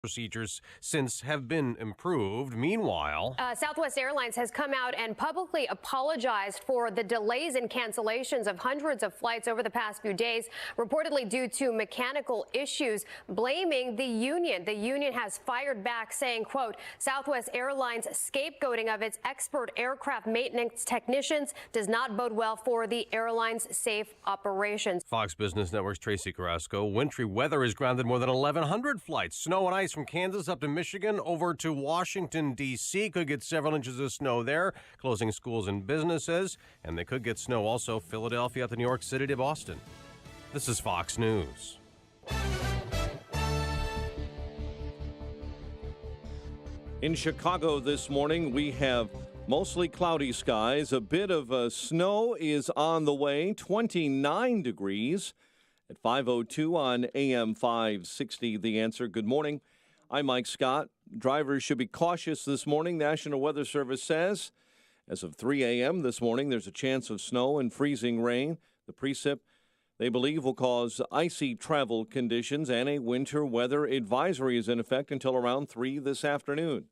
procedures since have been improved. Meanwhile, Southwest Airlines has come out and publicly apologized for the delays and cancellations of hundreds of flights over the past few days, reportedly due to mechanical issues, blaming the union. The union has fired back, saying, quote, Southwest Airlines scapegoating of its expert aircraft maintenance technicians does not bode well for the airline's safe operations. Fox Business Network's Tracy Carrasco. Wintry weather has grounded more than 1,100 flights. Snow and ice from Kansas up to Michigan over to Washington, D.C. Could get several inches of snow there, closing schools and businesses. And they could get snow also Philadelphia to New York City to Boston. This is Fox News. In Chicago this morning, we have mostly cloudy skies. A bit of snow is on the way, 29 degrees at 5:02 on AM 560. The Answer. Good morning. I'm Mike Scott. Drivers should be cautious this morning, National Weather Service says. As of 3 a.m. this morning, there's a chance of snow and freezing rain. The precip, they believe, will cause icy travel conditions, and a winter weather advisory is in effect until around 3 this afternoon.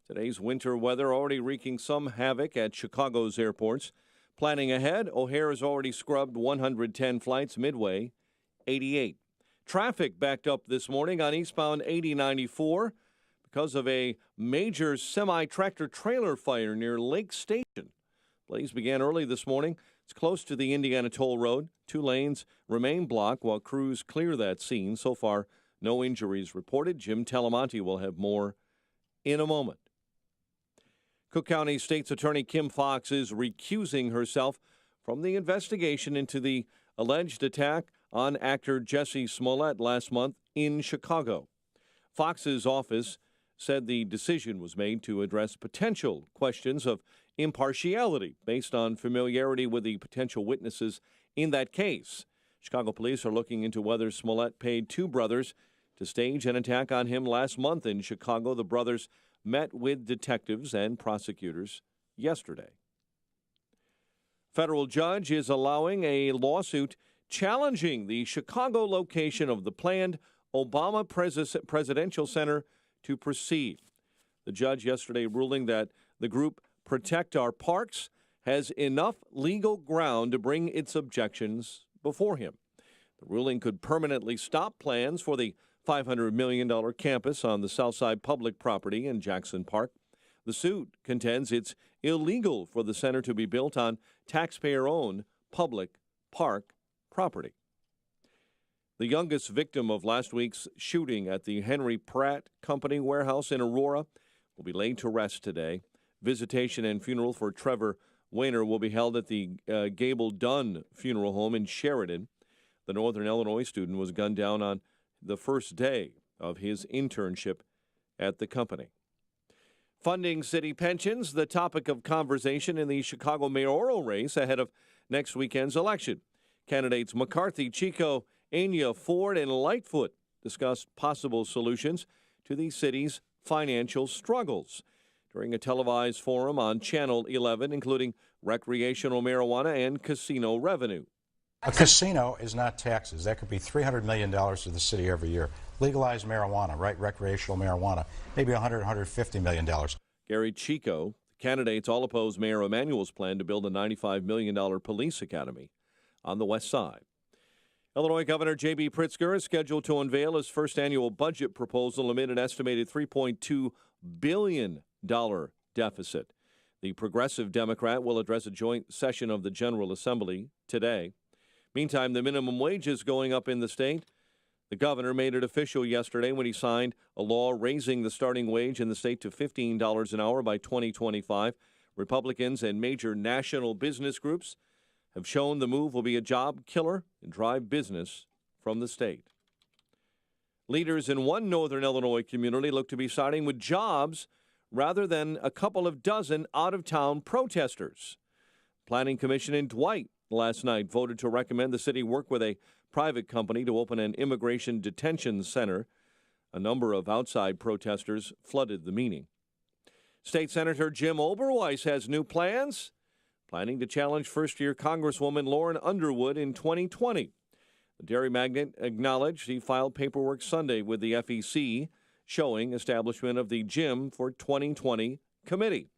Today's winter weather already wreaking some havoc at Chicago's airports. Planning ahead, O'Hare has already scrubbed 110 flights, Midway 88. Traffic backed up this morning on eastbound 8094 because of a major semi-tractor trailer fire near Lake Station. Blaze began early this morning. It's close to the Indiana Toll Road. 2 lanes remain blocked while crews clear that scene. So far, no injuries reported. Jim Talamonte will have more in a moment. Cook County State's Attorney Kim Foxx is recusing herself from the investigation into the alleged attack on actor Jussie Smollett last month in Chicago. Fox's office said the decision was made to address potential questions of impartiality based on familiarity with the potential witnesses in that case. Chicago police are looking into whether Smollett paid 2 brothers to stage an attack on him last month in Chicago. The brothers met with detectives and prosecutors yesterday. Federal judge is allowing a lawsuit challenging the Chicago location of the planned Obama Presidential Center to proceed. The judge yesterday ruling that the group Protect Our Parks has enough legal ground to bring its objections before him. The ruling could permanently stop plans for the $500 million campus on the Southside public property in Jackson Park. The suit contends it's illegal for the center to be built on taxpayer-owned public park property. The youngest victim of last week's shooting at the Henry Pratt Company warehouse in Aurora will be laid to rest today. Visitation and funeral for Trevor Wayner will be held at the Gable Dunn Funeral Home in Sheridan. The Northern Illinois student was gunned down on the first day of his internship at the company. Funding city pensions, the topic of conversation in the Chicago mayoral race ahead of next weekend's election. Candidates McCarthy, Chico, Anya, Ford, and Lightfoot discussed possible solutions to the city's financial struggles during a televised forum on Channel 11, including recreational marijuana and casino revenue. A casino is not taxes. That could be $300 million to the city every year. Legalize marijuana, right? Recreational marijuana, maybe $150 million. Gary Chico, candidates all oppose Mayor Emanuel's plan to build a $95 million police academy on the west side. Illinois Governor J.B. Pritzker is scheduled to unveil his first annual budget proposal amid an estimated $3.2 billion deficit. The progressive Democrat will address a joint session of the General Assembly today. Meantime, the minimum wage is going up in the state. The governor made it official yesterday when he signed a law raising the starting wage in the state to $15 an hour by 2025. Republicans and major national business groups have shown the move will be a job killer and drive business from the state. Leaders in one northern Illinois community look to be siding with jobs rather than a couple of dozen out-of-town protesters. Planning Commission in Dwight last night voted to recommend the city work with a private company to open an immigration detention center. A number of outside protesters flooded the meeting. State Senator Jim Oberweis has new plans, planning to challenge first-year Congresswoman Lauren Underwood in 2020. The dairy magnate acknowledged he filed paperwork Sunday with the FEC showing establishment of the Gym for 2020 committee.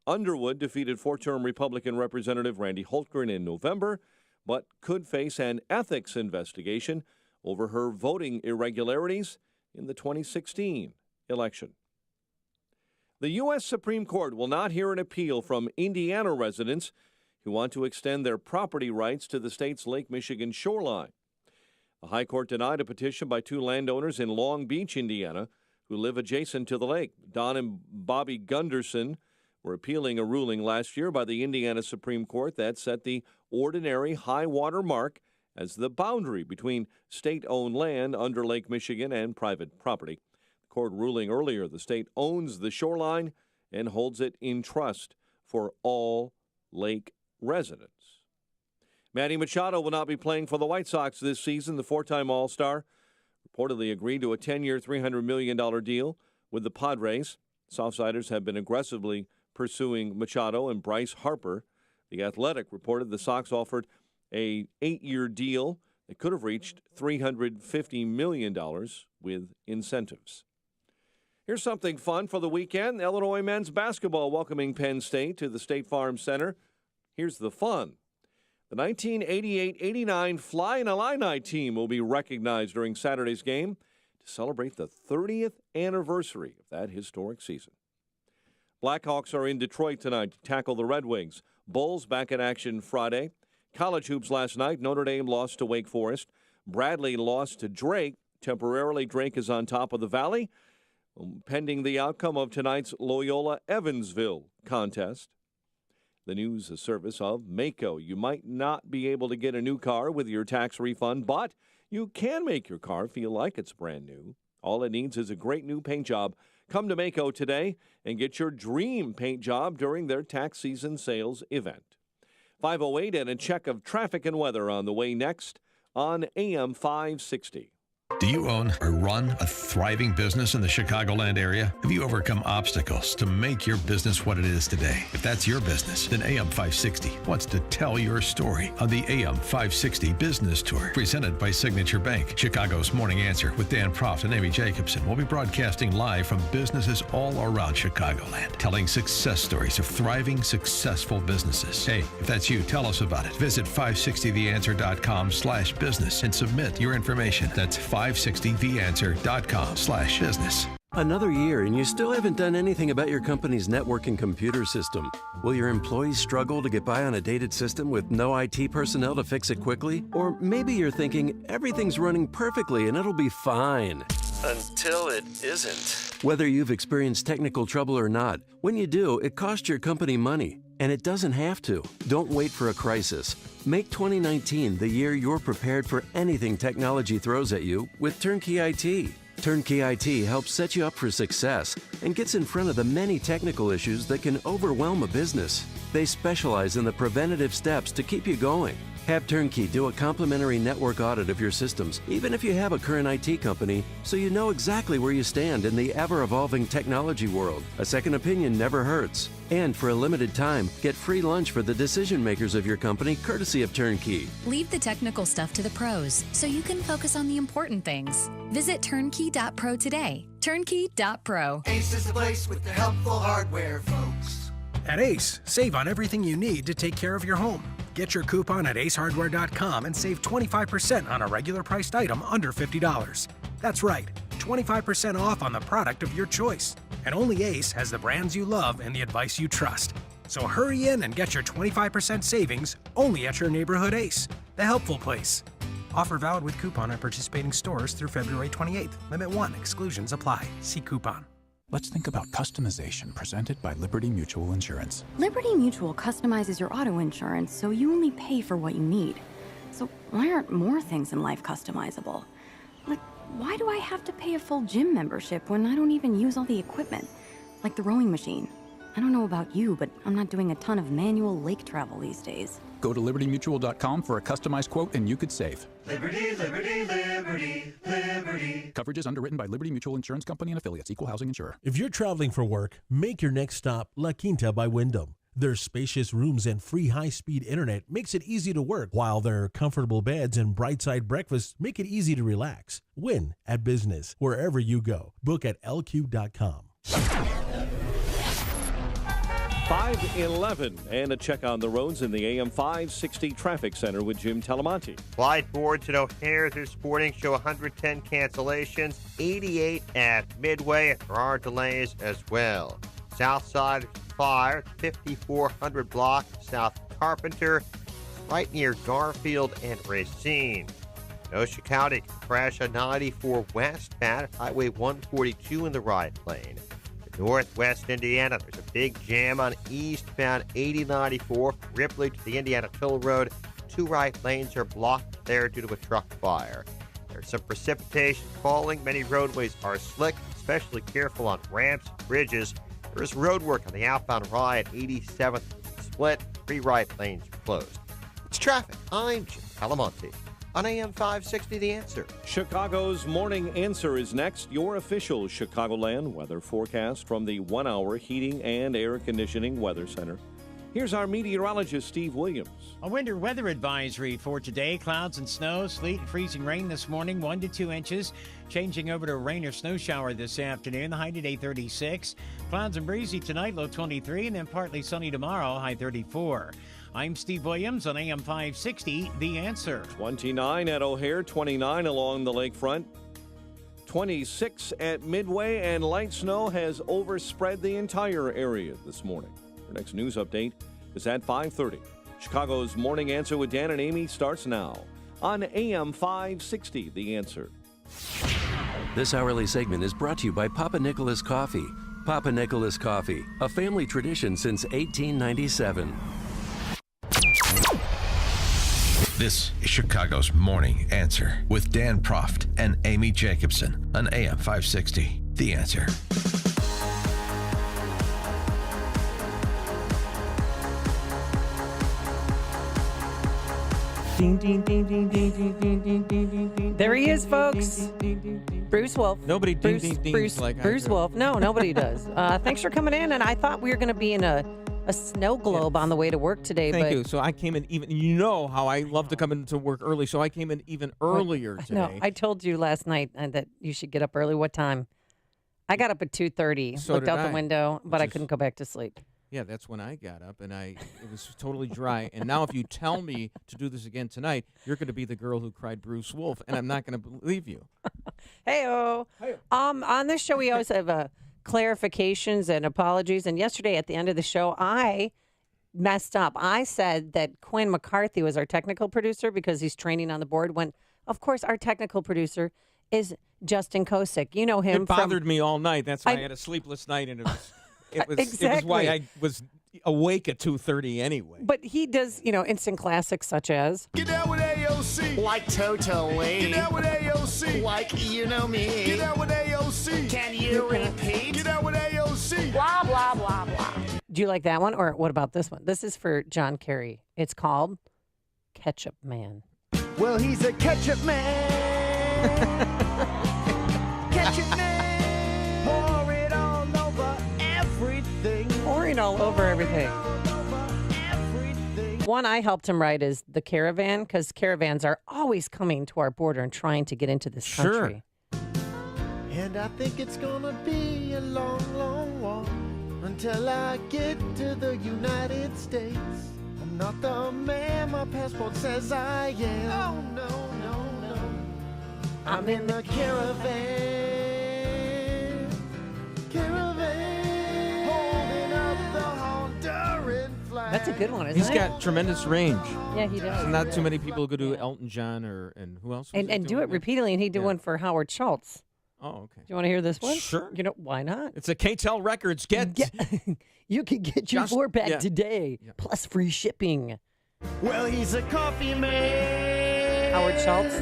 Underwood defeated four-term Republican Representative Randy Holtgren in November, but could face an ethics investigation over her voting irregularities in the 2016 election. The U.S. Supreme Court will not hear an appeal from Indiana residents who want to extend their property rights to the state's Lake Michigan shoreline. The High Court denied a petition by two landowners in Long Beach, Indiana, who live adjacent to the lake. Don and Bobby Gunderson were appealing a ruling last year by the Indiana Supreme Court that set the ordinary high water mark as the boundary between state-owned land under Lake Michigan and private property. The court ruling earlier, the state owns the shoreline and holds it in trust for all lake residents. Manny Machado will not be playing for the White Sox this season. The four-time All-Star reportedly agreed to a 10-year, $300 million deal with the Padres. Southsiders have been aggressively pursuing Machado and Bryce Harper. The Athletic reported the Sox offered a 8-year deal that could have reached $350 million with incentives. Here's something fun for the weekend. Illinois men's basketball welcoming Penn State to the State Farm Center. Here's the fun. The 1988-89 Flying Illini team will be recognized during Saturday's game to celebrate the 30th anniversary of that historic season. Blackhawks are in Detroit tonight to tackle the Red Wings. Bulls back in action Friday. College hoops last night. Notre Dame lost to Wake Forest. Bradley lost to Drake. Temporarily, Drake is on top of the Valley, pending the outcome of tonight's Loyola-Evansville contest. The news service of Maaco. You might not be able to get a new car with your tax refund, but you can make your car feel like it's brand new. All it needs is a great new paint job. Come to Maaco today and get your dream paint job during their tax season sales event. 5:08 and a check of traffic and weather on the way next on AM 560. Do you own or run a thriving business in the Chicagoland area? Have you overcome obstacles to make your business what it is today? If that's your business, then AM 560 wants to tell your story on the AM 560 Business Tour, presented by Signature Bank. Chicago's Morning Answer with Dan Proft and Amy Jacobson will be broadcasting live from businesses all around Chicagoland, telling success stories of thriving, successful businesses. Hey, if that's you, tell us about it. Visit 560theanswer.com/business and submit your information. That's 560theanswer.com/business. Another year and you still haven't done anything about your company's network and computer system. Will your employees struggle to get by on a dated system with no IT personnel to fix it quickly? Or maybe you're thinking everything's running perfectly and it'll be fine. Until it isn't. Whether you've experienced technical trouble or not, when you do, it costs your company money. And it doesn't have to. Don't wait for a crisis. Make 2019 the year you're prepared for anything technology throws at you with Turnkey IT. Turnkey IT helps set you up for success and gets in front of the many technical issues that can overwhelm a business. They specialize in the preventative steps to keep you going. Have Turnkey do a complimentary network audit of your systems, even if you have a current IT company, so you know exactly where you stand in the ever-evolving technology world. A second opinion never hurts. And for a limited time, get free lunch for the decision makers of your company, courtesy of Turnkey. Leave the technical stuff to the pros, so you can focus on the important things. Visit turnkey.pro today. Turnkey.pro. Ace is the place with the helpful hardware, folks. At Ace, save on everything you need to take care of your home. Get your coupon at acehardware.com and save 25% on a regular priced item under $50. That's right, 25% off on the product of your choice. And only Ace has the brands you love and the advice you trust. So hurry in and get your 25% savings only at your neighborhood Ace, the helpful place. Offer valid with coupon at participating stores through February 28th. Limit 1. Exclusions apply. See coupon. Let's think about customization presented by Liberty Mutual Insurance. Liberty Mutual customizes your auto insurance so you only pay for what you need. So why aren't more things in life customizable? Like, why do I have to pay a full gym membership when I don't even use all the equipment? Like the rowing machine. I don't know about you, but I'm not doing a ton of manual lake travel these days. Go to libertymutual.com for a customized quote and you could save. Liberty, liberty, liberty, liberty. Coverage is underwritten by Liberty Mutual Insurance Company and affiliates. Equal housing insurer. If you're traveling for work, make your next stop La Quinta by Wyndham. Their spacious rooms and free high-speed internet makes it easy to work, while their comfortable beds and bright-side breakfasts make it easy to relax. Win at business wherever you go. Book at lcube.com. 5:11 and a check on the roads in the AM 560 Traffic Center with Jim Talamonte. Flight boards at O'Hare this morning show 110 cancellations, 88 at Midway, and there are delays as well. South side fire, 5400 block, South Carpenter, right near Garfield and Racine. In Ocean County, crash on 94 westbound, Highway 142 in the right lane. Northwest Indiana, there's a big jam on eastbound 8094, Ripley to the Indiana Toll Road. 2 right lanes are blocked there due to a truck fire. There's some precipitation falling. Many roadways are slick, especially careful on ramps, bridges. There is road work on the outbound Y at 87th Split. 3 right lanes are closed. It's traffic. I'm Jim Talamonte on AM 560 The Answer. Chicago's Morning Answer is next. Your official Chicagoland weather forecast from the 1-hour Heating and Air Conditioning Weather Center. Here's our meteorologist, Steve Williams. A winter weather advisory for today. Clouds and snow, sleet and freezing rain this morning, 1 to 2 inches. Changing over to a rain or snow shower this afternoon, the high today 36. Clouds and breezy tonight, low 23, and then partly sunny tomorrow, high 34. I'm Steve Williams on AM 560, The Answer. 29 at O'Hare, 29 along the lakefront, 26 at Midway, and light snow has overspread the entire area this morning. Our next news update is at 5:30. Chicago's Morning Answer with Dan and Amy starts now on AM 560, The Answer. This hourly segment is brought to you by Papa Nicholas Coffee. Papa Nicholas Coffee, a family tradition since 1897. This is Chicago's Morning Answer with Dan Proft and Amy Jacobson on AM 560. The Answer. There he is, folks. Bruce Wolf. Nobody Bruce like Bruce Wolf. No, nobody does. Thanks for coming in, and I thought we were going to be in a snow globe on the way to work today. Thank you. So I came in even, you know how I love to come into work early, so I came in even earlier today. No, I told you last night that you should get up early. What time? I got up at 2:30, looked out the window, but I couldn't go back to sleep. Yeah, that's when I got up, and it was totally dry. And now if you tell me to do this again tonight, you're going to be the girl who cried Bruce Wolf, and I'm not going to believe you. Hey-o. On this show, we always have clarifications and apologies. And yesterday at the end of the show, I messed up. I said that Quinn McCarthy was our technical producer because he's training on the board, when, of course, our technical producer is Justin Kosick. You know him. It bothered me all night. That's why I had a sleepless night, and it was why I was awake at 2:30 anyway. But he does, instant classics such as Get down with AOC. Like totally. Get down with AOC. Like you know me. Get down with AOC. Can you repeat? Get down with AOC. blah, blah, blah, blah. Do you like that one? Or what about this one? This is for John Kerry. It's called Ketchup Man. Well, he's a ketchup man. Ketchup man. Pour it all over everything. Pouring all over everything. One I helped him write is The Caravan, because caravans are always coming to our border and trying to get into this country. And I think it's gonna be a long, long walk until I get to the United States. I'm not the man my passport says I am. Oh, no, no, no. I'm in the caravan. Caravan. Holding up the Honduran flag. That's a good one, isn't He's it? got tremendous range. Yeah, he does. Not too many people could do Elton John and who else? And do it repeatedly, and he did one for Howard Schultz. Oh, okay. Do you want to hear this one? Sure. Why not? It's a KTEL Records. You can get your four-pack today, plus free shipping. Well, he's a coffee man. Howard Schultz.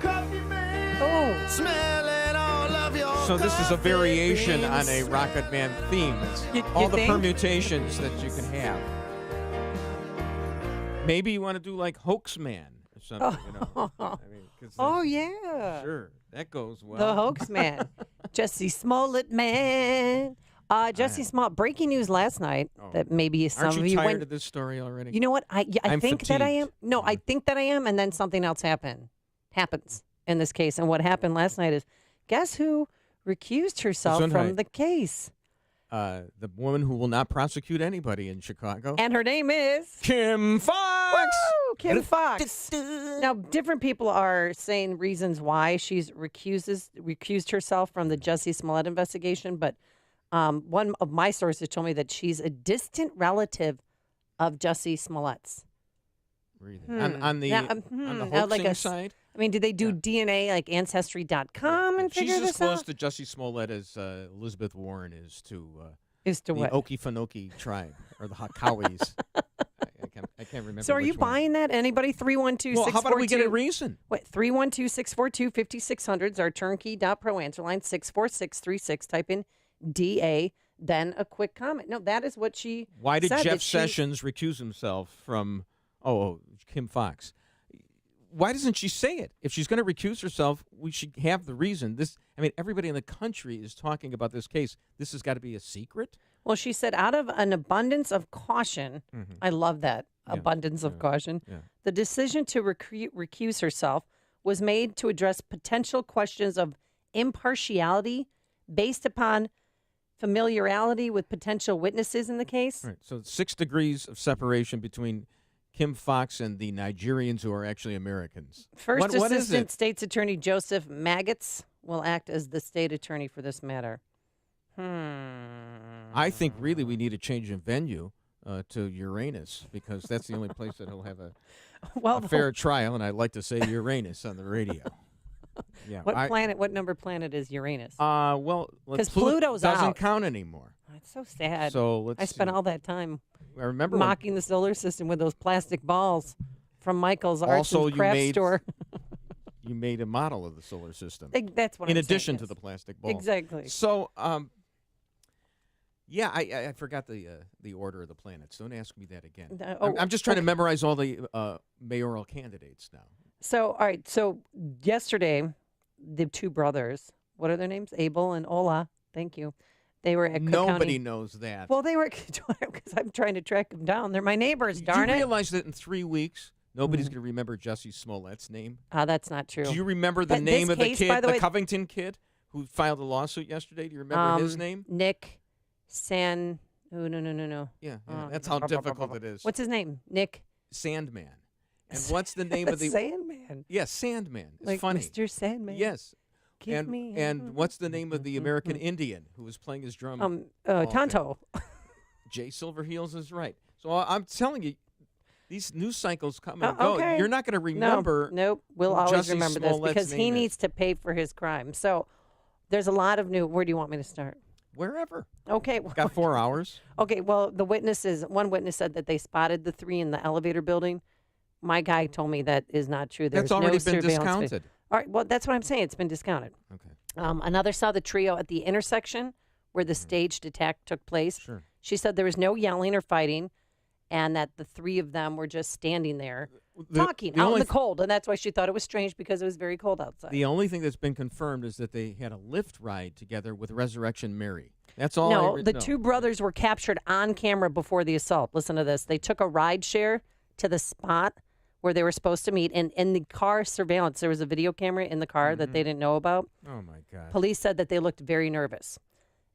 Coffee man. Oh. Smelling all of your So this is a variation on a Rocket Man theme. It's all the permutations that you can have. Maybe you want to do like Hoax Man or something. Yeah. Sure, that goes well. The Hoax Man. Jussie Smollett Man. Jussie Smollett, breaking news last night that maybe some Aren't of you you tired of this story already? You know what? I think fatigued. that I am. No, I think that I am, and then something else happens in this case. And what happened last night is, guess who recused herself from the case? The woman who will not prosecute anybody in Chicago. And her name is Kim Fox. Woo! Kim Fox. Now, different people are saying reasons why she's recused herself from the Jussie Smollett investigation, but one of my sources told me that she's a distant relative of Jussie Smollett's. Really? On the hoaxing side? I mean, did they do DNA like Ancestry.com and figure She's this as close out? to Jussie Smollett as Elizabeth Warren is to the what? Okefenokee tribe or the Hakawis. I can't remember. So are you buying that? Anybody? 312-642. Well, how about we get a reason? Wait, 312-642-5600 is our turnkey.pro answer line, 64636. Type in DA, then a quick comment. No, that is what she Why did said, Jeff Sessions recuse himself from Kim Fox? Why doesn't she say it? If she's going to recuse herself, we should have the reason. Everybody in the country is talking about this case. This has got to be a secret? Well, she said, out of an abundance of caution, I love that, abundance of caution, the decision to recuse herself was made to address potential questions of impartiality based upon familiarity with potential witnesses in the case. Right. So 6 degrees of separation between Kim Fox and the Nigerians who are actually Americans. First what is Assistant it? State's Attorney Joseph Maggots will act as the state attorney for this matter. I think really we need a change in venue to Uranus because that's the only place that he'll have a fair trial, and I'd like to say Uranus on the radio. Yeah. What number planet is Uranus? Because Pluto's doesn't count anymore. It's so sad. So I spent all that time I remember mocking the solar system with those plastic balls from Michael's Arts and Craft Store. You made a model of the solar system. That's what in I'm addition saying, to the plastic balls. Exactly. So, I forgot the order of the planets. Don't ask me that again. I'm just trying to memorize all the mayoral candidates now. So, all right. So yesterday, the two brothers, what are their names? Abel and Ola. Thank you. They were at Cook Nobody County. knows that. Well, they were because I'm trying to track them down. They're my neighbors, darn Do you it. realize that in 3 weeks, nobody's going to remember Jussie Smollett's name? That's not true. Do you remember the name of the kid, the Covington kid who filed a lawsuit yesterday? Do you remember his name? Nick San. Oh, no. Yeah, that's how difficult it is. What's his name? Nick Sandman. And what's the name of the Sandman? Yes, Sandman. It's like funny. Mr. Sandman. Yes. Give me and what's the name of the American Indian who was playing his drum? Tonto. Jay Silverheels is right. So I'm telling you, these news cycles come and go. Okay. You're not going to remember. Nope. We'll who always Jussie remember this Smollett's because he name needs to pay for his crime. So there's a lot of new. Where do you want me to start? Wherever. Okay. Got 4 hours. Okay. Well, one witness said that they spotted the 3 in the elevator building. My guy told me that is not true. There's That's already no been surveillance discounted. All right. Well, that's what I'm saying. It's been discounted. Okay. Another saw the trio at the intersection where the staged attack took place. Sure. She said there was no yelling or fighting, and that the 3 of them were just standing there talking out in the cold. And that's why she thought it was strange because it was very cold outside. The only thing that's been confirmed is that they had a lift ride together with Resurrection Mary. That's all. No, the 2 brothers were captured on camera before the assault. Listen to this. They took a ride share to the spot where they were supposed to meet. And in the car surveillance, there was a video camera in the car that they didn't know about. Oh, my God. Police said that they looked very nervous.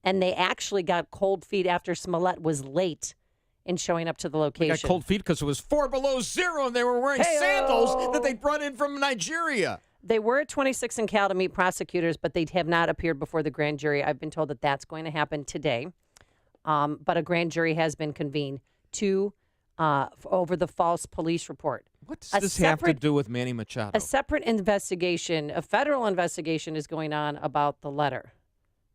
And they actually got cold feet after Smollett was late in showing up to the location. They got cold feet because it was 4 below zero and they were wearing sandals that they brought in from Nigeria. They were at 26 and Cal to meet prosecutors, but they have not appeared before the grand jury. I've been told that that's going to happen today. But a grand jury has been convened over the false police report. What does this have to do with Manny Machado? A separate investigation, a federal investigation is going on about the letter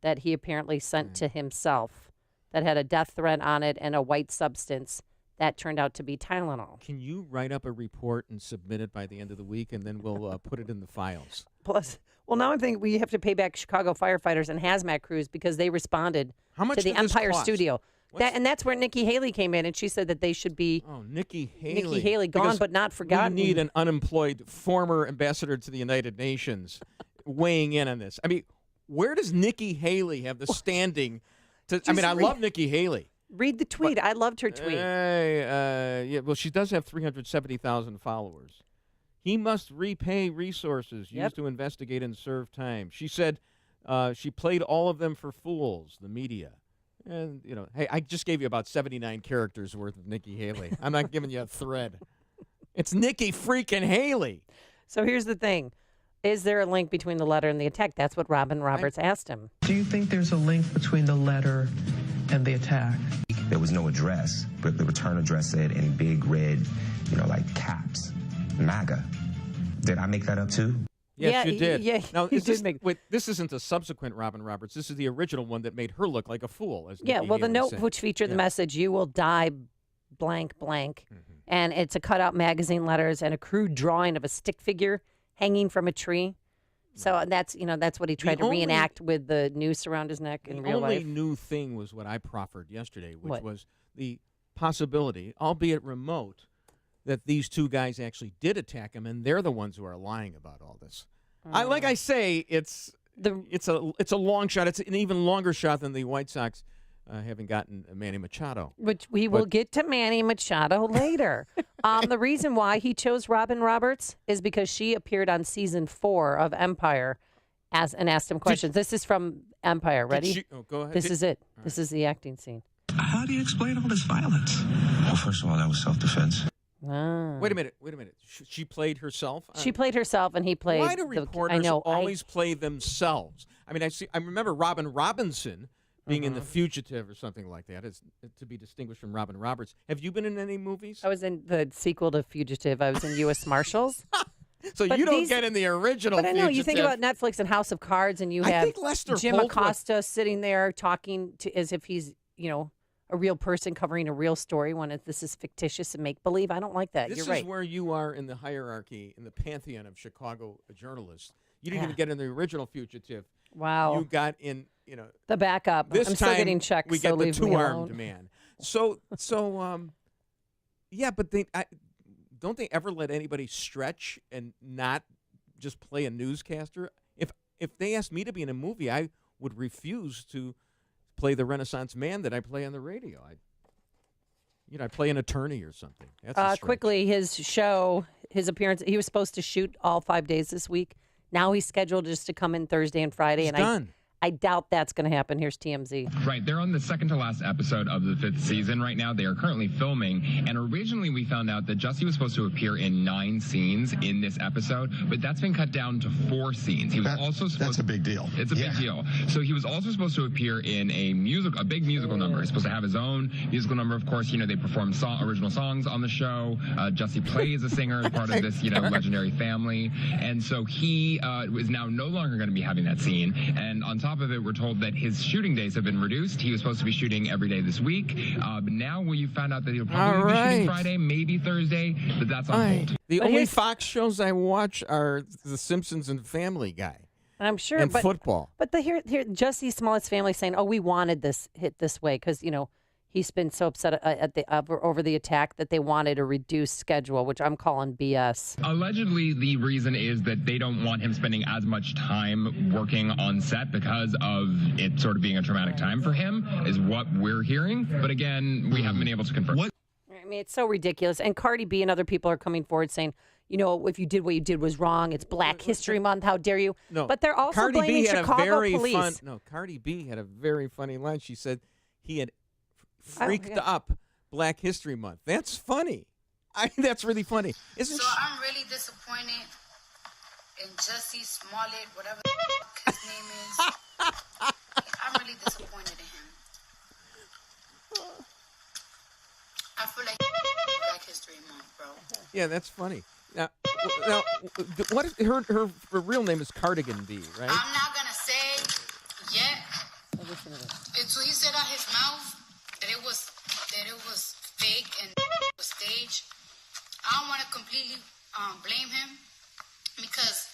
that he apparently sent to himself that had a death threat on it and a white substance that turned out to be Tylenol. Can you write up a report and submit it by the end of the week, and then we'll put it in the files? Plus, well, now I'm thinking we have to pay back Chicago firefighters and hazmat crews because they responded to the this Empire cost? Studio. And that's where Nikki Haley came in, and she said that they should be Nikki Nikki Haley gone Because but not forgotten. We need an unemployed former ambassador to the United Nations weighing in on this. I mean, where does Nikki Haley have the standing I love Nikki Haley. Read the tweet. I loved her tweet. Yeah, well, she does have 370,000 followers. He must repay resources used to investigate and serve time. She said she played all of them for fools, the media. And, hey, I just gave you about 79 characters worth of Nikki Haley. I'm not giving you a thread. It's Nikki freaking Haley. So here's the thing. Is there a link between the letter and the attack? That's what Robin Roberts asked him. Do you think there's a link between the letter and the attack? There was no address, but the return address said in big red, like caps, MAGA. Did I make that up too? Yes, you did. Yeah, now, wait, this isn't a subsequent Robin Roberts. This is the original one that made her look like a fool. As Yeah, Nikki well, the Haley note said. which featured the message, "You will die blank blank," and it's a cutout magazine letters and a crude drawing of a stick figure hanging from a tree. So that's what he tried to reenact with the noose around his neck in real life. The only new thing was what I proffered yesterday, which was the possibility, albeit remote, that these two guys actually did attack him, and they're the ones who are lying about all this. Like I say, it's a long shot. It's an even longer shot than the White Sox having gotten Manny Machado. Which we will get to Manny Machado later. The reason why he chose Robin Roberts is because she appeared on season 4 of Empire and asked him questions. This is from Empire. Ready? Go ahead. This is it. This is the acting scene. How do you explain all this violence? Well, first of all, that was self-defense. Wait a minute. She played herself? She played herself, and he played. Why do reporters always play themselves? I mean, I remember Robin Robinson being in The Fugitive or something like that, is to be distinguished from Robin Roberts. Have you been in any movies? I was in the sequel to Fugitive. I was in U.S. Marshals. So you don't get in the original But I know, Fugitive. you think about Netflix and House of Cards, and you I have think Lester Jim Holt Acosta sitting there talking as if he's, a real person covering a real story when this is fictitious and make-believe. I don't like that. This You're is right. where you are in the hierarchy, in the pantheon of Chicago journalists. You didn't even get in the original Fugitive. Wow. You got in, the backup. This I'm time still getting checks, we so get the leave me two-armed alone. man. Yeah, but don't they ever let anybody stretch and not just play a newscaster? If they asked me to be in a movie, I would refuse to play the Renaissance man that I play on the radio. I play an attorney or something. That's a stretch. Quickly, his appearance, he was supposed to shoot all 5 days this week. Now he's scheduled just to come in Thursday and Friday. He's done. I doubt that's going to happen. Here's TMZ. Right. They're on the second to last episode of the 5th season right now. They are currently filming. And originally we found out that Jussie was supposed to appear in 9 scenes in this episode, but that's been cut down to 4 scenes. He was also supposed That's a big deal. It's a big deal. So he was also supposed to appear in a big musical number. He's supposed to have his own musical number. Of course, they perform original songs on the show. Jussie plays a singer as part of this, legendary family. And so he is now no longer going to be having that scene. And on top of it, we're told that his shooting days have been reduced. He was supposed to be shooting every day this week. But now you found out that he'll probably be shooting Friday, maybe Thursday, but that's on hold. The only Fox shows I watch are The Simpsons and Family Guy. I'm sure. And football. But here, Jussie Smollett's family saying, "Oh, we wanted this hit this way because he's been so upset over the attack that they wanted a reduced schedule," which I'm calling BS. Allegedly, the reason is that they don't want him spending as much time working on set because of it sort of being a traumatic time for him, is what we're hearing. But again, we haven't been able to confirm. I mean, it's so ridiculous. And Cardi B and other people are coming forward saying, if you did what you did was wrong. It's Black History Month. How dare you? No. But they're also Cardi blaming B had Chicago a very police. Cardi B had a very funny line. She said he had freaked up Black History Month. That's funny. That's really funny. Isn't so I'm really disappointed in Jussie Smollett, whatever his name is. I'm really disappointed in him. I feel like Black History Month, bro. Yeah, that's funny. Now what is her real name is Cardigan B, right? I'm not gonna say yet. It's what he said out his mouth that it was fake and was staged. I don't want to completely blame him because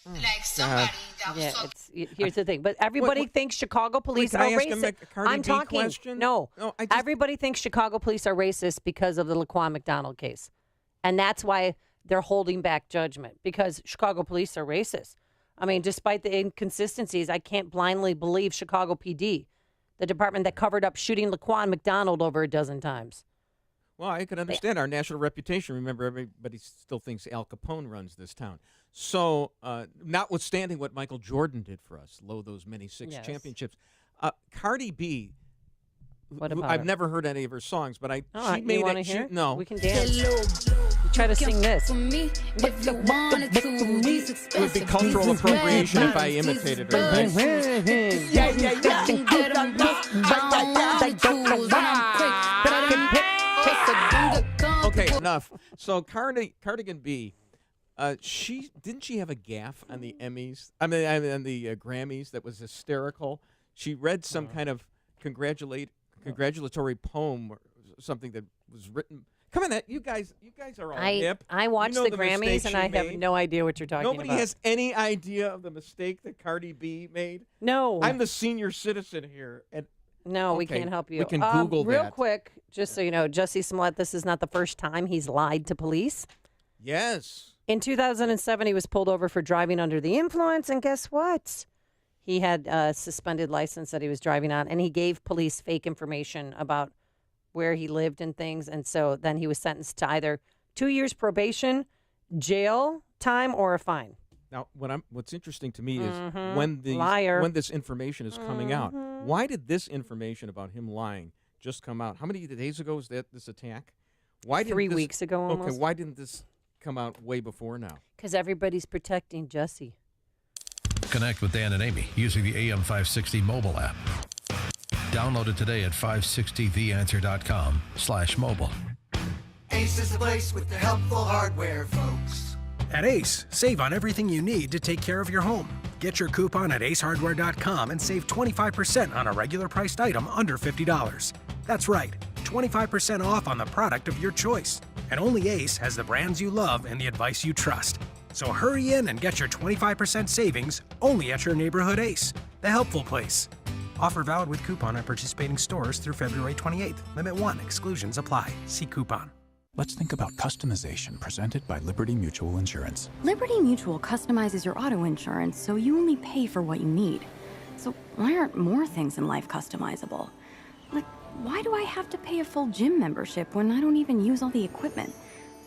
like somebody that was talking. Here's the thing. But everybody thinks Chicago police are racist. I'm talking. Question? No, everybody thinks Chicago police are racist because of the Laquan McDonald case. And that's why they're holding back judgment, because Chicago police are racist. I mean, despite the inconsistencies, I can't blindly believe Chicago PD. the department that covered up shooting Laquan McDonald over a dozen times. Well, I can understand our national reputation. Remember, everybody still thinks Al Capone runs this town. So, notwithstanding what Michael Jordan did for us, those many six championships, Cardi B. What about I've her? never heard any of her songs, but she you made want to it. hear? No, We can dance. Try to sing this. It would be cultural appropriation if I imitated her. Okay, enough. So Cardigan B, didn't she have a gaffe on the Emmys? I mean, on the Grammys that was hysterical. She read some kind of congratulatory poem or something that was written. Come on, you guys are all hip. I watched You know the Grammys, and I have no idea what you're talking about. Nobody has any idea of the mistake that Cardi B made. No. I'm the senior citizen here. And No, we can't help you. We can Google real that. quick, just so you know, Jussie Smollett, this is not the first time he's lied to police. Yes. In 2007, he was pulled over for driving under the influence, and guess what? He had a suspended license that he was driving on, and he gave police fake information about where he lived and things, and so then he was sentenced to either 2 years probation, jail time, or a fine. Now, what's interesting to me is Liar. when this information is coming out. Why did this information about him lying just come out? How many days ago was this attack? Why didn't 3 weeks ago almost. Okay, why didn't this come out way before now? Because everybody's protecting Jussie. Connect with Dan and Amy using the AM 560 mobile app. Download it today at 560theanswer.com/mobile. Ace is the place with the helpful hardware, folks. At Ace, save on everything you need to take care of your home. Get your coupon at acehardware.com and save 25% on a regular priced item under $50. That's right, 25% off on the product of your choice. And only Ace has the brands you love and the advice you trust. So hurry in and get your 25% savings only at your neighborhood Ace, the helpful place. Offer valid with coupon at participating stores through February 28th. Limit 1. Exclusions apply. See coupon. Let's think about customization presented by Liberty Mutual Insurance. Liberty Mutual customizes your auto insurance so you only pay for what you need. So why aren't more things in life customizable? Like, why do I have to pay a full gym membership when I don't even use all the equipment?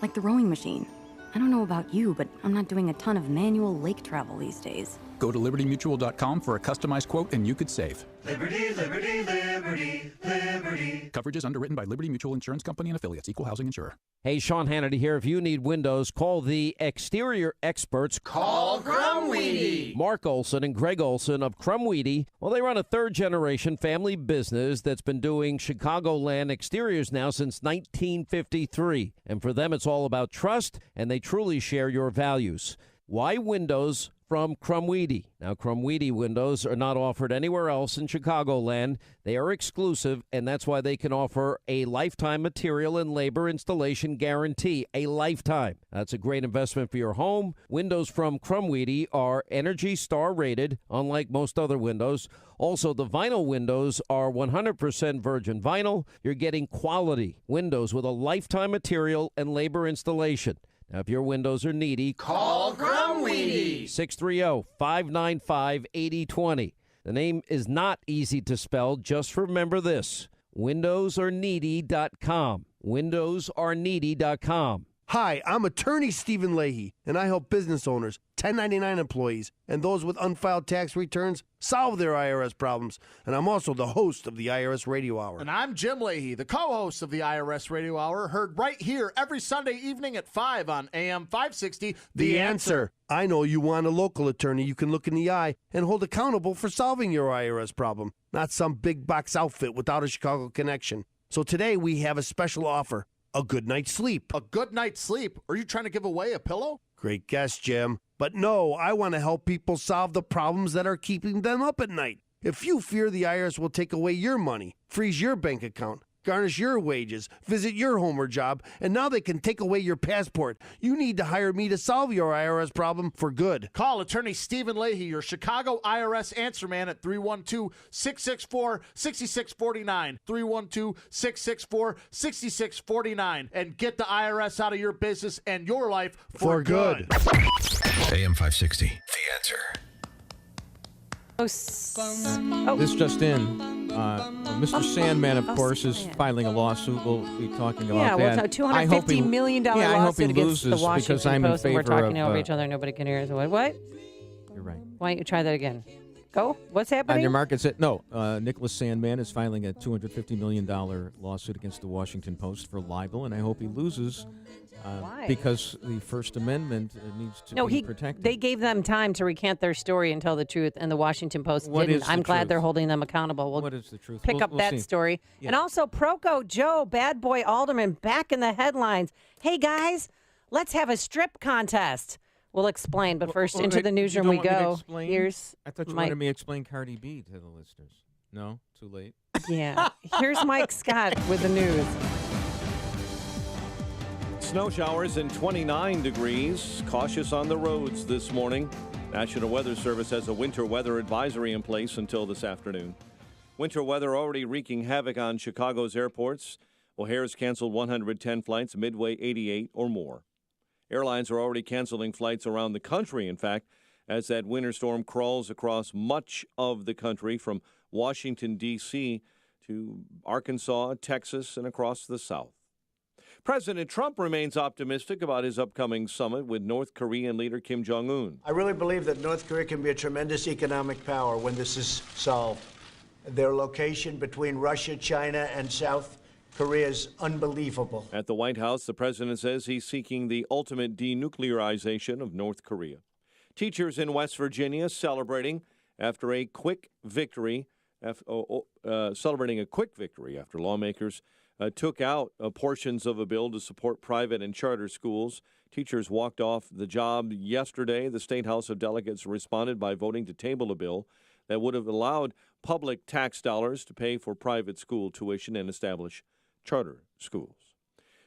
Like the rowing machine. I don't know about you, but I'm not doing a ton of manual lake travel these days. Go to libertymutual.com for a customized quote and you could save. Liberty, liberty, liberty, liberty. Coverage is underwritten by Liberty Mutual Insurance Company and affiliates. Equal housing insurer. Hey, Sean Hannity here. If you need windows, call the exterior experts. Call Crumweedy. Mark Olson and Greg Olson of Crumweedy. Well, they run a third-generation family business that's been doing Chicagoland exteriors now since 1953. And for them, it's all about trust, and they truly share your values. Why windows from Crumweedy? Now, Crumweedy windows are not offered anywhere else in Chicagoland. They are exclusive, and that's why they can offer a lifetime material and labor installation guarantee. A lifetime. That's a great investment for your home. Windows from Crumweedy are Energy Star rated, unlike most other windows. Also, the vinyl windows are 100% virgin vinyl. You're getting quality windows with a lifetime material and labor installation. Now, if your windows are needy, call Crumweedy. 630-595-8020. The name is not easy to spell. Just remember this. WindowsAreNeedy.com. WindowsAreNeedy.com. Hi, I'm attorney Stephen Leahy, and I help business owners, 1099 employees, and those with unfiled tax returns solve their IRS problems. And I'm also the host of the IRS Radio Hour. And I'm Jim Leahy, the co-host of the IRS Radio Hour, heard right here every Sunday evening at 5 on AM 560. The Answer. I know you want a local attorney you can look in the eye and hold accountable for solving your IRS problem, not some big box outfit without a Chicago connection. So today we have a special offer. A good night's sleep. A good night's sleep? Are you trying to give away a pillow? Great guess, Jim. But no, I want to help people solve the problems that are keeping them up at night. If you fear the IRS will take away your money, freeze your bank account, garnish your wages, visit your home or job, and now they can take away your passport, you need to hire me to solve your IRS problem for good. Call attorney Stephen Leahy, your Chicago IRS answer man at 312-664-6649, 312-664-6649, and get the IRS out of your business and your life for good. AM 560, The Answer. Oh. This just in. Mr. Sandman, of course, is filing a lawsuit. We'll be talking about that. Yeah, $250 million lawsuit against the Washington Post. And we're talking over each other. Nobody can hear us. What? You're right. Why don't you try that again? Go. What's happening? On your market, Nicholas Sandman is filing a $250 million lawsuit against the Washington Post for libel, and I hope he loses. Why? Because the First Amendment needs to be protected. They gave them time to recant their story and tell the truth, and the Washington Post didn't. I'm glad they're holding them accountable. What is the truth? Pick up that story. Yeah. And also, Proco Joe, bad boy Alderman, back in the headlines. Hey, guys, let's have a strip contest. We'll explain, but first, into the newsroom we go. Here's I thought you wanted me to explain Cardi B to the listeners. No? Too late? Yeah. Here's Mike Scott with the news. Snow showers and 29 degrees. Cautious on the roads this morning. National Weather Service has a winter weather advisory in place until this afternoon. Winter weather already wreaking havoc on Chicago's airports. O'Hare's canceled 110 flights, Midway 88 or more. Airlines are already canceling flights around the country, in fact, as that winter storm crawls across much of the country from Washington, D.C. to Arkansas, Texas, and across the South. President Trump remains optimistic about his upcoming summit with North Korean leader Kim Jong-un. I really believe that North Korea can be a tremendous economic power when this is solved. Their location between Russia, China, and South Korea is unbelievable. At the White House, the president says he's seeking the ultimate denuclearization of North Korea. Teachers in West Virginia celebrating a quick victory after lawmakers took out portions of a bill to support private and charter schools. Teachers walked off the job yesterday. The State House of Delegates responded by voting to table a bill that would have allowed public tax dollars to pay for private school tuition and establish charter schools.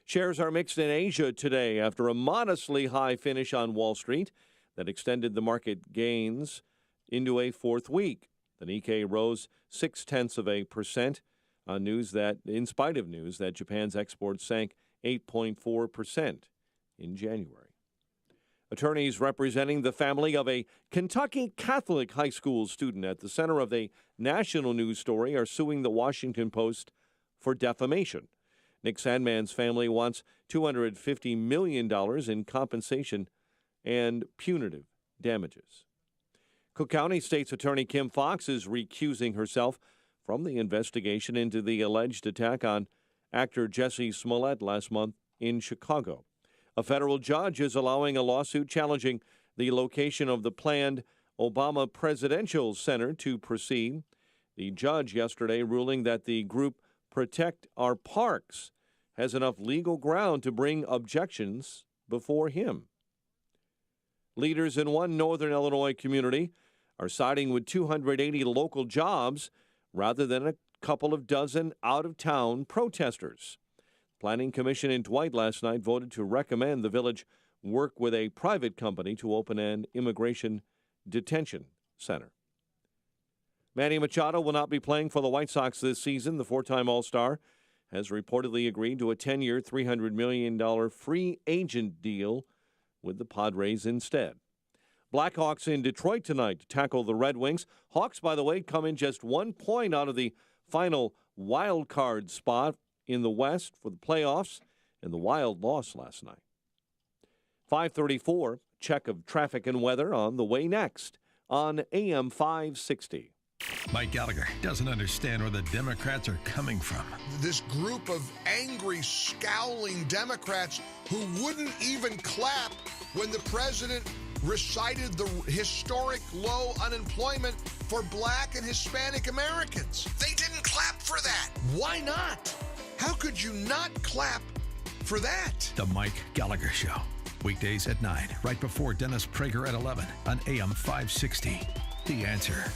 Shares are mixed in Asia today after a modestly high finish on Wall Street that extended the market gains into a fourth week. The Nikkei rose 0.6% on news that, in spite of news that Japan's exports sank 8.4% in January. Attorneys representing the family of a Kentucky Catholic high school student at the center of a national news story are suing the Washington Post for defamation. Nick Sandman's family wants $250 million in compensation and punitive damages. Cook County State's Attorney Kim Foxx is recusing herself from the investigation into the alleged attack on actor Jussie Smollett last month in Chicago. A federal judge is allowing a lawsuit challenging the location of the planned Obama Presidential Center to proceed. The judge yesterday ruling that the group Protect Our Parks has enough legal ground to bring objections before him. Leaders in one northern Illinois community are siding with 280 local jobs rather than a couple of dozen out-of-town protesters. Planning Commission in Dwight last night voted to recommend the village work with a private company to open an immigration detention center. Manny Machado will not be playing for the White Sox this season. The four-time All-Star has reportedly agreed to a 10-year, $300 million free agent deal with the Padres instead. Blackhawks in Detroit tonight to tackle the Red Wings. Hawks, by the way, come in just 1 point out of the final wild card spot in the West for the playoffs, and the Wild lost last night. 5:34, check of traffic and weather on the way next on AM 560. Mike Gallagher doesn't understand where the Democrats are coming from. This group of angry, scowling Democrats who wouldn't even clap when the president recited the historic low unemployment for Black and Hispanic Americans. They didn't clap for that. Why not? How could you not clap for that? The Mike Gallagher Show. Weekdays at 9, right before Dennis Prager at 11 on AM 560. The Answer.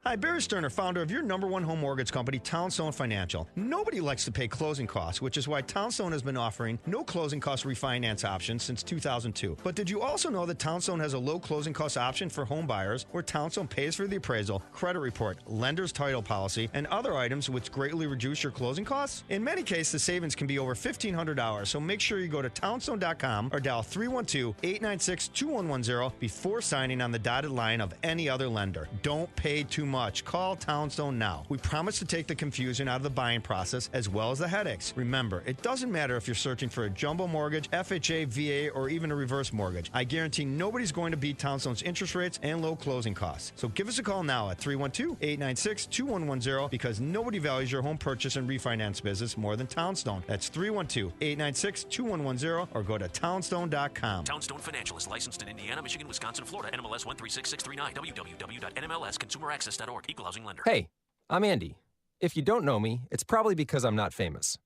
Hi, Barry Sterner, founder of your #1 home mortgage company, Townstone Financial. Nobody likes to pay closing costs, which is why Townstone has been offering no closing cost refinance options since 2002. But did you also know that Townstone has a low closing cost option for home buyers, where Townstone pays for the appraisal, credit report, lender's title policy, and other items which greatly reduce your closing costs? In many cases, the savings can be over $1,500, so make sure you go to townstone.com or dial 312-896-2110 before signing on the dotted line of any other lender. Don't pay too much. Call Townstone now. We promise to take the confusion out of the buying process as well as the headaches. Remember, it doesn't matter if you're searching for a jumbo mortgage, FHA, VA, or even a reverse mortgage. I guarantee nobody's going to beat Townstone's interest rates and low closing costs. So give us a call now at 312-896-2110 because nobody values your home purchase and refinance business more than Townstone. That's 312-896-2110 or go to townstone.com. Townstone Financial is licensed in Indiana, Michigan, Wisconsin, Florida. NMLS 136639. www.nmlsconsumeraccess.org. Equal housing lender. Hey, I'm Andy. If you don't know me, it's probably because I'm not famous.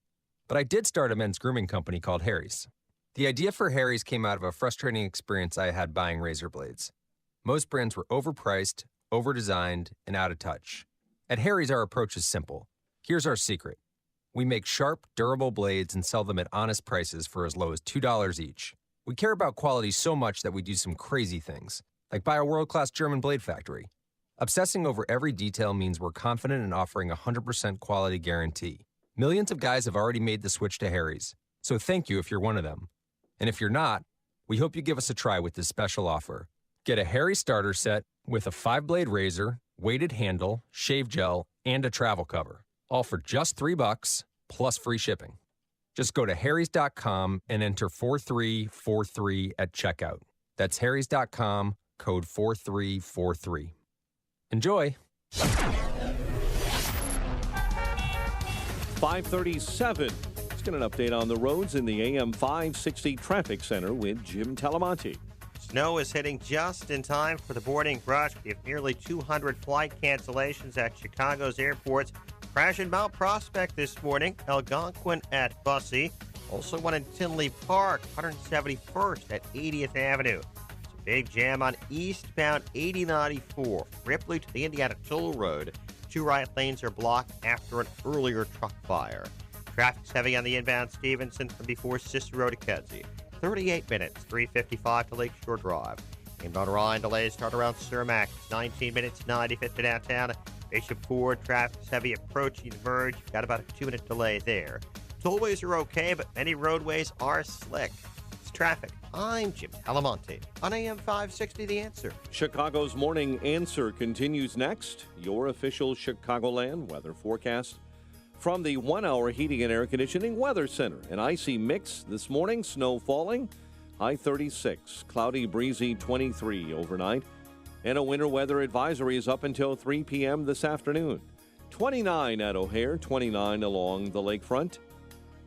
But I did start a men's grooming company called Harry's. The idea for Harry's came out of a frustrating experience I had buying razor blades. Most brands were overpriced, overdesigned, and out of touch. At Harry's, our approach is simple. Here's our secret. We make sharp, durable blades and sell them at honest prices for as low as $2 each. We care about quality so much that we do some crazy things, like buy a world-class German blade factory. Obsessing over every detail means we're confident in offering a 100% quality guarantee. Millions of guys have already made the switch to Harry's, so thank you if you're one of them. And if you're not, we hope you give us a try with this special offer. Get a Harry starter set with a 5-blade razor, weighted handle, shave gel, and a travel cover, all for just $3 plus free shipping. Just go to harrys.com and enter 4343 at checkout. That's harrys.com, code 4343. Enjoy. 537. Let's get an update on the roads in the AM 560 Traffic Center with Jim Talamonte. Snow is hitting just in time for the boarding rush. We have nearly 200 flight cancellations at Chicago's airports. Crash in Mount Prospect this morning, Algonquin at Bussey. Also one in Tinley Park, 171st at 80th Avenue. Big jam on eastbound 8094, Ripley to the Indiana Toll Road. 2 right lanes are blocked after an earlier truck fire. Traffic's heavy on the inbound Stevenson from before Cicero to Kedzie. 38 minutes, 3:55 to Lakeshore Drive. Inbound Ryan delays start around Cermak. 19 minutes, 95th to downtown. Bishop Ford, traffic's heavy approaching Merge. Got about a 2-minute delay there. Tollways are okay, but many roadways are slick. It's traffic. I'm Jim Talamonte on AM 560 The Answer. Chicago's Morning Answer continues next. Your official Chicagoland weather forecast from the 1-hour heating and air conditioning weather center. An icy mix this morning, snow falling, high 36, cloudy, breezy 23 overnight, and a winter weather advisory is up until 3 p.m. this afternoon. 29 at O'Hare, 29 along the lakefront.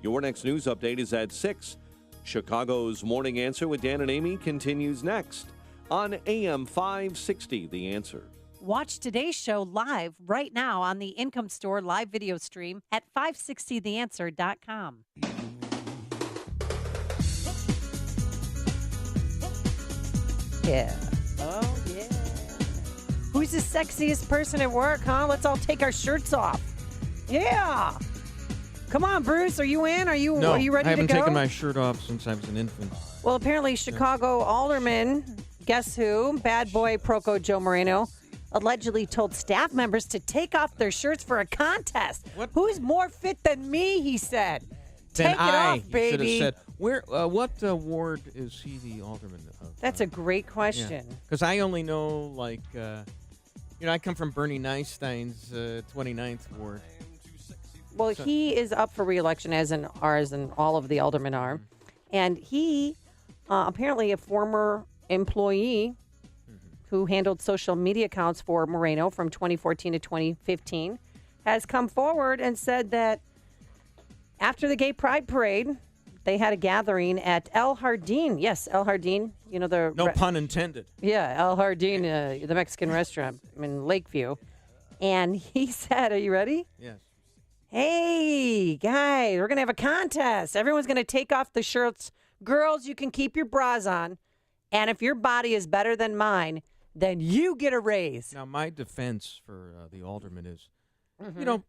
Your next news update is at 6. Chicago's Morning Answer with Dan and Amy continues next on AM 560 The Answer. Watch today's show live right now on the Income Store live video stream at 560theanswer.com. Yeah. Oh, yeah. Who's the sexiest person at work, huh? Let's all take our shirts off. Yeah. Come on, Bruce. Are you in? Are you ready to go? I haven't taken my shirt off since I was an infant. Well, apparently Chicago Alderman, guess who? Bad boy Proco Joe Moreno, allegedly told staff members to take off their shirts for a contest. What? Who's more fit than me, he said. Take it off, baby. Should have said, what ward is he the alderman of? That's a great question. Because I only know, I come from Bernie Nystein's 29th ward. Well, he is up for re-election, as in all of the aldermen are. And he, apparently a former employee who handled social media accounts for Moreno from 2014 to 2015, has come forward and said that after the Gay Pride Parade, they had a gathering at El Jardín. Yes, El Jardín. You know, no pun intended. Yeah, El Jardín, the Mexican restaurant in Lakeview. And he said, are you ready? Yes. Hey, guys, we're going to have a contest. Everyone's going to take off the shirts. Girls, you can keep your bras on. And if your body is better than mine, then you get a raise. Now, my defense for the alderman is, you know,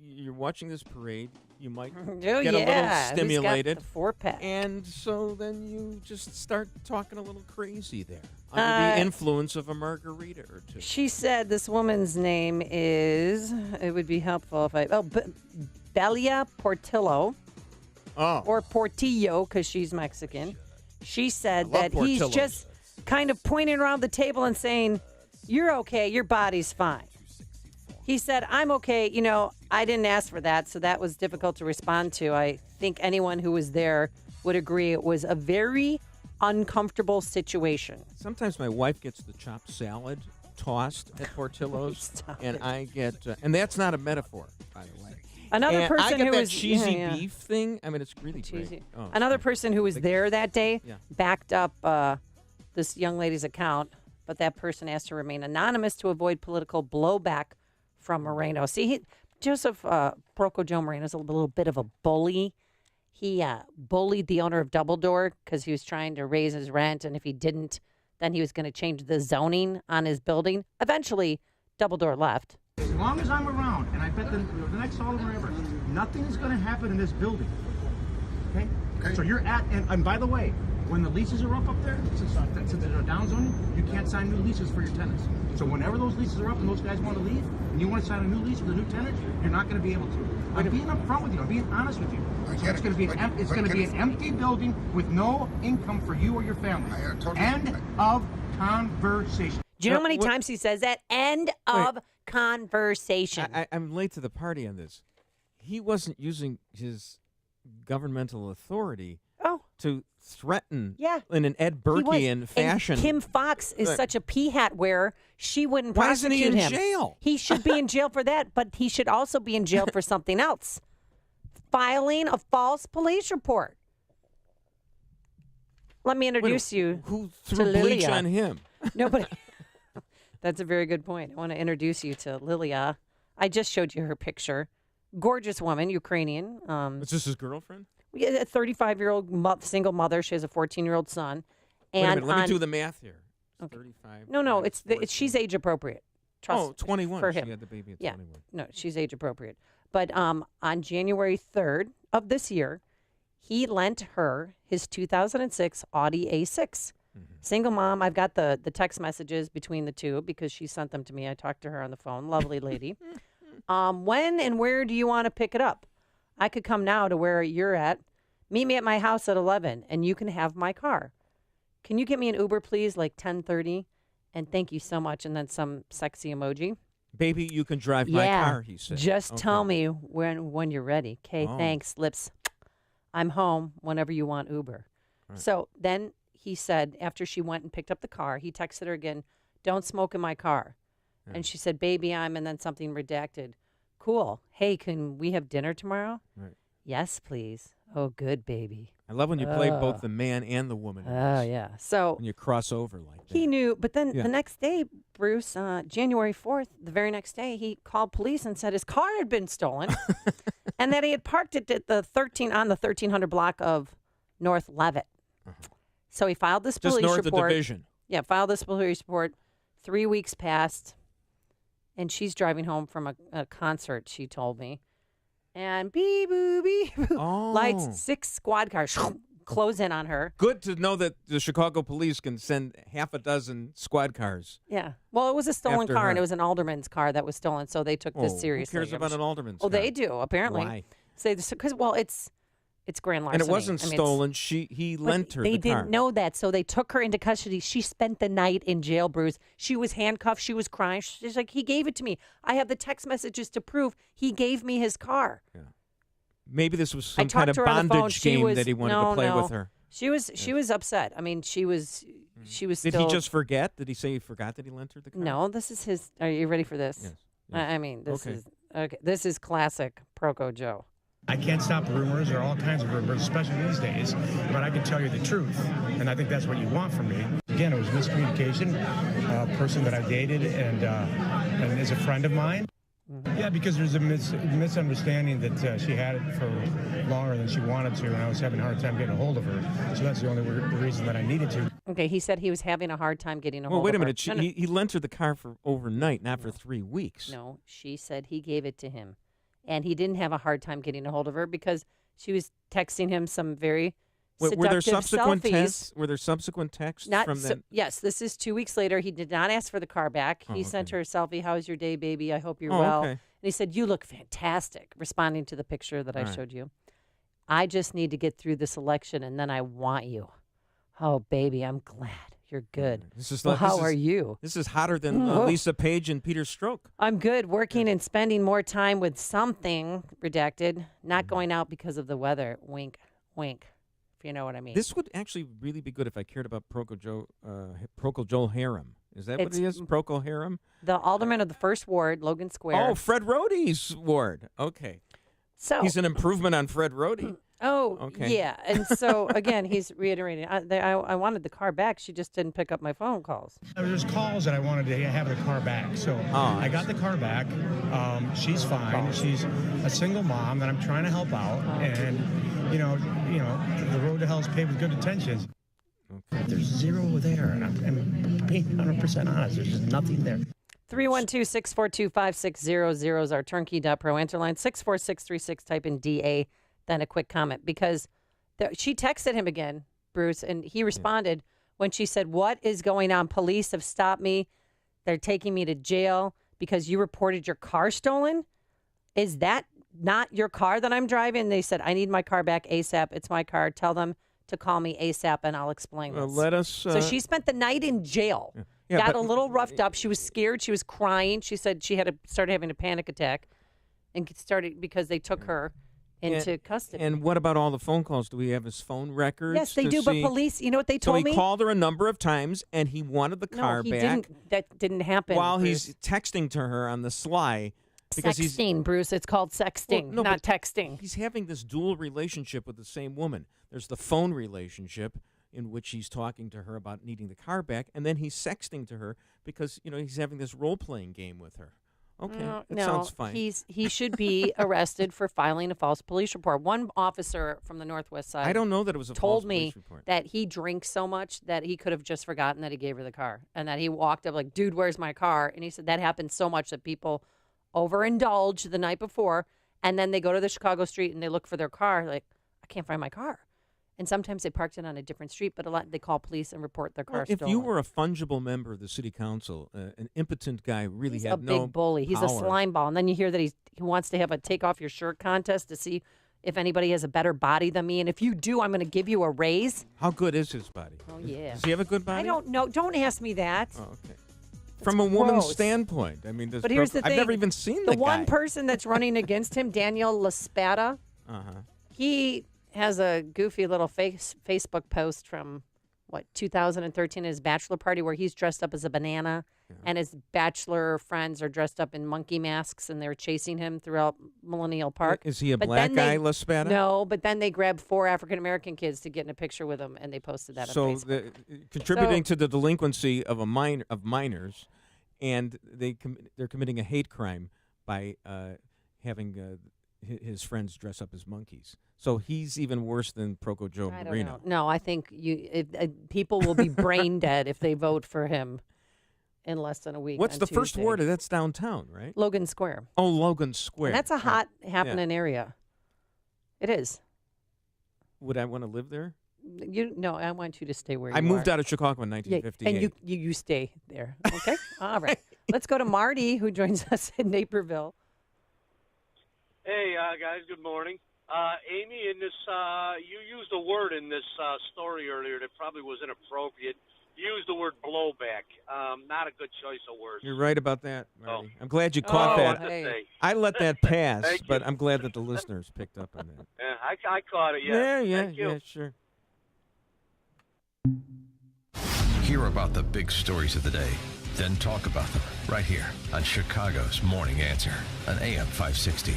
you're watching this parade. You might get a little stimulated. Who's got the 4-pack? And so then you just start talking a little crazy there under the influence of a margarita or two. She said this woman's name is, it would be helpful if Belia Portillo. Oh. Or Portillo, because she's Mexican. She said that he's just kind of pointing around the table and saying, you're okay, your body's fine. He said, I'm okay. You know, I didn't ask for that, so that was difficult to respond to. I think anyone who was there would agree it was a very uncomfortable situation. Sometimes my wife gets the chopped salad tossed at Portillo's, and I get, and that's not a metaphor, by the way. Another person I get who that was cheesy beef thing. I mean, it's really cheesy. great. Oh, Another person who was there that day Yeah. backed up this young lady's account, but that person asked to remain anonymous to avoid political blowback from Moreno. See, Joseph Broco Joe Moreno is a little bit of a bully. He bullied the owner of Double Door because he was trying to raise his rent, and if he didn't, then he was going to change the zoning on his building. Eventually, Double Door left. As long as I'm around, and I bet the next Alderman ever, nothing is going to happen in this building. Okay? So you're at, and by the way, when the leases are up there, since there's a down zoning, you can't sign new leases for your tenants. So whenever those leases are up and those guys want to leave, and you want to sign a new lease with a new tenant, you're not going to be able to. I'm being upfront with you. I'm being honest with you. So it's going to be an empty building with no income for you or your family. End of conversation. Do you know how many times he says that? End of conversation. I'm late to the party on this. He wasn't using his governmental authority to threaten in an Ed Burkean fashion. And Kim Fox is such a peahat wearer, she wouldn't Why isn't prosecute he in him. jail? He should be in jail for that, but he should also be in jail for something else. Filing a false police report. Let me introduce you who to threw bleach Lilia. on him? Nobody. That's a very good point. I want to introduce you to Lilia. I just showed you her picture. Gorgeous woman, Ukrainian. Is this his girlfriend? A 35-year-old single mother. She has a 14-year-old son. Wait a And minute, let me on- do the math here. It's 35. No, she's age appropriate. Trust 21. for She him. had the baby at yeah. 21. No, she's age appropriate. But on January 3rd of this year, he lent her his 2006 Audi A6. Single mom. I've got the text messages between the two because she sent them to me. I talked to her on the phone. Lovely lady. When and where do you want to pick it up? I could come now to where you're at. Meet me at my house at 11, and you can have my car. Can you get me an Uber, please, like 10:30? And thank you so much. And then some sexy emoji. Baby, you can drive my car, he said. Just Okay. tell me when you're ready. Okay, Oh. thanks, lips. I'm home whenever you want Uber. Right. So then he said, after she went and picked up the car, he texted her again, don't smoke in my car. Yeah. And she said, baby, and then something redacted. Cool. Hey, can we have dinner tomorrow? Right. Yes, please. Oh, good, baby. I love when you play both the man and the woman. in Oh, this. yeah. So When you cross over like that. he knew, but then Yeah. the next day, Bruce, January 4th, the very next day, he called police and said his car had been stolen and that he had parked it at on the 1300 block of North Levitt. So he filed this Just police north report. of Division. Yeah, filed this police report. 3 weeks passed, and she's driving home from a concert, she told me. And beep, boo, beep, boo. Lights, 6 squad cars close in on her. Good to know that the Chicago police can send half a dozen squad cars. Yeah. Well, it was a stolen After car, her. and it was an alderman's car that was stolen, so they took this Oh, seriously. Who cares about an alderman's Oh, car? they do, apparently. Why? Because, well, it's grand larceny. And it wasn't I mean, stolen. He but lent her They the car. didn't know that, so they took her into custody. She spent the night in jail, Bruce. She was handcuffed. She was crying. She's like, he gave it to me. I have the text messages to prove he gave me his car. Yeah. Maybe this was I some kind talked of to her on the phone. bondage She game was- that he wanted no, to play no. with her. She was upset. I mean, she was Did still. he just forget? Did he say he forgot that he lent her the car? No, this is his. Are you ready for this? Yes. I mean, this Okay. is okay. This is classic Proco Joe. I can't stop rumors. There are all kinds of rumors, especially these days. But I can tell you the truth, and I think that's what you want from me. Again, it was miscommunication. A person that I dated and is a friend of mine. Yeah, because there's a misunderstanding that she had it for longer than she wanted to, and I was having a hard time getting a hold of her. So that's the only reason that I needed to. Okay, he said he was having a hard time getting a hold of her. Well, wait a minute. No, no. He lent her the car for overnight, not for 3 weeks. No, she said he gave it to him. And he didn't have a hard time getting a hold of her because she was texting him some very seductive Were there subsequent selfies. texts? Were there subsequent texts from them? Yes, this is 2 weeks later. He did not ask for the car back. He sent her a selfie. How's your day, baby? I hope you're well. Okay. And he said, you look fantastic, responding to the picture that I showed you. I just need to get through this election, and then I want you. Oh, baby, I'm glad. You're good. How are you? This is hotter than Lisa Page and Peter Strzok. I'm good. Working and spending more time with something, redacted, not going out because of the weather. Wink, wink, if you know what I mean. This would actually really be good if I cared about Procol Joel Harum. Is that what he is? Procol Harum? The alderman of the 1st Ward, Logan Square. Oh, Fred Rohde's ward. Okay. So he's an improvement on Fred Rohde. Oh, okay. Yeah. And so, again, he's reiterating, I wanted the car back. She just didn't pick up my phone calls. There's calls that I wanted to have the car back. So I got the car back. She's fine. She's a single mom that I'm trying to help out. And, you know, the road to hell is paved with good intentions. Okay. There's zero there. And I'm being 100% honest. There's just nothing there. 312-642-5600 is our turnkey.pro answer line. 64636, type in DA. Then a quick comment, because she texted him again, Bruce, and he responded when she said, what is going on? Police have stopped me. They're taking me to jail because you reported your car stolen. Is that not your car that I'm driving? They said, I need my car back ASAP. It's my car. Tell them to call me ASAP, and I'll explain this. Let us. So she spent the night in jail. Got a little roughed up. She was scared. She was crying. She said she started having a panic attack, and started because they took her into custody. And what about all the phone calls? Do we have his phone records? Yes, they do. But police, you know what they told me? So he called her a number of times, and he wanted the car back. Didn't. That didn't happen. While Bruce. he's texting to her on the sly. Because sexting, Bruce. It's called sexting, not texting. He's having this dual relationship with the same woman. There's the phone relationship in which he's talking to her about needing the car back, and then he's sexting to her because he's having this role-playing game with her. Okay, that sounds fine. He should be arrested for filing a false police report. One officer from the Northwest Side, I don't know that it was a false police report. That he drinks so much that he could have just forgotten that he gave her the car, and that he walked up like, "Dude, where's my car?" And he said that happens so much that people overindulge the night before, and then they go to the Chicago street and they look for their car. Like, I can't find my car. And sometimes they parked it on a different street, but a lot they call police and report their car stolen. If you were a fungible member of the city council, an impotent guy really He's had a no big bully. He's power. a slime ball. And then you hear that he wants to have a take off your shirt contest to see if anybody has a better body than me. And if you do, I'm going to give you a raise. How good is his body? Oh, yeah. Does he have a good body? I don't know. Don't ask me that. Oh, okay. From a woman's standpoint, I mean, but here's the thing. I've never even seen the guy. one person that's running against him, Daniel LaSpada, he has a goofy little Facebook post from, 2013 at his bachelor party where he's dressed up as a banana and his bachelor friends are dressed up in monkey masks and they're chasing him throughout Millennial Park. Is he a black guy, LaSpada? No, but then they grabbed 4 African-American kids to get in a picture with him and they posted that on Facebook. Contributing to the delinquency of minors, and they're committing a hate crime by having his friends dress up as monkeys. So he's even worse than Procol Joe Moreno. No, I think people will be brain dead if they vote for him in less than a week. What's the first Tuesday. ward? That's downtown, right? Logan Square. Oh, Logan Square. And that's a hot happening area. It is. Would I want to live there? No, I want you to stay where you are. I moved out of Chicago in 1958. And you stay there. Okay? All right. Let's go to Marty, who joins us in Naperville. Hey, guys, good morning. Amy, in this, you used a word in this story earlier that probably was inappropriate. You used the word blowback. Not a good choice of words. You're right about that, Marty. I'm glad you caught that. I let that pass, but I'm glad that the listeners picked up on that. Yeah, I caught it, yeah. Yeah, sure. Hear about the big stories of the day, then talk about them right here on Chicago's Morning Answer on AM 560.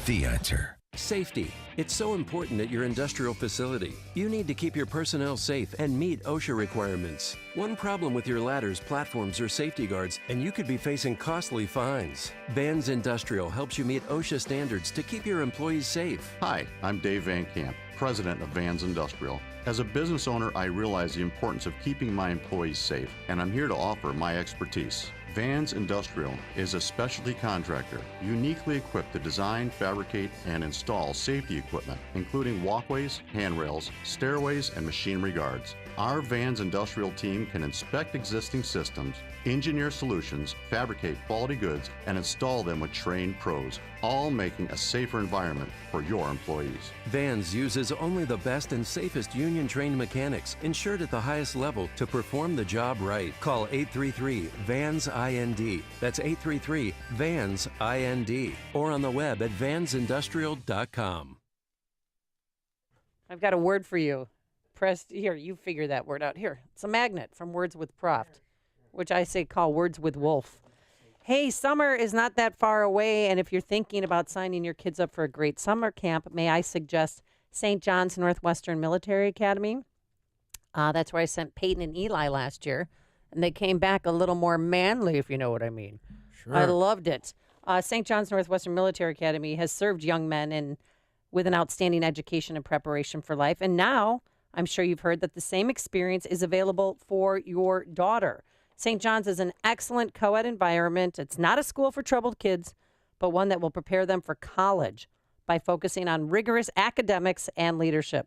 The Answer. Safety. It's so important at your industrial facility. You need to keep your personnel safe and meet OSHA requirements. One problem with your ladders, platforms, or safety guards, and you could be facing costly fines. Vans Industrial helps you meet OSHA standards to keep your employees safe. Hi, I'm Dave Van Camp, president of Vans Industrial. As a business owner, I realize the importance of keeping my employees safe, and I'm here to offer my expertise. Vans Industrial is a specialty contractor uniquely equipped to design, fabricate, and install safety equipment, including walkways, handrails, stairways, and machinery guards. Our Vans Industrial team can inspect existing systems, engineer solutions, fabricate quality goods, and install them with trained pros, all making a safer environment for your employees. Vans uses only the best and safest union-trained mechanics, insured at the highest level, to perform the job right. Call 833-VANS-IND. That's 833-VANS-IND. Or on the web at vansindustrial.com. I've got a word for you. Press here, you figure that word out. Here, it's a magnet from Words with Prof, which I say call Words with Wolf. Hey, summer is not that far away, and if you're thinking about signing your kids up for a great summer camp, may I suggest St. John's Northwestern Military Academy? That's where I sent Peyton and Eli last year, and they came back a little more manly, if you know what I mean. Sure. I loved it. St. John's Northwestern Military Academy has served young men with an outstanding education and preparation for life, and now I'm sure you've heard that the same experience is available for your daughter. St. John's is an excellent co-ed environment. It's not a school for troubled kids, but one that will prepare them for college by focusing on rigorous academics and leadership.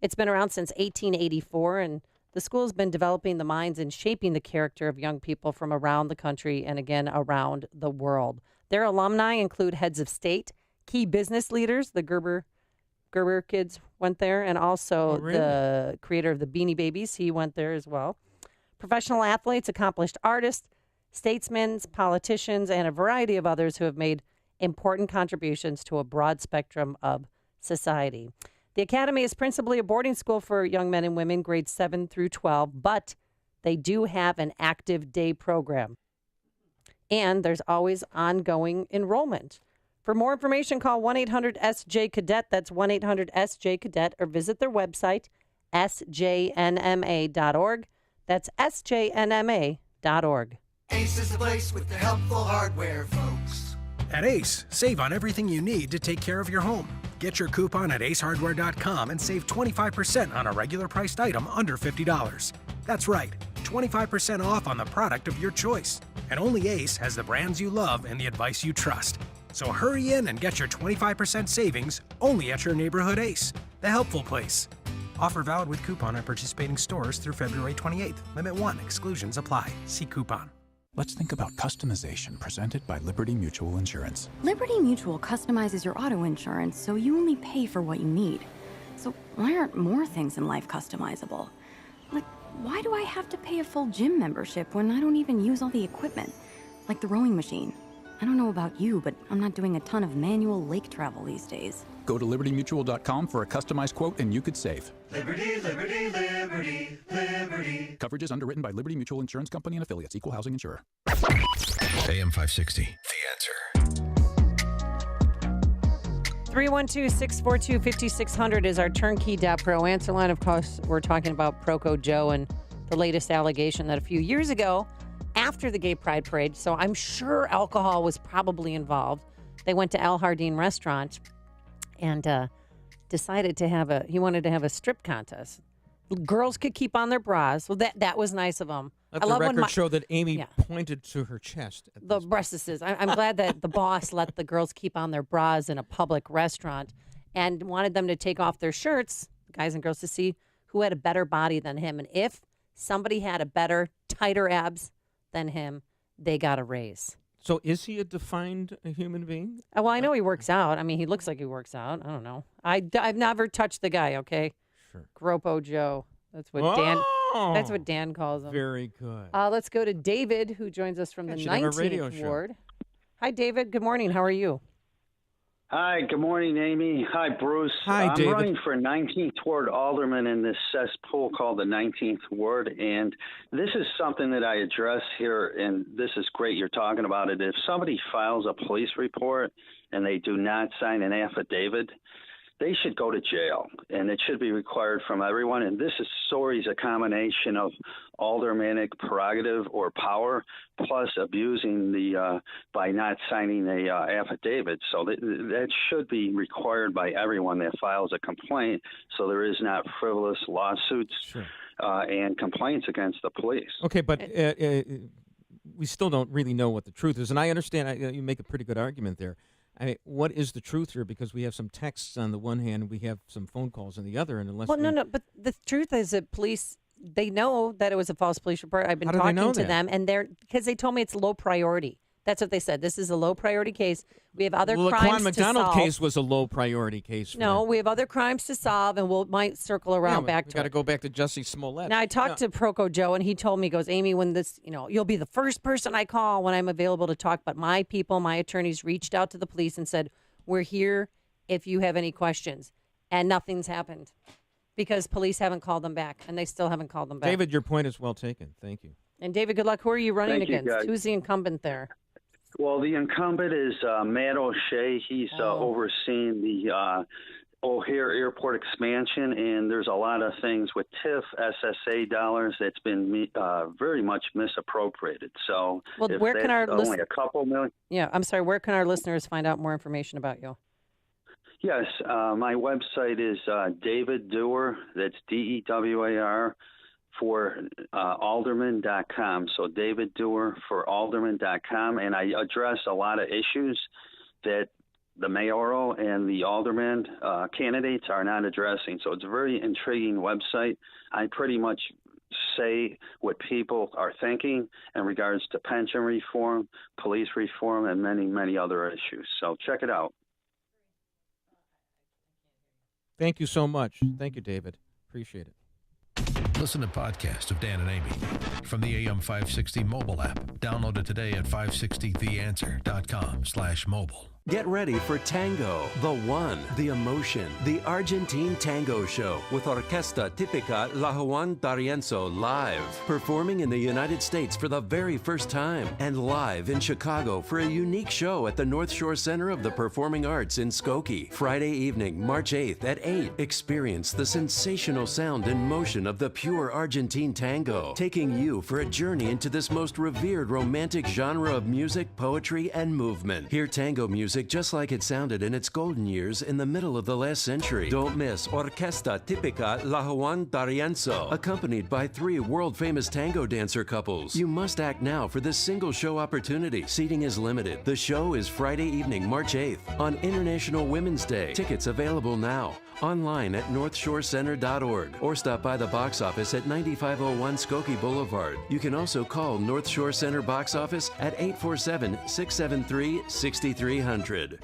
It's been around since 1884, and the school has been developing the minds and shaping the character of young people from around the country and, again, around the world. Their alumni include heads of state, key business leaders, the Gerber kids went there, and also the creator of the Beanie Babies, he went there as well. Professional athletes, accomplished artists, statesmen, politicians, and a variety of others who have made important contributions to a broad spectrum of society. The Academy is principally a boarding school for young men and women, grades 7 through 12, but they do have an active day program. And there's always ongoing enrollment. For more information, call 1-800-SJ-CADET. That's 1-800-SJ-CADET, or visit their website, sjnma.org. That's sjnma.org. Ace is the place with the helpful hardware, folks. At Ace, save on everything you need to take care of your home. Get your coupon at acehardware.com and save 25% on a regular priced item under $50. That's right, 25% off on the product of your choice. And only Ace has the brands you love and the advice you trust. So hurry in and get your 25% savings only at your neighborhood Ace, the helpful place. Offer valid with coupon at participating stores through February 28th. Limit 1. Exclusions apply. See coupon. Let's think about customization presented by Liberty Mutual Insurance. Liberty Mutual customizes your auto insurance so you only pay for what you need. So why aren't more things in life customizable? Like, why do I have to pay a full gym membership when I don't even use all the equipment? Like the rowing machine. I don't know about you, but I'm not doing a ton of manual lake travel these days. Go to libertymutual.com for a customized quote and you could save. Liberty, liberty, liberty, liberty. Coverage is underwritten by Liberty Mutual Insurance Company and affiliates. Equal housing insurer. AM 560, The Answer. 312-642-5600 is our turnkey.pro answer line. Of course, we're talking about Proco Joe and the latest allegation that a few years ago, after the Gay Pride Parade, so I'm sure alcohol was probably involved, they went to Al Hardin Restaurant and decided to he wanted to have a strip contest. Girls could keep on their bras. Well, that was nice of them. Let the record show that Amy pointed to her chest. The breastises. I'm glad that the boss let the girls keep on their bras in a public restaurant and wanted them to take off their shirts, guys and girls, to see who had a better body than him. And if somebody had a better, tighter abs than him, they got a raise. So is he a defined human being? Well, I know he works out. I mean, he looks like he works out. I don't know. I've never touched the guy, okay? Sure. Gropo Joe. That's what Dan calls him. Very good. Let's go to David, who joins us from the 19th Ward. Hi, David. Good morning. How are you? Hi, good morning, Amy. Hi, Bruce. Hi, David. I'm running for 19th Ward Alderman in this cesspool called the 19th Ward, and this is something that I address here, and this is great you're talking about it. If somebody files a police report and they do not sign an affidavit, they should go to jail, and it should be required from everyone. And this story is a combination of aldermanic prerogative or power plus abusing by not signing a affidavit. So that should be required by everyone that files a complaint, so there is not frivolous lawsuits and complaints against the police. Okay, but we still don't really know what the truth is. And I understand you make a pretty good argument there. I mean, what is the truth here? Because we have some texts on the one hand, we have some phone calls on the other, and no, but the truth is that police, they know that it was a false police report. I've been talking to them, and because they told me it's low priority. That's what they said. This is a low priority case. We have other crimes to solve. The Quan McDonald case was a low priority case. We have other crimes to solve, and we might circle around back to it. Got to go back to Jussie Smollett. Now, I talked to Proco Joe, and he told me, he goes, Amy, when this, you'll be the first person I call when I'm available to talk. But my people, my attorneys reached out to the police and said, we're here if you have any questions. And nothing's happened because police haven't called them back, and they still haven't called them back. David, your point is well taken. Thank you. And David, good luck. Who are you running Thank you, against? guys. Who's the incumbent there? Well, the incumbent is Matt O'Shea. He's overseeing the O'Hare Airport expansion, and there's a lot of things with TIF, SSA dollars that's been very much misappropriated. So, where can our only a couple million? Yeah, I'm sorry. Where can our listeners find out more information about you? Yes, my website is David Dewar. That's DEWAR. For alderman.com. So David Dewar for alderman.com. And I address a lot of issues that the mayoral and the alderman candidates are not addressing. So it's a very intriguing website. I pretty much say what people are thinking in regards to pension reform, police reform, and many, many other issues. So check it out. Thank you so much. Thank you, David. Appreciate it. Listen to podcasts of Dan and Amy from the AM 560 mobile app. Download it today at 560theanswer.com/mobile. Get ready for Tango, the one, the emotion, the Argentine Tango Show with Orquesta Típica La Juan D'Arienzo live, performing in the United States for the very first time, and live in Chicago for a unique show at the North Shore Center of the Performing Arts in Skokie. Friday evening, March 8th at 8. Experience the sensational sound and motion of the pure Argentine tango, taking you for a journey into this most revered romantic genre of music, poetry, and movement. Hear tango music just like it sounded in its golden years in the middle of the last century. Don't miss Orquesta Típica La Juan D'Arienzo, accompanied by 3 world-famous tango dancer couples. You must act now for this single show opportunity. Seating is limited. The show is Friday evening, March 8th on International Women's Day. Tickets available now. Online at northshorecenter.org or stop by the box office at 9501 Skokie Boulevard. You can also call North Shore Center box office at 847-673-6300.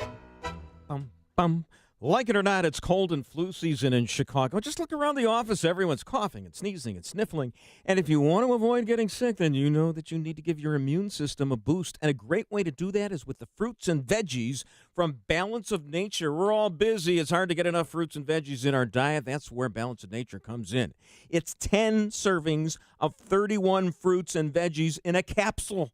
Like it or not, it's cold and flu season in Chicago. Just look around the office. Everyone's coughing and sneezing and sniffling. And if you want to avoid getting sick, then you know that you need to give your immune system a boost. And a great way to do that is with the fruits and veggies from Balance of Nature. We're all busy. It's hard to get enough fruits and veggies in our diet. That's where Balance of Nature comes in. It's 10 servings of 31 fruits and veggies in a capsule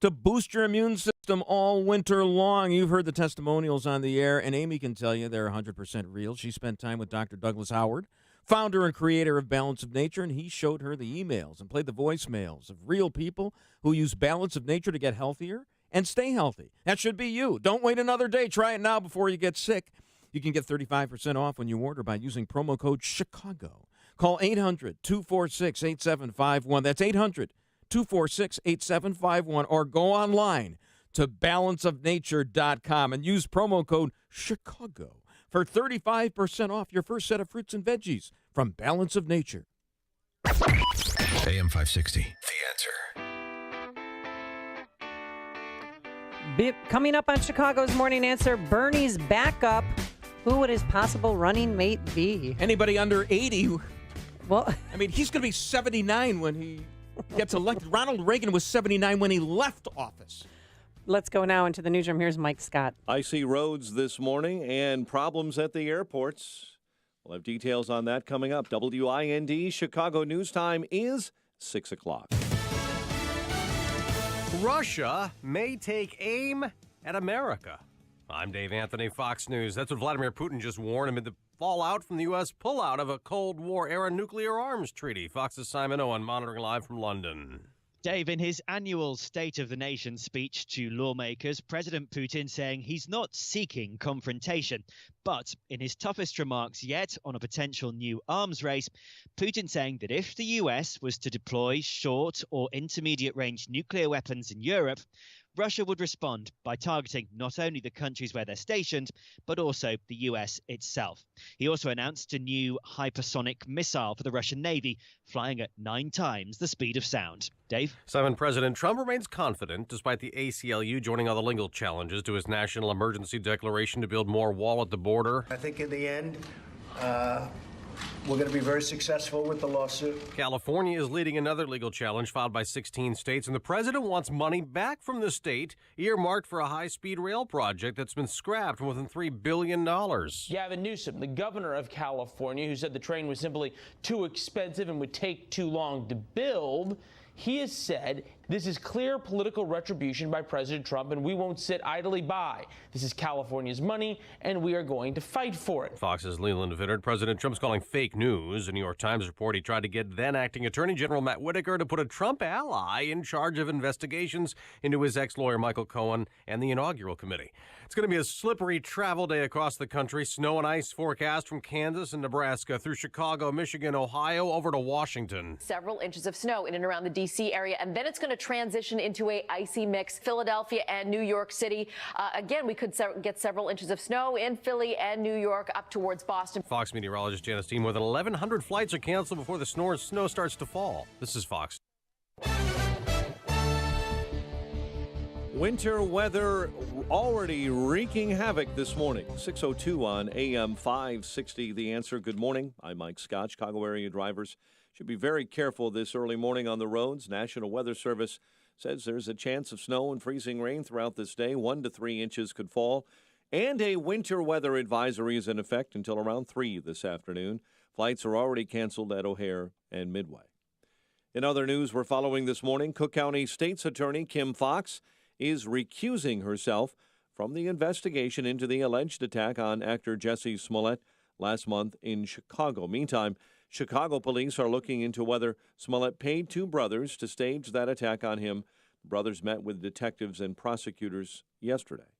to boost your immune system all winter long. You've heard the testimonials on the air, and Amy can tell you they're 100% real. She spent time with Dr. Douglas Howard, founder and creator of Balance of Nature, and he showed her the emails and played the voicemails of real people who use Balance of Nature to get healthier and stay healthy. That should be you. Don't wait another day. Try it now before you get sick. You can get 35% off when you order by using promo code CHICAGO. Call 800-246-8751. That's 800-246-8751, or go online to balanceofnature.com and use promo code CHICAGO for 35% off your first set of fruits and veggies from Balance of Nature. AM 560, The Answer. Coming up on Chicago's Morning Answer, Bernie's backup. Who would his possible running mate be? Anybody under 80. Well, I mean, he's going to be 79 when he gets elected. Ronald Reagan was 79 when he left office. Let's go now into the newsroom. Here's Mike Scott. Icy roads this morning and problems at the airports. We'll have details on that coming up. WIND Chicago News Time is 6 o'clock. Russia may take aim at America. I'm Dave Anthony, Fox News. That's what Vladimir Putin just warned amid the fallout from the U.S. pullout of a Cold War-era nuclear arms treaty. Fox's Simon Owen monitoring live from London. Dave, in his annual State of the Nation speech to lawmakers, President Putin saying he's not seeking confrontation. But in his toughest remarks yet on a potential new arms race, Putin saying that if the US was to deploy short or intermediate range nuclear weapons in Europe, Russia would respond by targeting not only the countries where they're stationed, but also the US itself. He also announced a new hypersonic missile for the Russian Navy, flying at 9 times the speed of sound. Dave? Simon, President Trump remains confident despite the ACLU joining other legal challenges to his national emergency declaration to build more wall at the border. I think in the end, we're going to be very successful with the lawsuit. California is leading another legal challenge filed by 16 states, and the president wants money back from the state earmarked for a high-speed rail project that's been scrapped for more than $3 billion. Gavin Newsom, the governor of California, who said the train was simply too expensive and would take too long to build, he has said this is clear political retribution by President Trump, and we won't sit idly by. This is California's money, and we are going to fight for it. Fox's Leland Vittert. President Trump's calling fake news. A New York Times report he tried to get then-acting Attorney General Matt Whitaker to put a Trump ally in charge of investigations into his ex-lawyer Michael Cohen and the inaugural committee. It's going to be a slippery travel day across the country. Snow and ice forecast from Kansas and Nebraska through Chicago, Michigan, Ohio, over to Washington. Several inches of snow in and around the D.C. area, and then it's going to transition into a icy mix. Philadelphia and New York City. Again, we could get several inches of snow in Philly and New York up towards Boston. Fox meteorologist Janice Dean, more than 1,100 flights are canceled before the snow starts to fall. This is Fox. Winter weather already wreaking havoc this morning. 6:02 on AM 560. The Answer. Good morning. I'm Mike Scott. Chicago area drivers should be very careful this early morning on the roads. National Weather Service says there's a chance of snow and freezing rain throughout this day. 1 to 3 inches could fall. And a winter weather advisory is in effect until around 3 this afternoon. Flights are already canceled at O'Hare and Midway. In other news we're following this morning, Cook County State's Attorney Kim Foxx is recusing herself from the investigation into the alleged attack on actor Jussie Smollett last month in Chicago. Meantime, Chicago police are looking into whether Smollett paid 2 brothers to stage that attack on him. The brothers met with detectives and prosecutors yesterday.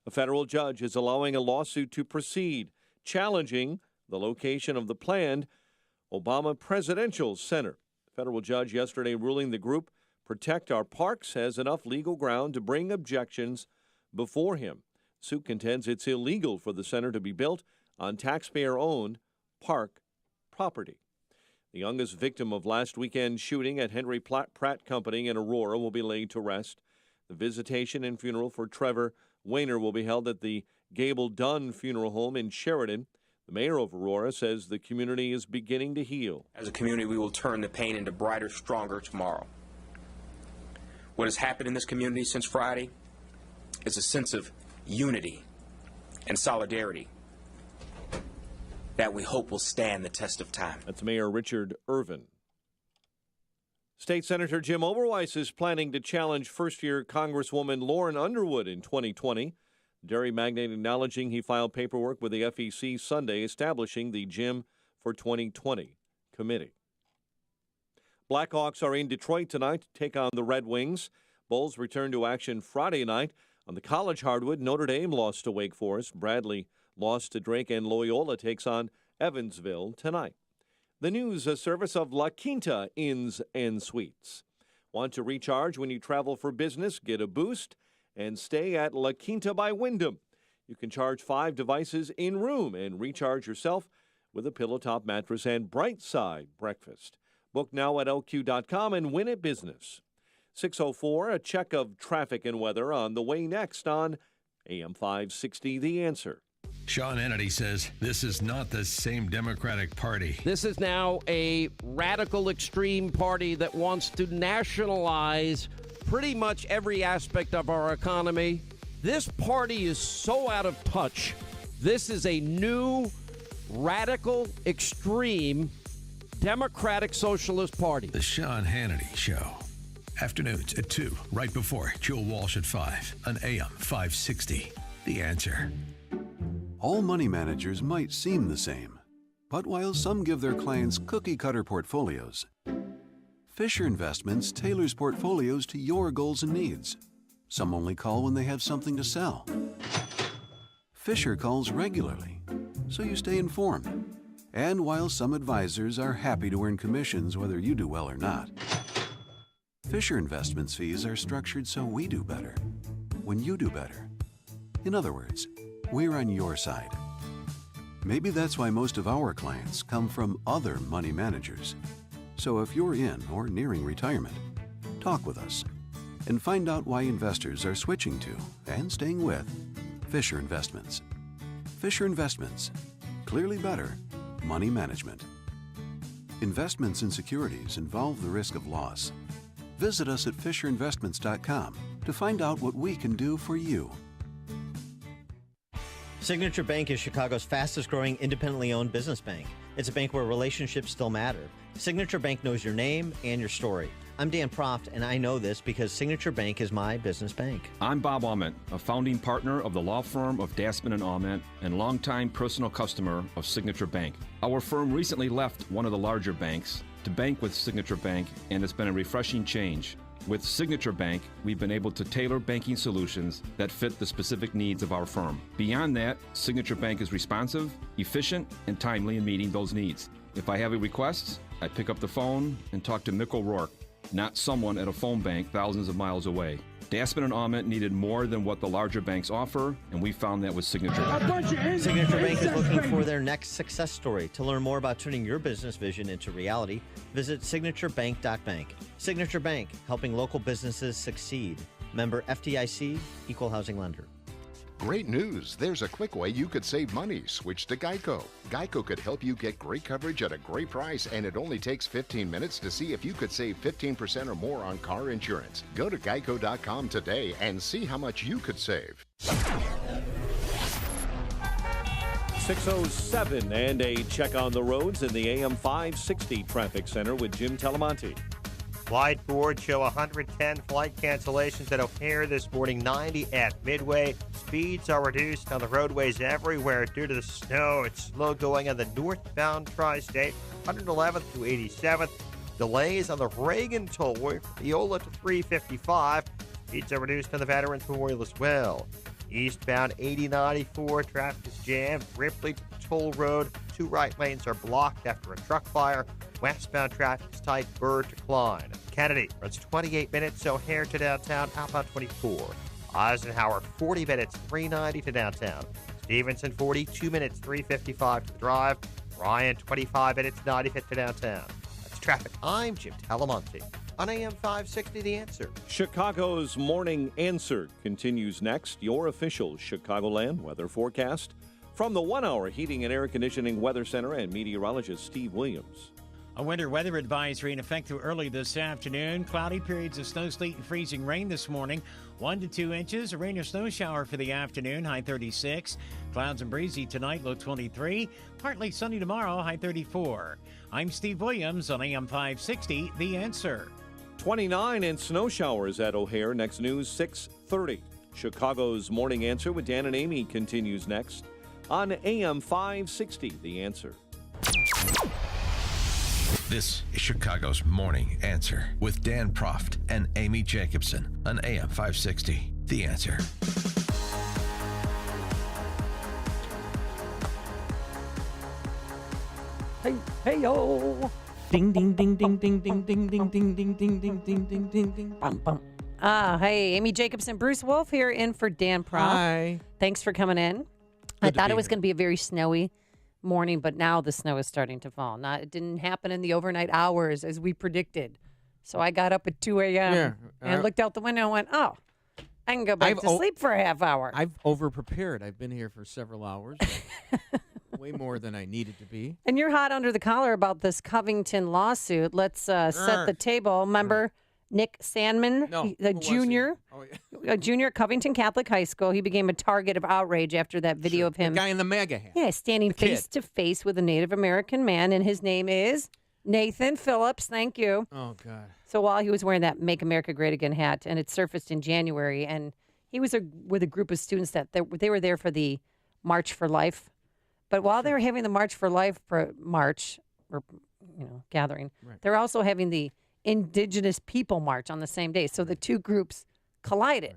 A federal judge is allowing a lawsuit to proceed, challenging the location of the planned Obama Presidential Center. The federal judge yesterday ruling the group Protect Our Parks has enough legal ground to bring objections before him. The suit contends it's illegal for the center to be built on taxpayer-owned park property. The youngest victim of last weekend's shooting at Henry Pratt Company in Aurora will be laid to rest. The visitation and funeral for Trevor Wayner will be held at the Gable Dunn Funeral Home in Sheridan. The mayor of Aurora says the community is beginning to heal. As a community, we will turn the pain into brighter, stronger tomorrow. What has happened in this community since Friday is a sense of unity and solidarity that we hope will stand the test of time. That's Mayor Richard Irvin. State Senator Jim Oberweis is planning to challenge first-year Congresswoman Lauren Underwood in 2020. Dairy magnate acknowledging he filed paperwork with the FEC Sunday establishing the Jim for 2020 committee. Blackhawks are in Detroit tonight to take on the Red Wings. Bulls return to action Friday night. On the college hardwood, Notre Dame lost to Wake Forest. Bradley lost to Drake, and Loyola takes on Evansville tonight. The news service of La Quinta Inns and Suites. Want to recharge when you travel for business? Get a boost and stay at La Quinta by Wyndham. You can charge 5 devices in room and recharge yourself with a pillow top mattress and Bright Side breakfast. Book now at LQ.com and win at business. 6:04, a check of traffic and weather on the way next on AM 560, The Answer. Sean Hannity says this is not the same Democratic Party. This is now a radical extreme party that wants to nationalize pretty much every aspect of our economy. This party is so out of touch. This is a new, radical, extreme Democratic Socialist Party. The Sean Hannity Show. Afternoons at 2, right before Joe Walsh at 5 on AM 560. The answer. All money managers might seem the same, but while some give their clients cookie-cutter portfolios, Fisher Investments tailors portfolios to your goals and needs. Some only call when they have something to sell. Fisher calls regularly, so you stay informed. And while some advisors are happy to earn commissions whether you do well or not, Fisher Investments fees are structured so we do better when you do better. In other words, we're on your side. Maybe that's why most of our clients come from other money managers. So if you're in or nearing retirement, talk with us and find out why investors are switching to and staying with Fisher Investments. Fisher Investments. Clearly better money management. Investments in securities involve the risk of loss. Visit us at FisherInvestments.com to find out what we can do for you. Signature Bank is Chicago's fastest growing independently owned business bank. It's a bank where relationships still matter. Signature Bank knows your name and your story. I'm Dan Proft, and I know this because Signature Bank is my business bank. I'm Bob Aument, a founding partner of the law firm of Dasman and Aument and longtime personal customer of Signature Bank. Our firm recently left one of the larger banks to bank with Signature Bank, and it's been a refreshing change. With Signature Bank, we've been able to tailor banking solutions that fit the specific needs of our firm. Beyond that, Signature Bank is responsive, efficient, and timely in meeting those needs. If I have a request, I pick up the phone and talk to Mick O'Rourke, not someone at a phone bank thousands of miles away. Dasman and Aument needed more than what the larger banks offer, and we found that with Signature Bank. Signature Bank is looking for their next success story. To learn more about turning your business vision into reality, visit signaturebank.bank. Signature Bank, helping local businesses succeed. Member FDIC, Equal Housing Lender. Great news! There's a quick way you could save money. Switch to Geico. Geico could help you get great coverage at a great price, and it only takes 15 minutes to see if you could save 15% or more on car insurance. Go to geico.com today and see how much you could save. 6:07 and a check on the roads in the AM 560 traffic center with Jim Talamonte. Flight board show 110 flight cancellations at O'Hare this morning, 90 at Midway. Speeds are reduced on the roadways everywhere due to the snow. It's slow going on the northbound tri-state, 111th to 87th. Delays on the Reagan Tollway, Viola to 355. Speeds are reduced on the Veterans Memorial as well. Eastbound 8094, traffic is jammed. Ripley to Toll Road, 2 right lanes are blocked after a truck fire. Westbound traffic is tight, Burr to Klein. Kennedy runs 28 minutes, O'Hare to downtown, outbound 24. Eisenhower 40 minutes, 390 to downtown. Stevenson 42 minutes, 355 to the drive. Ryan 25 minutes, 95 to downtown. That's traffic. I'm Jim Talamonte on AM 560 The Answer. Chicago's Morning Answer continues next. Your official Chicagoland weather forecast from the 1 Hour Heating and Air Conditioning Weather Center and meteorologist Steve Williams. A winter weather advisory in effect through early this afternoon. Cloudy periods of snow, sleet, and freezing rain this morning. 1 to 2 inches. A rain or snow shower for the afternoon. High 36. Clouds and breezy tonight. Low 23. Partly sunny tomorrow. High 34. I'm Steve Williams on AM 560. The Answer. 29 and snow showers at O'Hare. Next news, 6:30. Chicago's Morning Answer with Dan and Amy continues next on AM 560. The Answer. This is Chicago's Morning Answer with Dan Proft and Amy Jacobson on AM 560. The Answer. Hey yo. Ding ding ding ding ding ding ding ding ding ding ding ding ding ding ding ding. Bum bum. Hey, Amy Jacobson, Bruce Wolf here in for Dan Proft. Hi. Thanks for coming in. I thought it was going to be a very snowy morning, but now the snow is starting to fall. It didn't happen in the overnight hours as we predicted. So I got up at 2 a.m. And looked out the window and went, oh, I can go back to sleep for a half hour. I've over-prepared. I've been here for several hours. Way more than I needed to be. And you're hot under the collar about this Covington lawsuit. Let's set the table. Remember Nick Sandman, the junior, a junior at Covington Catholic High School. He became a target of outrage after that video of him. The guy in the MAGA hat. Yeah, standing face to face with a Native American man, and his name is Nathan Phillips. Thank you. Oh, God. So while he was wearing that Make America Great Again hat, and it surfaced in January, and He was with a group of students that they were there for the March for Life. But while they were having the March for Life gathering, they're also having the Indigenous People March on the same day. So the two groups collided.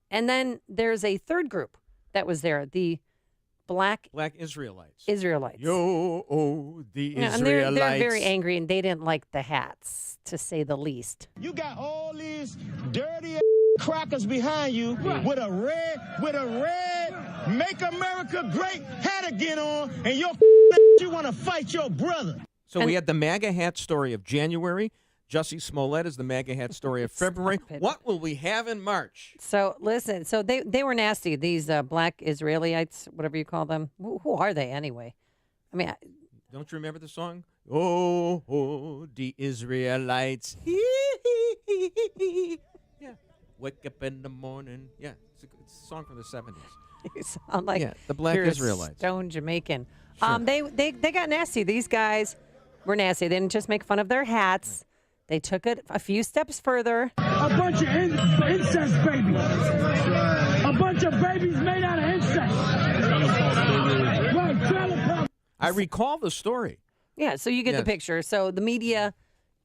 And then there's a third group that was there, the Black Israelites. The Israelites. And they're very angry, and they didn't like the hats, to say the least. You got all these dirty crackers behind you with a red Make America Great hat again on, and you want to fight your brother. So we had the MAGA hat story of January. Jussie Smollett is the MAGA hat story of February. What will we have in March? So listen, so they were nasty. These Black Israelites, whatever you call them. Who are they anyway? I mean, don't you remember the song? Oh, the Israelites. Yeah. Wake up in the morning. Yeah, it's a song from the 70s. You sound like the Black you're Israelites. A stone Jamaican. Sure. They got nasty. These guys were nasty. They didn't just make fun of their hats. They took it a few steps further. A bunch of incest babies. A bunch of babies made out of incest. I recall the story. Yeah, so you get the picture. So the media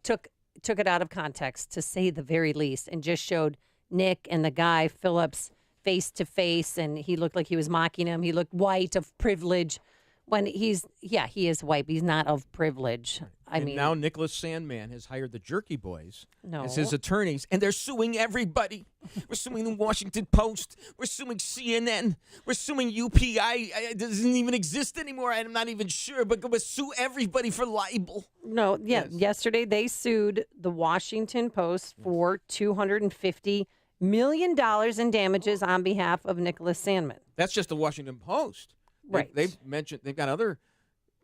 took it out of context, to say the very least, and just showed Nick and the guy, Phillips, face to face, and he looked like he was mocking him. He looked white, of privilege. When he is white, but he's not of privilege. I mean, now Nicholas Sandman has hired the Jerky Boys as his attorneys, and they're suing everybody. We're suing the Washington Post. We're suing CNN. We're suing UPI. It doesn't even exist anymore. I'm not even sure, but we'll sue everybody for libel. No, yesterday they sued the Washington Post for $250 million in damages on behalf of Nicholas Sandman. That's just the Washington Post. Right. They've mentioned they've got other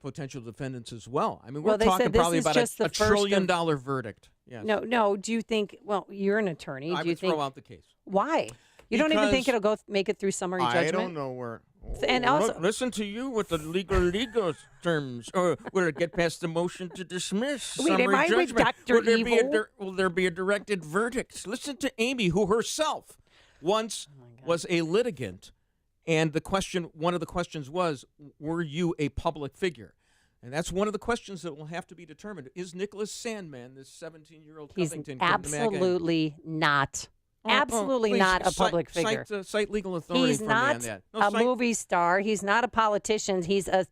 potential defendants as well. I mean, Well, we're they talking said this probably is about just a the $1 first trillion of- verdict. Yes. No. Do you think? Well, you're an attorney. I Do you would think? throw out the case. Why? You don't even think Because it'll make it through summary judgment? I don't know where. And also, listen to you with the legal terms. Or will it get past the motion to dismiss? Wait, am summary I with judgment? Dr. Will there be Evil? will there be a directed verdict? Listen to Amy, who herself once was a litigant, and one of the questions was, were you a public figure? And that's one of the questions that will have to be determined. Is Nicholas Sandman, this 17-year-old Covington kid, absolutely not. Absolutely please, not a public figure. Cite legal authority He's for not me on that. a movie star. He's not a politician. He's a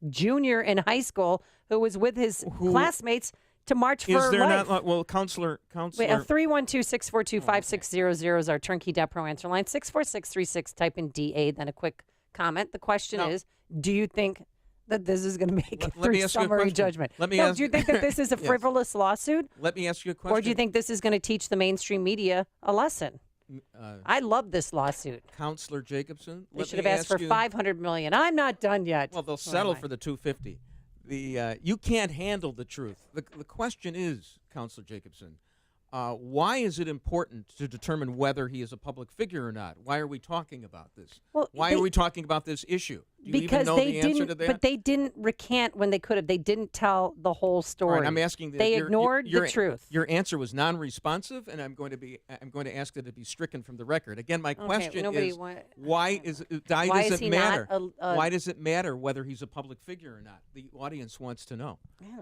junior in high school who was with his classmates to march for Is there life. not? Well, counselor. Wait, 312-642-5600 is our turnkey.pro answer line. 64636, type in DA, then a quick comment. The question is, do you think that this is going to make it through summary judgment? Do you think that this is a frivolous lawsuit? Let me ask you a question. Or do you think this is going to teach the mainstream media a lesson? I love this lawsuit. Counselor Jacobson, They should have asked for $500 million. I'm not done yet. Well, they'll settle for the $250. You can't handle the truth. The question is, Counselor Jacobson, why is it important to determine whether he is a public figure or not? Why are we talking about this? Why are we talking about this issue? Do you even know the answer to that? But they didn't recant when they could have. They didn't tell the whole story. All right, I'm asking. They ignored the truth. Your answer was non-responsive, and I'm going to ask that it be stricken from the record. Again, my question is, why does it matter? Why does it matter whether he's a public figure or not? The audience wants to know.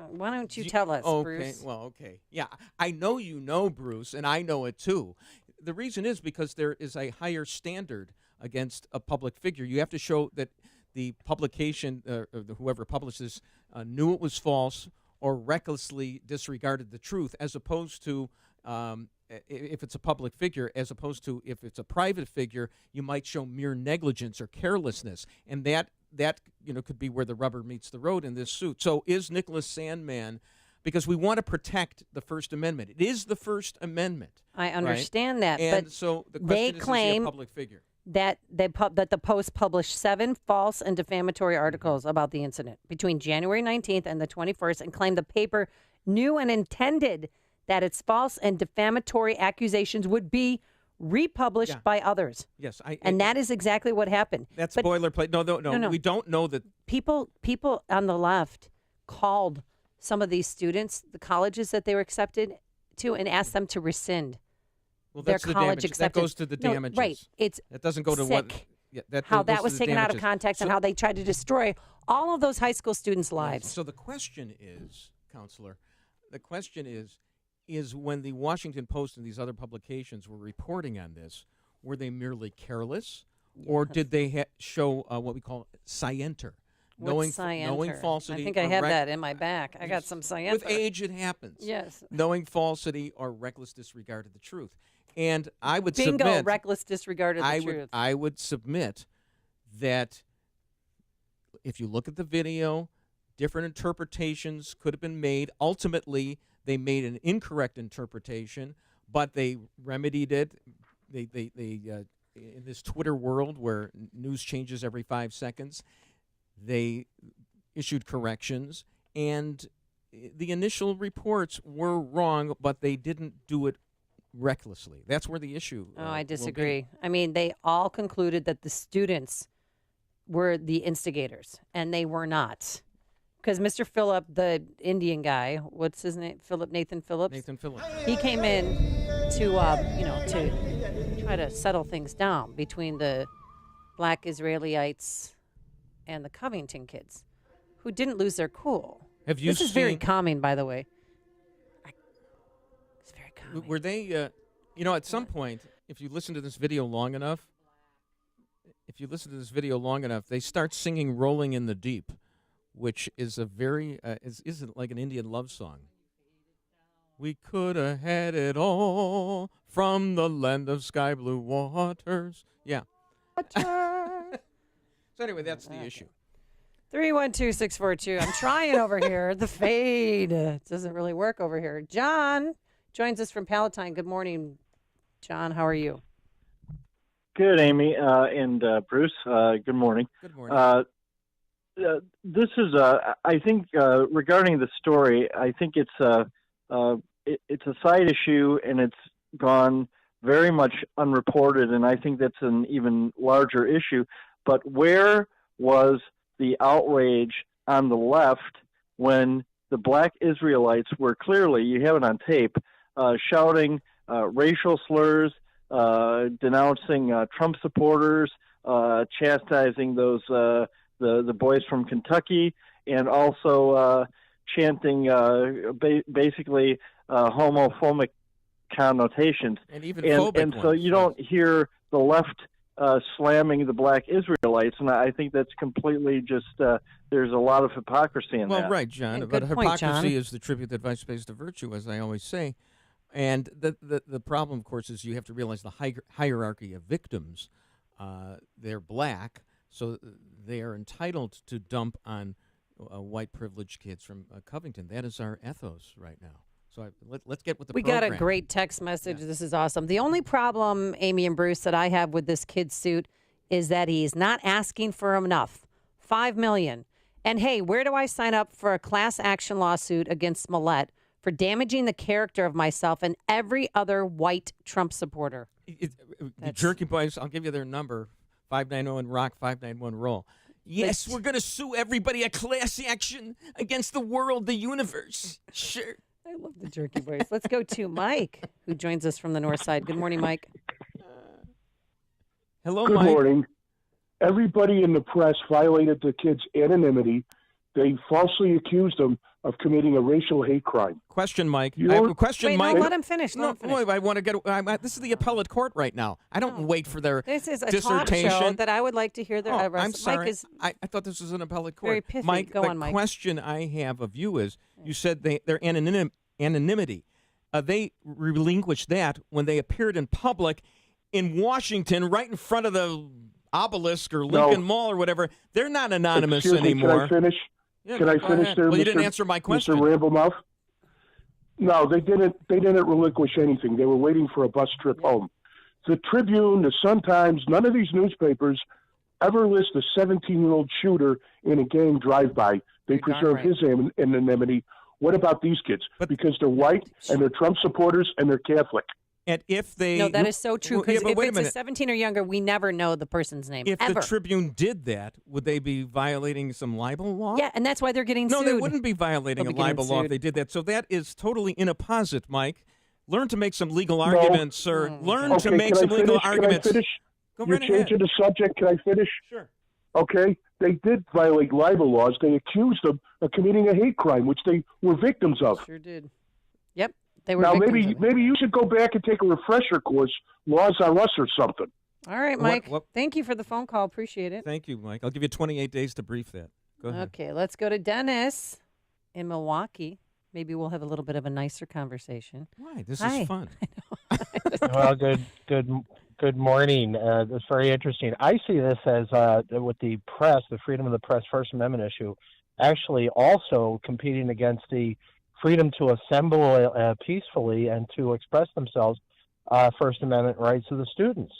Why don't you tell us, Bruce? Okay. Yeah, I know you know, Bruce, and I know it too. The reason is because there is a higher standard against a public figure. You have to show that the publication, whoever publishes, knew it was false or recklessly disregarded the truth, as opposed to if it's a public figure, as opposed to if it's a private figure, you might show mere negligence or carelessness, and that could be where the rubber meets the road in this suit. So is Nicholas Sandman, because we want to protect the First Amendment. It is the First Amendment. I understand that, and but so the question they is claim he a public figure? That the Post published 7 false and defamatory articles about the incident between January 19th and the 21st, and claimed the paper knew and intended that its false and defamatory accusations would be republished by others. Yes, and that is exactly what happened. That's boilerplate. No. We don't know that. People on the left called some of these students, the colleges that they were accepted to, and asked them to rescind their that's the college damage. acceptance. That goes to the damages. Right. It's that doesn't go to sick. what. Yeah, how that goes was to the taken out of damages. context and how they tried to destroy all of those high school students' lives. So the question is, Counselor, the question is when the Washington Post and these other publications were reporting on this, were they merely careless, or did they show what we call scienter? Knowing falsity. I think I have that in my back. I got some scienter. With age, it happens. Yes. Knowing falsity or reckless disregard of the truth. And I would Bingo, submit... reckless disregard of the truth. I would submit that if you look at the video, different interpretations could have been made. Ultimately, they made an incorrect interpretation, but they remedied it. They in this Twitter world where news changes every 5 seconds, they issued corrections, and the initial reports were wrong, but they didn't do it recklessly. That's where the issue I disagree. I mean, they all concluded that the students were the instigators, and they were not. Because Mr. Phillip, the Indian guy, what's his name? Nathan Phillips? Nathan Phillips. He came in to, to try to settle things down between the black Israelites and the Covington kids, who didn't lose their cool. This is very calming, by the way. It's very calming. Were they, at some point, if you listen to this video long enough, they start singing "Rolling in the Deep," which is a very isn't like an Indian love song. We could have had it all from the land of sky blue waters. Yeah. So anyway, that's the issue. 312-642. I'm trying over here. The fade doesn't really work over here. John joins us from Palatine. Good morning, John. How are you? Good, Amy and Bruce. Good morning. Good morning. This is, I think, regarding the story. I think it's a side issue, and it's gone very much unreported, and I think that's an even larger issue. But where was the outrage on the left when the black Israelites were clearly, you have it on tape, shouting racial slurs, denouncing Trump supporters, chastising those the boys from Kentucky, and also chanting basically homophobic connotations. And even phobic and so ones, you don't hear the left slamming the black Israelites, and I think that's completely just there's a lot of hypocrisy in that. Well, right, John. But hypocrisy is the tribute that vice pays to virtue, as I always say. And the problem, of course, is you have to realize the hierarchy of victims. They're black, so they are entitled to dump on white privileged kids from Covington. That is our ethos right now. So let's get with the program. We got a great text message. Yeah. This is awesome. The only problem, Amy and Bruce, that I have with this kid's suit is that he's not asking for enough. $5 million. And hey, where do I sign up for a class action lawsuit against Smollett for damaging the character of myself and every other white Trump supporter? The Jerky Boys, I'll give you their number, 590 and Rock 591 roll. Yes, we're going to sue everybody, a class action against the world, the universe. Sure. I love the Jerky Boys. Let's go to Mike, who joins us from the north side. Good morning, Mike. Hello, Good Mike. Good morning. Everybody in the press violated the kid's anonymity. They falsely accused him of committing a racial hate crime. Question, Mike. Wait, Mike. No, let him finish. I want to get. This is the appellate court right now. I don't wait for their This is a dissertation. talk show that I would like to hear. I'm sorry. Mike is I thought this was an appellate court. very pithy. Mike, Go on, Mike. The question I have of you is: you said their anonymity. They relinquished that when they appeared in public in Washington, right in front of the obelisk or Lincoln Mall or whatever. They're not anonymous anymore. Can I finish? Yeah, Can I finish there, well, you Mr. didn't answer my question. Mr. Ramblemouth? No, they didn't. They didn't relinquish anything. They were waiting for a bus trip home. The Tribune, the Sun-Times, none of these newspapers ever list a 17-year-old shooter in a gang drive-by. They preserve his anonymity. What about these kids? Because they're white and they're Trump supporters and they're Catholic. And if they that is so true, because if it's a 17 or younger, we never know the person's name. If ever. the Tribune did that, would they be violating some libel law? Yeah, and that's why they're getting sued. No, they wouldn't be violating a libel law if they did that. So that is totally inapposite, Mike. Learn to make some legal arguments, sir. Learn to Okay, make can I some legal finish? Can I arguments. finish? Go You're right ahead. changing the subject. Can I finish? Sure. Okay. They did violate libel laws. They accused them of committing a hate crime, which they were victims of. Sure did. Yep. They were Now, victims maybe of it. maybe you should go back and take a refresher course, Laws on Us or something. All right, Mike. Thank you for the phone call. Appreciate it. Thank you, Mike. I'll give you 28 days to brief that. Go ahead. Okay, let's go to Dennis in Milwaukee. Maybe we'll have a little bit of a nicer conversation. Why? This Hi. is fun. Well, good morning. It's very interesting. I see this as with the press, the freedom of the press, First Amendment issue, actually also competing against the freedom to assemble peacefully and to express themselves, First Amendment rights of the students.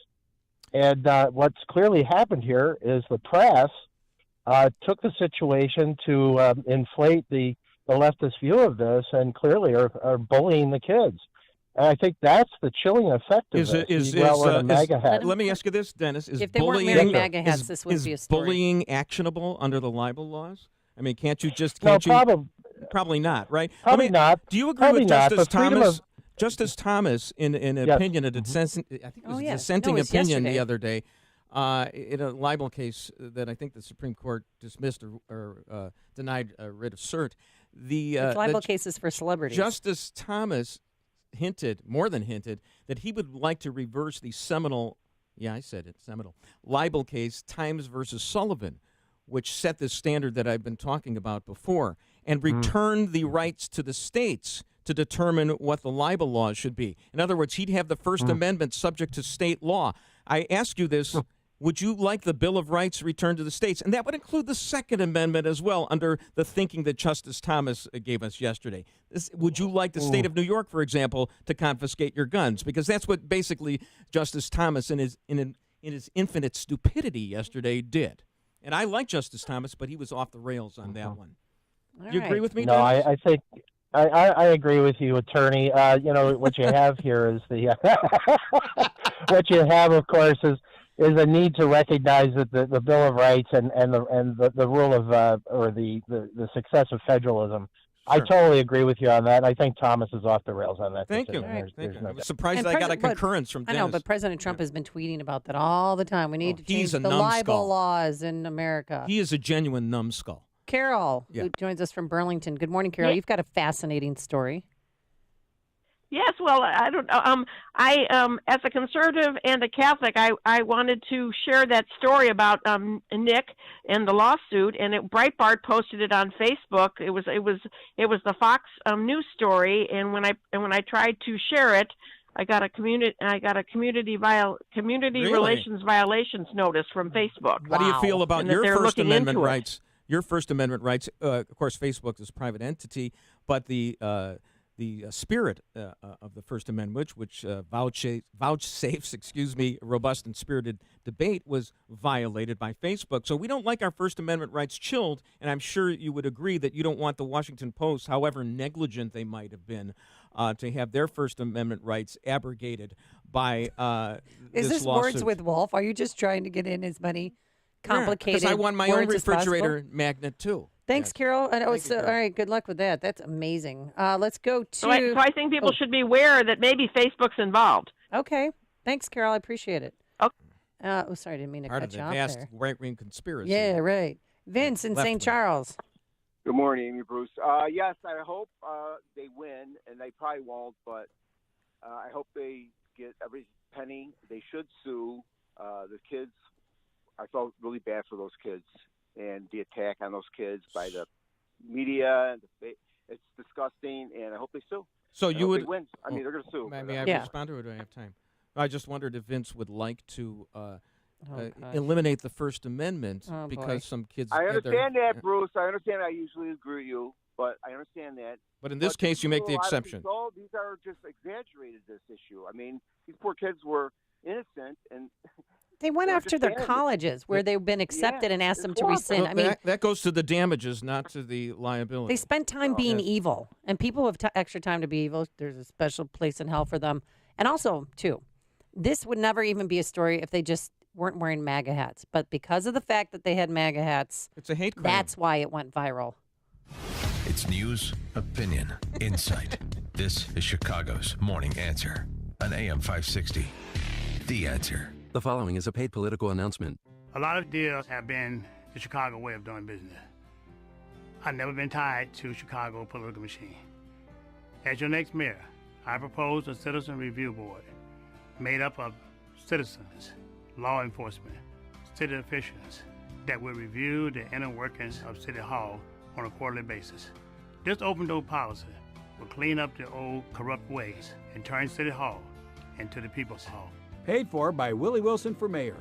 And what's clearly happened here is the press took the situation to inflate the leftist view of this, and clearly are bullying the kids. And I think that's the chilling effect of this. Let me ask you this, Dennis: Is If they weren't bullying wearing MAGA hats, this wouldn't be a story. bullying actionable under the libel laws? I mean, can't you just? No, Probably not, right? Probably not. Do you agree Probably with not, Justice but freedom Thomas? of- Justice Thomas, in an Yes. opinion, I think it was a dissenting opinion the other day, in a libel case that I think the Supreme Court dismissed or denied a writ of cert. It's libel cases for celebrities. Justice Thomas more than hinted, that he would like to reverse the seminal libel case, Times versus Sullivan, which set the standard that I've been talking about before, and returned the rights to the states to determine what the libel laws should be. In other words, he'd have the First Amendment subject to state law. I ask you this, would you like the Bill of Rights returned to the states? And that would include the Second Amendment as well, under the thinking that Justice Thomas gave us yesterday. Would you like the state of New York, for example, to confiscate your guns? Because that's what basically Justice Thomas, in his infinite stupidity yesterday, did. And I like Justice Thomas, but he was off the rails on that one. Do you agree with me, No, Dennis? I think I agree with you, Attorney. What you have here is what you have, of course, is a need to recognize that the Bill of Rights and the rule of or the success of federalism. I totally agree with you on that. I think Thomas is off the rails on that. Thank you. decision. There's no I was doubt. surprised I got a concurrence from I Dennis. know, but President Trump has been tweeting about that all the time. We need to change he's a the numbskull. libel laws in America. He is a genuine numbskull. Carol, Yeah. who joins us from Burlington. Good morning, Carol. Yeah. You've got a fascinating story. Yes, well, I don't know. As a conservative and a Catholic, I wanted to share that story about Nick and the lawsuit, and Breitbart posted it on Facebook. It was the Fox News story, and when I tried to share it, I got a community relations violations notice from Facebook. How do you feel about And that your they're First looking Amendment into it. rights? Your First Amendment rights. Of course, Facebook is a private entity, but the spirit of the First Amendment, which vouchsafes, robust and spirited debate, was violated by Facebook. So we don't like our First Amendment rights chilled, and I'm sure you would agree that you don't want the Washington Post, however negligent they might have been, to have their First Amendment rights abrogated by Is this lawsuit. words with Wolf? Are you just trying to get in as many complicated because I want my own words as possible? refrigerator magnet too. Thanks, Carol. I know all right. Good luck with that. That's amazing. Let's go to. So I think people should be aware that maybe Facebook's involved. Okay. Thanks, Carol. I appreciate it. Okay. Sorry, I didn't mean to Part cut of you the off vast there. right-wing conspiracy. Yeah, right. Vince in Left St. wing. Charles. Good morning, Amy Bruce. Yes, I hope they win, and they probably won't, but I hope they get every penny. They should sue the kids. I felt really bad for those kids and the attack on those kids by the media. And it's disgusting, and I hope they sue. So I you hope would they win. I mean, they're going to sue. May I respond to it, or do I have time? I just wondered if Vince would like to gosh. eliminate the First Amendment Oh, because boy. some kids. I had understand their- that, Bruce. I understand. I usually agree with you, but I understand that. But in this case, you make the a lot of exception. people, these are just exaggerated, this issue. I mean, these poor kids were innocent, and They went They're after just their bad. colleges where they've been accepted and asked them to rescind. Well, I mean, that goes to the damages, not to the liability. they spent time being evil, and people who have extra time to be evil, there's a special place in hell for them. And also, too, this would never even be a story if they just weren't wearing MAGA hats. But because of the fact that they had MAGA hats, it's a hate crime. That's why it went viral. It's news, opinion, insight. This is Chicago's Morning Answer on AM 560. The Answer. The following is a paid political announcement. A lot of deals have been the Chicago way of doing business. I've never been tied to Chicago political machine. As your next mayor, I propose a citizen review board made up of citizens, law enforcement, city officials that will review the inner workings of City Hall on a quarterly basis. This open door policy will clean up the old corrupt ways and turn City Hall into the people's hall. Paid for by Willie Wilson for mayor.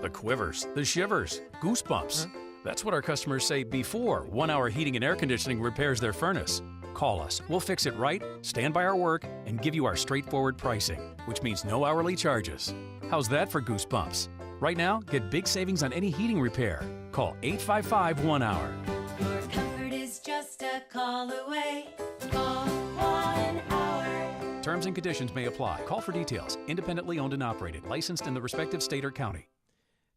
The quivers, the shivers, goosebumps. That's what our customers say before 1 hour heating and air conditioning repairs their furnace. Call us. We'll fix it right, stand by our work, and give you our straightforward pricing, which means no hourly charges. How's that for goosebumps? Right now, get big savings on any heating repair. Call 855 1 hour. Your comfort is just a call away. Call 1 hour. Terms and conditions may apply. Call for details. Independently owned and operated. Licensed in the respective state or county.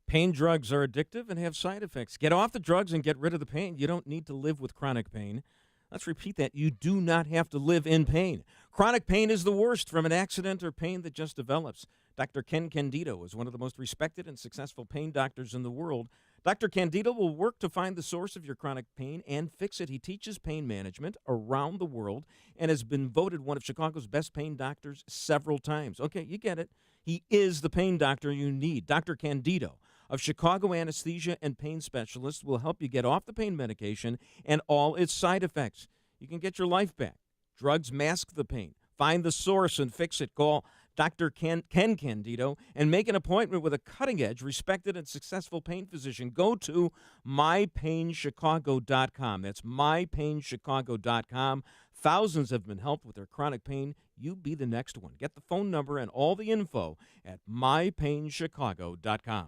Pain drugs are addictive and have side effects. Get off the drugs and get rid of the pain. You don't need to live with chronic pain. Let's repeat that. You do not have to live in pain. Chronic pain is the worst from an accident or pain that just develops. Dr. Ken Candido is one of the most respected and successful pain doctors in the world. Dr. Candido will work to find the source of your chronic pain and fix it. He teaches pain management around the world and has been voted one of Chicago's best pain doctors several times. Okay, you get it. He is the pain doctor you need. Dr. Candido of Chicago Anesthesia and Pain Specialists will help you get off the pain medication and all its side effects. You can get your life back. Drugs mask the pain. Find the source and fix it. Call Dr. Ken Candido and make an appointment with a cutting-edge, respected, and successful pain physician. Go to mypainchicago.com. That's mypainchicago.com. Thousands have been helped with their chronic pain. You be the next one. Get the phone number and all the info at mypainchicago.com.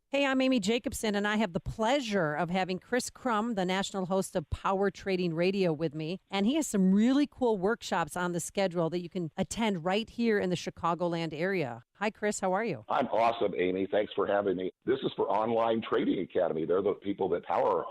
Hey, I'm Amy Jacobson, and I have the pleasure of having Chris Crum, the national host of Power Trading Radio, with me. And he has some really cool workshops on the schedule that you can attend right here in the Chicagoland area. Hi, Chris. How are you? I'm awesome, Amy. Thanks for having me. This is for Online Trading Academy. They're the people that power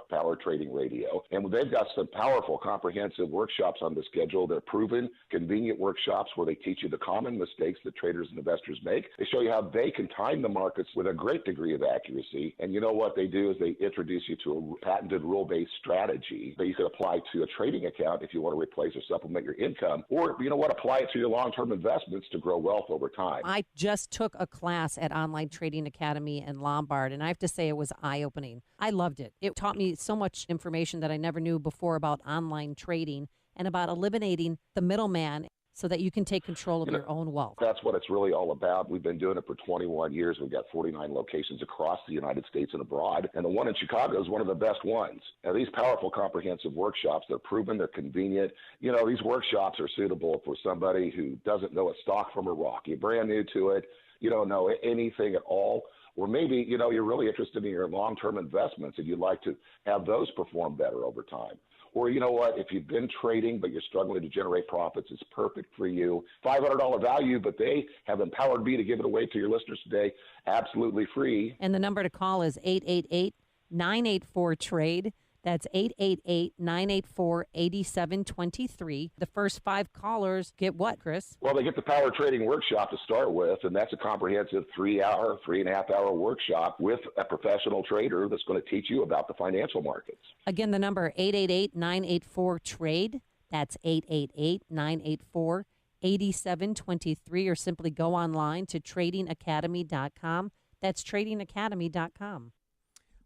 Trading Radio. And they've got some powerful, comprehensive workshops on the schedule. They're proven, convenient workshops where they teach you the common mistakes that traders and investors make. They show you how they can time the markets with a great degree of accuracy. And you know what they do is they introduce you to a patented rule-based strategy that you can apply to a trading account if you want to replace or supplement your income. Or, you know what, apply it to your long-term investments to grow wealth over time. I just took a class at Online Trading Academy in Lombard, and I have to say it was eye-opening. I loved it. It taught me so much information that I never knew before about online trading and about eliminating the middleman so that you can take control of your own wealth. That's what it's really all about. We've been doing it for 21 years. We've got 49 locations across the United States and abroad, and the one in Chicago is one of the best ones. Now, these powerful, comprehensive workshops, they're proven, they're convenient. You know, these workshops are suitable for somebody who doesn't know a stock from a rock. You're brand new to it. You don't know anything at all. Or maybe, you know, you're really interested in your long-term investments and you'd like to have those perform better over time. Or, you know what, if you've been trading but you're struggling to generate profits, it's perfect for you. $500 value, but they have empowered me to give it away to your listeners today absolutely free. And the number to call is 888-984-TRADE. That's 888-984-8723. The first 5 callers get what, Chris? Well, they get the Power Trading Workshop to start with, and that's a comprehensive 3.5-hour workshop with a professional trader that's going to teach you about the financial markets. Again, the number 888-984-TRADE. That's 888-984-8723, or simply go online to tradingacademy.com. That's tradingacademy.com.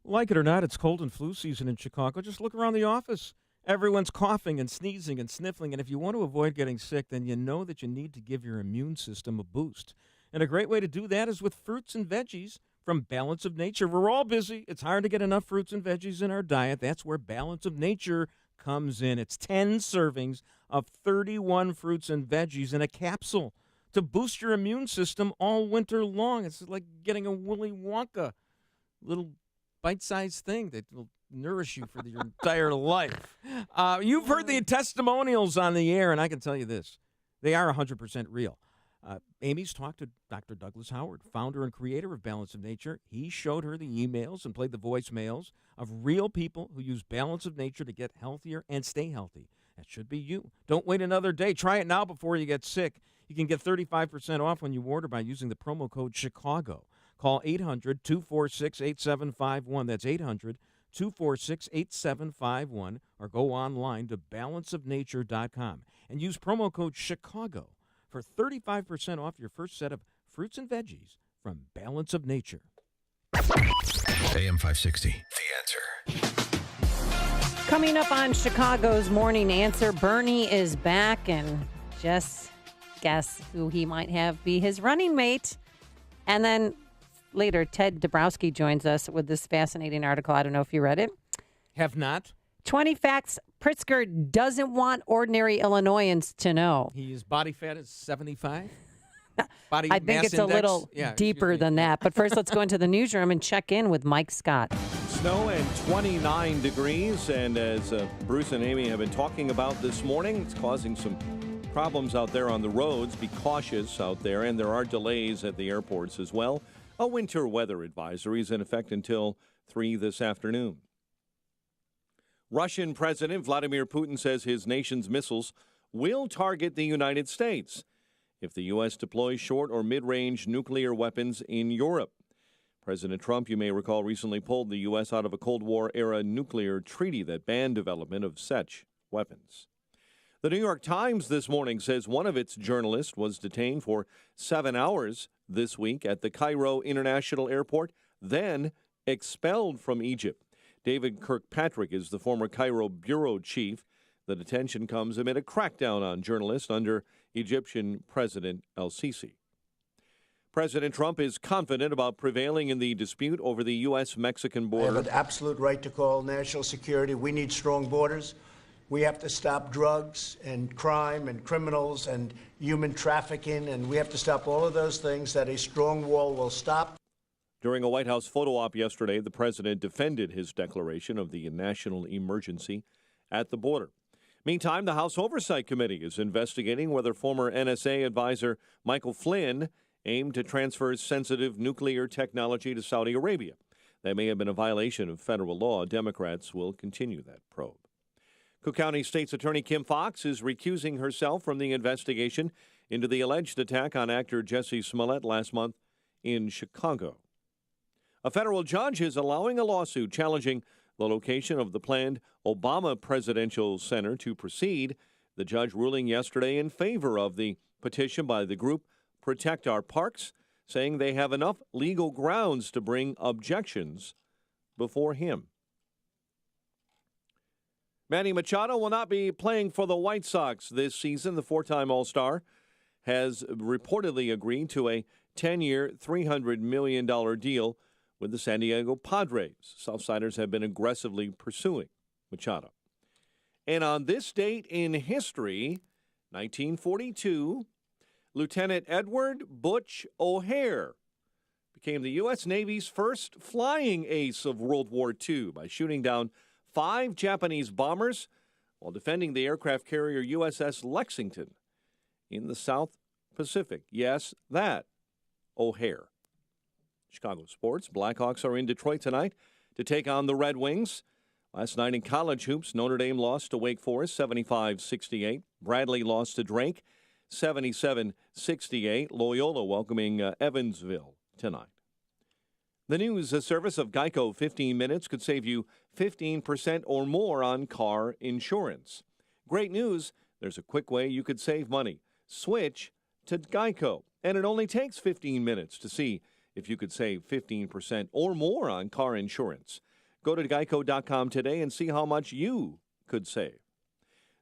Like it or not, it's cold and flu season in Chicago. Just look around the office. Everyone's coughing and sneezing and sniffling, and if you want to avoid getting sick, then you know that you need to give your immune system a boost. And a great way to do that is with fruits and veggies from Balance of Nature. We're all busy. It's hard to get enough fruits and veggies in our diet. That's where Balance of Nature comes in. It's 10 servings of 31 fruits and veggies in a capsule to boost your immune system all winter long. It's like getting a Willy Wonka little bite-sized thing that will nourish you for your entire life. You've heard the testimonials on the air, and I can tell you this. They are 100% real. Amy's talked to Dr. Douglas Howard, founder and creator of Balance of Nature. He showed her the emails and played the voicemails of real people who use Balance of Nature to get healthier and stay healthy. That should be you. Don't wait another day. Try it now before you get sick. You can get 35% off when you order by using the promo code Chicago. Call 800-246-8751. That's 800-246-8751. Or go online to balanceofnature.com and use promo code Chicago for 35% off your first set of fruits and veggies from Balance of Nature. AM 560, The Answer. Coming up on Chicago's Morning Answer, Bernie is back, and just guess who he might have be his running mate. And then later, Ted Dabrowski joins us with this fascinating article. I don't know if you read it. Have not. 20 facts Pritzker doesn't want ordinary Illinoisans to know. His body fat is 75? Body I think mass it's a index? little deeper than that. But first, let's go into the newsroom and check in with Mike Scott. Snow and 29 degrees. And as Bruce and Amy have been talking about this morning, it's causing some problems out there on the roads. Be cautious out there. And there are delays at the airports as well. A winter weather advisory is in effect until 3 this afternoon. Russian President Vladimir Putin says his nation's missiles will target the United States if the U.S. deploys short or mid-range nuclear weapons in Europe. President Trump, you may recall, recently pulled the U.S. out of a Cold War-era nuclear treaty that banned development of such weapons. The New York Times this morning says one of its journalists was detained for 7 hours this week at the Cairo International Airport, then expelled from Egypt. David Kirkpatrick is the former Cairo bureau chief. The detention comes amid a crackdown on journalists under Egyptian President el-Sisi. President Trump is confident about prevailing in the dispute over the U.S.-Mexican border. I have an absolute right to call national security. We need strong borders. We have to stop drugs and crime and criminals and human trafficking, and we have to stop all of those things that a strong wall will stop. During a White House photo op yesterday, the president defended his declaration of the national emergency at the border. Meantime, the House Oversight Committee is investigating whether former NSA advisor Michael Flynn aimed to transfer sensitive nuclear technology to Saudi Arabia. That may have been a violation of federal law. Democrats will continue that probe. Cook County State's Attorney Kim Foxx is recusing herself from the investigation into the alleged attack on actor Jussie Smollett last month in Chicago. A federal judge is allowing a lawsuit challenging the location of the planned Obama Presidential Center to proceed. The judge ruling yesterday in favor of the petition by the group Protect Our Parks, saying they have enough legal grounds to bring objections before him. Manny Machado will not be playing for the White Sox this season. The four-time All-Star has reportedly agreed to a 10-year, $300 million deal with the San Diego Padres. Southsiders have been aggressively pursuing Machado. And on this date in history, 1942, Lieutenant Edward Butch O'Hare became the U.S. Navy's first flying ace of World War II by shooting down 5 Japanese bombers while defending the aircraft carrier USS Lexington in the South Pacific. Yes, that O'Hare. Chicago sports. Blackhawks are in Detroit tonight to take on the Red Wings. Last night in college hoops, Notre Dame lost to Wake Forest 75-68. Bradley lost to Drake 77-68. Loyola welcoming Evansville tonight. The news service of Geico 15 minutes could save you 15% or more on car insurance. Great news, there's a quick way you could save money. Switch to Geico, and it only takes 15 minutes to see if you could save 15% or more on car insurance. Go to geico.com today and see how much you could save.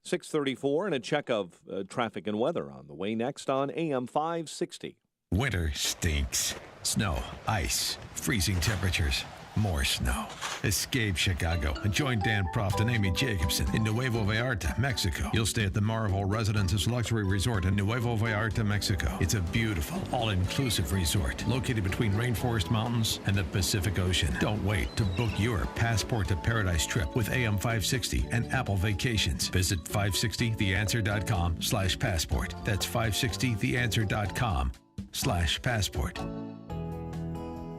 6:34 and a check of traffic and weather on the way next on AM 560. Winter stinks. Snow, ice, freezing temperatures, more snow. Escape Chicago and join Dan Proft and Amy Jacobson in Nuevo Vallarta, Mexico. You'll stay at the Mayoral Residences Luxury Resort in Nuevo Vallarta, Mexico. It's a beautiful, all-inclusive resort located between Rainforest Mountains and the Pacific Ocean. Don't wait to book your Passport to Paradise trip with AM 560 and Apple Vacations. Visit 560theanswer.com/passport. That's 560theanswer.com/passport.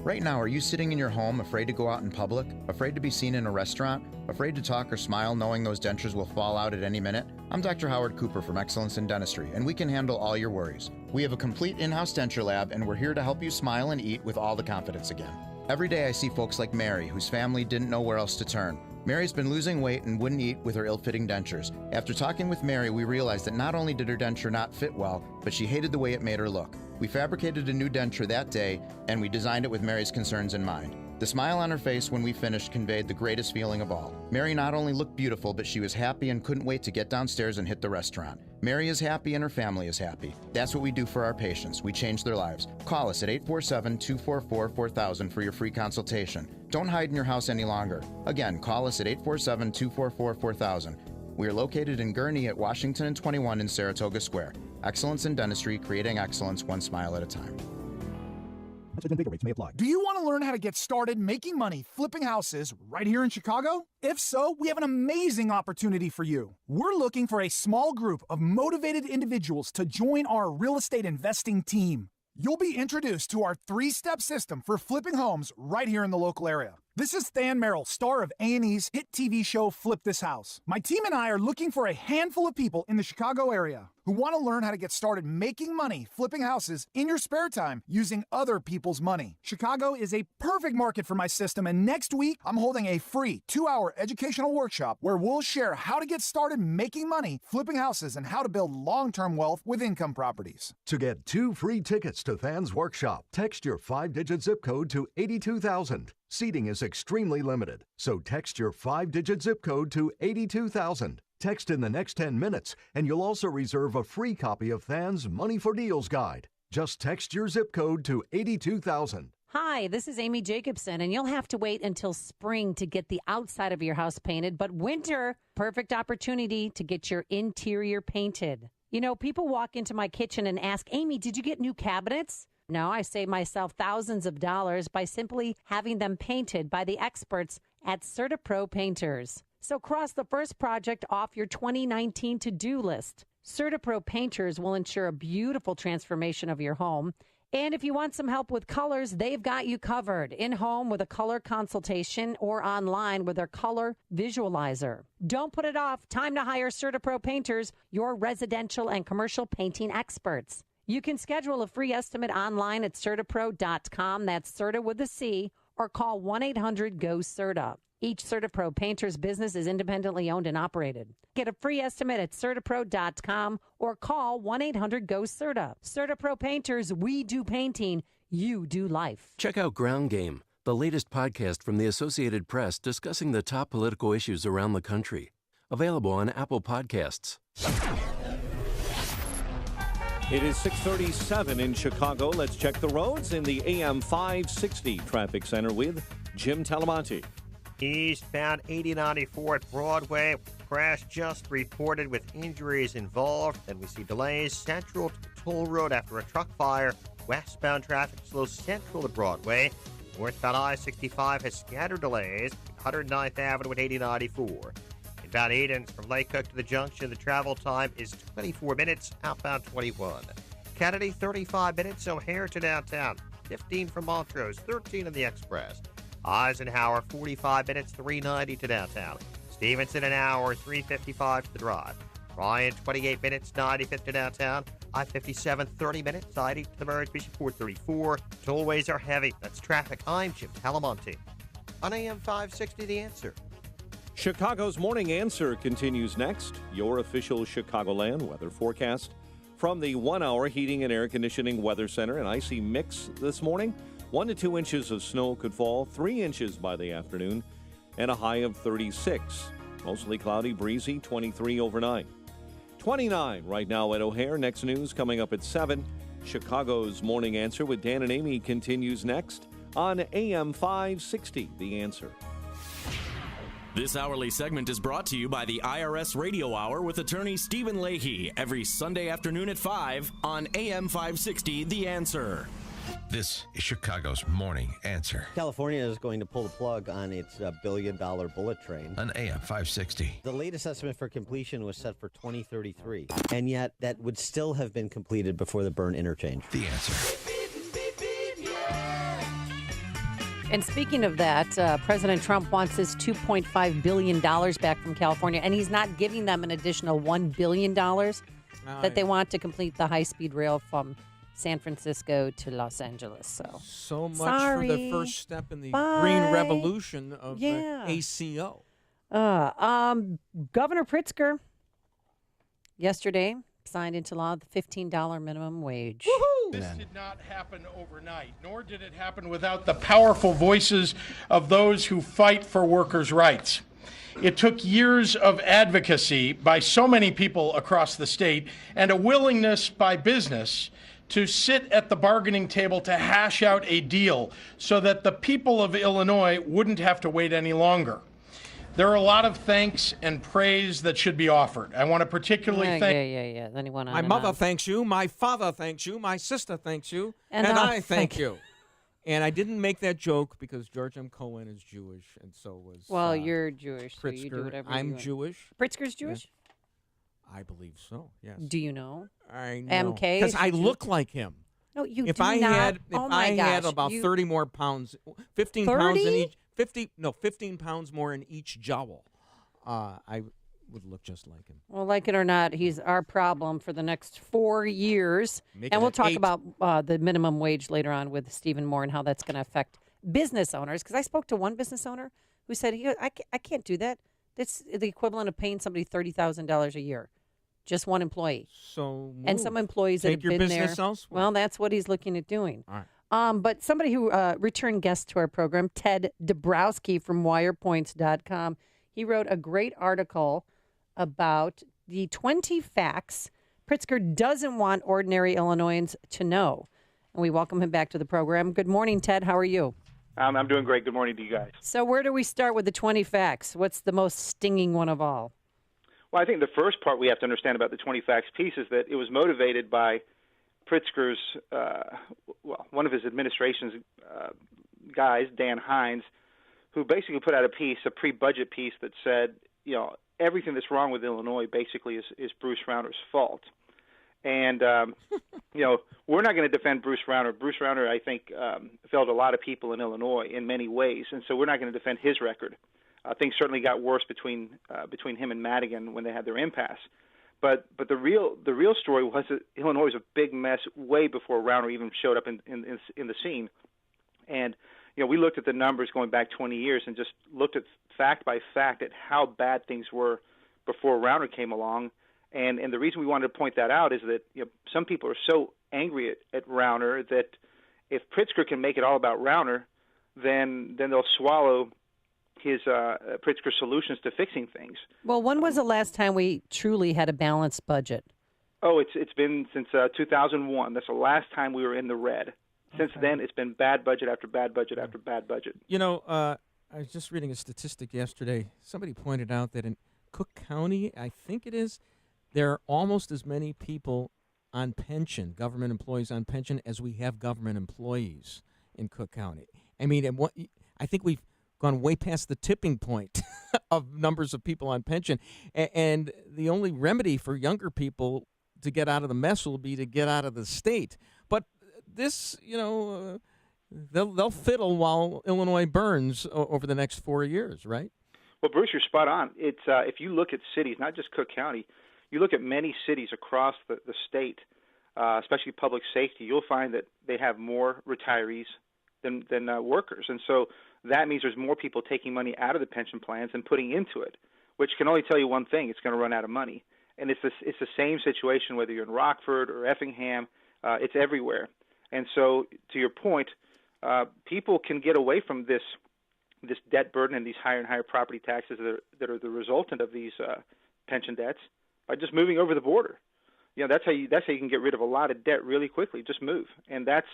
Right now, are you sitting in your home afraid to go out in public? Afraid to be seen in a restaurant? Afraid to talk or smile knowing those dentures will fall out at any minute? I'm Dr. Howard Cooper from Excellence in Dentistry, and we can handle all your worries. We have a complete in-house denture lab, and we're here to help you smile and eat with all the confidence again. Every day I see folks like Mary, whose family didn't know where else to turn. Mary's been losing weight and wouldn't eat with her ill-fitting dentures. After talking with Mary, we realized that not only did her denture not fit well, but she hated the way it made her look. We fabricated a new denture that day, and we designed it with Mary's concerns in mind. The smile on her face when we finished conveyed the greatest feeling of all. Mary not only looked beautiful, but she was happy and couldn't wait to get downstairs and hit the restaurant. Mary is happy and her family is happy. That's what we do for our patients. We change their lives. Call us at 847-244-4000 for your free consultation. Don't hide in your house any longer. Again, call us at 847-244-4000. We are located in Gurnee at Washington and 21 in Saratoga Square. Excellence in Dentistry, creating excellence one smile at a time. Rates may apply. Do you want to learn how to get started making money flipping houses right here in Chicago? If so, we have an amazing opportunity for you. We're looking for a small group of motivated individuals to join our real estate investing team. You'll be introduced to our 3-step system for flipping homes right here in the local area. This is Than Merrill, star of A&E's hit TV show Flip This House. My team and I are looking for a handful of people in the Chicago area who want to learn how to get started making money flipping houses in your spare time using other people's money. Chicago is a perfect market for my system, and next week I'm holding a free 2-hour educational workshop where we'll share how to get started making money flipping houses and how to build long-term wealth with income properties. To get 2 free tickets to Than's workshop, text your 5-digit zip code to 82,000. Seating is extremely limited, so text your 5-digit zip code to 82,000. Text in the next 10 minutes, and you'll also reserve a free copy of Than's Money for Deals Guide. Just text your zip code to 82,000. Hi, this is Amy Jacobson, and you'll have to wait until spring to get the outside of your house painted, but winter, perfect opportunity to get your interior painted. You know, people walk into my kitchen and ask, Amy, did you get new cabinets? No, I save myself thousands of dollars by simply having them painted by the experts at CertaPro Painters. So cross the first project off your 2019 to-do list. CertaPro Painters will ensure a beautiful transformation of your home. And if you want some help with colors, they've got you covered. In-home with a color consultation or online with their color visualizer. Don't put it off. Time to hire CertaPro Painters, your residential and commercial painting experts. You can schedule a free estimate online at CertaPro.com. That's Certa with a C, or call 1-800-GO-CERTA. Each CertaPro Painters business is independently owned and operated. Get a free estimate at CertaPro.com or call 1-800-GO-CERTA. CertaPro Painters, we do painting, you do life. Check out Ground Game, the latest podcast from the Associated Press discussing the top political issues around the country. Available on Apple Podcasts. It is 6:37 in Chicago. Let's check the roads in the AM 560 Traffic Center with Jim Talamonte. Eastbound 8094 at Broadway. Crash just reported with injuries involved. Then we see delays central to the toll road after a truck fire. Westbound traffic slows central to Broadway. Northbound I-65 has scattered delays. 109th Avenue at 8094. Inbound Edens from Lake Cook to the junction, the travel time is 24 minutes. Outbound 21. Kennedy 35 minutes. O'Hare to downtown. 15 from Montrose. 13 in the Express. Eisenhower, 45 minutes, 390 to downtown. Stevenson, an hour, 355 to the drive. Ryan, 28 minutes, 95 to downtown. I-57, 30 minutes, 90 to the Murray Bishop 434. Tollways are heavy. That's traffic. I'm Jim Talamonte. On AM 560, The Answer. Chicago's Morning Answer continues next. Your official Chicagoland weather forecast from the 1-hour Heating and Air Conditioning Weather Center. An icy mix this morning. 1 to 2 inches of snow could fall, 3 inches by the afternoon, and a high of 36. Mostly cloudy, breezy, 23 overnight. 29 right now at O'Hare. Next news coming up at 7. Chicago's Morning Answer with Dan and Amy continues next on AM 560, The Answer. This hourly segment is brought to you by the IRS Radio Hour with attorney Stephen Leahy every Sunday afternoon at 5 on AM 560, The Answer. This is Chicago's Morning Answer. California is going to pull the plug on its billion-dollar bullet train. On AM 560. The latest estimate for completion was set for 2033, and yet that would still have been completed before the Byrne interchange. The Answer. And speaking of that, President Trump wants his $2.5 billion back from California, and he's not giving them an additional $1 billion that they want to complete the high-speed rail from San Francisco to Los Angeles. So much for the first step in the green revolution of the ACO. Governor Pritzker yesterday signed into law the $15 minimum wage. This did not happen overnight, nor did it happen without the powerful voices of those who fight for workers' rights. It took years of advocacy by so many people across the state and a willingness by business to sit at the bargaining table to hash out a deal so that the people of Illinois wouldn't have to wait any longer. There are a lot of thanks and praise that should be offered. I want to particularly thank... Yeah. Then he went on My mother thanks you. My father thanks you. My sister thanks you. And I thank you. And I didn't make that joke because George M. Cohen is Jewish, and so was Well, you're Jewish, so Pritzker. you do whatever I'm you want. Jewish. Pritzker's Jewish? I believe so, yes. Do you know? I know. MK? Because I look like him. No, you if do I not. Had, if oh my I gosh. had about 30 more pounds, 15 30? pounds in each, 15 pounds more in each jowl, I would look just like him. Well, like it or not, he's our problem for the next 4 years. Make and it we'll an talk 8. about the minimum wage later on with Stephen Moore and how that's going to affect business owners. Because I spoke to one business owner who said, I can't do that. That's the equivalent of paying somebody $30,000 a year. Just one employee. So and some employees that Take have your been business there. elsewhere. Well, that's what he's looking at doing. All right. But somebody who returned guest to our program, Ted Dabrowski from wirepoints.com, he wrote a great article about the 20 facts Pritzker doesn't want ordinary Illinoisans to know. And we welcome him back to the program. Good morning, Ted. How are you? I'm doing great. Good morning to you guys. So where do we start with the 20 facts? What's the most stinging one of all? Well, I think the first part we have to understand about the 20 facts piece is that it was motivated by Pritzker's, one of his administration's guys, Dan Hines, who basically put out a pre-budget piece that said, everything that's wrong with Illinois basically is Bruce Rauner's fault. And, we're not going to defend Bruce Rauner. Bruce Rauner, I think, failed a lot of people in Illinois in many ways, and so we're not going to defend his record. Things certainly got worse between him and Madigan when they had their impasse. But the real story was that Illinois was a big mess way before Rauner even showed up in the scene. And we looked at the numbers going back 20 years and just looked at fact by fact at how bad things were before Rauner came along. And the reason we wanted to point that out is that some people are so angry at Rauner that if Pritzker can make it all about Rauner, then they'll swallow his Pritzker solutions to fixing things. Well, when was the last time we truly had a balanced budget? Oh, it's been since 2001. That's the last time we were in the red. Since then, it's been bad budget after bad budget after bad budget. I was just reading a statistic yesterday. Somebody pointed out that in Cook County, I think it is, there are almost as many people on pension, government employees on pension, as we have government employees in Cook County. I mean, I think we've gone way past the tipping point of numbers of people on pension. And the only remedy for younger people to get out of the mess will be to get out of the state. But this, they'll fiddle while Illinois burns over the next 4 years, right? Well, Bruce, you're spot on. It's if you look at cities, not just Cook County, you look at many cities across the state, especially public safety, you'll find that they have more retirees than workers. And so that means there's more people taking money out of the pension plans and putting into it, which can only tell you one thing: it's going to run out of money. And it's the same situation whether you're in Rockford or Effingham. It's everywhere. And so, to your point, people can get away from this debt burden and these higher and higher property taxes that are the resultant of these pension debts by just moving over the border. That's how you can get rid of a lot of debt really quickly. Just move, and that's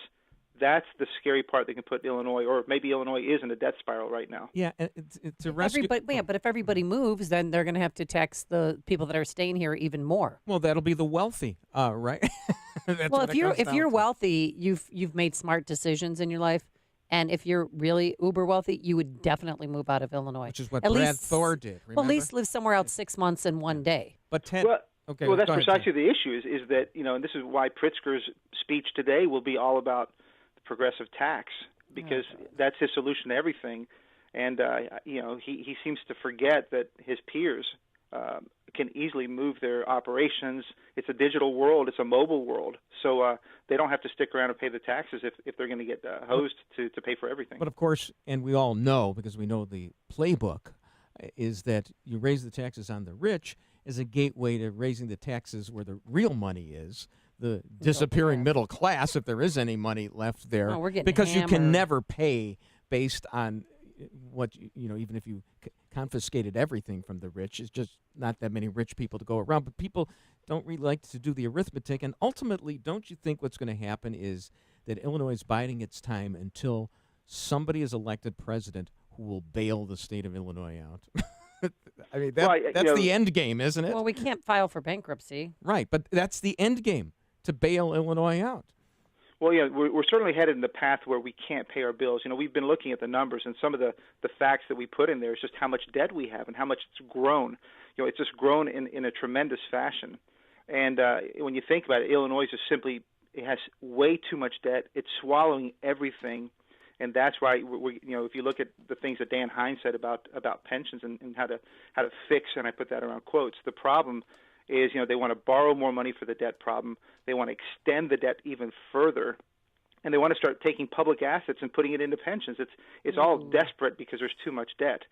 the scary part that can put Illinois, or maybe Illinois is in a debt spiral right now. Yeah, and it's a rescue. But if everybody moves, then they're going to have to tax the people that are staying here even more. Well, that'll be the wealthy, right? Well, if you're wealthy, you've made smart decisions in your life, and if you're really uber wealthy, you would definitely move out of Illinois. Which is what Brad Thor did. Remember? Well, at least live somewhere else 6 months and 1 day. But Ted. Okay, well, that's go ahead, precisely the issue. Is that and this is why Pritzker's speech today will be all about the progressive tax. because that's his solution to everything. And, he seems to forget that his peers can easily move their operations. It's a digital world. It's a mobile world. So they don't have to stick around and pay the taxes if they're going to get hosed to pay for everything. But, of course, and we all know, because we know the playbook, is that you raise the taxes on the rich as a gateway to raising the taxes where the real money is, the disappearing middle class, if there is any money left there. Oh, we're getting because hammered. You can never pay based on what, even if you confiscated everything from the rich. It's just not that many rich people to go around. But people don't really like to do the arithmetic. And ultimately, don't you think what's going to happen is that Illinois is biding its time until somebody is elected president who will bail the state of Illinois out? I mean, that's the end game, isn't it? Well, we can't file for bankruptcy. Right, but that's the end game, to bail Illinois out. Well, yeah, we're certainly headed in the path where we can't pay our bills. We've been looking at the numbers, and some of the facts that we put in there is just how much debt we have and how much it's grown. It's just grown in a tremendous fashion. And when you think about it, Illinois is it has way too much debt. It's swallowing everything. And that's why if you look at the things that Dan Hines said about pensions and how to fix, and I put that around quotes, the problem is they want to borrow more money for the debt problem. They want to extend the debt even further, and they want to start taking public assets and putting it into pensions. It's all desperate because there's too much debt.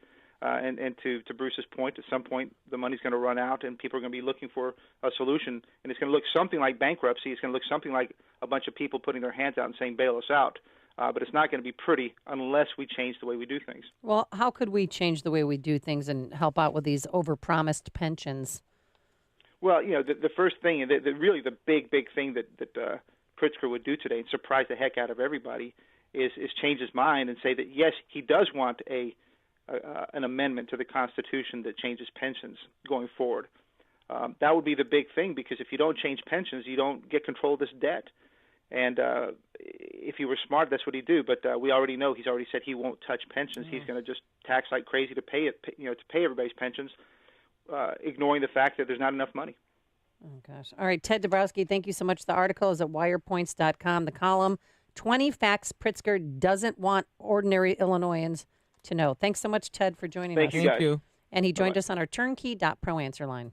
And to Bruce's point, at some point the money's going to run out, and people are going to be looking for a solution, and it's going to look something like bankruptcy. It's going to look something like a bunch of people putting their hands out and saying, "Bail us out." But it's not going to be pretty unless we change the way we do things. Well, how could we change the way we do things and help out with these overpromised pensions? Well, the first thing, really the big thing that Pritzker would do today and surprise the heck out of everybody is change his mind and say that, yes, he does want an amendment to the Constitution that changes pensions going forward. That would be the big thing, because if you don't change pensions, you don't get control of this debt. And if he were smart, that's what he'd do. But we already know he's already said he won't touch pensions. He's going to just tax like crazy to pay it, to pay everybody's pensions, ignoring the fact that there's not enough money. Oh gosh! All right, Ted Dabrowski, thank you so much. The article is at wirepoints.com. The column: 20 facts Pritzker doesn't want ordinary Illinoisans to know. Thanks so much, Ted, for joining us. Thank you. And he joined us on our turnkey.pro answer line.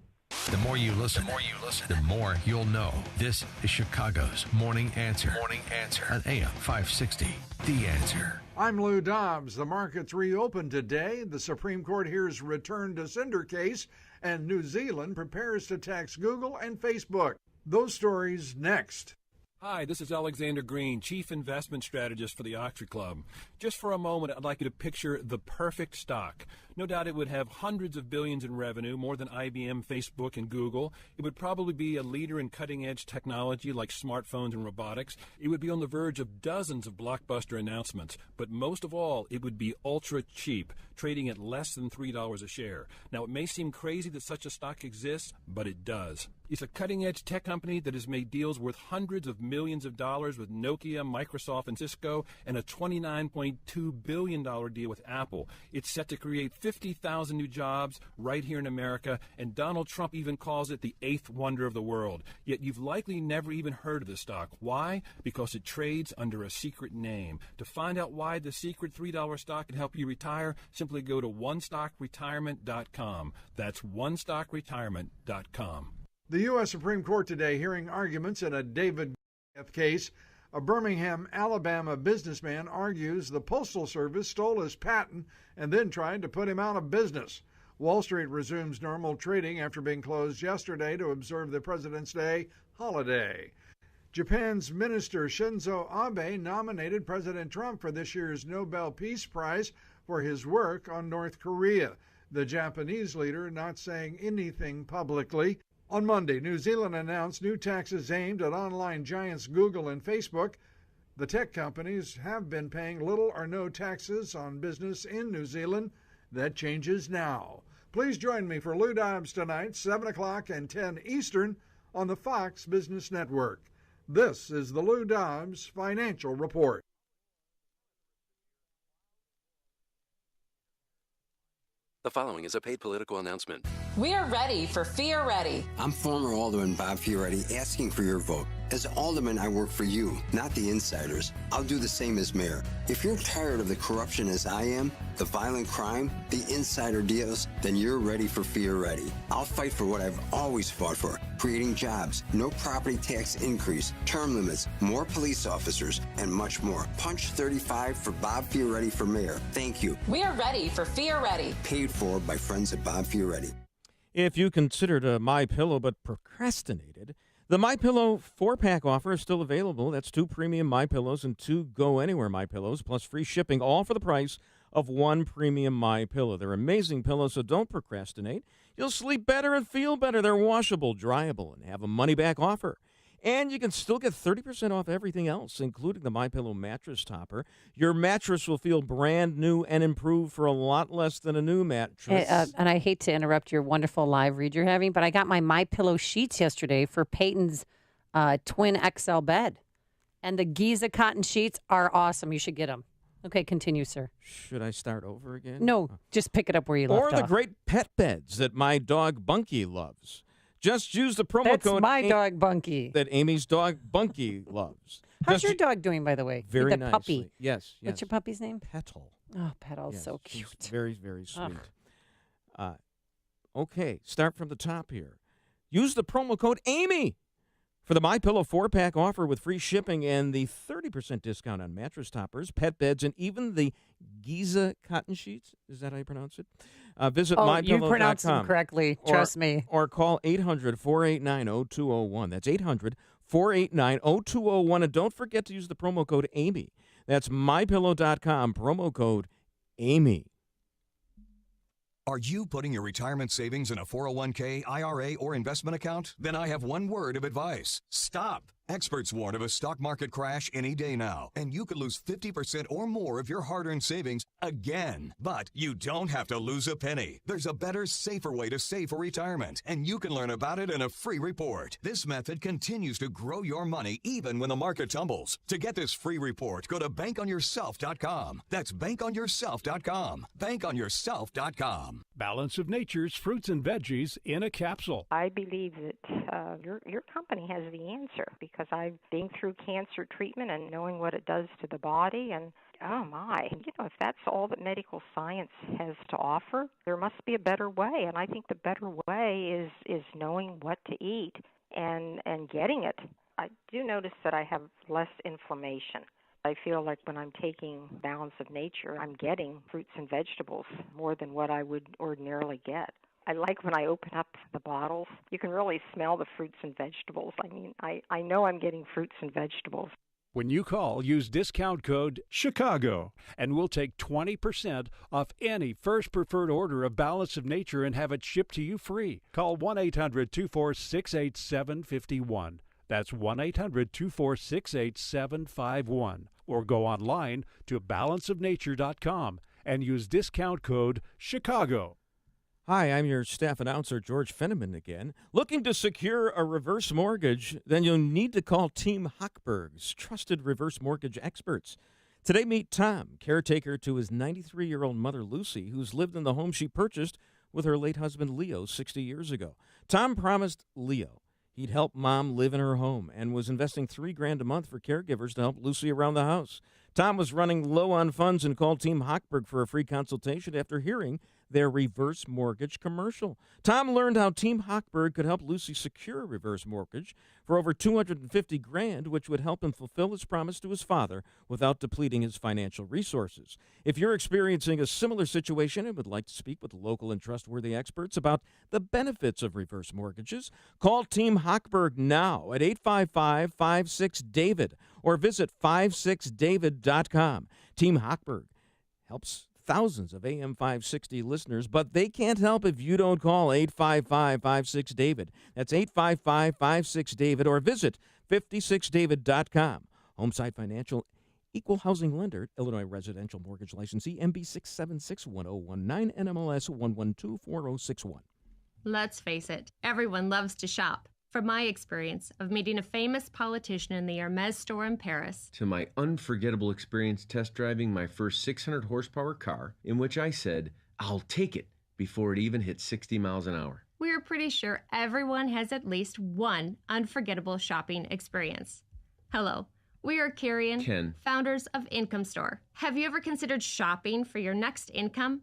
The more you listen, the more you'll know. This is Chicago's Morning Answer. Morning Answer on AM 560. The Answer. I'm Lou Dobbs. The markets reopened today. The Supreme Court hears return to sender case, and New Zealand prepares to tax Google and Facebook. Those stories next. Hi, this is Alexander Green, Chief Investment Strategist for the Oxford Club. Just for a moment, I'd like you to picture the perfect stock. No doubt it would have hundreds of billions in revenue, more than IBM, Facebook, and Google. It would probably be a leader in cutting-edge technology like smartphones and robotics. It would be on the verge of dozens of blockbuster announcements. But most of all, it would be ultra cheap, trading at less than $3 a share. Now, it may seem crazy that such a stock exists, but it does. It's a cutting-edge tech company that has made deals worth hundreds of millions of dollars with Nokia, Microsoft, and Cisco, and a $29.2 billion deal with Apple. It's set to create 50,000 new jobs right here in America, and Donald Trump even calls it the eighth wonder of the world. Yet you've likely never even heard of the stock. Why? Because it trades under a secret name. To find out why the secret $3 stock can help you retire, simply go to onestockretirement.com. That's onestockretirement.com. The U.S. Supreme Court today hearing arguments in a David case. A Birmingham, Alabama businessman argues the Postal Service stole his patent and then tried to put him out of business. Wall Street resumes normal trading after being closed yesterday to observe the President's Day holiday. Japan's Minister Shinzo Abe nominated President Trump for this year's Nobel Peace Prize for his work on North Korea, the Japanese leader not saying anything publicly. On Monday, New Zealand announced new taxes aimed at online giants Google and Facebook. The tech companies have been paying little or no taxes on business in New Zealand. That changes now. Please join me for Lou Dobbs tonight, 7 o'clock and 10 Eastern on the Fox Business Network. This is the Lou Dobbs Financial Report. The following is a paid political announcement. We are ready for Fioretti. I'm former Alderman Bob Fioretti asking for your vote. As Alderman, I work for you, not the insiders. I'll do the same as mayor. If you're tired of the corruption as I am, the violent crime, the insider deals, then you're ready for Fioretti. I'll fight for what I've always fought for, creating jobs, no property tax increase, term limits, more police officers, and much more. Punch 35 for Bob Fioretti for mayor. Thank you. We are ready for Fioretti. Paid for by friends at Bob Fioretti. If you considered a MyPillow but procrastinated, the MyPillow 4-pack offer is still available. That's 2 premium MyPillows and 2 Go Anywhere MyPillows, plus free shipping, all for the price of 1 premium MyPillow. They're amazing pillows, so don't procrastinate. You'll sleep better and feel better. They're washable, dryable, and have a money-back offer. And you can still get 30% off everything else, including the MyPillow mattress topper. Your mattress will feel brand new and improved for a lot less than a new mattress. And I hate to interrupt your wonderful live read you're having, but I got my MyPillow sheets yesterday for Peyton's twin XL bed. And the Giza cotton sheets are awesome. You should get them. Okay, continue, sir. Should I start over again? No, just pick it up where you left off. Or the great pet beds that my dog Bunky loves. Just use the promo That's code. my dog, Bunky. That Amy's dog, Bunky, loves. How's your dog doing, by the way? Very the nicely. Puppy. Yes. What's your puppy's name? Petal. Oh, Petal's Yes, so she's cute. very, very sweet. Ugh. Okay, start from the top here. Use the promo code Amy for the MyPillow 4-pack offer with free shipping and the 30% discount on mattress toppers, pet beds, and even the Giza cotton sheets. Is that how you pronounce it? Visit MyPillow.com. You pronounce them correctly. Trust me. Or call 800-489-0201. That's 800-489-0201. And don't forget to use the promo code Amy. That's MyPillow.com, promo code Amy. Are you putting your retirement savings in a 401k, IRA, or investment account? Then I have one word of advice. Stop. Experts warn of a stock market crash any day now, and you could lose 50% or more of your hard-earned savings again. But you don't have to lose a penny. There's a better, safer way to save for retirement, and you can learn about it in a free report. This method continues to grow your money even when the market tumbles. To get this free report, go to bankonyourself.com. That's bankonyourself.com. Bankonyourself.com. Balance of Nature's fruits and veggies in a capsule. I believe that your company has the answer because I've been through cancer treatment and knowing what it does to the body and oh my, if that's all that medical science has to offer, there must be a better way. And I think the better way is knowing what to eat and getting it. I do notice that I have less inflammation. I feel like when I'm taking Balance of Nature, I'm getting fruits and vegetables more than what I would ordinarily get. I like when I open up the bottles, you can really smell the fruits and vegetables. I mean, I know I'm getting fruits and vegetables. When you call, use discount code CHICAGO, and we'll take 20% off any first preferred order of Balance of Nature and have it shipped to you free. Call 1-800-246-8751. That's 1-800-246-8751. Or go online to balanceofnature.com and use discount code CHICAGO. Hi, I'm your staff announcer, George Fenneman again. Looking to secure a reverse mortgage? Then you'll need to call Team Hochberg's trusted reverse mortgage experts. Today, meet Tom, caretaker to his 93-year-old mother, Lucy, who's lived in the home she purchased with her late husband, Leo, 60 years ago. Tom promised Leo he'd help Mom live in her home and was investing $3,000 a month for caregivers to help Lucy around the house. Tom was running low on funds and called Team Hochberg for a free consultation after hearing their reverse mortgage commercial. Tom learned how Team Hochberg could help Lucy secure a reverse mortgage for over $250,000, which would help him fulfill his promise to his father without depleting his financial resources. If you're experiencing a similar situation and would like to speak with local and trustworthy experts about the benefits of reverse mortgages, call Team Hochberg now at 855-56-DAVID or visit 56david.com. Team Hochberg helps thousands of AM 560 listeners, but they can't help if you don't call 855-56-DAVID. That's 855-56-DAVID or visit 56david.com. Homeside Financial, equal housing lender, Illinois residential mortgage licensee, MB 6761019, NMLS 1124061. Let's face it, everyone loves to shop. From my experience of meeting a famous politician in the Hermes store in Paris, to my unforgettable experience test driving my first 600 horsepower car, in which I said, "I'll take it," before it even hit 60 miles an hour. we are pretty sure everyone has at least one unforgettable shopping experience. Hello, we are Carrie and Ken, founders of Income Store. Have you ever considered shopping for your next income?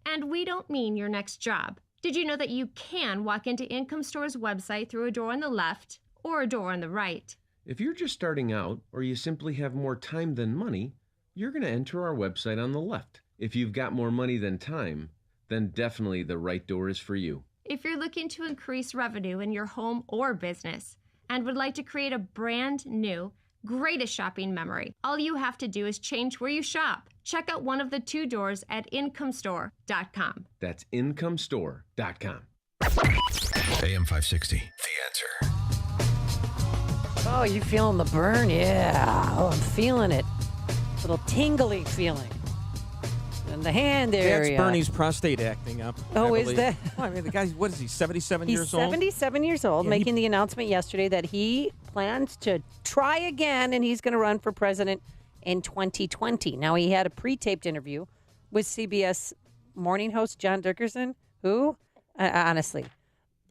And we don't mean your next job. Did you know that you can walk into Income Store's website through a door on the left or a door on the right? if you're just starting out or you simply have more time than money, you're going to enter our website on the left. If you've got more money than time, then definitely the right door is for you. If you're looking to increase revenue in your home or business and would like to create a brand new, greatest shopping memory, all you have to do is change where you shop. Check out one of the 2 doors at incomestore.com. That's incomestore.com. AM 560, The Answer. Oh, you feeling the burn? Yeah. Oh, I'm feeling it. Little tingly feeling in the hand area. That's Bernie's prostate acting up. Oh, is that? Well, I mean, the guy, what is he, 77 He's years old? 77 years old, making the announcement yesterday that he plans to try again, and he's going to run for president in 2020. Now, he had a pre-taped interview with CBS morning host John Dickerson, who, honestly,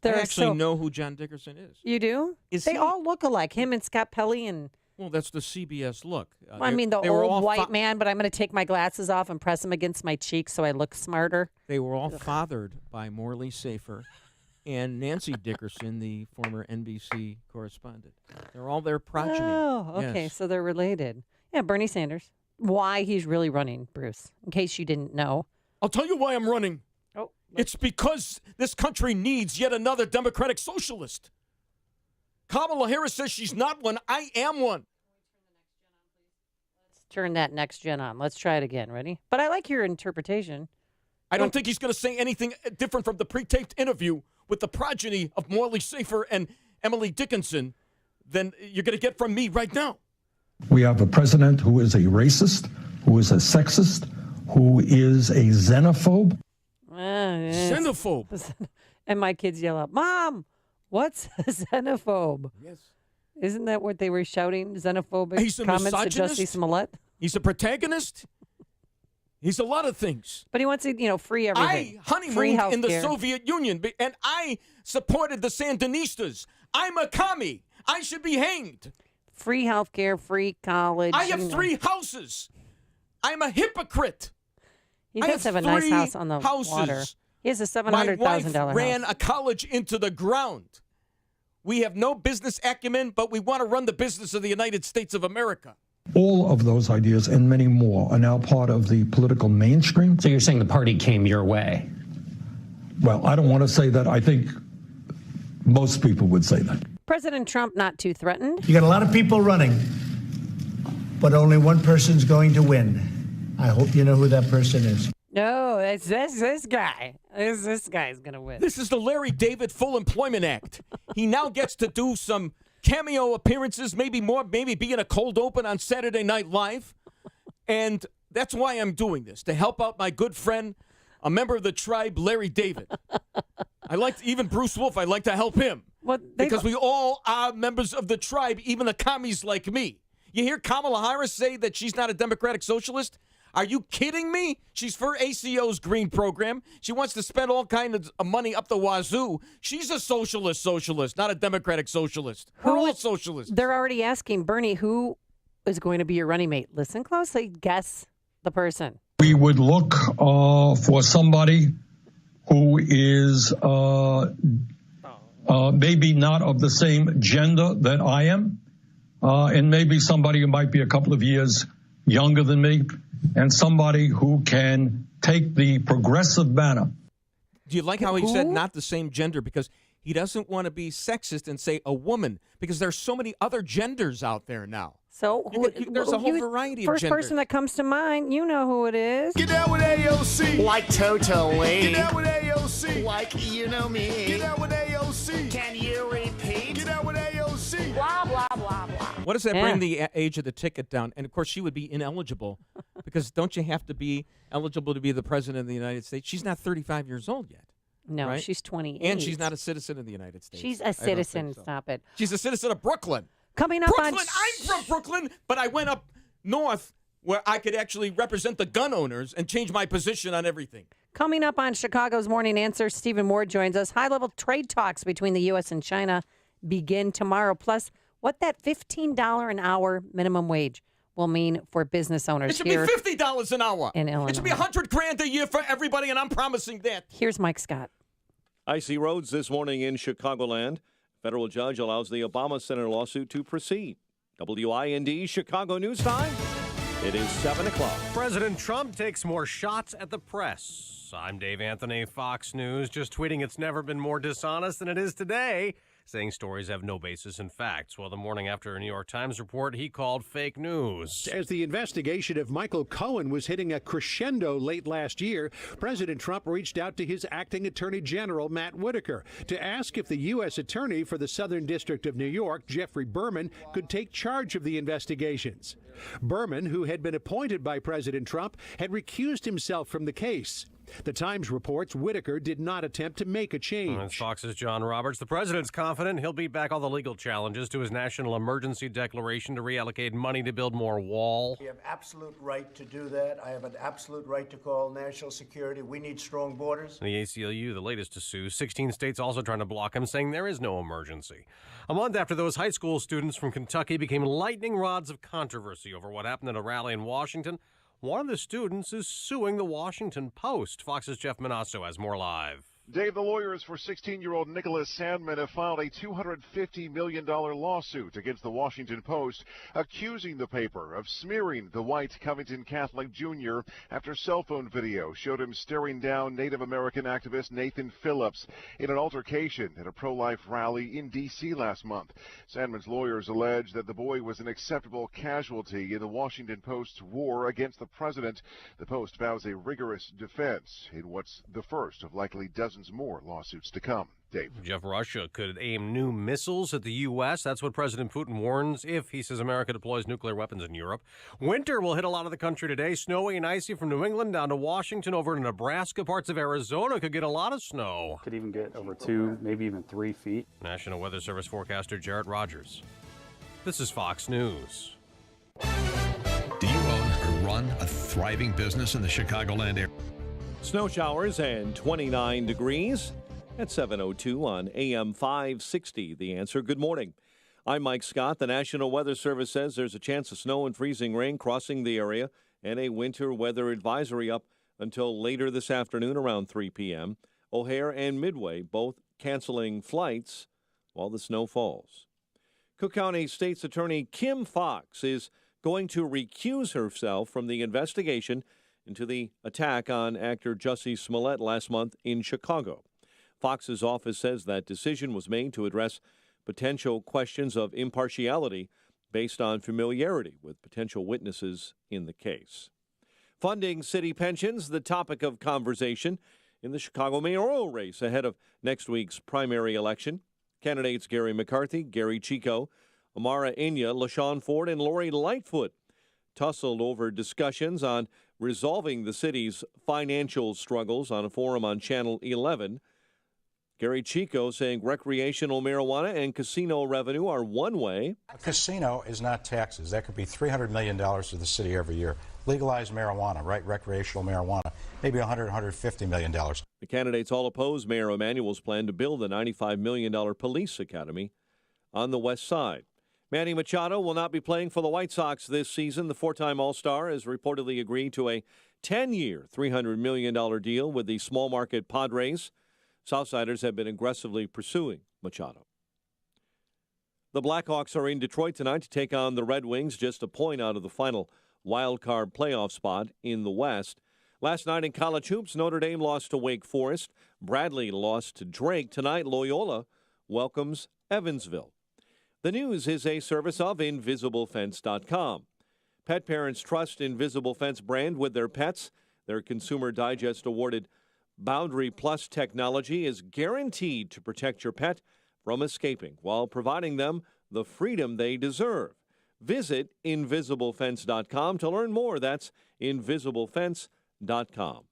I actually know who John Dickerson is. You do? They all look alike, him and Scott Pelley and... Well, that's the CBS look. I mean, the old white man, but I'm going to take my glasses off and press them against my cheeks so I look smarter. They were all fathered by Morley Safer and Nancy Dickerson, the former NBC correspondent. They're all their progeny. Oh, okay, Yes. so they're related. Yeah, Bernie Sanders. Why he's really running, Bruce, in case you didn't know. I'll tell you why I'm running. Oh, it's because this country needs yet another Democratic socialist. Kamala Harris says she's not one. I am one. Turn that next gen on. Let's try it again. Ready? But I like your interpretation. I don't think he's going to say anything different from the pre-taped interview with the progeny of Morley Safer and Emily Dickinson than you're going to get from me right now. We have a president who is a racist, who is a sexist, who is a xenophobe. Xenophobe. And my kids yell out, "Mom, what's a xenophobe?" Yes. Isn't that what they were shouting? Xenophobic He's a comments to misogynist. Jussie Smollett? He's a protagonist. He's a lot of things. But he wants to, free everything. I honeymooned Free in the healthcare. Soviet Union, and I supported the Sandinistas. I'm a commie. I should be hanged. Free healthcare, free college. I have 3 houses. I'm a hypocrite. He I does have a nice house on the houses. water. He has a My $700,000 wife ran house. a college into the ground. We have no business acumen, but we want to run the business of the United States of America. All of those ideas and many more are now part of the political mainstream. So you're saying the party came your way? Well, I don't want to say that. I think most people would say that. President Trump not too threatened. You got a lot of people running, but only one person's going to win. I hope you know who that person is. No, it's this guy. This guy's going to win. This is the Larry David Full Employment Act. He now gets to do some cameo appearances, maybe more, maybe be in a cold open on Saturday Night Live. And that's why I'm doing this, to help out my good friend, a member of the tribe, Larry David. Even Bruce Wolf, I'd like to help him. Because we all are members of the tribe, even the commies like me. You hear Kamala Harris say that she's not a Democratic socialist? Are you kidding me? She's for ACO's green program. She wants to spend all kinds of money up the wazoo. She's a socialist, not a Democratic socialist. We're all socialists. They're already asking Bernie who is going to be your running mate. Listen closely. Guess the person. We would look for somebody who is maybe not of the same gender that I am, and maybe somebody who might be a couple of years younger than me, and somebody who can take the progressive banner. Do you like how he said not the same gender? Because he doesn't want to be sexist and say a woman, because there's so many other genders out there now. So there's a whole variety of first genders. person that comes to mind, you know who it is. Get down with AOC. Like totally. Get down with AOC. Like you know me. Get down with AOC. Can you repeat? Get down with AOC. Blah, blah, blah, blah. What does that bring the age of the ticket down? And, of course, she would be ineligible because don't you have to be eligible to be the president of the United States? She's not 35 years old yet. No, right? she's 28. And she's not a citizen of the United States. She's I a don't citizen. think so. Stop it. She's a citizen of Brooklyn. Coming up Brooklyn, on... I'm from Brooklyn, but I went up north where I could actually represent the gun owners and change my position on everything. Coming up on Chicago's Morning Answer, Stephen Moore joins us. High-level trade talks between the U.S. and China begin tomorrow. Plus, what that $15 an hour minimum wage will mean for business owners. It should be $50 an hour. In Illinois. It should be $100,000 a year for everybody, and I'm promising that. Here's Mike Scott. Icy roads this morning in Chicagoland. Federal judge allows the Obama Center lawsuit to proceed. WIND Chicago News Time. It is 7 o'clock. President Trump takes more shots at the press. I'm Dave Anthony, Fox News, just tweeting it's never been more dishonest than it is today, saying stories have no basis in facts. Well, the morning after a New York Times report he called fake news. As the investigation of Michael Cohen was hitting a crescendo late last year, President Trump reached out to his acting Attorney General, Matt Whitaker, to ask if the U.S. Attorney for the Southern District of New York, Jeffrey Berman, could take charge of the investigations. Berman, who had been appointed by President Trump, had recused himself from the case. The Times reports Whitaker did not attempt to make a change. And Fox's John Roberts. The president's confident he'll beat back all the legal challenges to his national emergency declaration to reallocate money to build more wall. We have absolute right to do that. I have an absolute right to call national security. We need strong borders. The ACLU, the latest to sue. 16 states also trying to block him, saying there is no emergency. A month after those high school students from Kentucky became lightning rods of controversy over what happened at a rally in Washington, one of the students is suing the Washington Post. Fox's Jeff Manasso has more live. Dave, the lawyers for 16-year-old Nicholas Sandman have filed a $250 million lawsuit against the Washington Post, accusing the paper of smearing the white Covington Catholic Jr. after cell phone video showed him staring down Native American activist Nathan Phillips in an altercation at a pro-life rally in D.C. last month. Sandman's lawyers allege that the boy was an acceptable casualty in the Washington Post's war against the president. The Post vows a rigorous defense in what's the first of likely dozens more lawsuits to come. Dave. Jeff, Russia could aim new missiles at the U.S. That's what President Putin warns if he says America deploys nuclear weapons in Europe. Winter will hit a lot of the country today. Snowy and icy from New England down to Washington over to Nebraska. Parts of Arizona could get a lot of snow. Could even get over 2, maybe even 3 feet. National Weather Service forecaster Jarrett Rogers. This is Fox News. Do you own or run a thriving business in the Chicagoland area? Snow showers and 29 degrees at 7:02 on AM 560. The Answer. Good morning. I'm Mike Scott. The National Weather Service says there's a chance of snow and freezing rain crossing the area and a winter weather advisory up until later this afternoon around 3 p.m. O'Hare and Midway both canceling flights while the snow falls. Cook County State's Attorney Kim Foxx is going to recuse herself from the investigation into the attack on actor Jussie Smollett last month in Chicago. Fox's office says that decision was made to address potential questions of impartiality based on familiarity with potential witnesses in the case. Funding city pensions, the topic of conversation in the Chicago mayoral race ahead of next week's primary election. Candidates Gary McCarthy, Gary Chico, Amara Inya, LaShawn Ford, and Lori Lightfoot tussled over discussions on resolving the city's financial struggles on a forum on Channel 11. Gary Chico saying recreational marijuana and casino revenue are one way. A casino is not taxes. That could be $300 million to the city every year. Legalize marijuana, right? Recreational marijuana, maybe $150 million. The candidates all oppose Mayor Emanuel's plan to build a $95 million police academy on the west side. Manny Machado will not be playing for the White Sox this season. The four-time All-Star has reportedly agreed to a 10-year, $300 million deal with the small-market Padres. Southsiders have been aggressively pursuing Machado. The Blackhawks are in Detroit tonight to take on the Red Wings, just a point out of the final wild-card playoff spot in the West. Last night in college hoops, Notre Dame lost to Wake Forest. Bradley lost to Drake. Tonight, Loyola welcomes Evansville. The news is a service of InvisibleFence.com. Pet parents trust Invisible Fence brand with their pets. Their Consumer Digest awarded Boundary Plus technology is guaranteed to protect your pet from escaping while providing them the freedom they deserve. Visit InvisibleFence.com to learn more. That's InvisibleFence.com.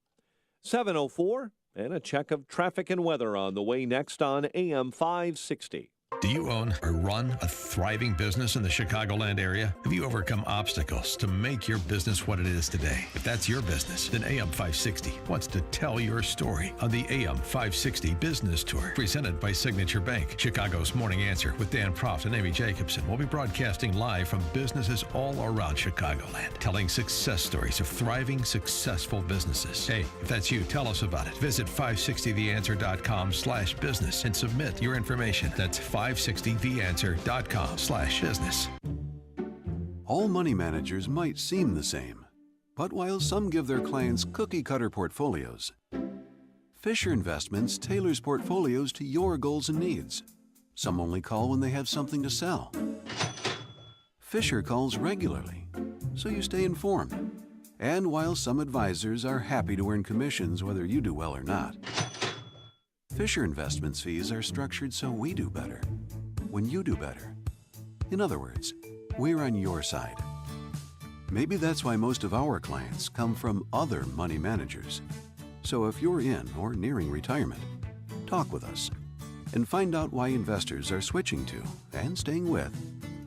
7:04 and a check of traffic and weather on the way next on AM 560. Do you own or run a thriving business in the Chicagoland area? Have you overcome obstacles to make your business what it is today? If that's your business, then AM 560 wants to tell your story on the AM 560 Business Tour, presented by Signature Bank. Chicago's Morning Answer with Dan Proft and Amy Jacobson will be broadcasting live from businesses all around Chicagoland, telling success stories of thriving, successful businesses. Hey, if that's you, tell us about it. Visit 560theanswer.com/business and submit your information. That's 560theanswer.com/business. All money managers might seem the same, but while some give their clients cookie-cutter portfolios, Fisher Investments tailors portfolios to your goals and needs. Some only call when they have something to sell. Fisher calls regularly, so you stay informed. And while some advisors are happy to earn commissions whether you do well or not, Fisher Investments fees are structured so we do better when you do better. In other words, we're on your side. Maybe that's why most of our clients come from other money managers. So if you're in or nearing retirement, talk with us and find out why investors are switching to and staying with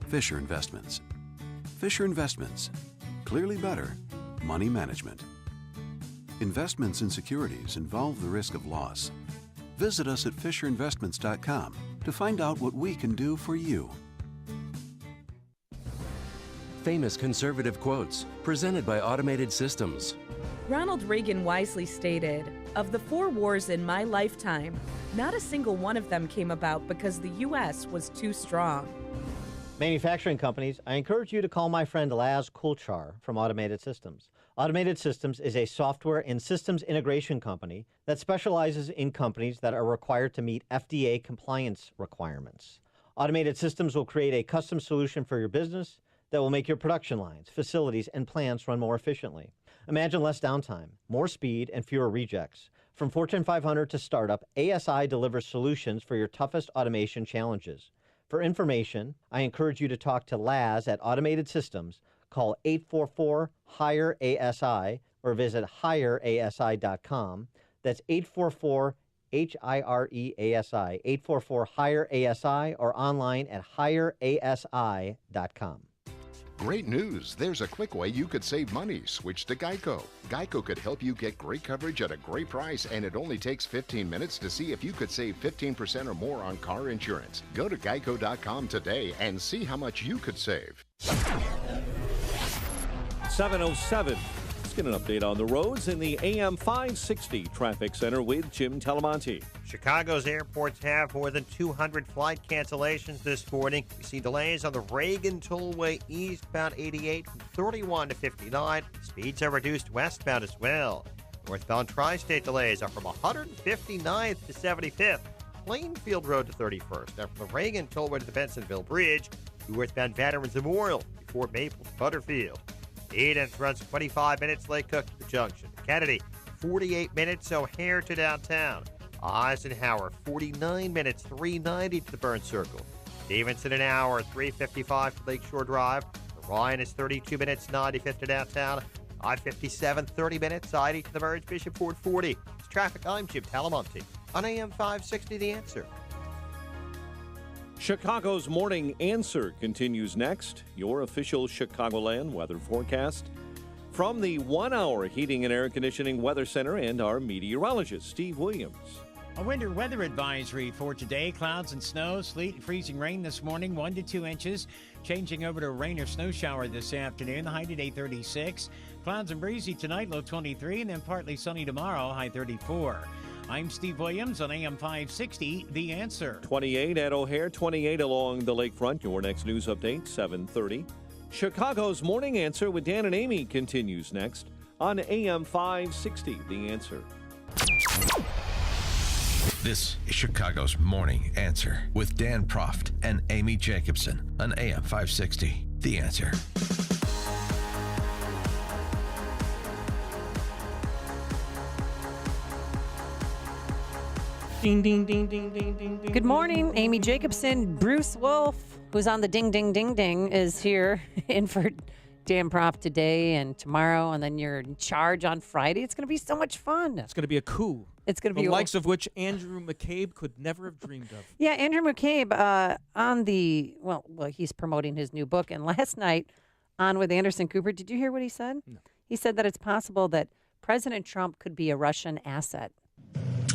Fisher Investments. Fisher Investments, clearly better money management. Investments in securities involve the risk of loss. Visit us at FisherInvestments.com to find out what we can do for you. Famous conservative quotes, presented by Automated Systems. Ronald Reagan wisely stated, "Of the 4 wars in my lifetime, not a single one of them came about because the U.S. was too strong." Manufacturing companies, I encourage you to call my friend Laz Kulchar from Automated Systems. Automated Systems is a software and systems integration company that specializes in companies that are required to meet FDA compliance requirements. Automated Systems will create a custom solution for your business that will make your production lines, facilities, and plants run more efficiently. Imagine less downtime, more speed, and fewer rejects. From Fortune 500 to startup, ASI delivers solutions for your toughest automation challenges. For information, I encourage you to talk to Laz at Automated Systems. Call 844-HIRE-ASI or visit hireasi.com. That's 844-HIRE-ASI, 844-HIRE-ASI, or online at hireasi.com. Great news! There's a quick way you could save money. Switch to Geico. Geico could help you get great coverage at a great price, and it only takes 15 minutes to see if you could save 15% or more on car insurance. Go to geico.com today and see how much you could save. 7:07. Let's get an update on the roads in the AM 560 Traffic Center with Jim Talamonte. Chicago's airports have more than 200 flight cancellations this morning. We see delays on the Reagan Tollway eastbound 88 from 31 to 59. Speeds are reduced westbound as well. Northbound tri-state delays are from 159th to 75th. Plainfield Road to 31st. Now from the Reagan Tollway to the Bensonville Bridge, northbound Veterans Memorial before Maple to Butterfield. Edens runs 25 minutes, Lake Cook to the Junction. Kennedy, 48 minutes, O'Hare to downtown. Eisenhower, 49 minutes, 390 to the Burn Circle. Stevenson, an hour, 355 to Lakeshore Drive. Ryan is 32 minutes, 95th to downtown. I-57, 30 minutes, I-80 to the Merge, Bishop Ford, 40. It's traffic, I'm Jim Talamonte on AM 560, The Answer. Chicago's Morning Answer continues next. Your official Chicagoland weather forecast from the 1 Hour Heating and Air Conditioning Weather Center and our meteorologist, Steve Williams. A winter weather advisory for today. Clouds and snow, sleet and freezing rain this morning, 1 to 2 inches. Changing over to a rain or snow shower this afternoon, the high today 36. Clouds and breezy tonight, low 23, and then partly sunny tomorrow, high 34. I'm Steve Williams on AM 560, The Answer. 28 at O'Hare, 28 along the lakefront. Your next news update, 7:30. Chicago's Morning Answer with Dan and Amy continues next on AM 560, The Answer. This is Chicago's Morning Answer with Dan Proft and Amy Jacobson on AM 560, The Answer. Ding, ding, ding, ding, ding, ding, ding. Good morning, Amy Jacobson. Bruce Wolf, who's on the ding, ding, ding, ding, is here in for stand prop today and tomorrow, and then you're in charge on Friday. It's going to be so much fun. It's going to be a coup. It's going to be the likes of which Andrew McCabe could never have dreamed of. Yeah, Andrew McCabe on the well, he's promoting his new book, and last night on with Anderson Cooper, did you hear what he said? No. He said that it's possible that President Trump could be a Russian asset.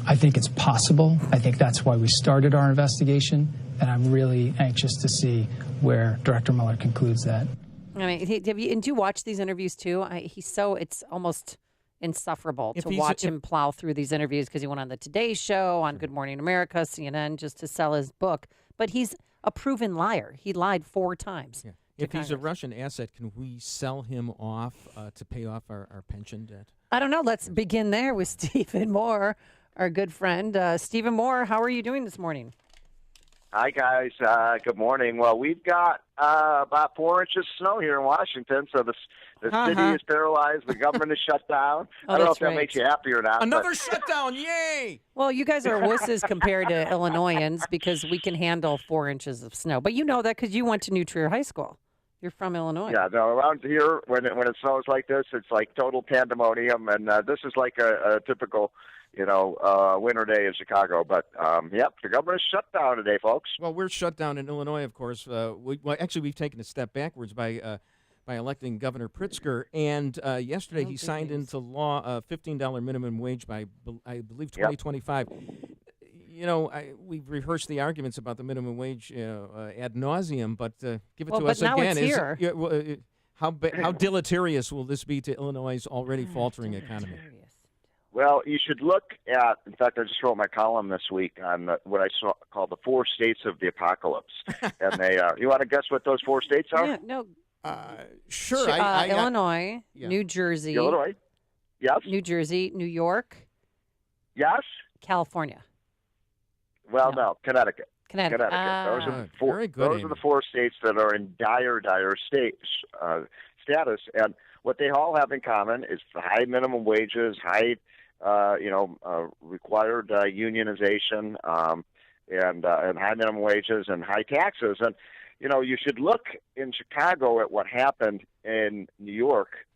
I think it's possible. I think that's why we started our investigation, and I'm really anxious to see where Director Mueller concludes that. I mean, do you watch these interviews too? It's almost insufferable to watch him plow through these interviews because he went on the Today Show, on Good Morning America, CNN, just to sell his book. But he's a proven liar. He lied 4 times. Yeah. If he's a Russian asset, can we sell him off to pay off our pension debt? I don't know. Let's begin there with Stephen Moore, our good friend. Stephen Moore, how are you doing this morning? Hi, guys. Good morning. Well, we've got about 4 inches of snow here in Washington, so the city is paralyzed. The government is shut down. I don't know if that makes you happy or not. Another shutdown. Yay! Well, you guys are wusses compared to Illinoisans because we can handle 4 inches of snow. But you know that because you went to New Trier High School. You're from Illinois. Yeah, no, around here, when it snows like this, it's like total pandemonium, and this is like a typical, winter day in Chicago. But, the government is shut down today, folks. Well, we're shut down in Illinois, of course. We've taken a step backwards by electing Governor Pritzker, and yesterday he signed into law a $15 minimum wage by, I believe, 2025. We've rehearsed the arguments about the minimum wage ad nauseum, but give it to us now again. It's here. How deleterious will this be to Illinois' already faltering economy? Well, you should look at, in fact, I just wrote my column this week on what I call the 4 states of the apocalypse. And they, you want to guess what those 4 states are? Yeah, no. Sure. Illinois, New Jersey. Illinois. Yes. New Jersey, New York. Yes. California. Well, no, Connecticut. Connecticut. Those are the 4. Very good, those are the 4 states that are in dire status, and what they all have in common is high minimum wages, high, required unionization, and high minimum wages and high taxes. And you should look in Chicago at what happened in New York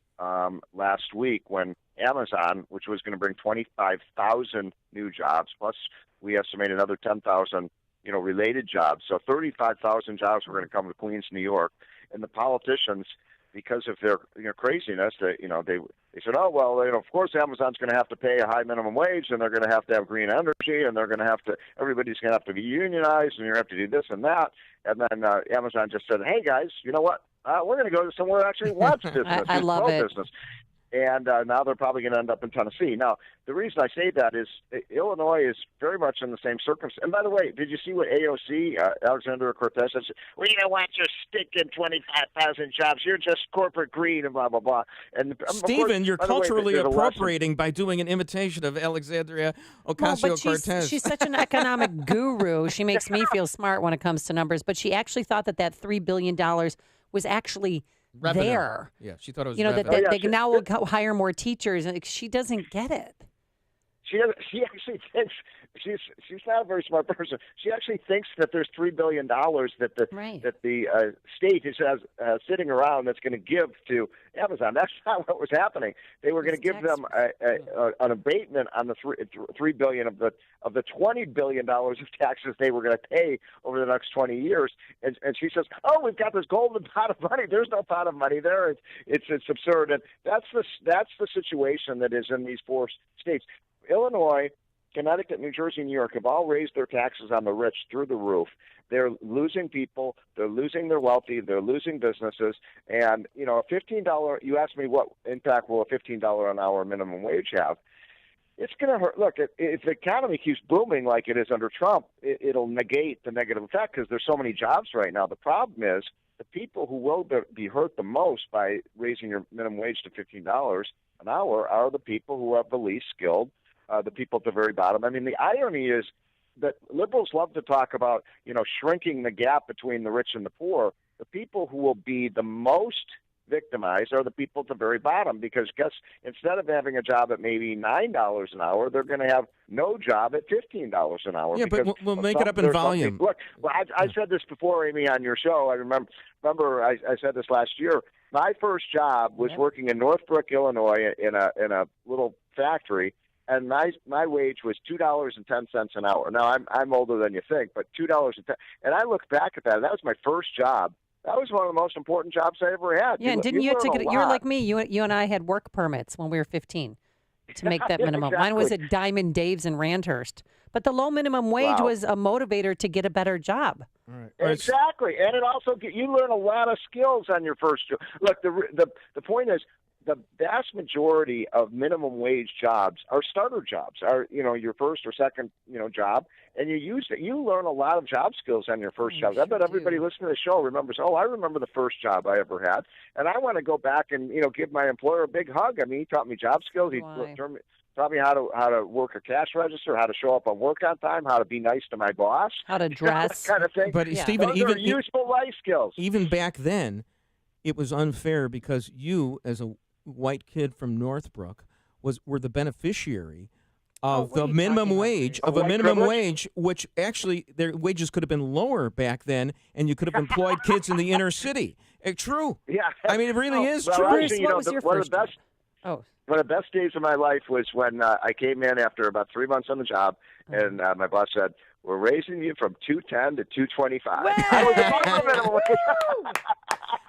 last week when Amazon, which was going to bring 25,000 new jobs, plus we estimate another 10,000, related jobs. So 35,000 jobs were going to come to Queens, New York. And the politicians, because of their craziness, they said, oh, well, of course Amazon's going to have to pay a high minimum wage, and they're going to have green energy, and everybody's going to have to be unionized, and you're going to have to do this and that. And then Amazon just said, hey, guys, you know what? We're going to go to somewhere that actually wants business. I love it. Business. And now they're probably going to end up in Tennessee. Now, the reason I say that is Illinois is very much in the same circumstance. And by the way, did you see what AOC, Alexandria Cortez, said? We don't want you sticking 25,000 jobs. You're just corporate greed and blah, blah, blah. And Stephen, you're culturally appropriating by doing an imitation of Alexandria Ocasio-Cortez. She's such an economic guru. She makes me feel smart when it comes to numbers. But she actually thought that $3 billion was actually revenue. There. Yeah, she thought it was that they now will hire more teachers. And she doesn't get it. She actually thinks she's not a very smart person. She actually thinks that there's $3 billion that the state is sitting around that's going to give to Amazon. That's not what was happening. They were going to give them an abatement on the $3 billion of the $20 billion of taxes they were going to pay over the next 20 years. And she says, "Oh, we've got this golden pot of money." There's no pot of money there. It's absurd. And that's the situation that is in these 4 states. Illinois, Connecticut, New Jersey, New York have all raised their taxes on the rich through the roof. They're losing people. They're losing their wealthy. They're losing businesses. And, a $15, you asked me what impact will a $15 an hour minimum wage have. It's going to hurt. Look, if the economy keeps booming like it is under Trump, it'll negate the negative effect because there's so many jobs right now. The problem is the people who will be hurt the most by raising your minimum wage to $15 an hour are the people who have the least skilled, the people at the very bottom. I mean, the irony is that liberals love to talk about, shrinking the gap between the rich and the poor. The people who will be the most victimized are the people at the very bottom because instead of having a job at maybe $9 an hour, they're going to have no job at $15 an hour. Yeah, but we'll make it up in volume. Look, I said this before, Amy, on your show. I remember I said this last year. My first job was working in Northbrook, Illinois, in a little factory, and my wage was $2.10 an hour. Now I'm older than you think, but $2.10, and I look back at that. And that was my first job. That was one of the most important jobs I ever had. Yeah, and didn't you have to get? You were like me. You and I had work permits when we were 15 to make that minimum. Exactly. Mine was at Diamond Dave's in Randhurst. But the low minimum wage was a motivator to get a better job. Right. Exactly, and it also you learn a lot of skills on your first job. Look, the point is, the vast majority of minimum wage jobs are starter jobs, are your first or second job, and you learn a lot of job skills on your first job. I bet everybody listening to the show remembers. Oh, I remember the first job I ever had, and I want to go back and give my employer a big hug. I mean, he taught me job skills. He taught me how to work a cash register, how to show up on work on time, how to be nice to my boss, how to dress, that kind of thing. But Stephen, those even are useful life skills. Even back then, it was unfair because you, as a white kid from Northbrook, were the beneficiary of the minimum wage, wage, which actually their wages could have been lower back then, and you could have employed kids in the inner city. True. Yeah. I mean, it really is true. Actually, what was your first job? One of the best days of my life was when I came in after about 3 months on the job, and my boss said, "We're raising you from $2.10 to $2.25." I was above the minimum wage.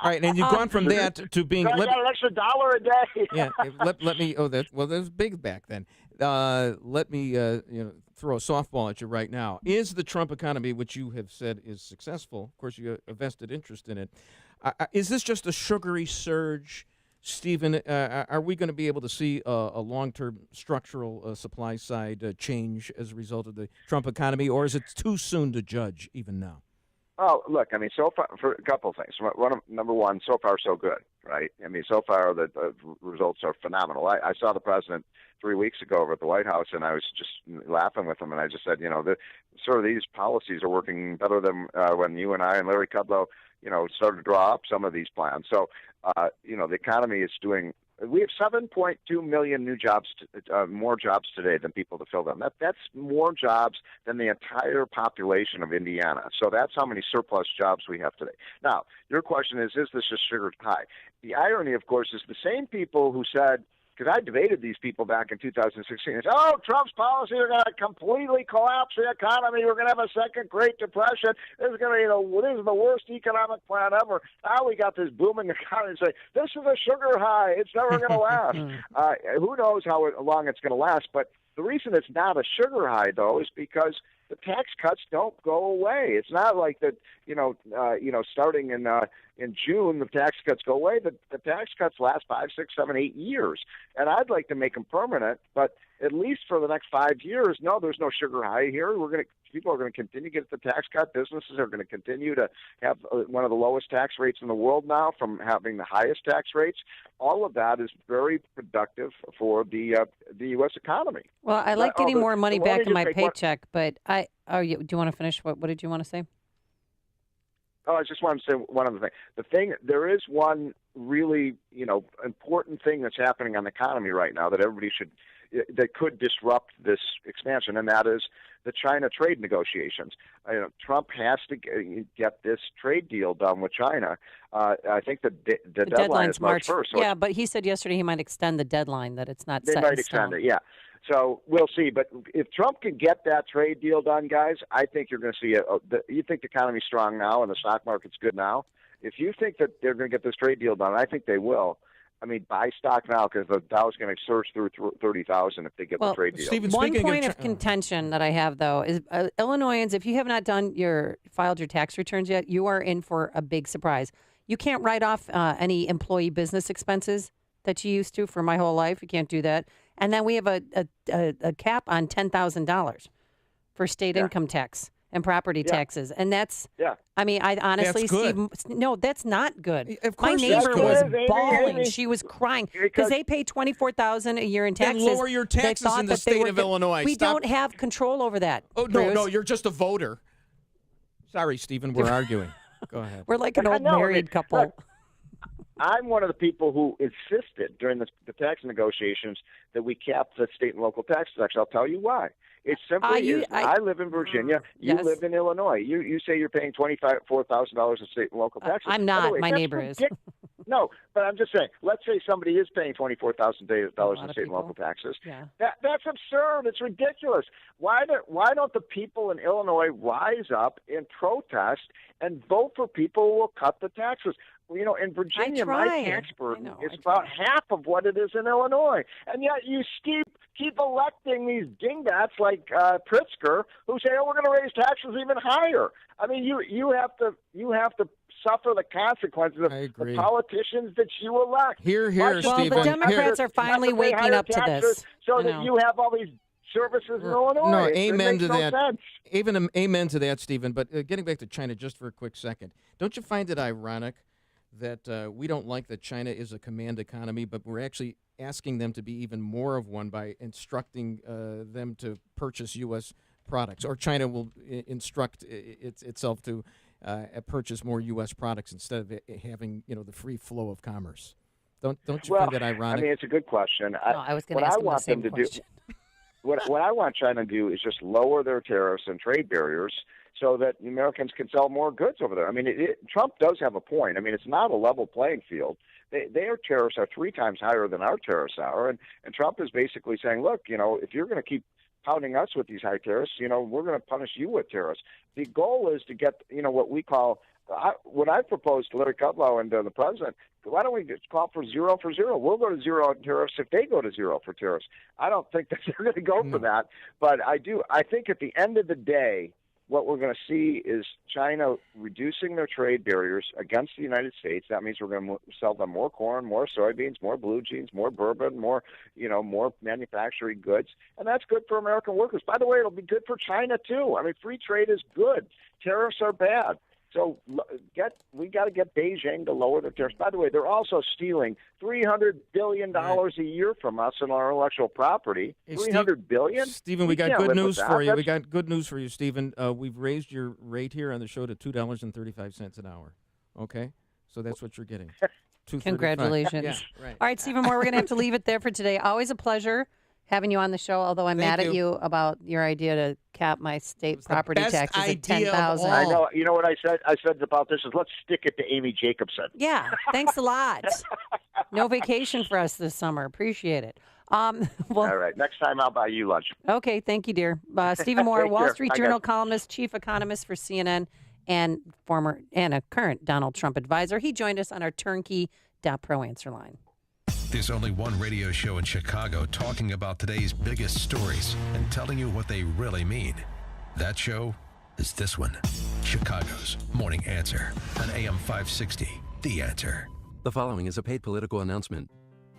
All right, and you've gone from that to being. I got an extra $1 a day. Yeah, let me. Oh, that was big back then. Let me throw a softball at you right now. Is the Trump economy, which you have said is successful, of course you have a vested interest in it, is this just a sugary surge? Stephen, are we going to be able to see a long-term structural supply side change as a result of the Trump economy, or is it too soon to judge even now? Oh, look, I mean, so far, for a couple of things. Number one, so far so good, right? I mean, so far the results are phenomenal. I saw the president 3 weeks ago over at the White House, and I was just laughing with him, and I just said, these policies are working better than when you and I and Larry Kudlow, started to draw up some of these plans. So, the economy is doing. We have 7.2 million new jobs, more jobs today than people to fill them. That's more jobs than the entire population of Indiana. So that's how many surplus jobs we have today. Now, your question is this a sugar high? The irony, of course, is the same people who said, because I debated these people back in 2016. It's, Trump's policies are going to completely collapse the economy. We're going to have a second Great Depression. This is going to this is the worst economic plan ever. Now we got this booming economy. Say this is a sugar high. It's never going to last. Who knows how long it's going to last? But the reason it's not a sugar high, though, is because the tax cuts don't go away. It's not like that, starting in June, the tax cuts go away. The tax cuts last 5, 6, 7, 8 years. And I'd like to make them permanent, but at least for the next 5 years, no, there's no sugar high here. People are going to continue to get the tax cut. Businesses are going to continue to have one of the lowest tax rates in the world now from having the highest tax rates. All of that is very productive for the U.S. economy. Well, I like getting more money back in my paycheck, but do you want to finish? What did you want to say? Oh, I just wanted to say one other thing. There is one really, important thing that's happening on the economy right now that everybody that could disrupt this expansion, and that is the China trade negotiations. Trump has to get this trade deal done with China. I think the deadline is March 1st. So yeah, but he said yesterday he might extend the deadline, that it's not set in stone. They might extend it, yeah. So we'll see. But if Trump can get that trade deal done, guys, I think you're going to see you think the economy's strong now and the stock market's good now. If you think that they're going to get this trade deal done, I think they will. I mean, buy stock now because the Dow's going to surge through 30,000 if they get the trade deal. Stephen, one point of contention that I have, though, is Illinoisans, if you have not filed your tax returns yet, you are in for a big surprise. You can't write off any employee business expenses that you used to for my whole life. You can't do that. And then we have a cap on $10,000 for state income tax and property taxes. And that's, I mean, I honestly, Steve, no, that's not good. Of my course neighbor was Amy, bawling. Amy. She was crying because they pay $24,000 a year in taxes. Then lower your taxes in the state of Illinois. We don't have control over that. Oh, no, you're just a voter. Sorry, Stephen, we're arguing. Go ahead. We're like an old married couple. I'm one of the people who insisted during the tax negotiations that we cap the state and local taxes. Actually, I'll tell you why. It simply is. I live in Virginia. You Yes. live in Illinois. You say you're paying $4,000 in state and local taxes. I'm By the not. way, My that's neighbor is. No, but I'm just saying. Let's say somebody is paying $24,000 in state and local taxes. Yeah. That's absurd. It's ridiculous. Why don't the people in Illinois rise up and protest and vote for people who will cut the taxes? You know, in Virginia, my tax burden is about half of what it is in Illinois, and yet you keep electing these dingbats like Pritzker, who say, "Oh, we're going to raise taxes even higher." I mean, you have to suffer the consequences of the politicians that you elect. Here, Well, Stephen. the Democrats are finally Have to pay waking higher up to taxes this. so I that know. you have all these services in Illinois. No, It amen makes to no that. sense. Even amen to that, Stephen. But getting back to China just for a quick second, don't you find it ironic that we don't like that China is a command economy, but we're actually asking them to be even more of one by instructing them to purchase U.S. products, or China will instruct itself to purchase more U.S. products instead of having the free flow of commerce. Don't you find that ironic? I mean, it's a good question. I was going to ask him the same question. What I want China to do is just lower their tariffs and trade barriers so that Americans can sell more goods over there. I mean, Trump does have a point. I mean, it's not a level playing field. Their tariffs are 3 times higher than our tariffs are, and Trump is basically saying, look, if you're going to keep pounding us with these high tariffs, we're going to punish you with tariffs. The goal is to get, what we call, what I proposed to Larry Kudlow and the president, why don't we just call for 0 for 0? We'll go to 0 on tariffs if they go to 0 for tariffs. I don't think that they're going to go for that, but I think at the end of the day, what we're going to see is China reducing their trade barriers against the United States. That means we're going to sell them more corn, more soybeans, more blue jeans, more bourbon, more manufacturing goods. And that's good for American workers. By the way, it'll be good for China, too. I mean, free trade is good. Tariffs are bad. So we got to get Beijing to lower their tariffs. By the way, they're also stealing $300 billion a year from us in our intellectual property. Hey, $300 billion? Stephen, we got good news for you. We got good news for you, Stephen. We've raised your rate here on the show to $2.35 an hour. Okay? So that's what you're getting. Congratulations. Yeah, right. All right, Stephen Moore, we're going to have to leave it there for today. Always a pleasure having you on the show, although I'm mad at you about your idea to cap my state property taxes at $10,000. I know. You know what I said? I said about this is let's stick it to Amy Jacobson. Yeah, thanks a lot. No vacation for us this summer. Appreciate it. All right, next time I'll buy you lunch. Okay, thank you, dear. Stephen Moore, Take Wall care. Street Bye, Journal guys. columnist, chief economist for CNN, and a current Donald Trump advisor. He joined us on our turnkey.pro answer line. There's only one radio show in Chicago talking about today's biggest stories and telling you what they really mean. That show is this one, Chicago's Morning Answer on AM 560, The Answer. The following is a paid political announcement.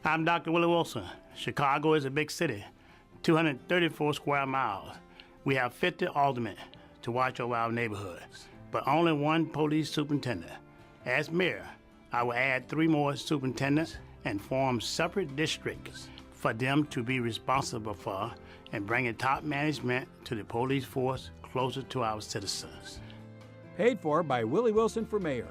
I'm Dr. Willie Wilson. Chicago is a big city, 234 square miles. We have 50 aldermen to watch over our neighborhoods, but only one police superintendent. As mayor, I will add 3 more superintendents and form separate districts for them to be responsible for and bringing top management to the police force closer to our citizens. Paid for by Willie Wilson for mayor.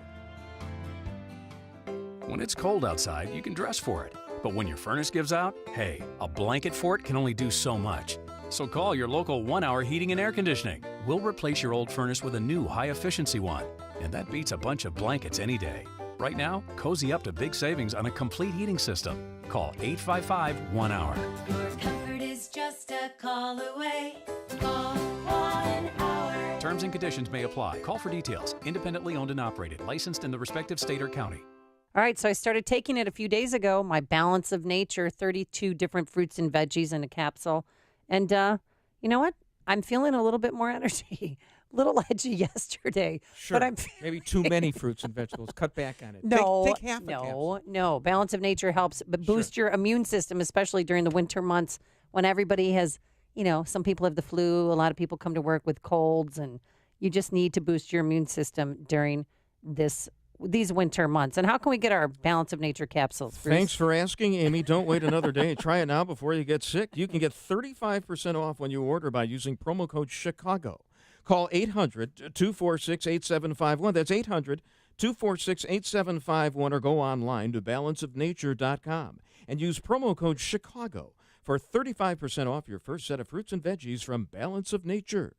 When it's cold outside, you can dress for it. But when your furnace gives out, hey, a blanket fort can only do so much. So call your local 1 Hour Heating and Air Conditioning. We'll replace your old furnace with a new high-efficiency one. And that beats a bunch of blankets any day. Right now, cozy up to big savings on a complete heating system. Call 855-1-HOUR. Your comfort is just a call away. Call 1 Hour. Terms and conditions may apply. Call for details. Independently owned and operated. Licensed in the respective state or county. All right, so I started taking it a few days ago, my Balance of Nature, 32 different fruits and veggies in a capsule. And you know what? I'm feeling a little bit more energy. A little edgy yesterday. Sure. But I'm Maybe too many fruits and vegetables. Cut back on it. No, Take half a capsule. no. Balance of Nature helps boost your immune system, especially during the winter months when everybody has, some people have the flu. A lot of people come to work with colds, and you just need to boost your immune system during these winter months. And how can we get our Balance of Nature capsules, Bruce? Thanks for asking, Amy. Don't wait another day. Try it now before you get sick. You can get 35% off when you order by using promo code CHICAGO. Call 800-246-8751. That's 246-8751 or go online to balanceofnature.com and use promo code Chicago for 35% off your first set of fruits and veggies from Balance of Nature.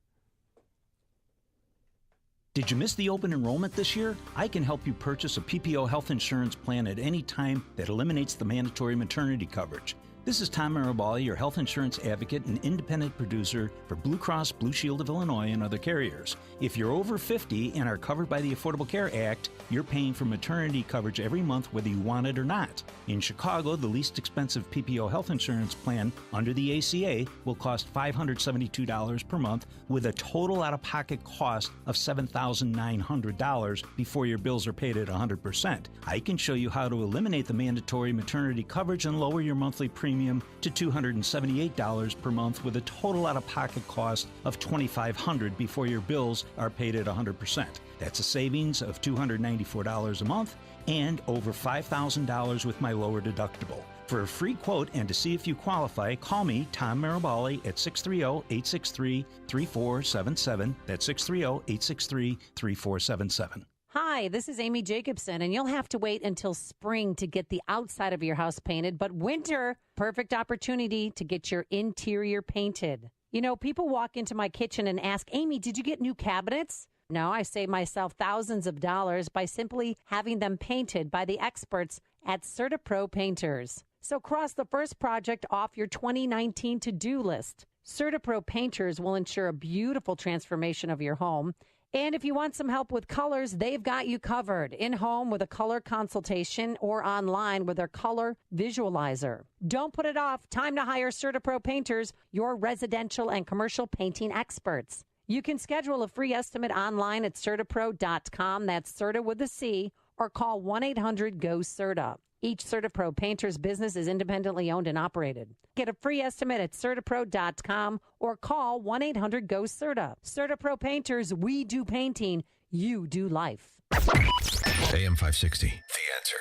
Did you miss the open enrollment this year? I can help you purchase a PPO health insurance plan at any time that eliminates the mandatory maternity coverage. This is Tom Marabali, your health insurance advocate and independent producer for Blue Cross Blue Shield of Illinois and other carriers. If you're over 50 and are covered by the Affordable Care Act, you're paying for maternity coverage every month whether you want it or not. In Chicago, the least expensive PPO health insurance plan under the ACA will cost $572 per month with a total out-of-pocket cost of $7,900 before your bills are paid at 100%. I can show you how to eliminate the mandatory maternity coverage and lower your monthly premium to $278 per month with a total out-of-pocket cost of $2,500 before your bills are paid at 100%. That's a savings of $294 a month and over $5,000 with my lower deductible. For a free quote and to see if you qualify, call me, Tom Marabali, at 630-863-3477. That's 630-863-3477. Hi, this is Amy Jacobson, and you'll have to wait until spring to get the outside of your house painted, but winter, perfect opportunity to get your interior painted. You know, people walk into my kitchen and ask, Amy, did you get new cabinets? No, I save myself thousands of dollars by simply having them painted by the experts at CertaPro Painters. So cross the first project off your 2019 to-do list. CertaPro Painters will ensure a beautiful transformation of your home. And if you want some help with colors, they've got you covered. In-home with a color consultation or online with their color visualizer. Don't put it off. Time to hire CertaPro Painters, your residential and commercial painting experts. You can schedule a free estimate online at CertaPro.com. That's Certa with a C, or call 1-800-GO-CERTA. Each CertaPro Painters business is independently owned and operated. Get a free estimate at CertaPro.com or call 1-800-GO-CERTA. CertaPro Painters, we do painting, you do life. AM 560, The Answer.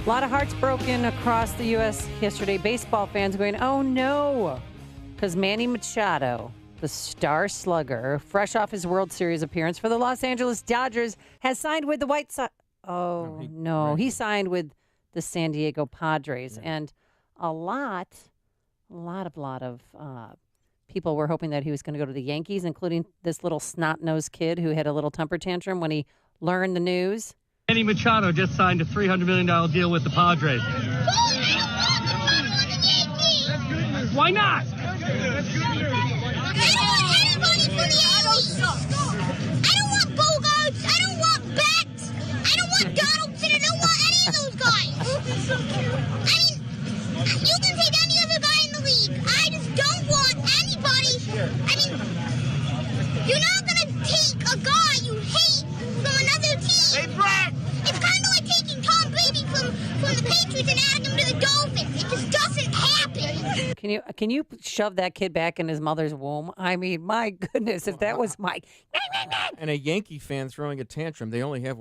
A lot of hearts broken across the U.S. yesterday. Baseball fans going, oh no, because Manny Machado, the star slugger, fresh off his World Series appearance for the Los Angeles Dodgers, has signed with the White Sox. He signed with the San Diego Padres. Yeah. And a lot of people were hoping that he was going to go to the Yankees, including this little snot-nosed kid who had a little temper tantrum when he learned the news. Manny Machado just signed a $300 million deal with the Padres. Why not? I don't want Bogarts. I don't want Betts. I don't want Donaldson. I don't want any of those guys. I mean, you can take any other guy in the league. I just don't want anybody. I mean, you're not going to take a guy you hate from another team. Hey, Brad. It's kind of like taking Tom Brady from the Patriots and adding him to the Dolphins. It just doesn't happen. Can you shove that kid back in his mother's womb? I mean, my goodness, if that was my... And a Yankee fan throwing a tantrum. They only have,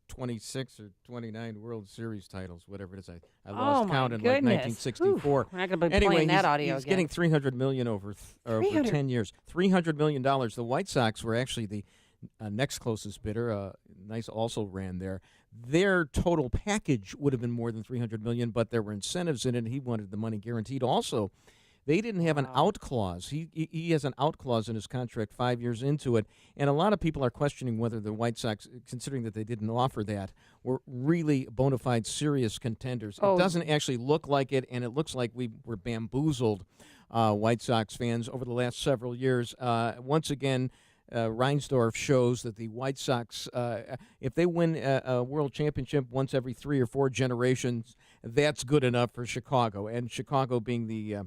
26 or 29 World Series titles, whatever it is. I lost count in 1964. We're not going to be playing that audio he's again. Getting $300 million over 10 years. $300 million. The White Sox were actually the next closest bidder. Nice also ran there. Their total package would have been more than $300 million, but there were incentives in it. He wanted the money guaranteed. Also, they didn't have an out clause. He has an out clause in his contract 5 years into it, and a lot of people are questioning whether the White Sox, considering that they didn't offer that, were really bona fide serious contenders. It doesn't actually look like it, and it looks like we were bamboozled, White Sox fans, over the last several years. Once again, Reinsdorf shows that the White Sox, if they win a world championship once every 3 or 4 generations, that's good enough for Chicago. And Chicago being the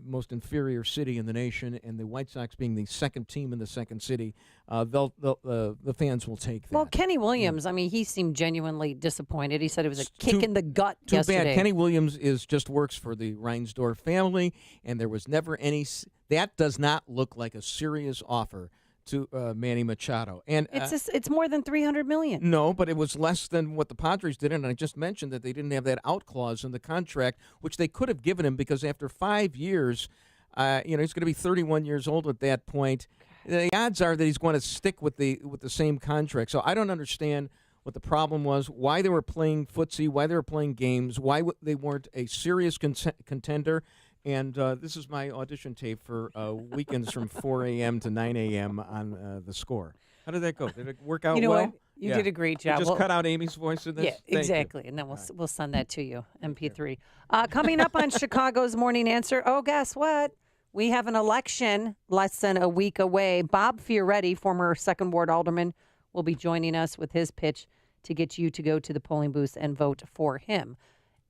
most inferior city in the nation, and the White Sox being the second team in the second city, the fans will take that. Well, Kenny Williams, I mean, he seemed genuinely disappointed. He said it was a kick in the gut too yesterday. Bad. Kenny Williams just works for the Reinsdorf family, and there was never any. That does not look like a serious offer to Manny Machado. And it's more than $300 million. No, but it was less than what the Padres did, and I just mentioned that they didn't have that out clause in the contract, which they could have given him, because after 5 years, he's going to be 31 years old at that point. the odds are that he's going to stick with the same contract. So I don't understand what the problem was, why they were playing footsie, why they were playing games, why they weren't a serious contender. And this is my audition tape for weekends from 4 a.m. to 9 a.m. on The Score. How did that go? Did it work out well? You know what? You did a great job. You just cut out Amy's voice in this? Yeah, Thank exactly. you. And then we'll send that to you, MP3. Coming up on Chicago's Morning Answer, guess what? We have an election less than a week away. Bob Fioretti, former 2nd Ward Alderman, will be joining us with his pitch to get you to go to the polling booth and vote for him.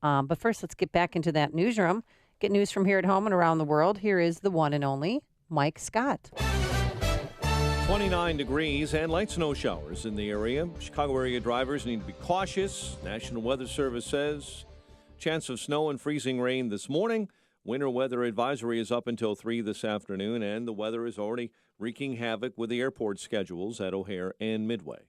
But first, let's get back into that newsroom. Get news from here at home and around the world. Here is the one and only Mike Scott. 29 degrees and light snow showers in the area. Chicago area drivers need to be cautious. National Weather Service says chance of snow and freezing rain this morning. Winter weather advisory is up until 3 this afternoon, and the weather is already wreaking havoc with the airport schedules at O'Hare and Midway.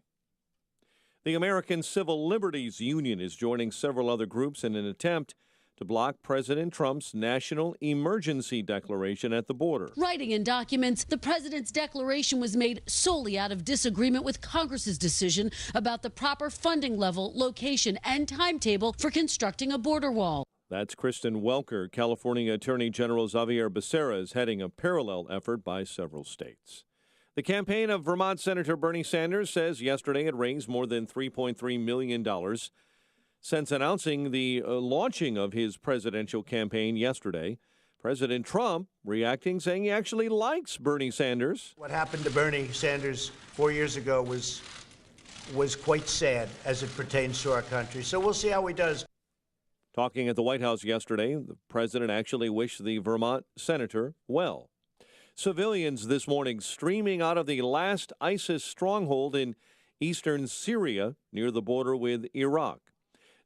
The American Civil Liberties Union is joining several other groups in an attempt to block President Trump's national emergency declaration at the border. Writing in documents, the president's declaration was made solely out of disagreement with Congress's decision about the proper funding level, location, and timetable for constructing a border wall. That's Kristen Welker. California Attorney General Xavier Becerra is heading a parallel effort by several states. The campaign of Vermont Senator Bernie Sanders says yesterday it raised more than $3.3 million. Since announcing the launching of his presidential campaign yesterday, President Trump reacting, saying he actually likes Bernie Sanders. What happened to Bernie Sanders 4 years ago was quite sad as it pertains to our country. So we'll see how he does. Talking at the White House yesterday, the president actually wished the Vermont senator well. Civilians this morning streaming out of the last ISIS stronghold in eastern Syria near the border with Iraq.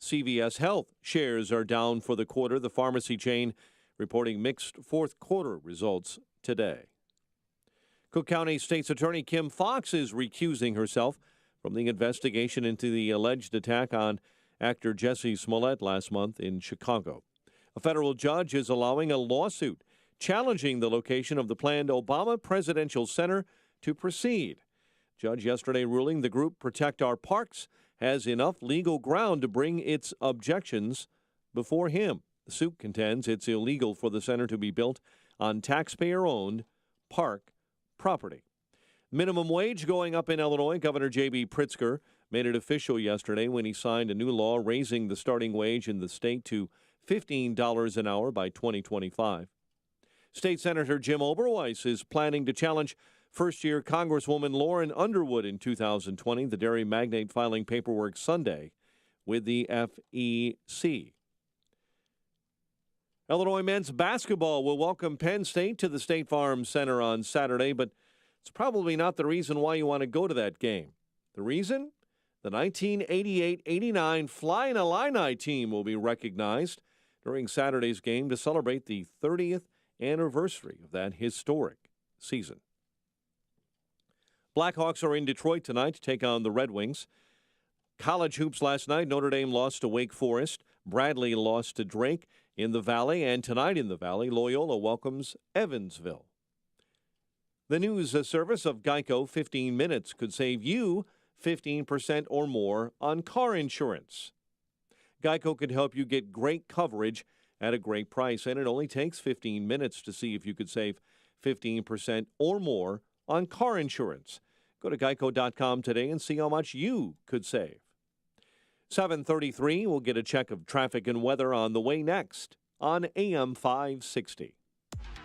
CVS Health shares are down for the quarter. The pharmacy chain reporting mixed fourth quarter results today. Cook County State's Attorney Kim Foxx is recusing herself from the investigation into the alleged attack on actor Jussie Smollett last month in Chicago. A federal judge is allowing a lawsuit challenging the location of the planned Obama Presidential Center to proceed. Judge yesterday ruling the group Protect Our Parks has enough legal ground to bring its objections before him. The suit contends it's illegal for the center to be built on taxpayer-owned park property. Minimum wage going up in Illinois. Governor J.B. Pritzker made it official yesterday when he signed a new law raising the starting wage in the state to $15 an hour by 2025. State Senator Jim Oberweis is planning to challenge first-year Congresswoman Lauren Underwood in 2020, the dairy magnate filing paperwork Sunday with the FEC. Illinois men's basketball will welcome Penn State to the State Farm Center on Saturday, but it's probably not the reason why you want to go to that game. The reason? The 1988-89 Flying Illini team will be recognized during Saturday's game to celebrate the 30th anniversary of that historic season. Blackhawks are in Detroit tonight to take on the Red Wings. College hoops last night, Notre Dame lost to Wake Forest. Bradley lost to Drake in the Valley. And tonight in the Valley, Loyola welcomes Evansville. The news service of Geico, 15 minutes could save you 15% or more on car insurance. Geico could help you get great coverage at a great price, and it only takes 15 minutes to see if you could save 15% or more on car insurance. Go to geico.com today and see how much you could save. 7:33, we'll get a check of traffic and weather on the way next on AM 560.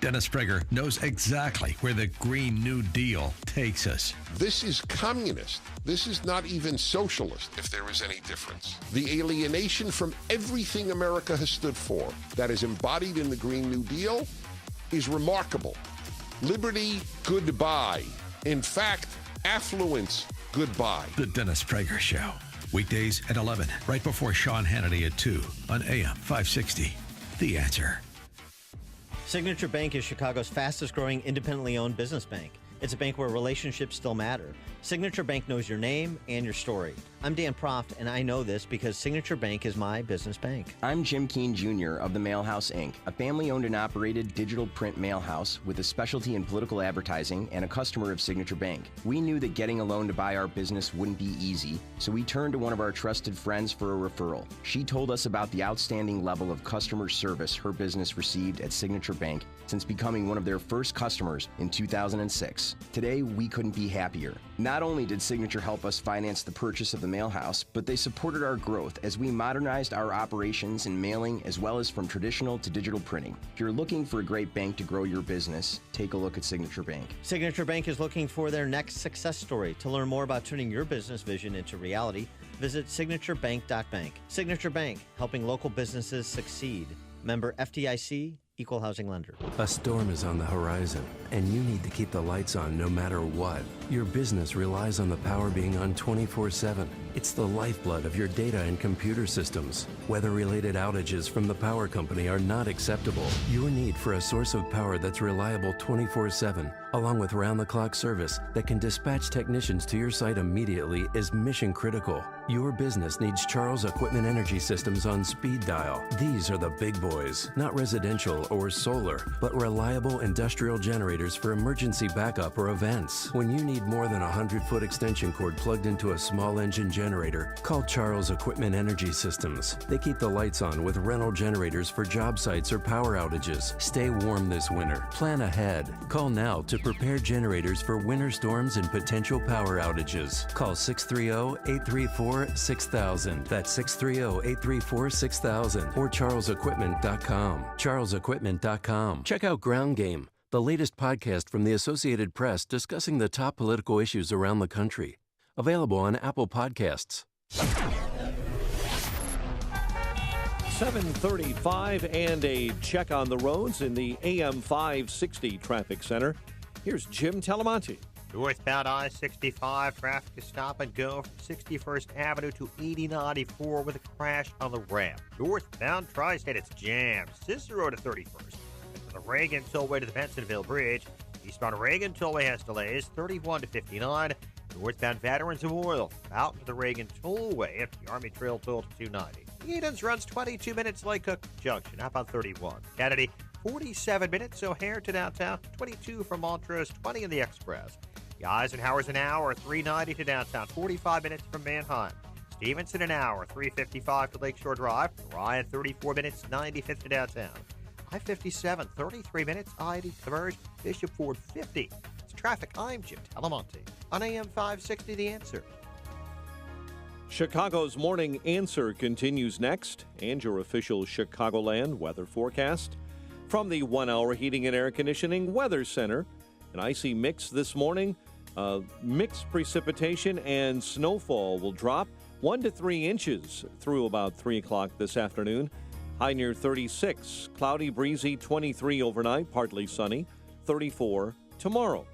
Dennis Prager knows exactly where the Green New Deal takes us. This is communist. This is not even socialist, if there is any difference. The alienation from everything America has stood for that is embodied in the Green New Deal is remarkable. Liberty, goodbye. In fact, affluence, goodbye. The Dennis Prager Show. Weekdays at 11, right before Sean Hannity at 2 on AM 560. The Answer. Signature Bank is Chicago's fastest growing independently owned business bank. It's a bank where relationships still matter. Signature Bank knows your name and your story. I'm Dan Proft, and I know this because Signature Bank is my business bank. I'm Jim Keene Jr. of the Mail House, Inc., a family-owned and operated digital print mail house with a specialty in political advertising and a customer of Signature Bank. We knew that getting a loan to buy our business wouldn't be easy, so we turned to one of our trusted friends for a referral. She told us about the outstanding level of customer service her business received at Signature Bank since becoming one of their first customers in 2006. Today, we couldn't be happier. Not only did Signature help us finance the purchase of the mail house, but they supported our growth as we modernized our operations in mailing as well as from traditional to digital printing. If you're looking for a great bank to grow your business, take a look at Signature Bank. Signature Bank is looking for their next success story. To learn more about turning your business vision into reality, visit signaturebank.bank. Signature Bank, helping local businesses succeed. Member FDIC, Equal Housing Lender. A storm is on the horizon, and you need to keep the lights on no matter what. Your business relies on the power being on 24/7. It's the lifeblood of your data and computer systems. Weather-related outages from the power company are not acceptable. Your need for a source of power that's reliable 24/7, along with round-the-clock service that can dispatch technicians to your site immediately, is mission critical. Your business needs Charles Equipment Energy Systems on speed dial. These are the big boys, not residential or solar, but reliable industrial generators for emergency backup or events. When you need more than a 100-foot extension cord plugged into a small engine generator, call Charles Equipment Energy Systems. They keep the lights on with rental generators for job sites or power outages. Stay warm this winter. Plan ahead. Call now to prepare generators for winter storms and potential power outages. Call 630-834-6000. That's 630-834-6000 or charlesequipment.com. charlesequipment.com. Check out Ground Game, the latest podcast from the Associated Press discussing the top political issues around the country. Available on Apple Podcasts. 7:35 and a check on the roads in the AM 560 traffic center. Here's Jim Talamonte. Northbound I-65 traffic is stop and go from 61st Avenue to 8094 with a crash on the ramp. Northbound Tri-State, it's jammed. Cicero to 31st. From the Reagan Tollway to the Bensonville Bridge. Eastbound Reagan Tollway has delays 31 to 59. Northbound Veterans Memorial out to the Reagan Tollway at the Army Trail Toll to 290. Edens runs 22 minutes Lake Cook Junction up on 31. Kennedy 47 minutes O'Hare to downtown, 22 from Montrose, 20 in the Express. The Eisenhower's an hour, 390 to downtown, 45 minutes from Manheim. Stevenson an hour, 355 to Lakeshore Drive. Ryan 34 minutes, 95th to downtown. I-57, 33 minutes, I-80 to the Merge. Bishop Ford 50. It's traffic. I'm Jim Talamonte on AM 560 The Answer. Chicago's Morning Answer continues next, and your official Chicagoland weather forecast. From the 1-hour Heating and Air Conditioning Weather Center, an icy mix this morning. Mixed precipitation and snowfall will drop 1 to 3 inches through about 3 o'clock this afternoon. High near 36. Cloudy, breezy, 23 overnight, partly sunny, 34 tomorrow.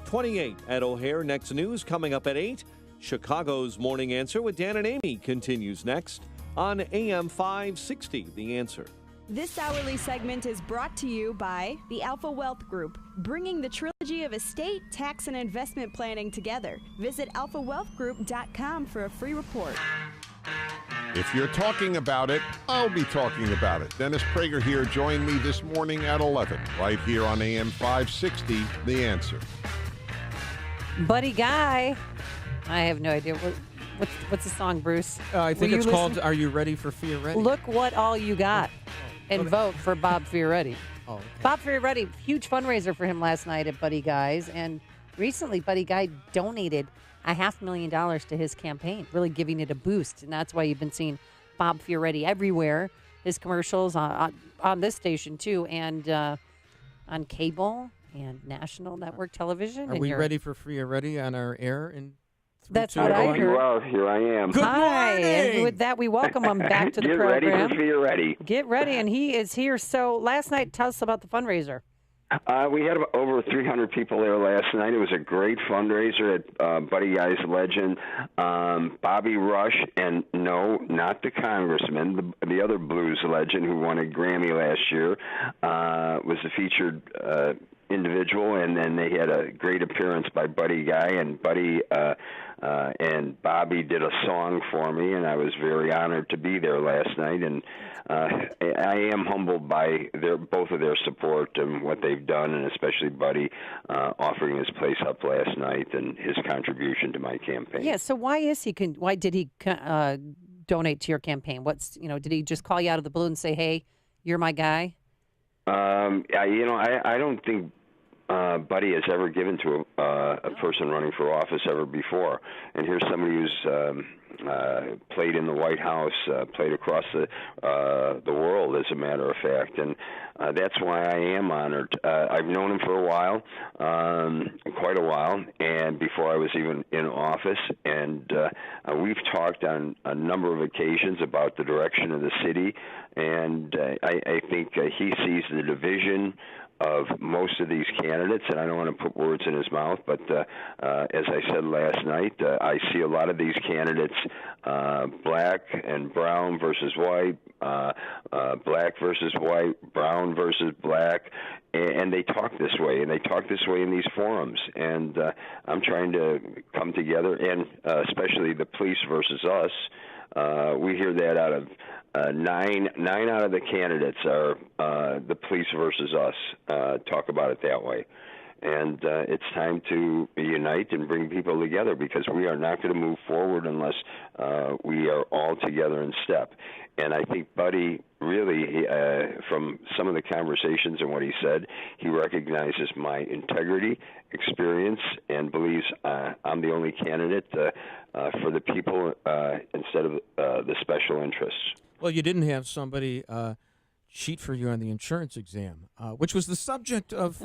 28 at O'Hare. Next news coming up at 8. Chicago's Morning Answer with Dan and Amy continues next on AM 560, The Answer. This hourly segment is brought to you by the Alpha Wealth Group, bringing the trilogy of estate, tax, and investment planning together. Visit alphawealthgroup.com for a free report. If you're talking about it, I'll be talking about it. Dennis Prager here. Join me this morning at 11, right here on AM 560, The Answer. Buddy Guy. I have no idea. What's the song, Bruce? I think it's called Are You Ready for Fioretti? Look what all you got. And vote for Bob Fioretti. Oh, okay. Bob Fioretti, huge fundraiser for him last night at Buddy Guy's. And recently, Buddy Guy donated $500,000 to his campaign, really giving it a boost. And that's why you've been seeing Bob Fioretti everywhere. His commercials on this station, too, and on cable and national network television. Are we ready for Fioretti on our air? That's what I heard. Well, here I am. Good Hi, morning. and with that, we welcome him back to the Get program. ready for Fioretti. Get ready, and he is here. So last night, tell us about the fundraiser. We had over 300 people there last night. It was a great fundraiser at Buddy Guy's legend, Bobby Rush, and no, not the congressman, the other blues legend who won a Grammy last year, was the featured individual, and then they had a great appearance by Buddy Guy, and Buddy and Bobby did a song for me, and I was very honored to be there last night. And I am humbled by both of their support and what they've done, and especially Buddy offering his place up last night and his contribution to my campaign. Yeah. So why did he donate to your campaign? Did he just call you out of the blue and say, "Hey, you're my guy"? I don't think Buddy has ever given to a person running for office ever before. And here's somebody who's played in the White House, played across the world, as a matter of fact. And that's why I am honored. I've known him for a while, quite a while, and before I was even in office. And we've talked on a number of occasions about the direction of the city. And I think he sees the division of most of these candidates, and I don't want to put words in his mouth, but as I said last night, I see a lot of these candidates, black and brown versus white, black versus white, brown versus black, and they talk this way, and they talk this way in these forums, and I'm trying to come together, and especially the police versus us. We hear that out of nine out of the candidates are the police versus us. Talk about it that way. And it's time to unite and bring people together, because we are not going to move forward unless we are all together in step. And I think Buddy really, from some of the conversations and what he said, he recognizes my integrity, experience, and believes I'm the only candidate for the people instead of the special interests. Well, you didn't have somebody cheat for you on the insurance exam, which was the subject of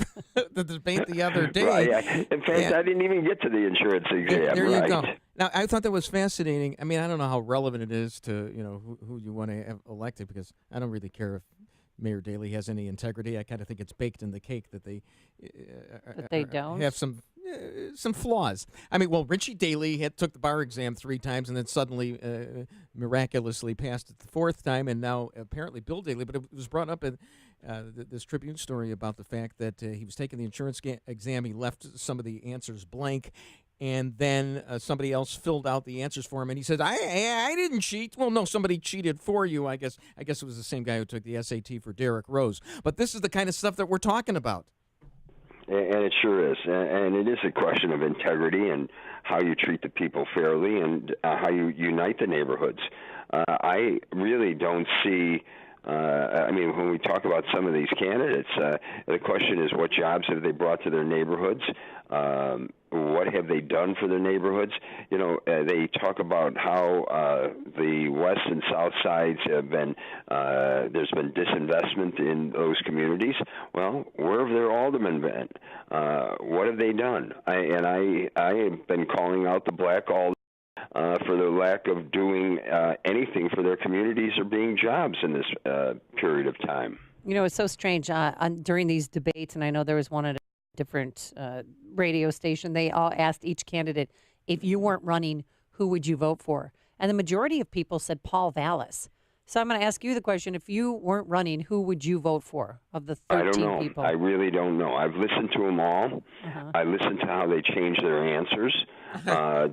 the debate the other day. Right. In fact, I didn't even get to the insurance exam. There right. you go. Now, I thought that was fascinating. I mean, I don't know how relevant it is to who you want to have elected, because I don't really care if Mayor Daley has any integrity. I kind of think it's baked in the cake that they don't have some flaws. I mean, well, Richie Daley took the bar exam 3 times and then suddenly miraculously passed it the 4th time, and now apparently Bill Daley. But it was brought up in this Tribune story about the fact that he was taking the insurance exam. He left some of the answers blank, and then somebody else filled out the answers for him, and he said, I didn't cheat. Well, no, somebody cheated for you. I guess it was the same guy who took the SAT for Derrick Rose. But this is the kind of stuff that we're talking about. And it sure is. And it is a question of integrity and how you treat the people fairly and how you unite the neighborhoods. I really don't see, when we talk about some of these candidates, the question is, what jobs have they brought to their neighborhoods? What have they done for their neighborhoods? They talk about how the west and south sides have been, there's been disinvestment in those communities. Well, where have their aldermen been? What have they done? I have been calling out the black aldermen for the lack of doing anything for their communities or being jobs in this period of time. It's so strange during these debates, and I know there was one at a different radio station. They all asked each candidate, if you weren't running, who would you vote for? And the majority of people said Paul Vallis. So I'm going to ask you the question, if you weren't running, who would you vote for of the 13 I don't know. people? I really don't know. I've listened to them all. I listened to how they change their answers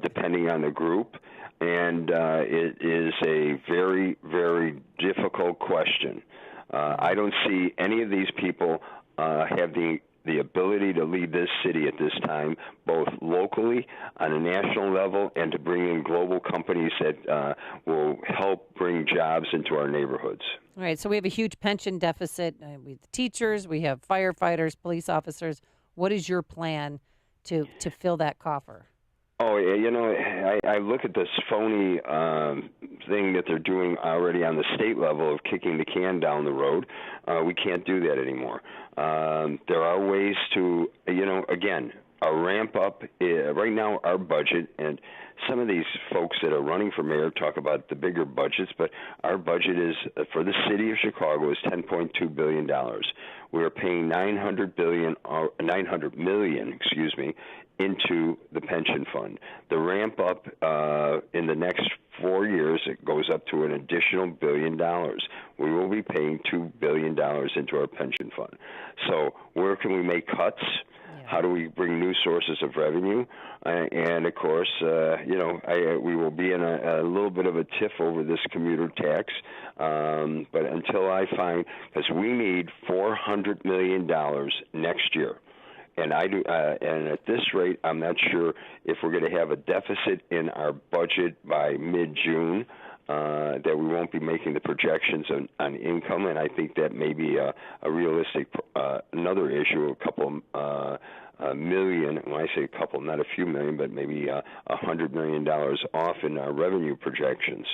depending on the group. And it is a very, very difficult question. I don't see any of these people have the ability to lead this city at this time, both locally, on a national level, and to bring in global companies that will help bring jobs into our neighborhoods. All right, so we have a huge pension deficit. We have teachers, we have firefighters, police officers. What is your plan to fill that coffer? Oh, I look at this phony thing that they're doing already on the state level of kicking the can down the road. We can't do that anymore. There are ways to, again, a ramp up. Right now, our budget, and some of these folks that are running for mayor talk about the bigger budgets, but our budget is, for the city of Chicago, is $10.2 billion. We are paying $900 million, into the pension fund. The ramp up in the next 4 years, it goes up to an additional $1 billion. We will be paying $2 billion into our pension fund. So where can we make cuts? How do we bring new sources of revenue? And of course, we will be in a little bit of a tiff over this commuter tax. But until I find, because we need $400 million next year. And and at this rate, I'm not sure if we're going to have a deficit in our budget by mid-June. That we won't be making the projections on income, and I think that may be a realistic another issue, a couple million. When I say a couple, not a few million, but maybe $100 million off in our revenue projections.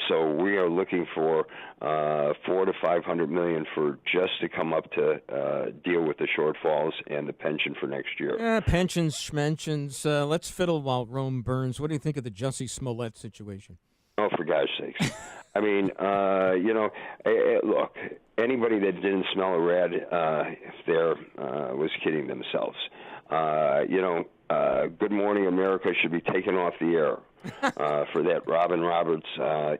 So we are looking for $400 to $500 million for just to come up to deal with the shortfalls and the pension for next year. Pensions, schmensions. Let's fiddle while Rome burns. What do you think of the Jussie Smollett situation? Oh, for God's sakes. I mean, look, anybody that didn't smell a rat there was kidding themselves. Good Morning America should be taken off the air for that Robin Roberts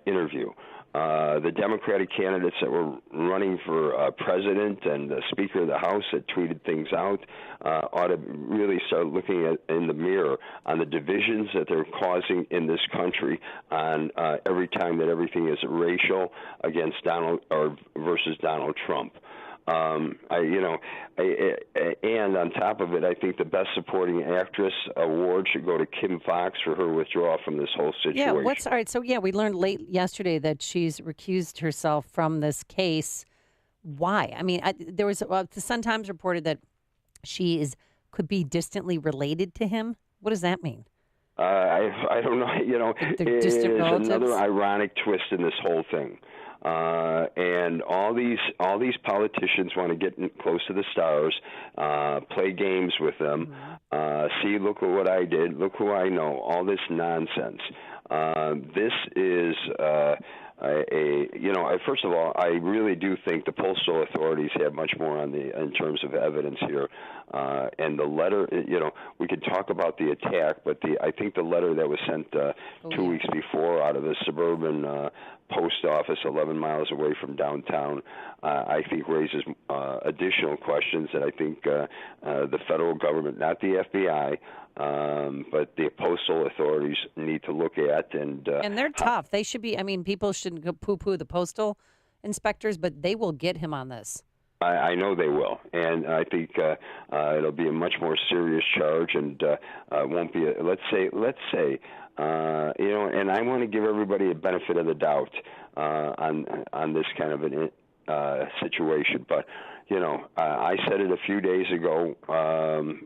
interview. The Democratic candidates that were running for president and the Speaker of the House that tweeted things out ought to really start looking in the mirror on the divisions that they're causing in this country on every time that everything is racial against versus Donald Trump. And on top of it, I think the Best Supporting Actress award should go to Kim Fox for her withdrawal from this whole situation. Yeah, all right? So we learned late yesterday that she's recused herself from this case. Why? I mean, there was the Sun Times reported that she could be distantly related to him. What does that mean? I don't know. It is another ironic twist in this whole thing. And all these politicians want to get close to the stars, play games with them. See, look at what I did. Look who I know. All this nonsense. This is first of all, I really do think the postal authorities have much more in terms of evidence here. And the letter, we could talk about the attack, but I think the letter that was sent 2 weeks before out of a suburban post office 11 miles away from downtown, I think raises additional questions that I think the federal government, not the FBI, but the postal authorities need to look at. And they're tough. They should be, people shouldn't poo-poo the postal inspectors, but they will get him on this. I know they will, and I think it'll be a much more serious charge, and won't be. Let's say, and I want to give everybody a benefit of the doubt on this kind of an situation, but. I said it a few days ago,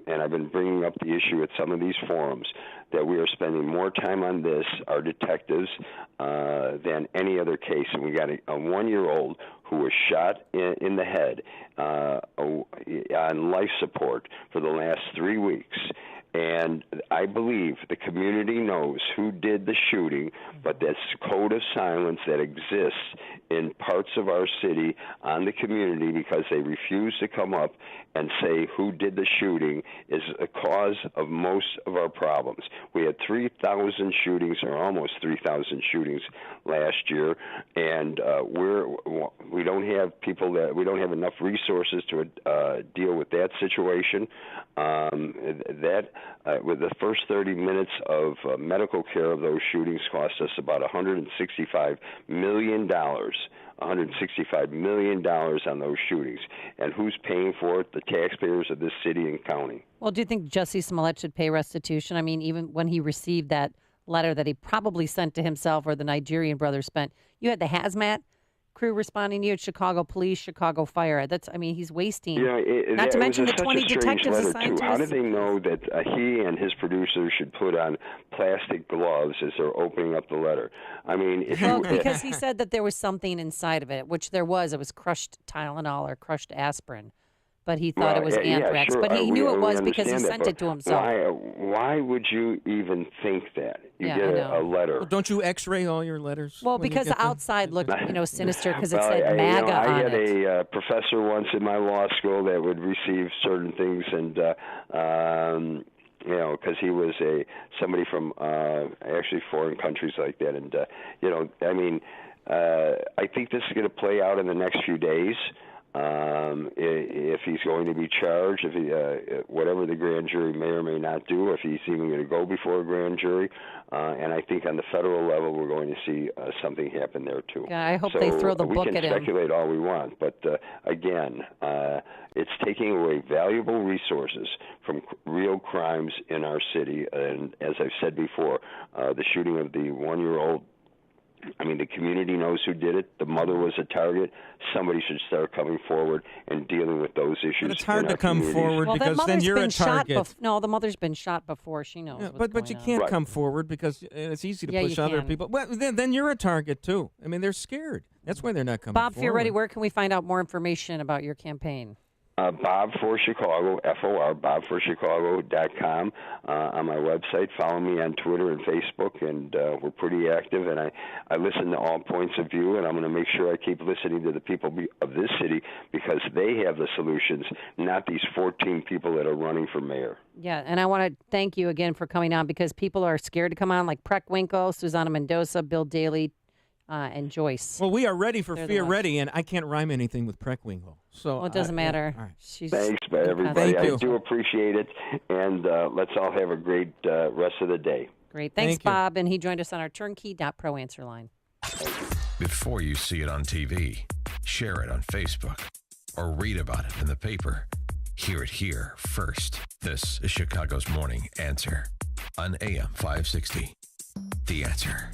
and I've been bringing up the issue at some of these forums, that we are spending more time on this, our detectives, than any other case. And we got a 1-year-old who was shot in the head on life support for the last 3 weeks. And I believe the community knows who did the shooting, but this code of silence that exists in parts of our city on the community because they refuse to come up and say who did the shooting is a cause of most of our problems. We had 3,000 shootings, or almost 3,000 shootings last year, and we don't have enough resources to deal with that situation. With the first 30 minutes of medical care of those shootings cost us about $165 million. $165 million on those shootings. And who's paying for it? The taxpayers of this city and county. Well, do you think Jussie Smollett should pay restitution? I mean, even when he received that letter that he probably sent to himself or the Nigerian brother spent, you had the hazmat crew responding to you at Chicago Police, Chicago Fire. He's wasting. Not to mention the 20 detectives assigned to us. How did they know that he and his producers should put on plastic gloves as they're opening up the letter? Because he said that there was something inside of it, which there was. It was crushed Tylenol or crushed aspirin. But he thought it was anthrax. Yeah, sure. But he knew it was because he sent it to himself. Why would you even think that? You get a letter. Well, don't you X-ray all your letters? Well, because the outside looked, sinister because it said MAGA on it. I had a professor once in my law school that would receive certain things, and because he was somebody from actually foreign countries like that. And, I think this is going to play out in the next few days. If he's going to be charged, if he, whatever the grand jury may or may not do, if he's even going to go before a grand jury, and I think on the federal level we're going to see something happen there too. Yeah, I hope they throw the book at him. We can speculate all we want, but again, it's taking away valuable resources from real crimes in our city. And as I've said before, the shooting of the 1-year-old. I mean, the community knows who did it. The mother was a target. Somebody should start coming forward and dealing with those issues. But it's hard to come forward because then you're a target. No, the mother's been shot before. She knows. Yeah, but you can't come forward because it's easy to push other people. Well, then you're a target too. I mean, they're scared. That's why they're not coming Bob forward. Fioretti, where can we find out more information about your campaign? Bob for Chicago, FOR, bobforchicago.com on my website. Follow me on Twitter and Facebook, and we're pretty active. And I listen to all points of view, and I'm going to make sure I keep listening to the people of this city because they have the solutions, not these 14 people that are running for mayor. Yeah, and I want to thank you again for coming on because people are scared to come on, like Preckwinkle, Susanna Mendoza, Bill Daly, and Joyce. Well, we are ready for Fioretti, and I can't rhyme anything with Preckwinkle. So it doesn't matter. All right. Thanks, everybody. I do appreciate it, and let's all have a great rest of the day. Great. Thanks, Bob. And he joined us on our turnkey.pro answer line. Before you see it on TV, share it on Facebook, or read about it in the paper. Hear it here first. This is Chicago's Morning Answer on AM 560. The Answer.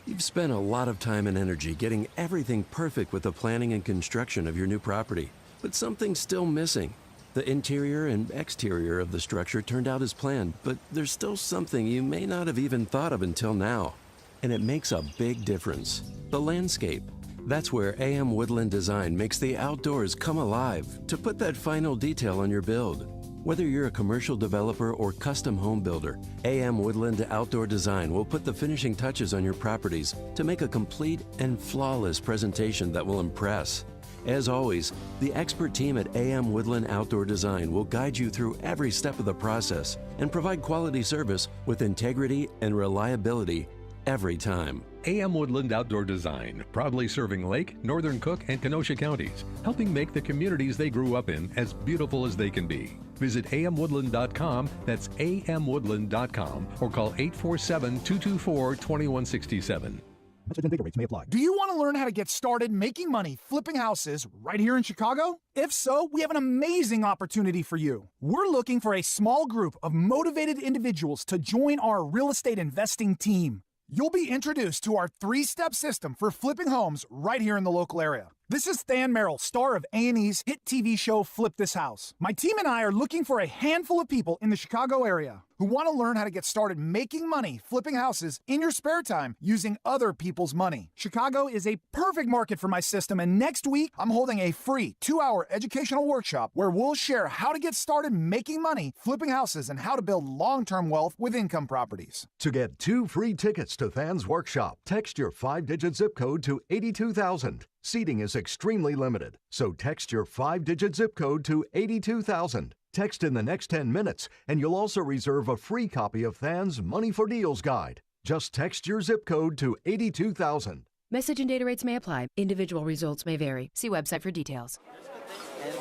You've spent a lot of time and energy getting everything perfect with the planning and construction of your new property, but something's still missing. The interior and exterior of the structure turned out as planned, but there's still something you may not have even thought of until now. And it makes a big difference. The landscape. That's where AM Woodland Design makes the outdoors come alive to put that final detail on your build. Whether you're a commercial developer or custom home builder, AM Woodland Outdoor Design will put the finishing touches on your properties to make a complete and flawless presentation that will impress. As always, the expert team at AM Woodland Outdoor Design will guide you through every step of the process and provide quality service with integrity and reliability every time. AM Woodland Outdoor Design, proudly serving Lake, Northern Cook, and Kenosha counties, helping make the communities they grew up in as beautiful as they can be. Visit amwoodland.com, that's amwoodland.com, or call 847-224-2167. Message and data rates may apply. Do you want to learn how to get started making money flipping houses right here in Chicago? If so, we have an amazing opportunity for you. We're looking for a small group of motivated individuals to join our real estate investing team. You'll be introduced to our 3-step system for flipping homes right here in the local area. This is Than Merrill, star of A&E's hit TV show Flip This House. My team and I are looking for a handful of people in the Chicago area who want to learn how to get started making money flipping houses in your spare time using other people's money. Chicago is a perfect market for my system, and next week I'm holding a free 2-hour educational workshop where we'll share how to get started making money flipping houses and how to build long-term wealth with income properties. To get 2 free tickets to Than's workshop, text your 5-digit zip code to 82,000. Seating is extremely limited, so text your 5-digit zip code to 82,000. Text in the next 10 minutes, and you'll also reserve a free copy of Than's Money for Deals Guide. Just text your zip code to 82,000. Message and data rates may apply. Individual results may vary. See website for details.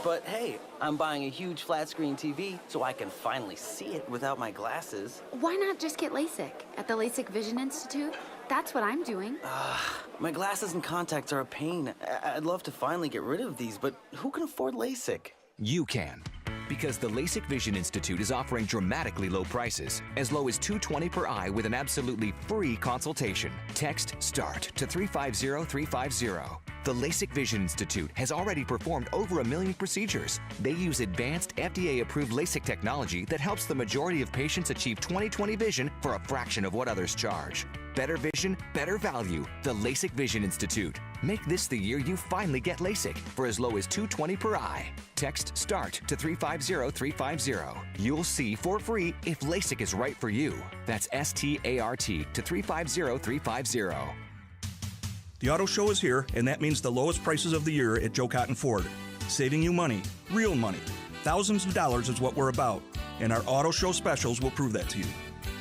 But hey, I'm buying a huge flat screen TV so I can finally see it without my glasses. Why not just get LASIK at the LASIK Vision Institute? That's what I'm doing. My glasses and contacts are a pain. I'd love to finally get rid of these, but who can afford LASIK? You can. Because the LASIK Vision Institute is offering dramatically low prices, as low as $220 per eye with an absolutely free consultation. Text START to 350350. The LASIK Vision Institute has already performed over 1 million procedures. They use advanced FDA-approved LASIK technology that helps the majority of patients achieve 20/20 vision for a fraction of what others charge. Better vision, better value. The LASIK Vision Institute. Make this the year you finally get LASIK for as low as $220 per eye. Text START to 350350. You'll see for free if LASIK is right for you. That's START to 350350. The auto show is here, and that means the lowest prices of the year at Joe Cotton Ford. Saving you money, real money. Thousands of dollars is what we're about. and our auto show specials will prove that to you.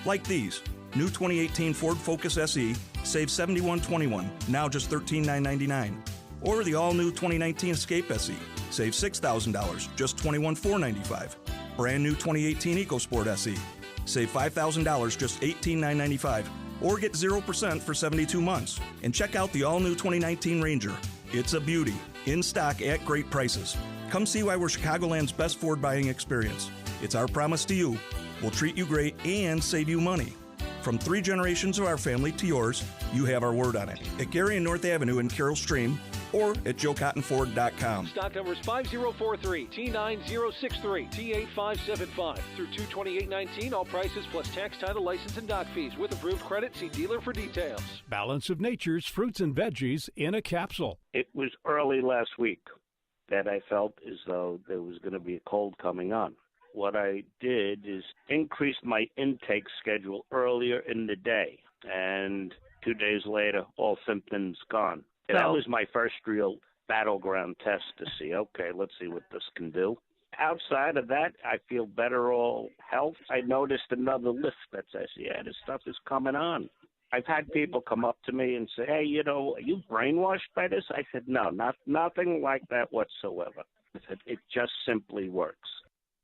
Like these. New 2018 Ford Focus SE, save $71.21, now just $13,999. Or the all-new 2019 Escape SE, save $6,000, just $21,495. Brand new 2018 EcoSport SE, save $5,000, just $18,995. Or get 0% for 72 months. And check out the all-new 2019 Ranger. It's a beauty, in stock at great prices. Come see why we're Chicagoland's best Ford buying experience. It's our promise to you. We'll treat you great and save you money. From 3 generations of our family to yours, you have our word on it. At Gary and North Avenue in Carroll Stream or at joecottonford.com. Stock number is 5043, T9063, T8575. Through 2/28/19, all prices plus tax, title, license, and dock fees. With approved credit, see dealer for details. Balance of Nature's fruits and veggies in a capsule. It was early last week that I felt as though there was going to be a cold coming on. What I did is increase my intake schedule earlier in the day, and 2 days later, all symptoms gone. And that was my first real battleground test to see, okay, let's see what this can do. Outside of that, I feel better all health. I noticed another lift that says, yeah, this stuff is coming on. I've had people come up to me and say, hey, you know, are you brainwashed by this? I said, no, nothing like that whatsoever. I said, it just simply works.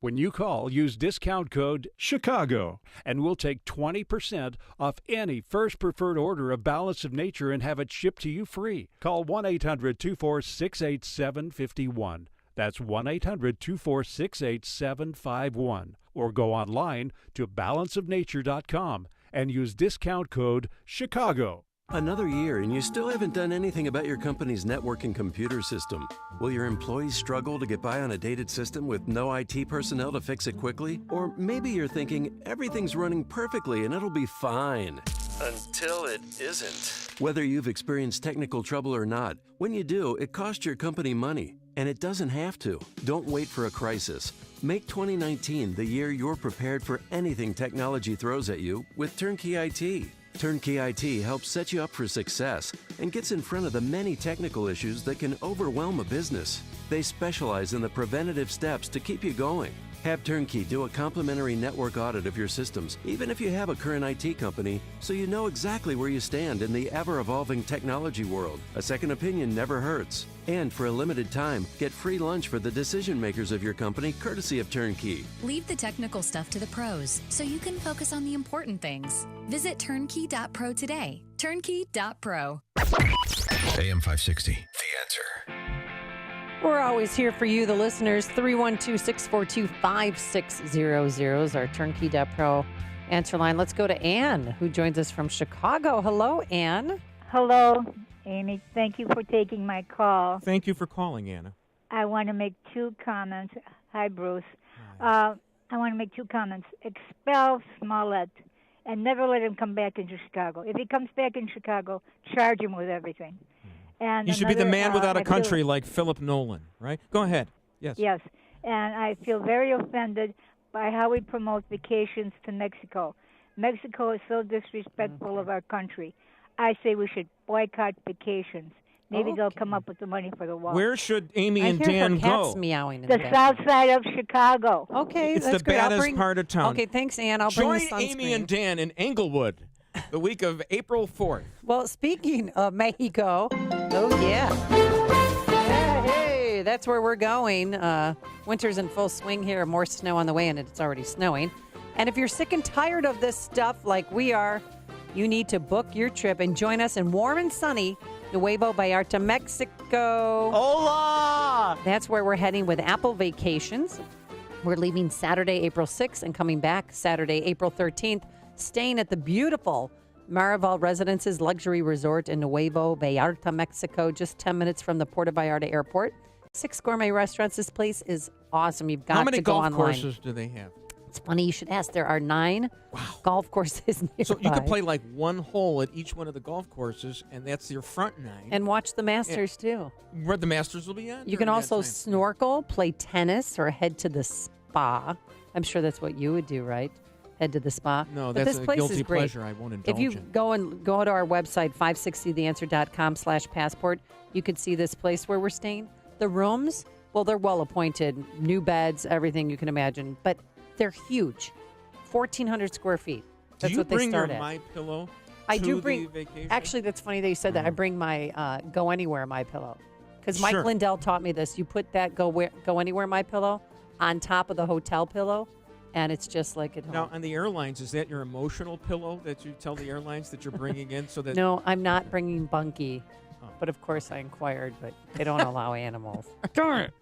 When you call, use discount code CHICAGO, and we'll take 20% off any first preferred order of Balance of Nature and have it shipped to you free. Call 1-800-246-8751. That's 1-800-246-8751. Or go online to balanceofnature.com and use discount code CHICAGO. Another year and you still haven't done anything about your company's network and computer system. Will your employees struggle to get by on a dated system with no IT personnel to fix it quickly? Or maybe you're thinking everything's running perfectly and it'll be fine. Until it isn't. Whether you've experienced technical trouble or not, when you do, it costs your company money. And it doesn't have to. Don't wait for a crisis. Make 2019 the year you're prepared for anything technology throws at you with Turnkey IT. Turnkey IT helps set you up for success and gets in front of the many technical issues that can overwhelm a business. They specialize in the preventative steps to keep you going. Have Turnkey do a complimentary network audit of your systems, even if you have a current IT company, so you know exactly where you stand in the ever-evolving technology world. A second opinion never hurts. And for a limited time, get free lunch for the decision makers of your company, courtesy of Turnkey. Leave the technical stuff to the pros, so you can focus on the important things. Visit turnkey.pro today. Turnkey.pro. AM 560, The Answer. We're always here for you, the listeners. 312-642-5600 is our Turnkey.pro answer line. Let's go to Ann, who joins us from Chicago. Hello, Ann. Hello, Amy. Thank you for taking my call. Thank you for calling, Anna. I want to make 2 comments. Hi, Bruce. I want to make 2 comments. Expel Smollett and never let him come back into Chicago. If he comes back in Chicago, charge him with everything. And you should be the man without a country like Philip Nolan, right? Go ahead. Yes. Yes. And I feel very offended by how he promotes vacations to Mexico. Mexico is so disrespectful of our country. I say we should boycott vacations. Maybe they'll come up with the money for the wall. Where should Amy and Dan go? Meowing in the south side of Chicago. Okay, it's that's the great. baddest part of town. Okay, thanks, Ann. I'll bring the Join sunscreen. Amy and Dan in Englewood the week of April 4th. Well, speaking of Mexico, oh, yeah. Hey, that's where we're going. Winter's in full swing here. More snow on the way, and it's already snowing. And if you're sick and tired of this stuff like we are, you need to book your trip and join us in warm and sunny Nuevo Vallarta, Mexico. Hola! That's where we're heading with Apple Vacations. We're leaving Saturday, April 6th, and coming back Saturday, April 13th, staying at the beautiful Mayoral Residences Luxury Resort in Nuevo Vallarta, Mexico, just 10 minutes from the Puerto Vallarta Airport. 6 gourmet restaurants. This place is awesome. You've got How many to go golf online. courses do they have? It's funny you should ask. There are 9 golf courses nearby. So you could play like one hole at each one of the golf courses, and that's your front 9. And watch the Masters, too. Where the Masters will be at? You can also snorkel, play tennis, or head to the spa. I'm sure that's what you would do, right? Head to the spa. No, But that's this a place guilty is great. pleasure I won't indulge If you in. go to our website, 560theanswer.com/passport, you could see this place where we're staying. The rooms, well, they're well appointed. New beds, everything you can imagine. But They're huge, 1,400 square feet. That's do you what they bring start your at. My Pillow? I to do bring. the vacation? Actually, that's funny that you said that. I bring my Go Anywhere My Pillow because Mike Sure. Lindell taught me this. You put that Go Anywhere My Pillow on top of the hotel pillow, and it's just like at home. Now, on the airlines, is that your emotional pillow that you tell the airlines that you're bringing in so that? No, I'm not bringing Bunky, but of course I inquired, but they don't allow animals. Darn it!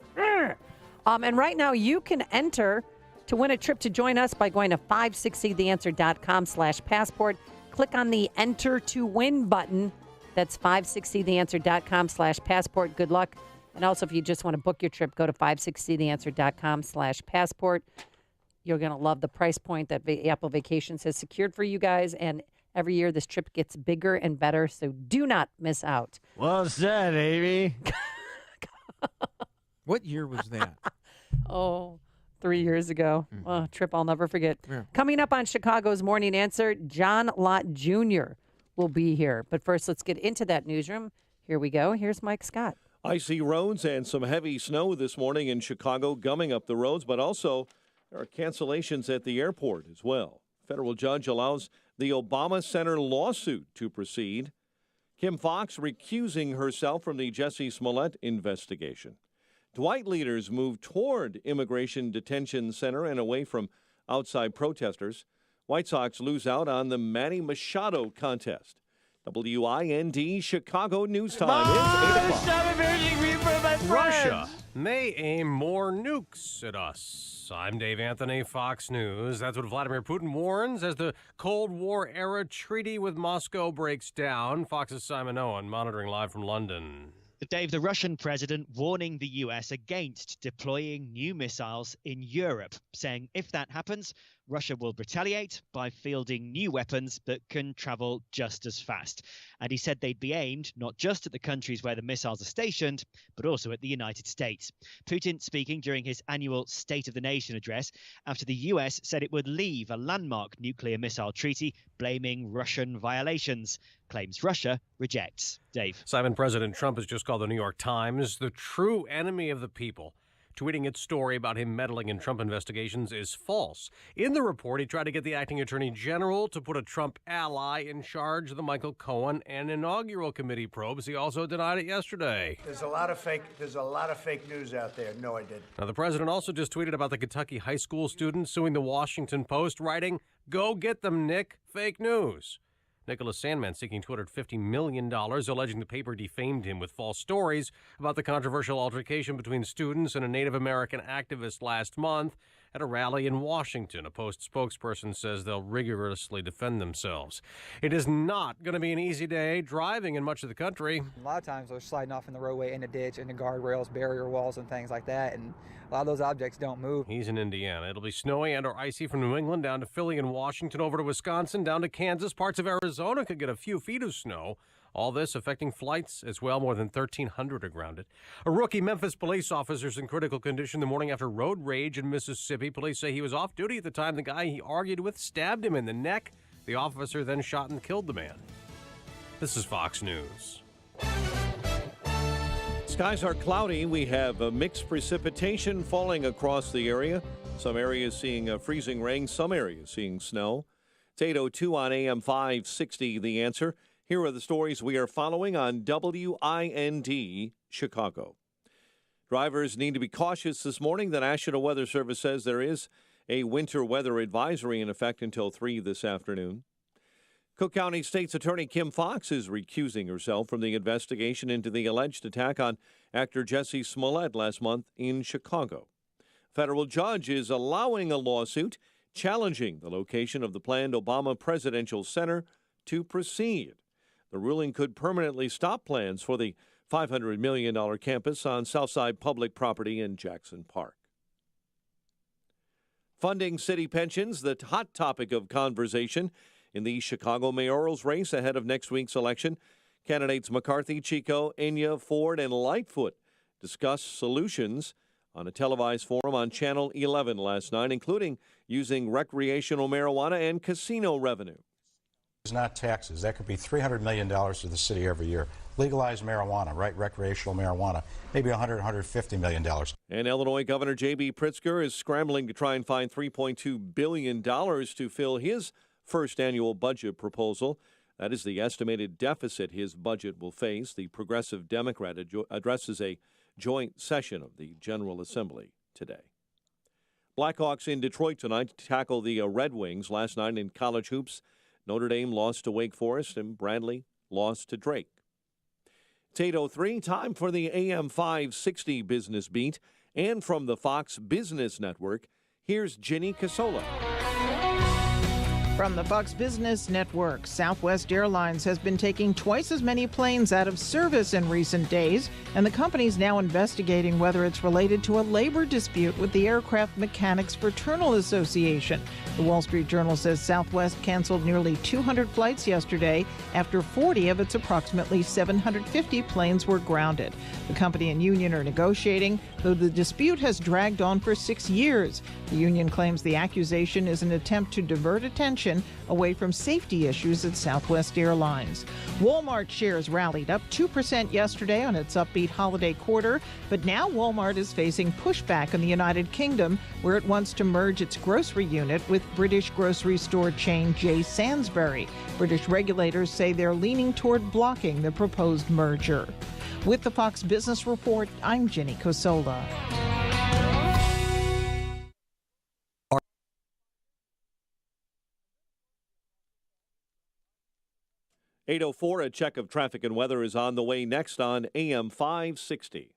And right now you can enter to win a trip to join us by going to 560theanswer.com/passport. Click on the Enter to Win button. That's 560theanswer.com/passport. Good luck. And also, if you just want to book your trip, go to 560theanswer.com/passport. You're going to love the price point that Apple Vacations has secured for you guys. And every year, this trip gets bigger and better, so do not miss out. Well said, Amy. What year was that? 3 years ago. Oh, trip I'll never forget. Yeah. Coming up on Chicago's Morning Answer, John Lott Jr. will be here. But first, let's get into that newsroom. Here we go. Here's Mike Scott. Icy roads and some heavy snow this morning in Chicago, gumming up the roads, but also there are cancellations at the airport as well. Federal judge allows the Obama Center lawsuit to proceed. Kim Foxx recusing herself from the Jussie Smollett investigation. Dwight leaders move toward Immigration Detention Center and away from outside protesters. White Sox lose out on the Manny Machado contest. WIND Chicago News Time. It's 8 o'clock. Russia may aim more nukes at us. I'm Dave Anthony, Fox News. That's what Vladimir Putin warns as the Cold War-era treaty with Moscow breaks down. Fox's Simon Owen monitoring live from London. Dave, the Russian president warning the U.S. against deploying new missiles in Europe, saying if that happens, Russia will retaliate by fielding new weapons that can travel just as fast. And he said they'd be aimed not just at the countries where the missiles are stationed, but also at the United States. Putin speaking during his annual State of the Nation address after the U.S. said it would leave a landmark nuclear missile treaty blaming Russian violations. Claims Russia rejects. Dave. Simon, President Trump has just called the New York Times the true enemy of the people. Tweeting its story about him meddling in Trump investigations is false. In the report, he tried to get the acting attorney general to put a Trump ally in charge of the Michael Cohen and inaugural committee probes. He also denied it yesterday. There's a lot of fake news out there. No, I didn't. Now, the president also just tweeted about the Kentucky high school student suing the Washington Post, writing, "Go get them, Nick. Fake news." Nicholas Sandman seeking $250 million, alleging the paper defamed him with false stories about the controversial altercation between students and a Native American activist last month at a rally in Washington. A Post spokesperson says they'll rigorously defend themselves. It is not going to be an easy day driving in much of the country. A lot of times they're sliding off in the roadway, in the ditch, in the guardrails, barrier walls, and things like that, and a lot of those objects don't move. He's in Indiana. It'll be snowy and or icy from New England down to Philly and Washington, over to Wisconsin, down to Kansas. Parts of Arizona could get a few feet of snow. All this affecting flights as well. More than 1,300 are grounded. A rookie Memphis police officer is in critical condition the morning after road rage in Mississippi. Police say he was off duty at the time the guy he argued with stabbed him in the neck. The officer then shot and killed the man. This is Fox News. Skies are cloudy. We have mixed precipitation falling across the area. Some areas seeing freezing rain, some areas seeing snow. It's 8:02 on AM 560, The Answer. Here are the stories we are following on WIND Chicago. Drivers need to be cautious this morning. The National Weather Service says there is a winter weather advisory in effect until 3 this afternoon. Cook County State's Attorney Kim Foxx is recusing herself from the investigation into the alleged attack on actor Jussie Smollett last month in Chicago. Federal judge is allowing a lawsuit challenging the location of the planned Obama Presidential Center to proceed. The ruling could permanently stop plans for the $500 million campus on Southside public property in Jackson Park. Funding city pensions, the hot topic of conversation in the Chicago mayoral's race ahead of next week's election. Candidates McCarthy, Chico, Enya, Ford, and Lightfoot discussed solutions on a televised forum on Channel 11 last night, including using recreational marijuana and casino revenue. It's not taxes. That could be $300 million to the city every year. Legalize marijuana, right? Recreational marijuana, maybe $150 million. And Illinois Governor J.B. Pritzker is scrambling to try and find $3.2 billion to fill his first annual budget proposal. That is the estimated deficit his budget will face. The Progressive Democrat addresses a joint session of the General Assembly today. Blackhawks in Detroit tonight to tackle the Red Wings. Last night in college hoops, Notre Dame lost to Wake Forest and Bradley lost to Drake. It's 8:03, time for the AM 560 Business Beat. And from the Fox Business Network, here's Ginny Casola. From the Fox Business Network, Southwest Airlines has been taking twice as many planes out of service in recent days, and the company is now investigating whether it's related to a labor dispute with the Aircraft Mechanics Fraternal Association. The Wall Street Journal says Southwest canceled nearly 200 flights yesterday after 40 of its approximately 750 planes were grounded. The company and union are negotiating, though the dispute has dragged on for 6 years. The union claims the accusation is an attempt to divert attention away from safety issues at Southwest Airlines. Walmart shares rallied up 2% yesterday on its upbeat holiday quarter, but now Walmart is facing pushback in the United Kingdom, where it wants to merge its grocery unit with British grocery store chain J. Sainsbury. British regulators say they're leaning toward blocking the proposed merger. With the Fox Business Report, I'm Ginny Cosola. 8:04, a check of traffic and weather is on the way next on AM 560.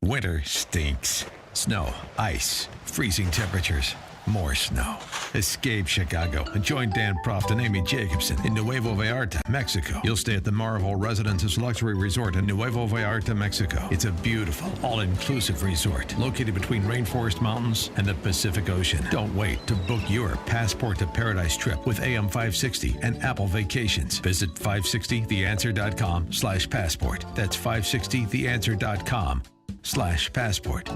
Winter stinks. Snow, ice, freezing temperatures, more snow. Escape Chicago and join Dan Proft and Amy Jacobson in Nuevo Vallarta, Mexico. You'll stay at the Mayoral Residences Luxury Resort in Nuevo Vallarta, Mexico. It's a beautiful, all-inclusive resort located between Rainforest Mountains and the Pacific Ocean. Don't wait to book your Passport to Paradise trip with AM 560 and Apple Vacations. Visit 560theanswer.com/passport. That's 560theanswer.com/passport.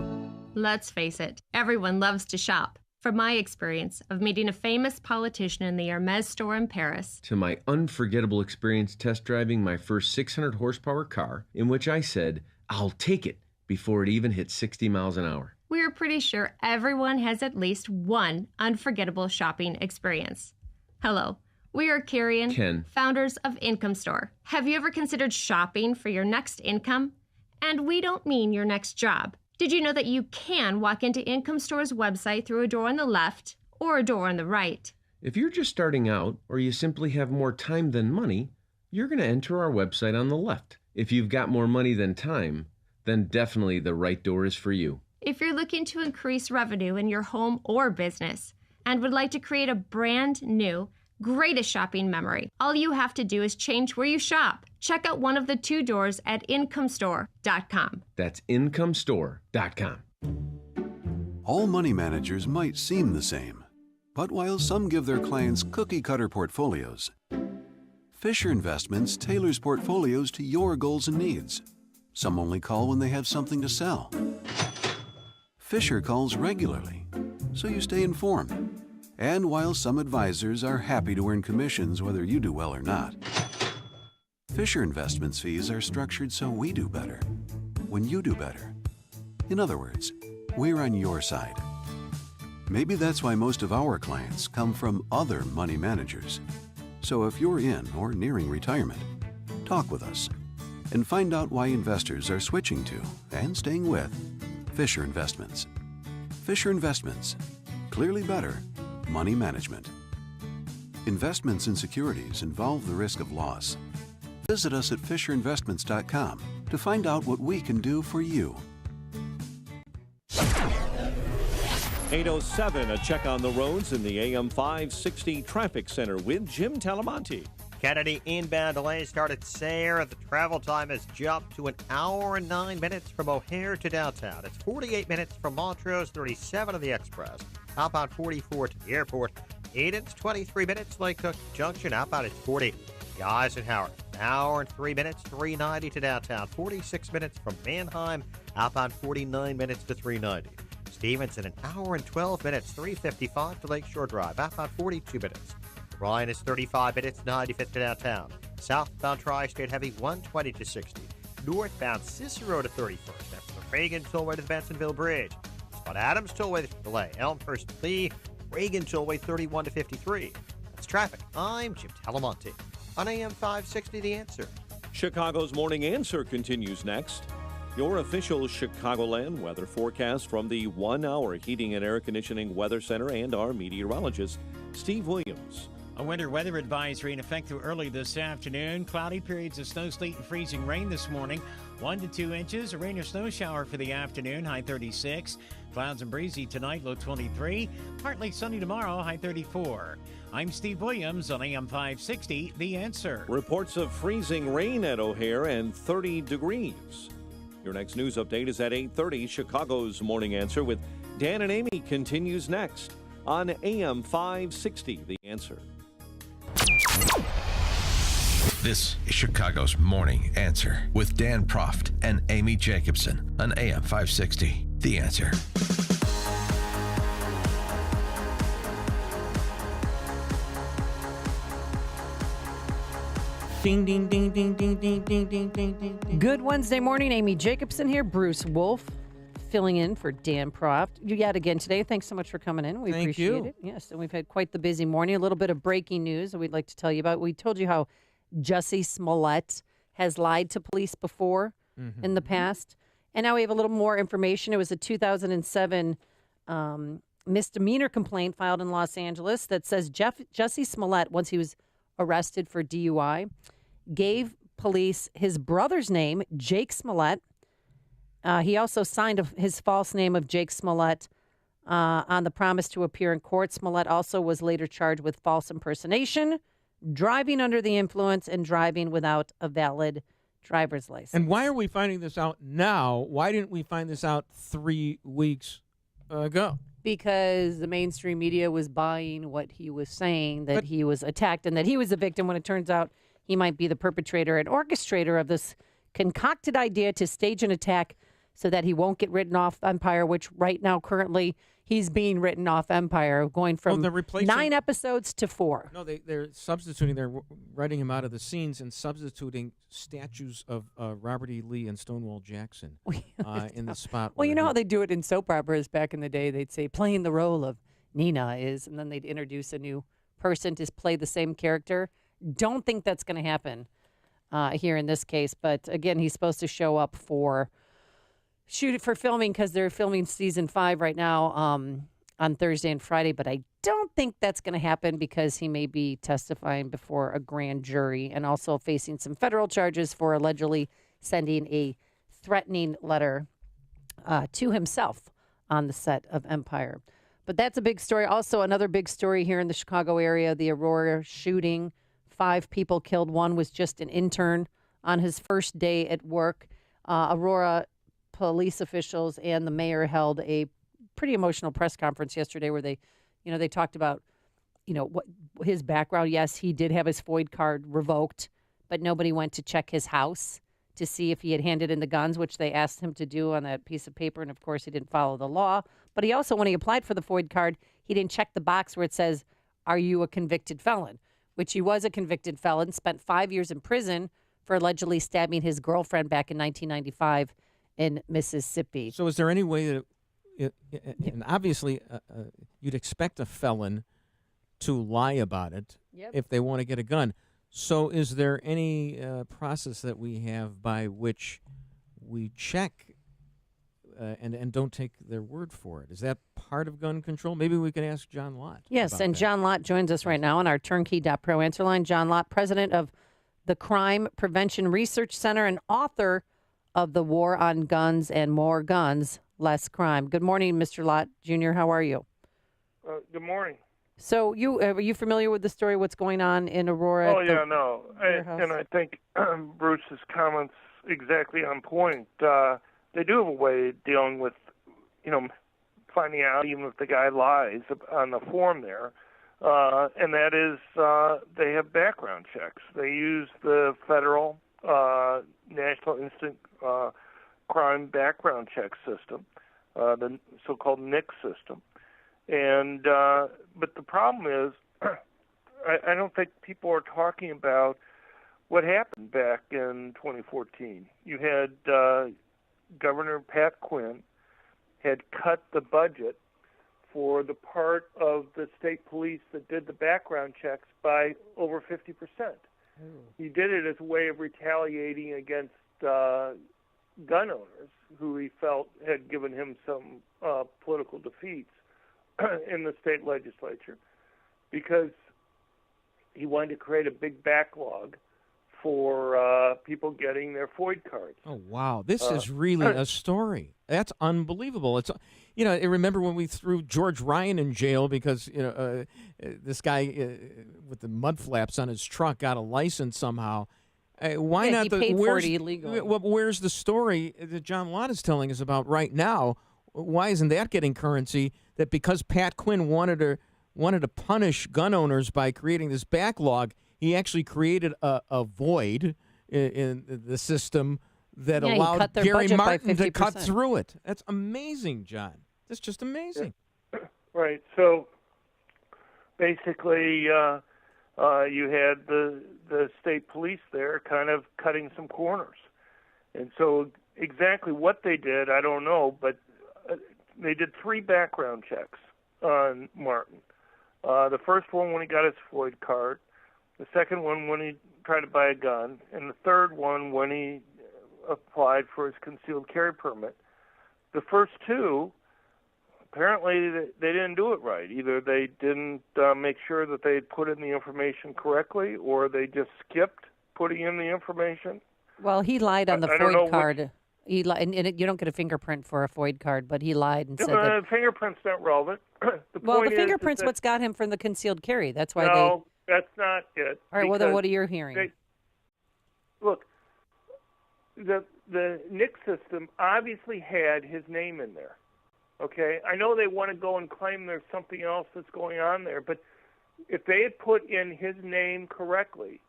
Let's face it, everyone loves to shop. From my experience of meeting a famous politician in the Hermes store in Paris, to my unforgettable experience test driving my first 600 horsepower car, in which I said, I'll take it, before it even hit 60 miles an hour. we're pretty sure everyone has at least one unforgettable shopping experience. Hello, we are Carrie and Ken, founders of Income Store. Have you ever considered shopping for your next income? And we don't mean your next job. Did you know that you can walk into Income Store's website through a door on the left or a door on the right? if you're just starting out or you simply have more time than money, you're going to enter our website on the left. If you've got more money than time, then definitely the right door is for you. If you're looking to increase revenue in your home or business and would like to create a brand new, greatest shopping memory, all you have to do is change where you shop. Check out one of the two doors at incomestore.com. That's incomestore.com. All money managers might seem the same, but while some give their clients cookie-cutter portfolios, Fisher Investments tailors portfolios to your goals and needs. Some only call when they have something to sell. Fisher calls regularly, so you stay informed. And while some advisors are happy to earn commissions whether you do well or not, Fisher Investments fees are structured so we do better when you do better. In other words, we're on your side. Maybe that's why most of our clients come from other money managers. So if you're in or nearing retirement, talk with us and find out why investors are switching to and staying with Fisher Investments. Fisher Investments. Clearly better money management. Investments in securities involve the risk of loss. Visit us at FisherInvestments.com to find out what we can do for you. 8:07, a check on the roads in the AM 560 Traffic Center with Jim Talamonte. Kennedy inbound delays start at Sayre. The travel time has jumped to an hour and 9 minutes from O'Hare to downtown. It's 48 minutes from Montrose, 37 on the Express. Outbound 44 to the airport. Eden's 23 minutes. Lake Cook Junction. Outbound it's 40. The Eisenhower, an hour and 3 minutes, 390 to downtown. 46 minutes from Mannheim. Outbound 49 minutes to 390. Stevenson, an hour and 12 minutes, 355 to Lakeshore Drive. Outbound 42 minutes. Ryan is 35 minutes, 95th to downtown. Southbound Tri-State Heavy 120 to 60. Northbound Cicero to 31st. After the Reagan Tollway to the Bensonville Bridge. Spot Adams Tollway delay. Elmhurst to Lee. Reagan Tollway 31 to 53. That's traffic. I'm Jim Talamonte on AM 560 The Answer. Chicago's Morning Answer continues next. Your official Chicagoland weather forecast from the 1 Hour Heating and Air Conditioning Weather Center and our meteorologist, Steve Williams. A winter weather advisory in effect through early this afternoon. Cloudy periods of snow, sleet, and freezing rain this morning. 1 to 2 inches. A rain or snow shower for the afternoon. High 36. Clouds and breezy tonight. Low 23. Partly sunny tomorrow. High 34. I'm Steve Williams on AM 560. The Answer. Reports of freezing rain at O'Hare and 30 degrees. Your next news update is at 8:30. Chicago's Morning Answer with Dan and Amy continues next on AM 560. The Answer. This is Chicago's Morning Answer with Dan Proft and Amy Jacobson on AM 560. The Answer. Ding, ding, ding, ding, ding, ding, ding, ding, ding, ding, ding. Good Wednesday morning. Amy Jacobson here. Bruce Wolf filling in for Dan Proft yet again today. Thanks so much for coming in. We appreciate it. Yes, and we've had quite the busy morning. A little bit of breaking news that we'd like to tell you about. We told you how Jussie Smollett has lied to police before in the past. And now we have a little more information. It was a 2007 misdemeanor complaint filed in Los Angeles that says Jussie Smollett, once he was arrested for DUI, gave police his brother's name, Jake Smollett. He also signed his false name of Jake Smollett on the promise to appear in court. Smollett also was later charged with false impersonation, driving under the influence, and driving without a valid driver's license. And why are we finding this out now? Why didn't we find this out 3 weeks ago? Because the mainstream media was buying what he was saying, that he was attacked and that he was a victim, when it turns out he might be the perpetrator and orchestrator of this concocted idea to stage an attack so that he won't get written off Empire, which right now, currently, he's being written off Empire, going from 9 episodes to 4. No, they're substituting. They're writing him out of the scenes and substituting statues of Robert E. Lee and Stonewall Jackson in the spot. Well, you know how they do it in soap operas back in the day? They'd say, playing the role of Nina is, and then they'd introduce a new person to play the same character. Don't think that's going to happen here in this case. But again, he's supposed to show up for filming, because they're filming season 5 right now on Thursday and Friday. But I don't think that's going to happen, because he may be testifying before a grand jury and also facing some federal charges for allegedly sending a threatening letter to himself on the set of Empire. But that's a big story. Also, another big story here in the Chicago area, the Aurora shooting. 5 people killed. One was just an intern on his first day at work. Aurora police officials and the mayor held a pretty emotional press conference yesterday where they talked about, what his background. Yes, he did have his FOID card revoked, but nobody went to check his house to see if he had handed in the guns, which they asked him to do on that piece of paper. And of course, he didn't follow the law. But he also, when he applied for the FOID card, he didn't check the box where it says, "Are you a convicted felon?" Which he was a convicted felon, spent 5 years in prison for allegedly stabbing his girlfriend back in 1995 in Mississippi. So is there any way that, and obviously you'd expect a felon to lie about it if they want to get a gun. So is there any process that we have by which we check and don't take their word for it? Is that part of gun control? Maybe we can ask John Lott. Yes, and John Lott joins us right now on our turnkey.pro answer line. John Lott, president of the Crime Prevention Research Center and author of The War on Guns and More Guns, Less Crime. Good morning, Mr. Lott Jr. How are you? Good morning. So are you familiar with the story, what's going on in Aurora? Oh, yeah, no. And I think Bruce's comments exactly on point. They do have a way of dealing with, finding out even if the guy lies on the form there. And that is they have background checks. They use the federal National Instant Crime Background Check System, the so-called NICS system. And but the problem is I don't think people are talking about what happened back in 2014. You had Governor Pat Quinn had cut the budget for the part of the state police that did the background checks by over 50%. He did it as a way of retaliating against gun owners who he felt had given him some political defeats in the state legislature, because he wanted to create a big backlog for people getting their FOID cards. Oh, wow. This is really a story. That's unbelievable. It's, you know, I remember when we threw George Ryan in jail because, you know, this guy with the mud flaps on his truck got a license somehow. Why not? He paid for it illegally. Where's the story that John Lott is telling us about right now? Why isn't that getting currency? That because Pat Quinn wanted to punish gun owners by creating this backlog, he actually created a void in the system that allowed Gary Martin to cut through it. That's amazing, John. That's just amazing. Right. So basically, you had the state police there kind of cutting some corners. And so exactly what they did, I don't know, but they did 3 background checks on Martin. The first one when he got his FOID card, the second one when he tried to buy a gun, and the third one when he applied for his concealed carry permit. The first 2, apparently they didn't do it right. Either they didn't make sure that they had put in the information correctly, or they just skipped putting in the information. Well, he lied on the FOID card. He and you don't get a fingerprint for a FOID card, but he lied and said that... fingerprint's not relevant. The fingerprint's what's got him from the concealed carry. That's why No, that's not it. All right, well, then what are you hearing? Look, the NIC system obviously had his name in there. Okay? I know they want to go and claim there's something else that's going on there, but if they had put in his name correctly,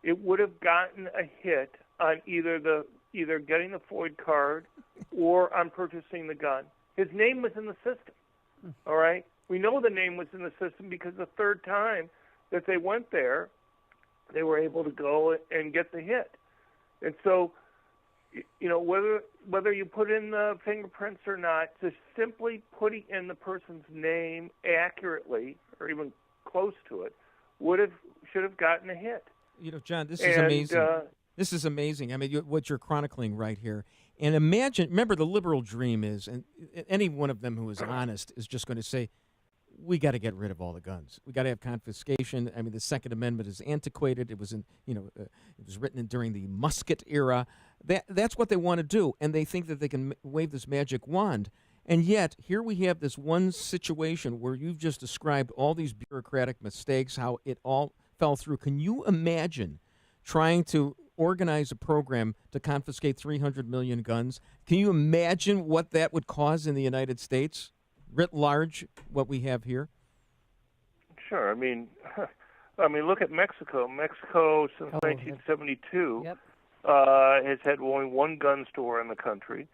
it would have gotten a hit on either getting the FOID card or on purchasing the gun. His name was in the system. All right? We know the name was in the system because the third time that they went there, they were able to go and get the hit. And so, you know, whether you put in the fingerprints or not, just simply putting in the person's name accurately or even close to it should have gotten a hit. You know, John, this is amazing. This is amazing. I mean, what you're chronicling right here. And remember, the liberal dream is, and any one of them who is honest is just going to say, we got to get rid of all the guns. We got to have confiscation. I mean, the Second Amendment is antiquated. It was it was written during the musket era. That's what they want to do, and they think that they can wave this magic wand. And yet, here we have this one situation where you've just described all these bureaucratic mistakes, how it all fell through. Can you imagine trying to organize a program to confiscate 300 million guns? Can you imagine what that would cause in the United States, writ large, what we have here? Sure. I mean, look at Mexico. Mexico, since 1972, has had only one gun store in the country.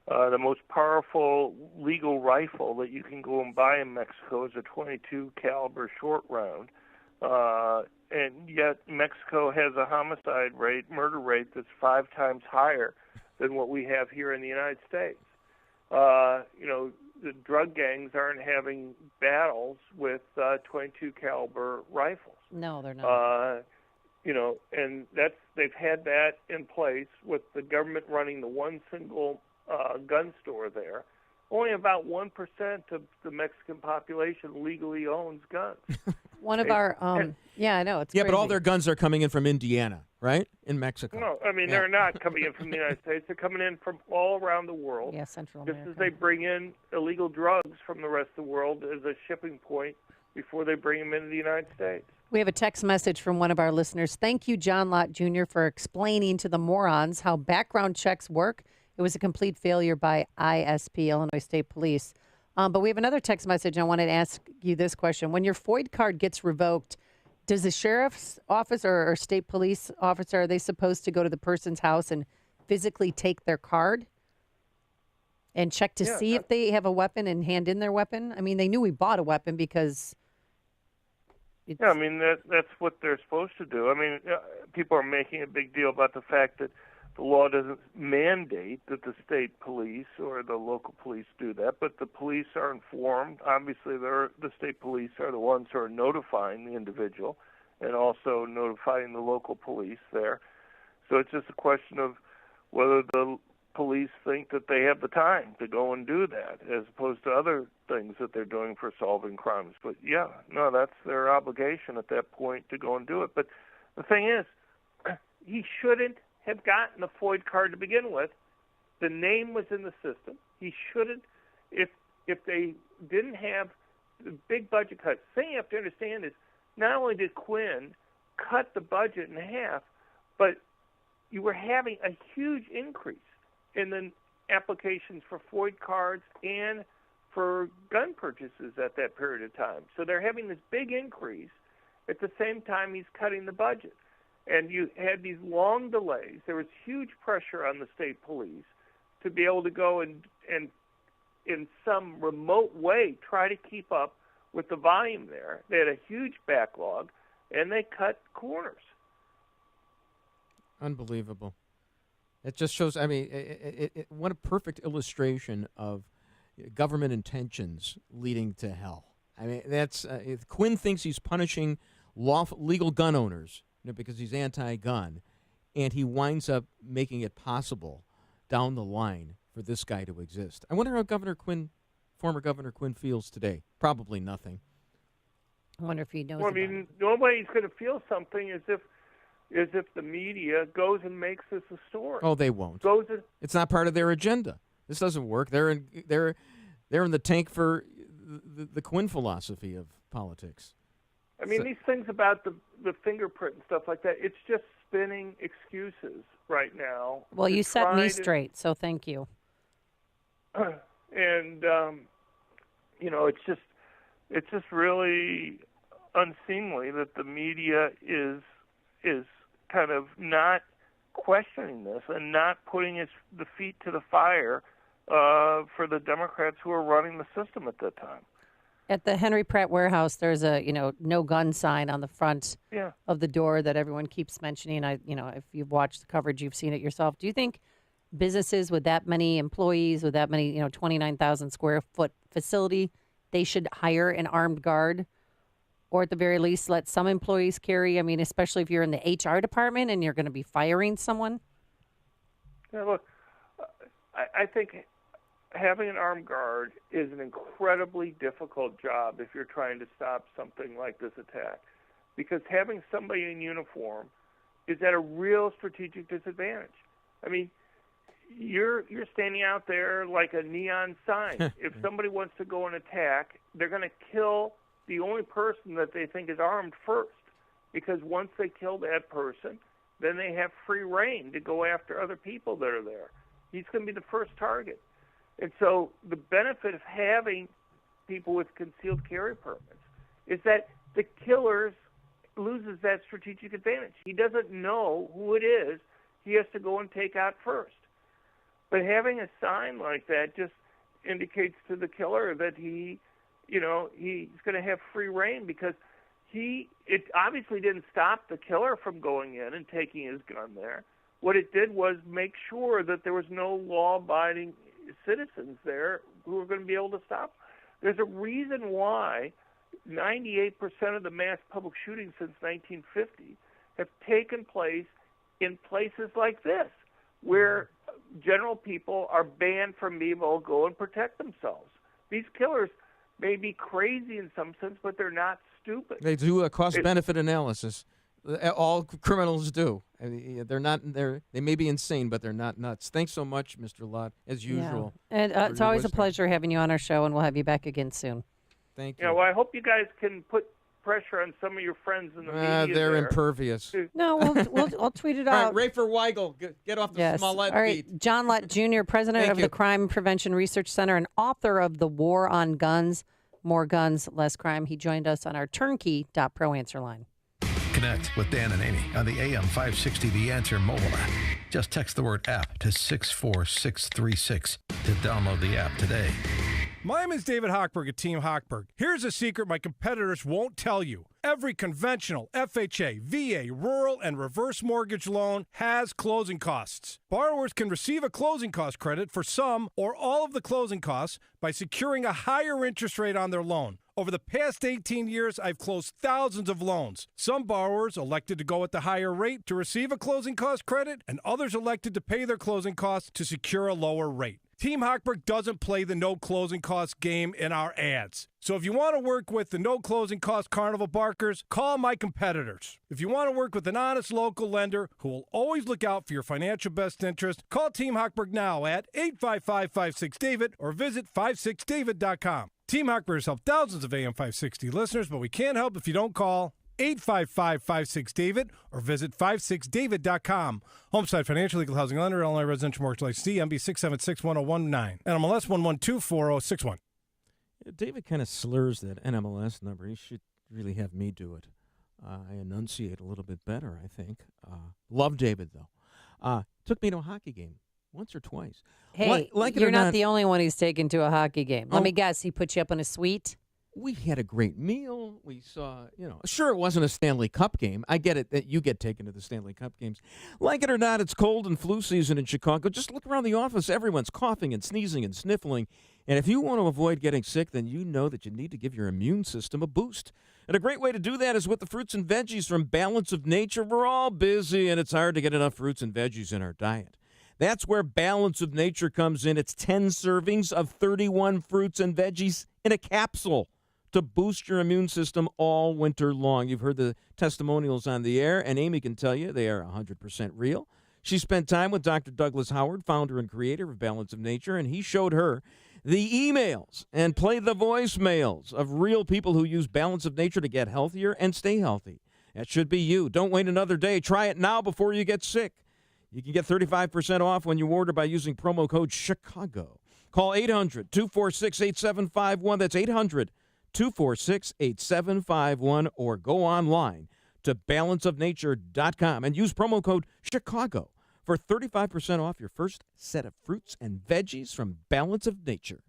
The most powerful legal rifle that you can go and buy in Mexico is a .22 caliber short round. And yet Mexico has a murder rate that's 5 times higher than what we have here in the United States. The drug gangs aren't having battles with .22 caliber rifles. No, they're not. And they've had that in place with the government running the one single gun store there. Only about 1% of the Mexican population legally owns guns. One of our, I know, it's crazy. But all their guns are coming in from Indiana, right? In Mexico. No, I mean, they're not coming in from the United States. They're coming in from all around the world. Yeah, Central America. Just as they bring in illegal drugs from the rest of the world as a shipping point before they bring them into the United States. We have a text message from one of our listeners. Thank you, John Lott Jr., for explaining to the morons how background checks work. It was a complete failure by ISP, Illinois State Police. But we have another text message. I wanted to ask you this question. When your FOID card gets revoked, does the sheriff's office or state police officer, are they supposed to go to the person's house and physically take their card and check to see if they have a weapon and hand in their weapon? I mean, they knew we bought a weapon because Yeah, I mean, that's what they're supposed to do. I mean, people are making a big deal about the fact that the law doesn't mandate that the state police or the local police do that, but the police are informed. Obviously, the state police are the ones who are notifying the individual and also notifying the local police there. So it's just a question of whether the police think that they have the time to go and do that, as opposed to other things that they're doing for solving crimes. But yeah, no, that's their obligation at that point to go and do it. But the thing is, he shouldn't have gotten the FOID card to begin with. The name was in the system. He shouldn't, if they didn't have the big budget cuts. The thing you have to understand is, not only did Quinn cut the budget in half, but you were having a huge increase in the applications for FOID cards and for gun purchases at that period of time. So they're having this big increase at the same time he's cutting the budget. And you had these long delays. There was huge pressure on the state police to be able to go and in some remote way try to keep up with the volume there. They had a huge backlog, and they cut corners. Unbelievable. It just shows, I mean, what a perfect illustration of government intentions leading to hell. I mean, that's Quinn thinks he's punishing legal gun owners, because he's anti-gun, and he winds up making it possible down the line for this guy to exist. I wonder how former Governor Quinn feels today. Probably nothing. I wonder if he knows. Well, I mean, the only way he's going to feel something is if the media goes and makes this a story. Oh, they won't. It's not part of their agenda. This doesn't work. They're in the tank for the Quinn philosophy of politics. I mean, these things about the fingerprint and stuff like that, it's just spinning excuses right now. Well, you set me straight, so thank you. And it's just really unseemly that the media is kind of not questioning this and not putting the feet to the fire for the Democrats who are running the system at that time. At the Henry Pratt warehouse, there's a no gun sign on the front of the door that everyone keeps mentioning. If you've watched the coverage, you've seen it yourself. Do you think businesses with that many employees, with that many 29,000 square foot facility, they should hire an armed guard, or at the very least let some employees carry? I mean, especially if you're in the HR department and you're going to be firing someone. Yeah, look, I think having an armed guard is an incredibly difficult job if you're trying to stop something like this attack, because having somebody in uniform is at a real strategic disadvantage. I mean, you're standing out there like a neon sign. If somebody wants to go and attack, they're going to kill the only person that they think is armed first, because once they kill that person, then they have free reign to go after other people that are there. He's going to be the first target. And so the benefit of having people with concealed carry permits is that the killer loses that strategic advantage. He doesn't know who it is he has to go and take out first. But having a sign like that just indicates to the killer that he's going to have free reign, because it obviously didn't stop the killer from going in and taking his gun there. What it did was make sure that there was no law-abiding citizens there who were going to be able to stop. There's a reason why 98% of the mass public shootings since 1950 have taken place in places like this, where general people are banned from being able to go and protect themselves. These killers may be crazy in some sense, but they're not stupid. They do a cost-benefit analysis. All criminals do. They're not. They may be insane, but they're not nuts. Thanks so much, Mr. Lott, as usual. Yeah. And it's always a pleasure having you on our show, and we'll have you back again soon. Thank you. Yeah, well, I hope you guys can put pressure on some of your friends in the media. They're impervious. No, we'll tweet it out. All right, Rafer Weigel, get off the Smollett All right, beat. John Lott Jr., president of the Crime Prevention Research Center and author of The War on Guns, More Guns, Less Crime. He joined us on our turnkey.pro answer line. Connect with Dan and Amy on the AM 560 The Answer mobile app. Just text the word app to 64636 to download the app today. My name is David Hochberg at Team Hochberg. Here's a secret my competitors won't tell you. Every conventional FHA, VA, rural, and reverse mortgage loan has closing costs. Borrowers can receive a closing cost credit for some or all of the closing costs by securing a higher interest rate on their loan. Over the past 18 years, I've closed thousands of loans. Some borrowers elected to go at the higher rate to receive a closing cost credit, and others elected to pay their closing costs to secure a lower rate. Team Hochberg doesn't play the no closing costs game in our ads. So if you want to work with the no closing cost carnival barkers, call my competitors. If you want to work with an honest local lender who will always look out for your financial best interest, call Team Hochberg now at 855-56-DAVID or visit 56david.com. Team Hochberg has helped thousands of AM 560 listeners, but we can't help if you don't call 855-56-DAVID or visit 56david.com. Homeside Financial Legal Housing Lender, Illinois Residential Mortgage License, MB 6761019, NMLS 1124061. David kind of slurs that NMLS number. He should really have me do it. I enunciate a little bit better, I think. Love David, though. Took me to a hockey game once or twice. Hey, you're not the only one he's taken to a hockey game. Let me guess, he put you up in a suite? We had a great meal. We saw, sure, it wasn't a Stanley Cup game. I get it that you get taken to the Stanley Cup games. Like it or not, it's cold and flu season in Chicago. Just look around the office. Everyone's coughing and sneezing and sniffling. And if you want to avoid getting sick, then you know that you need to give your immune system a boost. And a great way to do that is with the fruits and veggies from Balance of Nature. We're all busy, and it's hard to get enough fruits and veggies in our diet. That's where Balance of Nature comes in. It's 10 servings of 31 fruits and veggies in a capsule to boost your immune system all winter long. You've heard the testimonials on the air, and Amy can tell you they are 100% real. She spent time with Dr. Douglas Howard, founder and creator of Balance of Nature, and he showed her the emails and played the voicemails of real people who use Balance of Nature to get healthier and stay healthy. That should be you. Don't wait another day. Try it now before you get sick. You can get 35% off when you order by using promo code Chicago. Call 800-246-8751. That's 800-246-8751, or go online to balanceofnature.com and use promo code Chicago for 35% off your first set of fruits and veggies from Balance of Nature.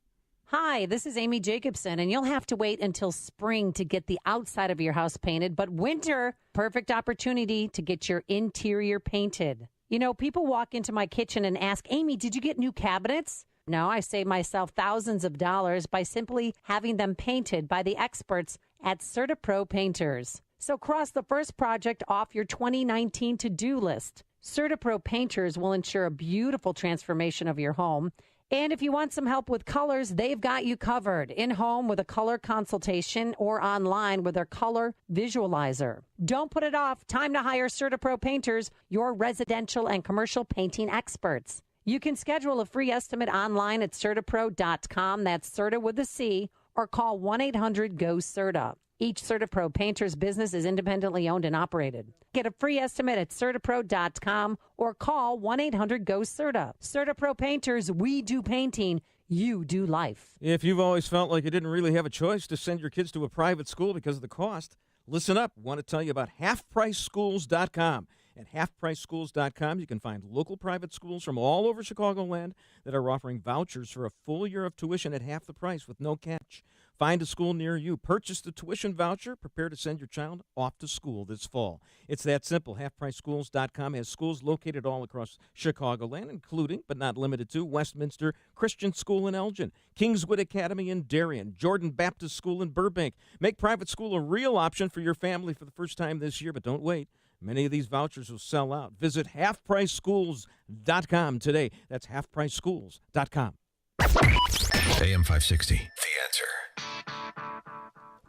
Hi, this is Amy Jacobson, and you'll have to wait until spring to get the outside of your house painted, but winter, perfect opportunity to get your interior painted. You know, people walk into my kitchen and ask, Amy, did you get new cabinets? No, I save myself thousands of dollars by simply having them painted by the experts at CertaPro Painters. So cross the first project off your 2019 to-do list. CertaPro Painters will ensure a beautiful transformation of your home. And if you want some help with colors, they've got you covered. In-home with a color consultation or online with their color visualizer. Don't put it off. Time to hire CertaPro Painters, your residential and commercial painting experts. You can schedule a free estimate online at CertaPro.com. That's Certa with a C, or call 1-800-GO-CERTA. Each CertaPro Painters business is independently owned and operated. Get a free estimate at CertaPro.com or call 1-800-GO-CERTA. CertaPro Painters, we do painting, you do life. If you've always felt like you didn't really have a choice to send your kids to a private school because of the cost, listen up. I want to tell you about HalfPriceSchools.com. At HalfPriceSchools.com, you can find local private schools from all over Chicagoland that are offering vouchers for a full year of tuition at half the price with no catch. Find a school near you. Purchase the tuition voucher. Prepare to send your child off to school this fall. It's that simple. HalfPriceSchools.com has schools located all across Chicagoland, including, but not limited to, Westminster Christian School in Elgin, Kingswood Academy in Darien, Jordan Baptist School in Burbank. Make private school a real option for your family for the first time this year, but don't wait. Many of these vouchers will sell out. Visit HalfPriceSchools.com today. That's HalfPriceSchools.com. AM 560, The Answer.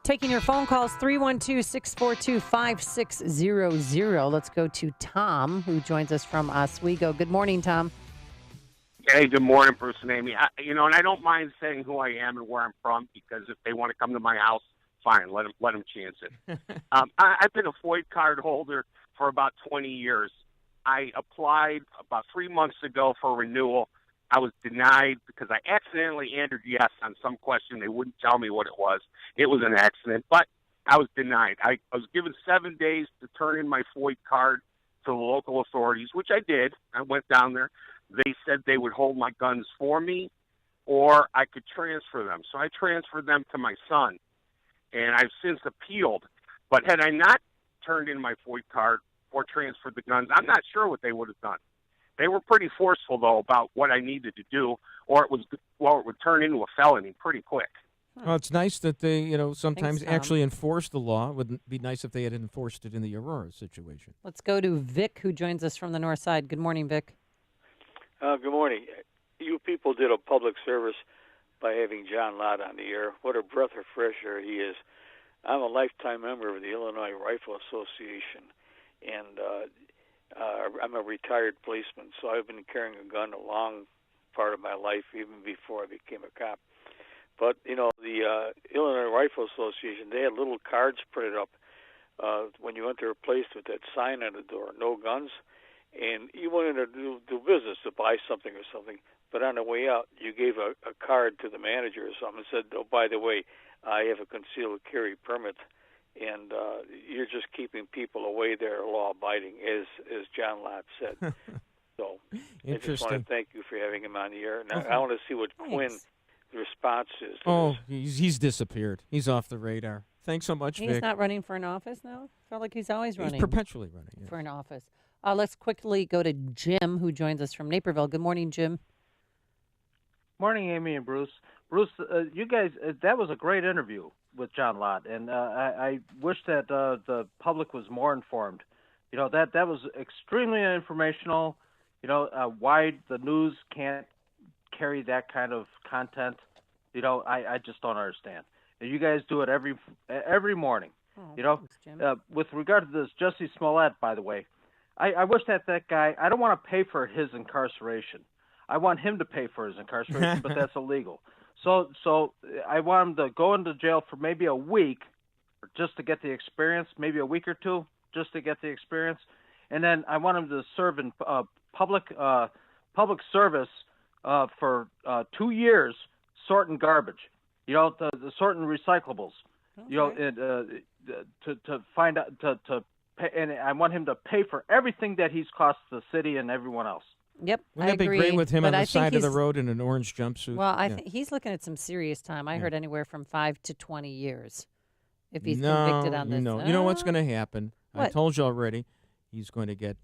Taking your phone calls, 312-642-5600. Let's go to Tom, who joins us from Oswego. Good morning, Tom. Hey, good morning, Bruce and Amy. And I don't mind saying who I am and where I'm from, because if they want to come to my house, fine, let them chance it. I've been a FOID card holder for about 20 years. I applied about 3 months ago for renewal. I was denied because I accidentally entered yes on some question. They wouldn't tell me what it was. It was an accident, but I was denied. I was given 7 days to turn in my FOID card to the local authorities, which I did. I went down there. They said they would hold my guns for me, or I could transfer them. So I transferred them to my son, and I've since appealed. But had I not turned in my FOID card or transferred the guns, I'm not sure what they would have done. They were pretty forceful, though, about what I needed to do, or it would turn into a felony pretty quick. Well, it's nice that they, sometimes Thanks, Tom. actually enforce the law. It would be nice if they had enforced it in the Aurora situation. Let's go to Vic, who joins us from the north side. Good morning, Vic. Good morning. You people did a public service by having John Lott on the air. What a breath of fresh air he is. I'm a lifetime member of the Illinois Rifle Association, and I'm a retired policeman, so I've been carrying a gun a long part of my life, even before I became a cop. But, the Illinois Rifle Association, they had little cards printed up when you enter a place with that sign on the door, no guns, and you went in to do business, to buy something or something, but on the way out, you gave a card to the manager or something and said, oh, by the way, I have a concealed carry permit, and you're just keeping people away there law-abiding, as John Lott said. So I just want to thank you for having him on the air. Now, I want to see what Quinn's response is to this. He's disappeared. He's off the radar. Thanks so much, Vic. He's not running for an office now? Felt like he's always running. He's perpetually running. For an office. Let's quickly go to Jim, who joins us from Naperville. Good morning, Jim. Morning, Amy and Bruce. Bruce, you guys, that was a great interview with John Lott, and I wish that the public was more informed. That was extremely informational. Why the news can't carry that kind of content, I just don't understand. You guys do it every morning. Thanks, Jim. With regard to this Jussie Smollett, by the way, I wish that guy, I don't want to pay for his incarceration. I want him to pay for his incarceration, but that's illegal. So I want him to go into jail for maybe a week just to get the experience, maybe a week or two just to get the experience. And then I want him to serve in public service for 2 years sorting garbage, the sorting recyclables, to find out, to pay, and I want him to pay for everything that he's cost the city and everyone else. Yep, Wouldn't that be great with him on the side of the road in an orange jumpsuit? Well, I think he's looking at some serious time. I heard anywhere from 5 to 20 years if he's convicted on this. You know what's going to happen. What? I told you already. He's going to get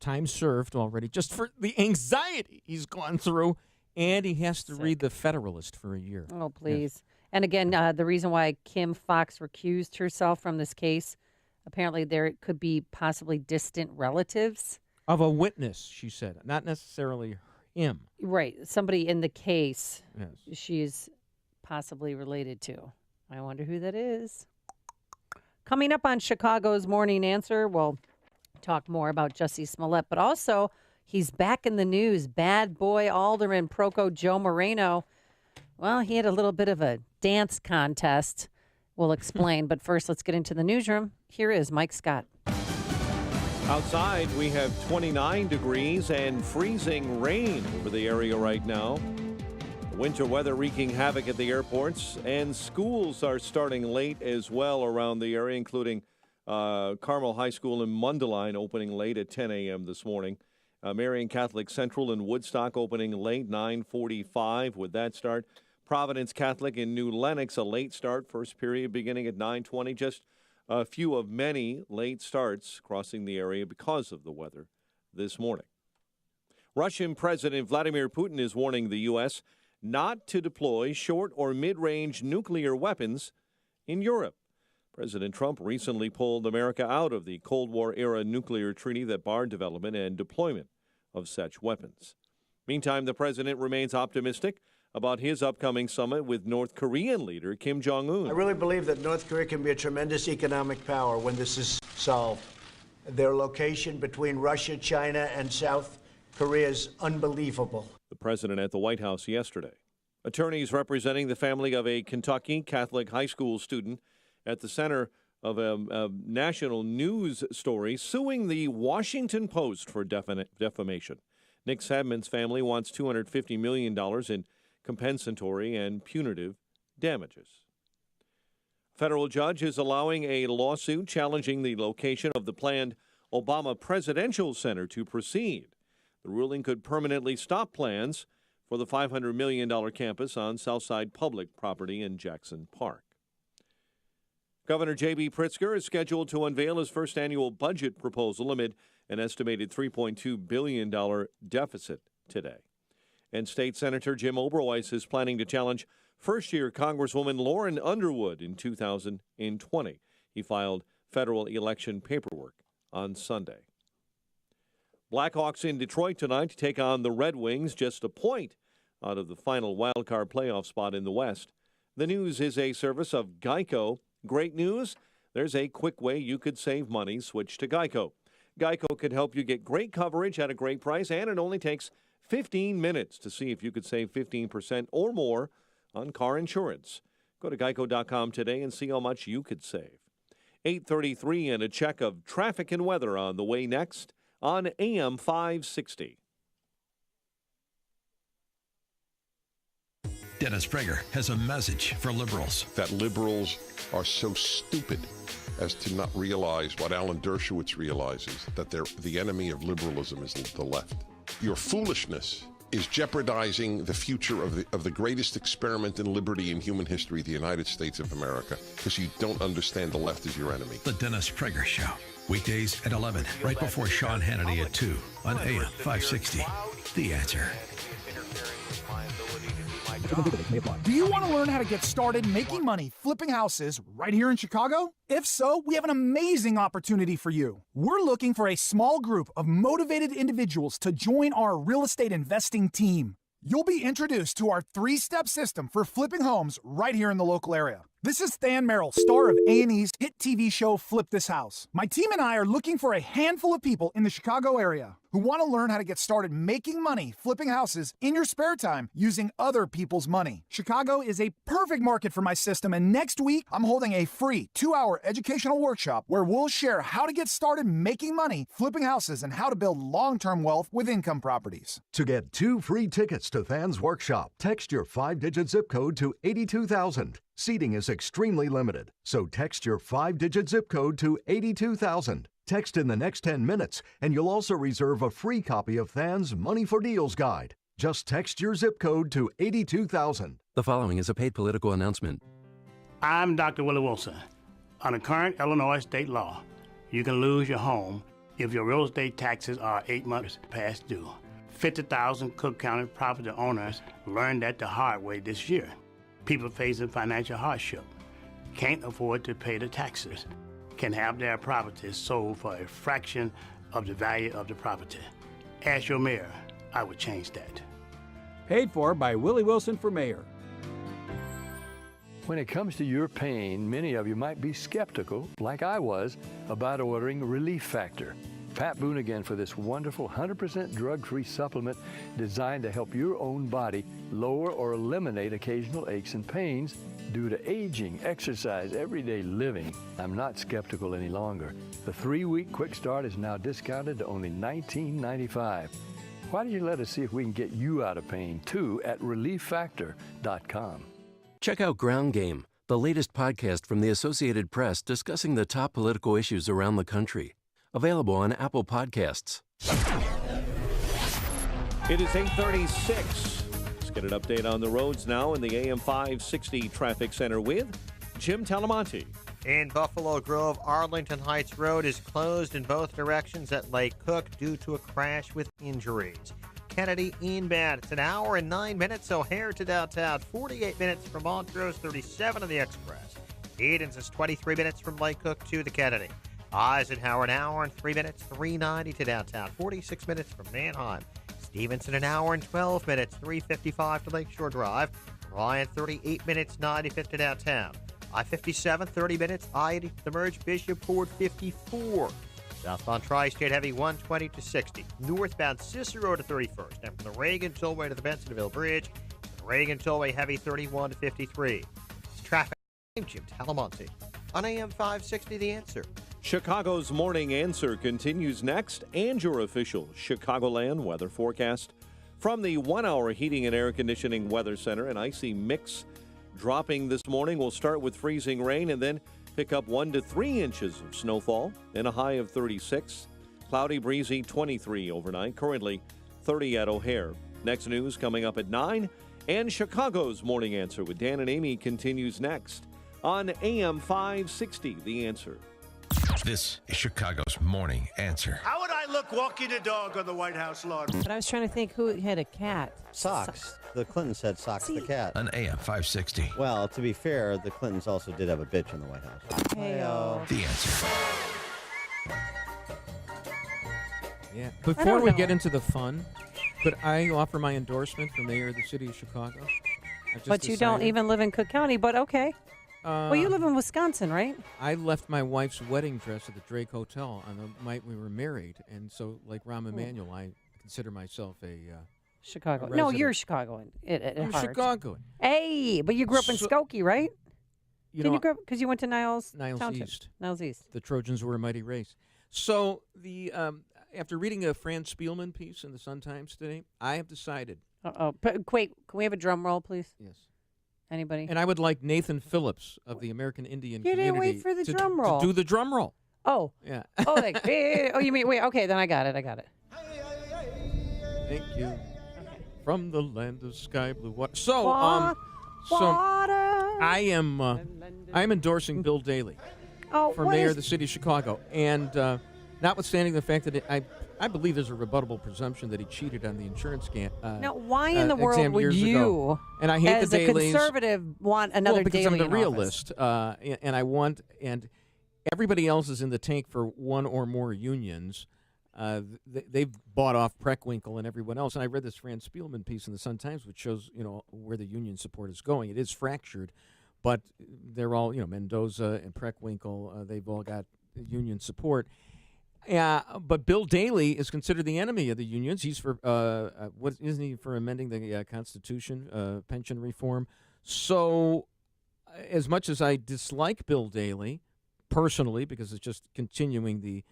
time served already just for the anxiety he's gone through, and he has to read The Federalist for a year. Oh, please. Yes. And again, the reason why Kim Foxx recused herself from this case, apparently there could be possibly distant relatives. Of a witness, she said, not necessarily him. Right. Somebody in the case Yes. she's possibly related to. I wonder who that is. Coming up on Chicago's Morning Answer, we'll talk more about Jussie Smollett, but also he's back in the news. Bad boy Alderman Proco Joe Moreno. Well, he had a little bit of a dance contest. We'll explain. But first, let's get into the newsroom. Here is Mike Scott. Outside, we have 29 degrees and freezing rain over the area right now. Winter weather wreaking havoc at the airports, and schools are starting late as well around the area, including Carmel High School in Mundelein opening late at 10 a.m. this morning. Marian Catholic Central in Woodstock opening late, 9:45 with that start. Providence Catholic in New Lenox, a late start, first period beginning at 9:20. Just a few of many late starts crossing the area because of the weather this morning. Russian President Vladimir Putin is warning the U.S. not to deploy short or mid-range nuclear weapons in Europe. President Trump recently pulled America out of the Cold War-era nuclear treaty that barred development and deployment of such weapons. Meantime, the president remains optimistic about his upcoming summit with North Korean leader Kim Jong-un. I really believe that North Korea can be a tremendous economic power when this is solved. Their location between Russia, China, and South Korea is unbelievable. The president at the White House yesterday. Attorneys representing the family of a Kentucky Catholic high school student at the center of a national news story suing the Washington Post for defamation. Nick Sadman's family wants $250 million in compensatory and punitive damages. Federal judge is allowing a lawsuit challenging the location of the planned Obama Presidential Center to proceed. The ruling could permanently stop plans for the $500 million campus on Southside Public property in Jackson Park. Governor J.B. Pritzker is scheduled to unveil his first annual budget proposal amid an estimated $3.2 billion deficit today. And State Senator Jim Oberweis is planning to challenge first-year Congresswoman Lauren Underwood in 2020. He filed federal election paperwork on Sunday. Blackhawks in Detroit tonight to take on the Red Wings, just a point out of the final wildcard playoff spot in the West. The news is a service of Geico. Great news, there's a quick way you could save money. Switch to Geico. Geico could help you get great coverage at a great price, and it only takes 15 minutes to see if you could save 15% or more on car insurance. Go to geico.com today and see how much you could save. 8:33 and a check of traffic and weather on the way next on AM 560. Dennis Prager has a message for liberals. That liberals are so stupid as to not realize what Alan Dershowitz realizes, that the enemy of liberalism is the left. Your foolishness is jeopardizing the future of the greatest experiment in liberty in human history, the United States of America, because you don't understand the left is your enemy. The Dennis Prager Show. Weekdays at 11, right before Sean Hannity at 2 on AM 560. The Answer. Do you want to learn how to get started making money flipping houses right here in Chicago? If so, we have an amazing opportunity for you. We're looking for a small group of motivated individuals to join our real estate investing team. You'll be introduced to our 3-step system for flipping homes right here in the local area. This is Than Merrill, star of A&E's hit TV show Flip This House. My team and I are looking for a handful of people in the Chicago area who want to learn how to get started making money flipping houses in your spare time using other people's money. Chicago is a perfect market for my system, and next week I'm holding a free 2-hour educational workshop where we'll share how to get started making money flipping houses and how to build long-term wealth with income properties. To get 2 free tickets to Than's workshop, text your 5-digit zip code to 82,000. Seating is extremely limited, so text your 5-digit zip code to 82,000. Text in the next 10 minutes, and you'll also reserve a free copy of Than's Money for Deals Guide. Just text your zip code to 82,000. The following is a paid political announcement. I'm Dr. Willie Wilson. Under current Illinois state law, you can lose your home if your real estate taxes are 8 months past due. 50,000 Cook County property owners learned that the hard way this year. People facing financial hardship can't afford to pay the taxes, can have their properties sold for a fraction of the value of the property. As your mayor, I would change that. Paid for by Willie Wilson for mayor. When it comes to your pain, many of you might be skeptical, like I was, about ordering Relief Factor. Pat Boone again for this wonderful 100% drug-free supplement designed to help your own body lower or eliminate occasional aches and pains due to aging, exercise, everyday living. I'm not skeptical any longer. The 3-week quick start is now discounted to only $19.95. Why don't you let us see if we can get you out of pain, too, at ReliefFactor.com. Check out Ground Game, the latest podcast from the Associated Press discussing the top political issues around the country. Available on Apple Podcasts. It is 8:36. Let's get an update on the roads now in the AM 560 Traffic Center with Jim Talamonte. In Buffalo Grove, Arlington Heights Road is closed in both directions at Lake Cook due to a crash with injuries. Kennedy inbound, it's an hour and 9 minutes, O'Hare to downtown, 48 minutes from Montrose, 37 on the Express. Edens is 23 minutes from Lake Cook to the Kennedy. Eisenhower, an hour and 3 minutes, 390 to downtown, 46 minutes from Manheim. Stevenson, an hour and 12 minutes, 355 to Lakeshore Drive. Ryan, 38 minutes, 95 to downtown. I-57, 30 minutes, I-80 to the merge, Bishop Ford, 54. Southbound Tri-State Heavy, 120 to 60. Northbound Cicero to 31st. And from the Reagan Tollway to the Bensonville Bridge, the Reagan Tollway Heavy, 31 to 53. It's traffic. I'm Jim Talamonte on AM 560, The Answer. Chicago's Morning Answer continues next, and your official Chicagoland weather forecast from the 1-hour Heating and Air Conditioning Weather Center. An icy mix dropping this morning. We'll start with freezing rain and then pick up 1 to 3 inches of snowfall and a high of 36. Cloudy, breezy, 23 overnight. Currently 30 at O'Hare. Next news coming up at 9. And Chicago's Morning Answer with Dan and Amy continues next on AM 560. The Answer. This is Chicago's Morning Answer. How would I look walking the dog on the White House lawn? But I was trying to think who had a cat. Socks. The Clintons had Socks the cat. On AM 560. Well, to be fair, the Clintons also did have a bitch in the White House. Hey-o. The Answer. Yeah. Before we get into the fun, could I offer my endorsement for mayor of the city of Chicago? But you don't even live in Cook County, but okay. Well, you live in Wisconsin, right? I left my wife's wedding dress at the Drake Hotel on the night we were married, and so, like Rahm Emanuel, I consider myself a Chicago. a No, resident. you're Chicagoan. I'm Chicagoan. Hey, but you grew up in Skokie, right? You grow up because you went to Niles Township. East. Niles East. The Trojans were a mighty race. So the after reading a Fran Spielman piece in the Sun-Times today, I have decided. Wait, can we have a drum roll, please? Yes. Anybody? And I would like Nathan Phillips of the American Indian You community didn't wait for the drum roll. to do the drum roll. Oh. Yeah. Oh, you mean, wait, okay, then I got it. Thank you. From the land of sky blue water. So, water. I am endorsing Bill Daley for mayor of the city of Chicago. And notwithstanding the fact that I believe there's a rebuttable presumption that he cheated on the insurance scam. Now, why in the world would you, and I hate as the a Daleys, conservative, want another because Daley I'm the in realist, and everybody else is in the tank for one or more unions. They've bought off Preckwinkle and everyone else. And I read this Fran Spielman piece in the Sun-Times, which shows where the union support is going. It is fractured, but they're all Mendoza and Preckwinkle. They've all got union support. But Bill Daley is considered the enemy of the unions. He's for isn't he for amending the Constitution, pension reform? So, as much as I dislike Bill Daley personally, because it's just continuing the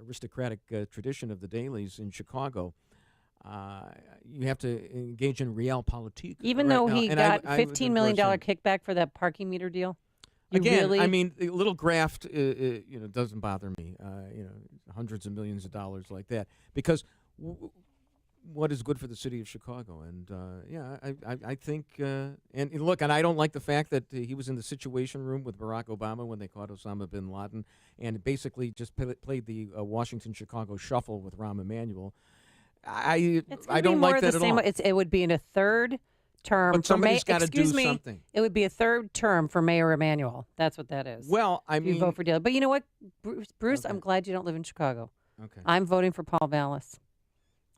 aristocratic tradition of the Daleys in Chicago, you have to engage in realpolitik. Even though he got $15 million kickback for that parking meter deal. I mean, a little graft, doesn't bother me. Hundreds of millions of dollars like that, because what is good for the city of Chicago? And I think, and look, and I don't like the fact that he was in the Situation Room with Barack Obama when they caught Osama bin Laden, and basically just played the Washington-Chicago shuffle with Rahm Emanuel. I don't like that at all. It would be in a third term. But somebody's got to do something. It would be a third term for Mayor Emanuel. That's what that is. Well, I mean, you vote for Daley. But you know what, Bruce? Okay. I'm glad you don't live in Chicago. Okay. I'm voting for Paul Vallis.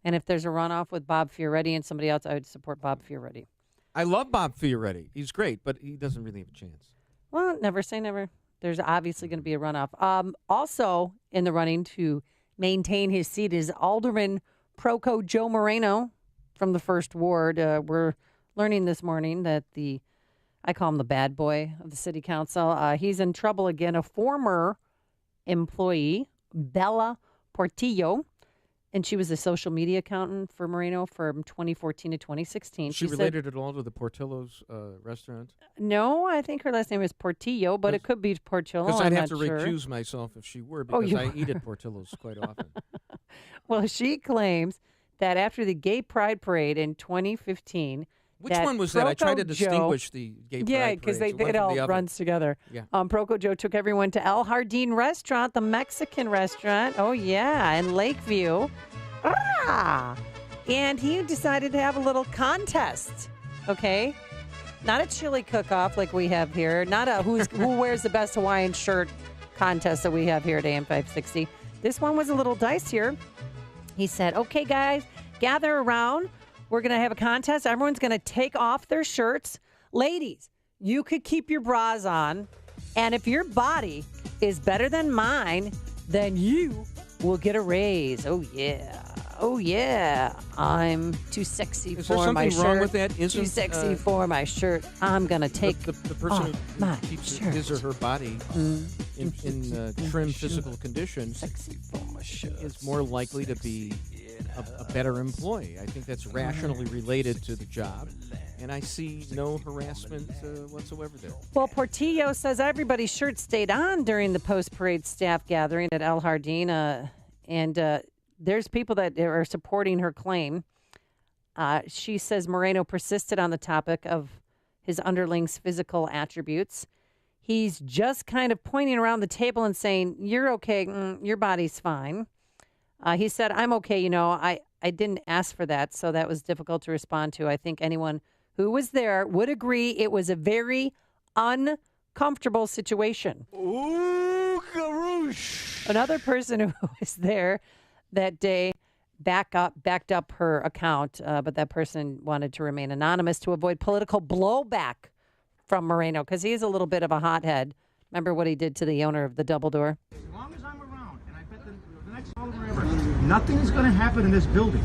And if there's a runoff with Bob Fioretti and somebody else, I would support Bob Fioretti. I love Bob Fioretti. He's great, but he doesn't really have a chance. Well, never say never. There's obviously going to be a runoff. Also in the running to maintain his seat is Alderman Proco Joe Moreno from the 1st Ward. We're learning this morning that I call him the bad boy of the city council. He's in trouble again. A former employee, Bella Portillo, and she was a social media accountant for Moreno from 2014 to 2016. She related at all to the Portillo's restaurant? No, I think her last name is Portillo, but it could be Portillo. Because I'd have to sure. recuse myself if she were, because I eat at Portillo's quite often. Well, she claims that after the Gay Pride Parade in 2015, which one was that? I tried to distinguish the Gay Pride Parade. Yeah, because it all runs together. Yeah. Proco Joe took everyone to El Jardín Restaurant, the Mexican restaurant. Oh, yeah, in Lakeview. And he decided to have a little contest, okay? Not a chili cook-off like we have here. Not a who wears the best Hawaiian shirt contest that we have here at AM 560. This one was a little dicier. He said, okay, guys, gather around. We're going to have a contest. Everyone's going to take off their shirts. Ladies, you could keep your bras on. And if your body is better than mine, then you will get a raise. Oh, yeah. Oh, yeah. I'm too sexy for my shirt. Is there something wrong with that? Too sexy for my shirt. I'm going to take the person my who keeps shirt. his or her body in trim physical condition is more likely to be a better employee. I think that's rationally related to the job, and I see no harassment whatsoever there. Well, Portillo says everybody's shirt stayed on during the post-parade staff gathering at El Jardín, and there's people that are supporting her claim. She says Moreno persisted on the topic of his underlings' physical attributes. He's just kind of pointing around the table and saying, "You're okay. Your body's fine." He said, "I'm okay. I didn't ask for that, so that was difficult to respond to. I think anyone who was there would agree it was a very uncomfortable situation." Ooh, karoosh. Another person who was there that day backed up her account, but that person wanted to remain anonymous to avoid political blowback from Moreno, because he's a little bit of a hothead. Remember what he did to the owner of the Double Door? As long as I'm around, and I bet the next Alderman ever, nothing is going to happen in this building.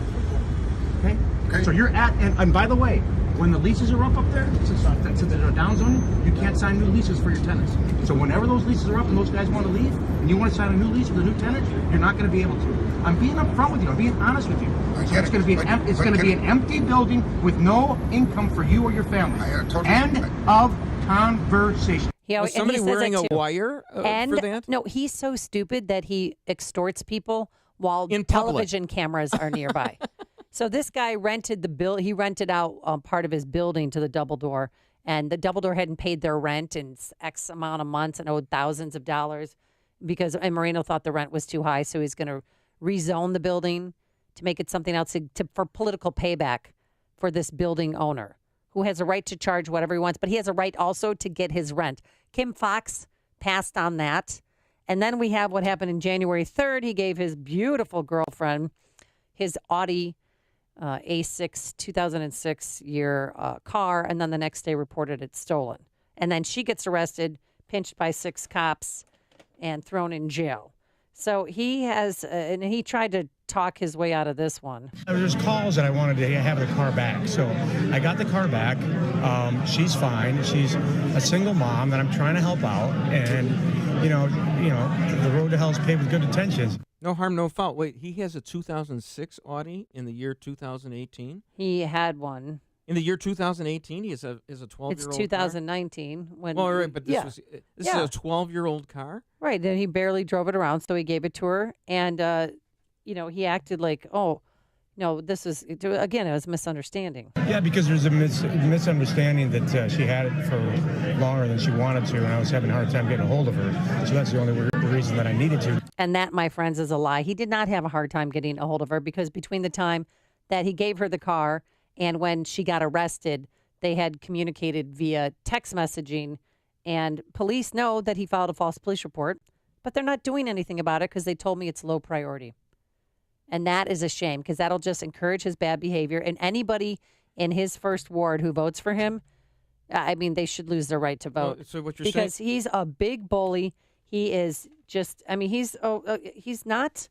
Okay? So you're and by the way, when the leases are up there, since they're down zoning, you can't sign new leases for your tenants. So whenever those leases are up and those guys want to leave, and you want to sign a new lease with a new tenant, you're not going to be able to. I'm being upfront with you. I'm being honest with you. So it's going to be an empty building with no income for you or your family. End of conversation. Was somebody wearing a wire for that? No, he's so stupid that he extorts people while In public. television cameras are nearby. So this guy rented he rented out part of his building to the Double Door, and the Double Door hadn't paid their rent in X amount of months and owed thousands of dollars and Moreno thought the rent was too high, so he's going to rezone the building to make it something else for political payback for this building owner, who has a right to charge whatever he wants, but he has a right also to get his rent. Kim Foxx passed on that. And then we have what happened in January 3rd. He gave his beautiful girlfriend his Audi A6 2006 year car, and then the next day reported it stolen. And then she gets arrested, pinched by 6 cops, and thrown in jail. So he has, and he tried to talk his way out of this one. There's calls that I wanted to have the car back. So I got the car back. She's fine. She's a single mom that I'm trying to help out. And, the road to hell is paved with good intentions. No harm, no foul. Wait, he has a 2006 Audi in the year 2018? He had one. In the year 2018, he is a 12-year-old It's 2019. When well, right, but this is Yeah. a 12-year-old car? Right, and he barely drove it around, so he gave it to her. And, he acted like, oh, no, this is, again, it was a misunderstanding. Yeah, because there's a misunderstanding that she had it for longer than she wanted to, and I was having a hard time getting a hold of her. So that's the only reason that I needed to. And that, my friends, is a lie. He did not have a hard time getting a hold of her, because between the time that he gave her the car and when she got arrested, they had communicated via text messaging, and police know that he filed a false police report, but they're not doing anything about it because they told me it's low priority. And that is a shame, because that'll just encourage his bad behavior. And anybody in his first ward who votes for him, I mean, they should lose their right to vote. So what you're because saying? he's a big bully. He is just, I mean, he's not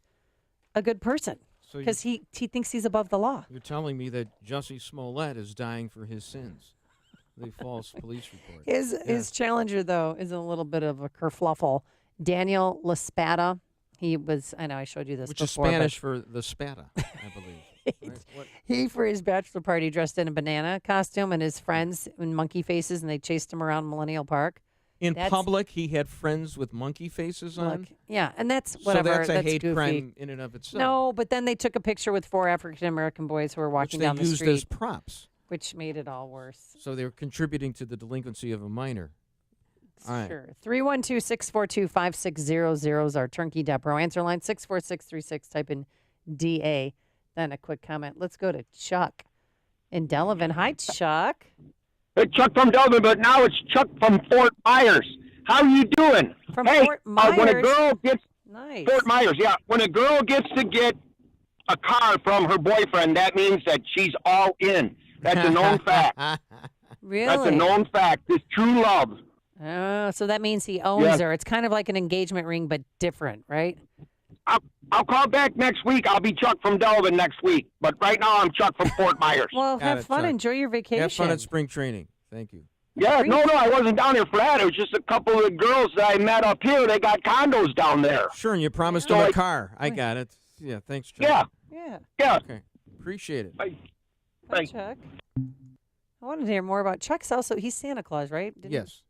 a good person, So because he thinks he's above the law. You're telling me that Jussie Smollett is dying for his sins. The false police report. His challenger, though, is a little bit of a kerfluffle. Daniel LaSpata. He was, I know I showed you this Which before. is Spanish for the spata, I believe. Right? What? He, for his bachelor party, dressed in a banana costume, and his friends in monkey faces, and they chased him around Millennial Park. In public, he had friends with monkey faces on? Look, yeah, and that's whatever. So that's a hate goofy. crime in and of itself. No, but then they took a picture with 4 African-American boys who were walking down the Which they street. used as props. Which made it all worse. So they were contributing to the delinquency of a minor. All right. Sure. 312-642-5600 is our turnkey Depro answer line. 64636. Type in DA. Then a quick comment. Let's go to Chuck in Delavan. Hi, Chuck. It's Chuck from Delavan, but now it's Chuck from Fort Myers. How are you doing? From hey, Fort Myers? When a girl gets Nice. Fort Myers, yeah. When a girl gets to get a car from her boyfriend, that means that she's all in. That's a known fact. Really? That's a known fact. It's true love. Oh, so that means he owns Yes. her. It's kind of like an engagement ring, but different, right? I'll call back next week. I'll be Chuck from Delavan next week. But right now, I'm Chuck from Fort Myers. Well, Got have it, fun. Chuck. Enjoy your vacation. Have fun at spring training. Thank you. Yeah, no, I wasn't down here for that. It was just a couple of girls that I met up here. They got condos down there. Sure, and you promised So him a I- car. I got it. Yeah, thanks, Chuck. Yeah. Yeah. Yeah. Okay. Appreciate it. Hi, Chuck. I wanted to hear more about Chuck's also. He's Santa Claus, right? Didn't Yes.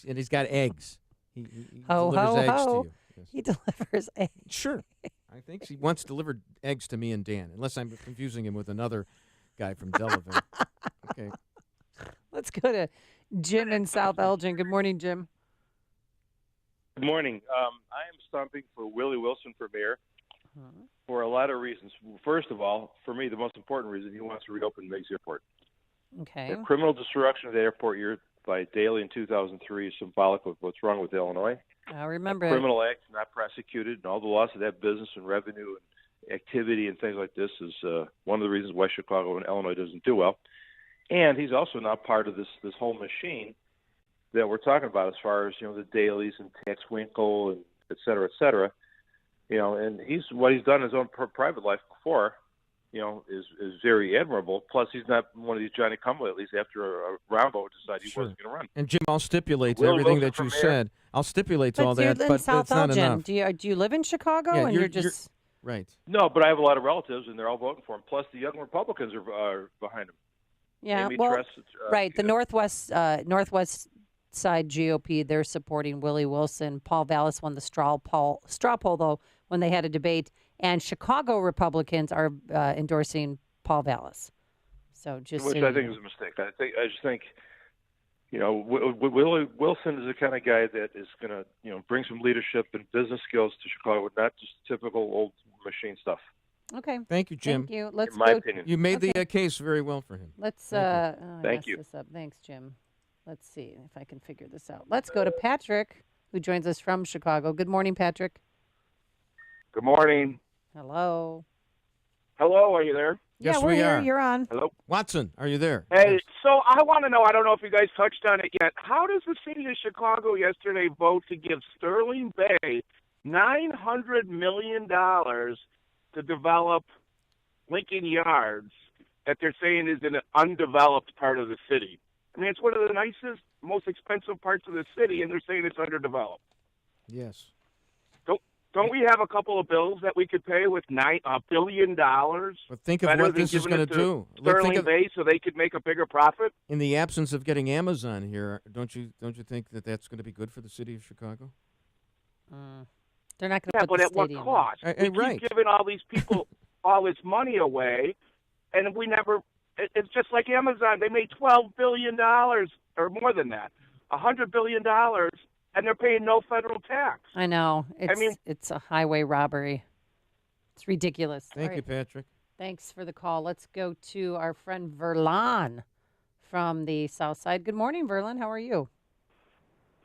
And he's got eggs. He Ho, delivers ho, eggs ho. to you. Yes. He delivers eggs. Sure. I think he once delivered eggs to me and Dan, unless I'm confusing him with another guy from Delavan. Okay. Let's go to Jim in South Elgin. Good morning, Jim. Good morning. I am stumping for Willie Wilson for mayor for a lot of reasons. First of all, for me, the most important reason, he wants to reopen Meigs Airport. Okay. The criminal destruction of the airport year by Daley in 2003 is symbolic of what's wrong with Illinois. I remember. Criminal acts not prosecuted, and all the loss of that business and revenue and activity and things like this is one of the reasons why Chicago and Illinois doesn't do well. And he's also not part of this whole machine that we're talking about as far as, the Daleys and Tex Winkle and et cetera, and what he's done in his own private life before, is very admirable. Plus, he's not one of these Johnny Come-Latelys after a roundabout decided he wasn't going to run. And Jim, I'll stipulate to Willie everything Wilson that you for mayor. said. I'll stipulate to But all you're that, in but South it's not Elgin. enough. Do you live in Chicago Yeah, and you're just right. No, but I have a lot of relatives, and they're all voting for him. Plus, the young Republicans are behind him. Yeah, Amy well, Tress, right. The Northwest side GOP, they're supporting Willie Wilson. Paul Vallis won the straw poll though when they had a debate, and Chicago Republicans are endorsing Paul Vallis. So just which I think is a mistake. I just think, Willie Wilson is the kind of guy that is going to, bring some leadership and business skills to Chicago, not just typical old machine stuff. Okay. Thank you, Jim. Thank you. Let's In my go. opinion. You made the case very well for him. Let's Thank you. I Thank messed you. this up. Thanks, Jim. Let's see if I can figure this out. Let's go to Patrick, who joins us from Chicago. Good morning, Patrick. Good morning. Hello. Hello, are you there? Yes, yeah, we're we here. are. You're on. Hello. Watson, are you there? Hey, so I want to know, I don't know if you guys touched on it yet, how does the city of Chicago yesterday vote to give Sterling Bay $900 million to develop Lincoln Yards that they're saying is in an undeveloped part of the city? I mean, it's one of the nicest, most expensive parts of the city, and they're saying it's underdeveloped. Yes. Don't we have a couple of bills that we could pay with $1 billion? But think of better what than this is giving going it to do. Sterling Bay so they could make a bigger profit? In the absence of getting Amazon here, don't you think that that's going to be good for the city of Chicago? They're not going to Yeah, put but the at what stadium in. cost? We right. keep giving all these people all this money away, and we never. It's just like Amazon. They made $12 billion or more than that, $100 billion, and they're paying no federal tax. I know. It's a highway robbery. It's ridiculous. Thank All you, right. Patrick. Thanks for the call. Let's go to our friend Verlon from the South Side. Good morning, Verlon. How are you?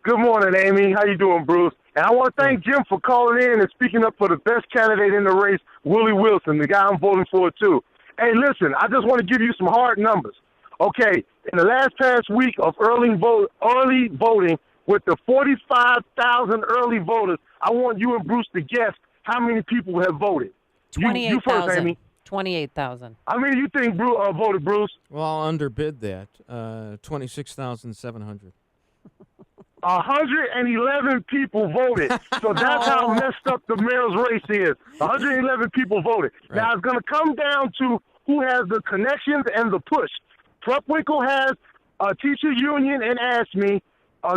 Good morning, Amy. How you doing, Bruce? And I want to thank Jim for calling in and speaking up for the best candidate in the race, Willie Wilson, the guy I'm voting for, too. Hey, listen, I just want to give you some hard numbers. Okay, in the last past week of early voting, with the 45,000 early voters, I want you and Bruce to guess how many people have voted. You first, Amy. 28,000. How many do you think voted, Bruce? Well, I'll underbid that. 26,700. 111 people voted. So that's how messed up the mayor's race is. 111 people voted. Right. Now it's going to come down to who has the connections and the push. Winkle has a teacher union and ASME.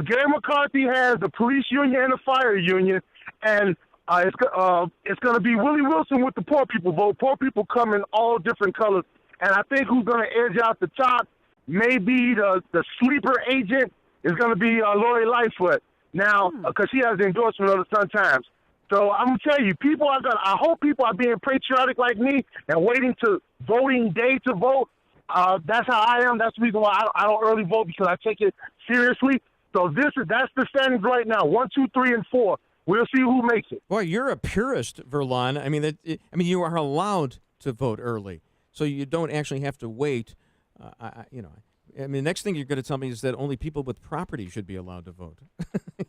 Gary McCarthy has the police union and the fire union. And it's going to be Willie Wilson with the poor people vote. Poor people come in all different colors. And I think who's going to edge out the top may be the sleeper agent is going to be Lori Lightfoot now because she has the endorsement of the Sun-Times. So I'm going to tell you, I hope people are being patriotic like me and waiting to voting day to vote. That's how I am. That's the reason why I don't early vote, because I take it seriously. So that's the standings right now, 1, 2, 3, and 4. We'll see who makes it. Boy, you're a purist, Verlon. I mean, you are allowed to vote early, so you don't actually have to wait. The next thing you're going to tell me is that only people with property should be allowed to vote.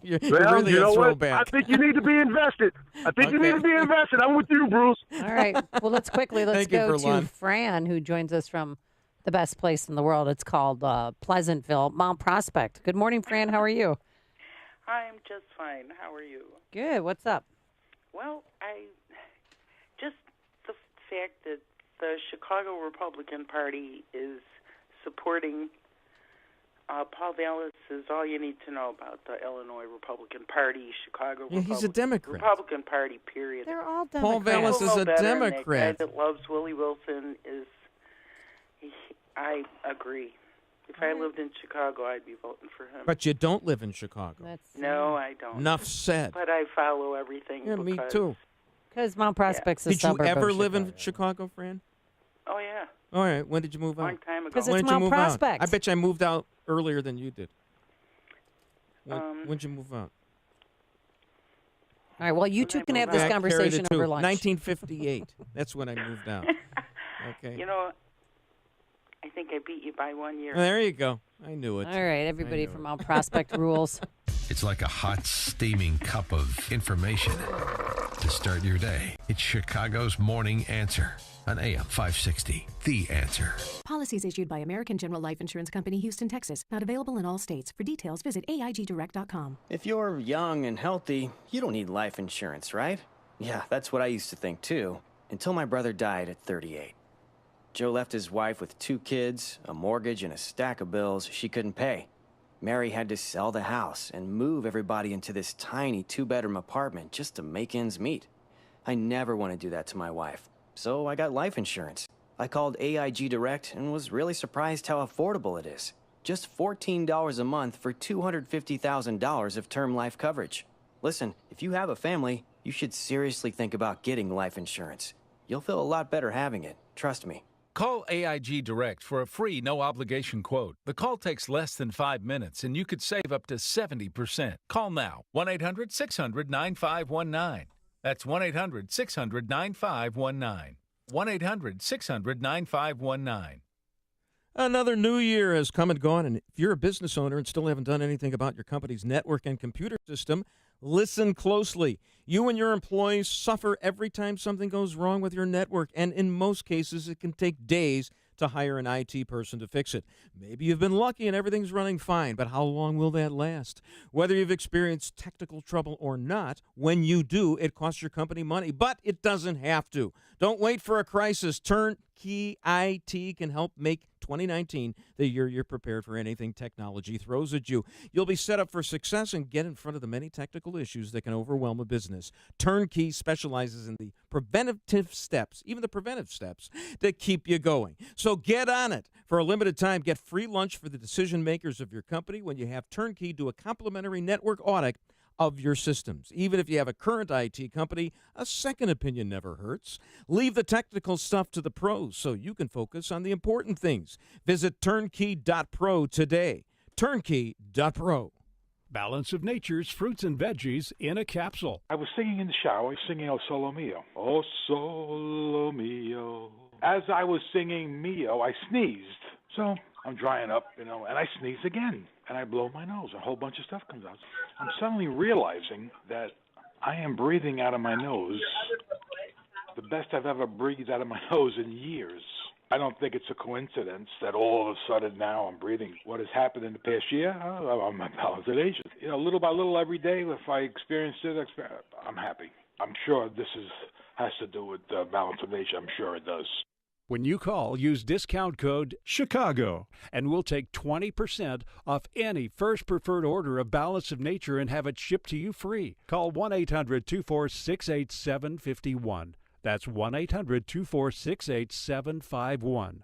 you're really you know a what? throwback. I think you need to be invested. You need to be invested. I'm with you, Bruce. All right. Well, let's go Thank you, to Verlon. Fran, who joins us from the best place in the world. It's called Pleasantville, Mount Prospect. Good morning, Fran. How are you? I'm just fine. How are you? Good. What's up? Well, just the fact that the Chicago Republican Party is supporting Paul Vallis is all you need to know about the Illinois Republican Party, Chicago Yeah, he's a Democrat. Republican Party, period. They're all Paul Democrats. Vallis is a Democrat. Democrat. The guy that loves Willie Wilson I agree. If I lived in Chicago, I'd be voting for him. But you don't live in Chicago. No, I don't. Enough said. But I follow everything. Yeah, me too. Because Mount Prospect's a Did you suburb ever of live in Chicago. Chicago, Fran? Oh, yeah. All right. When did you move out? Long time ago. Because When it's did you Mount move out? Prospect. I bet you I moved out earlier than you did. When'd you move out? All right, well, you two can have this Yeah, conversation carry the over two. lunch. 1958. That's when I moved out. Okay. You know, I think I beat you by 1 year. There you go. I knew it. All right, everybody from Mount Prospect rules. It's like a hot, steaming cup of information to start your day. It's Chicago's Morning Answer on AM 560. The Answer. Policies issued by American General Life Insurance Company, Houston, Texas. Not available in all states. For details, visit AIGdirect.com. If you're young and healthy, you don't need life insurance, right? Yeah, that's what I used to think too, until my brother died at 38. Joe left his wife with 2 kids, a mortgage, and a stack of bills she couldn't pay. Mary had to sell the house and move everybody into this tiny 2-bedroom apartment just to make ends meet. I never want to do that to my wife, so I got life insurance. I called AIG Direct and was really surprised how affordable it is. Just $14 a month for $250,000 of term life coverage. Listen, if you have a family, you should seriously think about getting life insurance. You'll feel a lot better having it, trust me. Call AIG Direct for a free, no-obligation quote. The call takes less than 5 minutes, and you could save up to 70%. Call now. 1-800-600-9519. That's 1-800-600-9519. 1-800-600-9519. Another new year has come and gone, and if you're a business owner and still haven't done anything about your company's network and computer system, listen closely. You and your employees suffer every time something goes wrong with your network, and in most cases, it can take days to hire an IT person to fix it. Maybe you've been lucky and everything's running fine, but how long will that last? Whether you've experienced technical trouble or not, when you do, it costs your company money, but it doesn't have to. Don't wait for a crisis. Turnkey IT can help make 2019 the year you're prepared for anything technology throws at you. You'll be set up for success and get in front of the many technical issues that can overwhelm a business. Turnkey specializes in the preventative steps, even the preventive steps, that keep you going. So get on it. For a limited time, get free lunch for the decision makers of your company when you have Turnkey do a complimentary network audit of your systems. Even if you have a current IT company, a second opinion never hurts. Leave the technical stuff to the pros so you can focus on the important things. Visit turnkey.pro today. Turnkey.pro. Balance of Nature's fruits and veggies in a capsule. I was singing in the shower, singing O Solo Mio. O Solo Mio. As I was singing Mio, I sneezed. So I'm drying up, and I sneeze again. And I blow my nose. A whole bunch of stuff comes out. I'm suddenly realizing that I am breathing out of my nose the best I've ever breathed out of my nose in years. I don't think it's a coincidence that all of a sudden now I'm breathing. What has happened in the past year? I'm a validation. Little by little every day, if I experience it, I'm happy. I'm sure this has to do with balance of nature. I'm sure it does. When you call, use discount code CHICAGO, and we'll take 20% off any first preferred order of Balance of Nature and have it shipped to you free. Call 1-800-246-8751. That's 1-800-246-8751.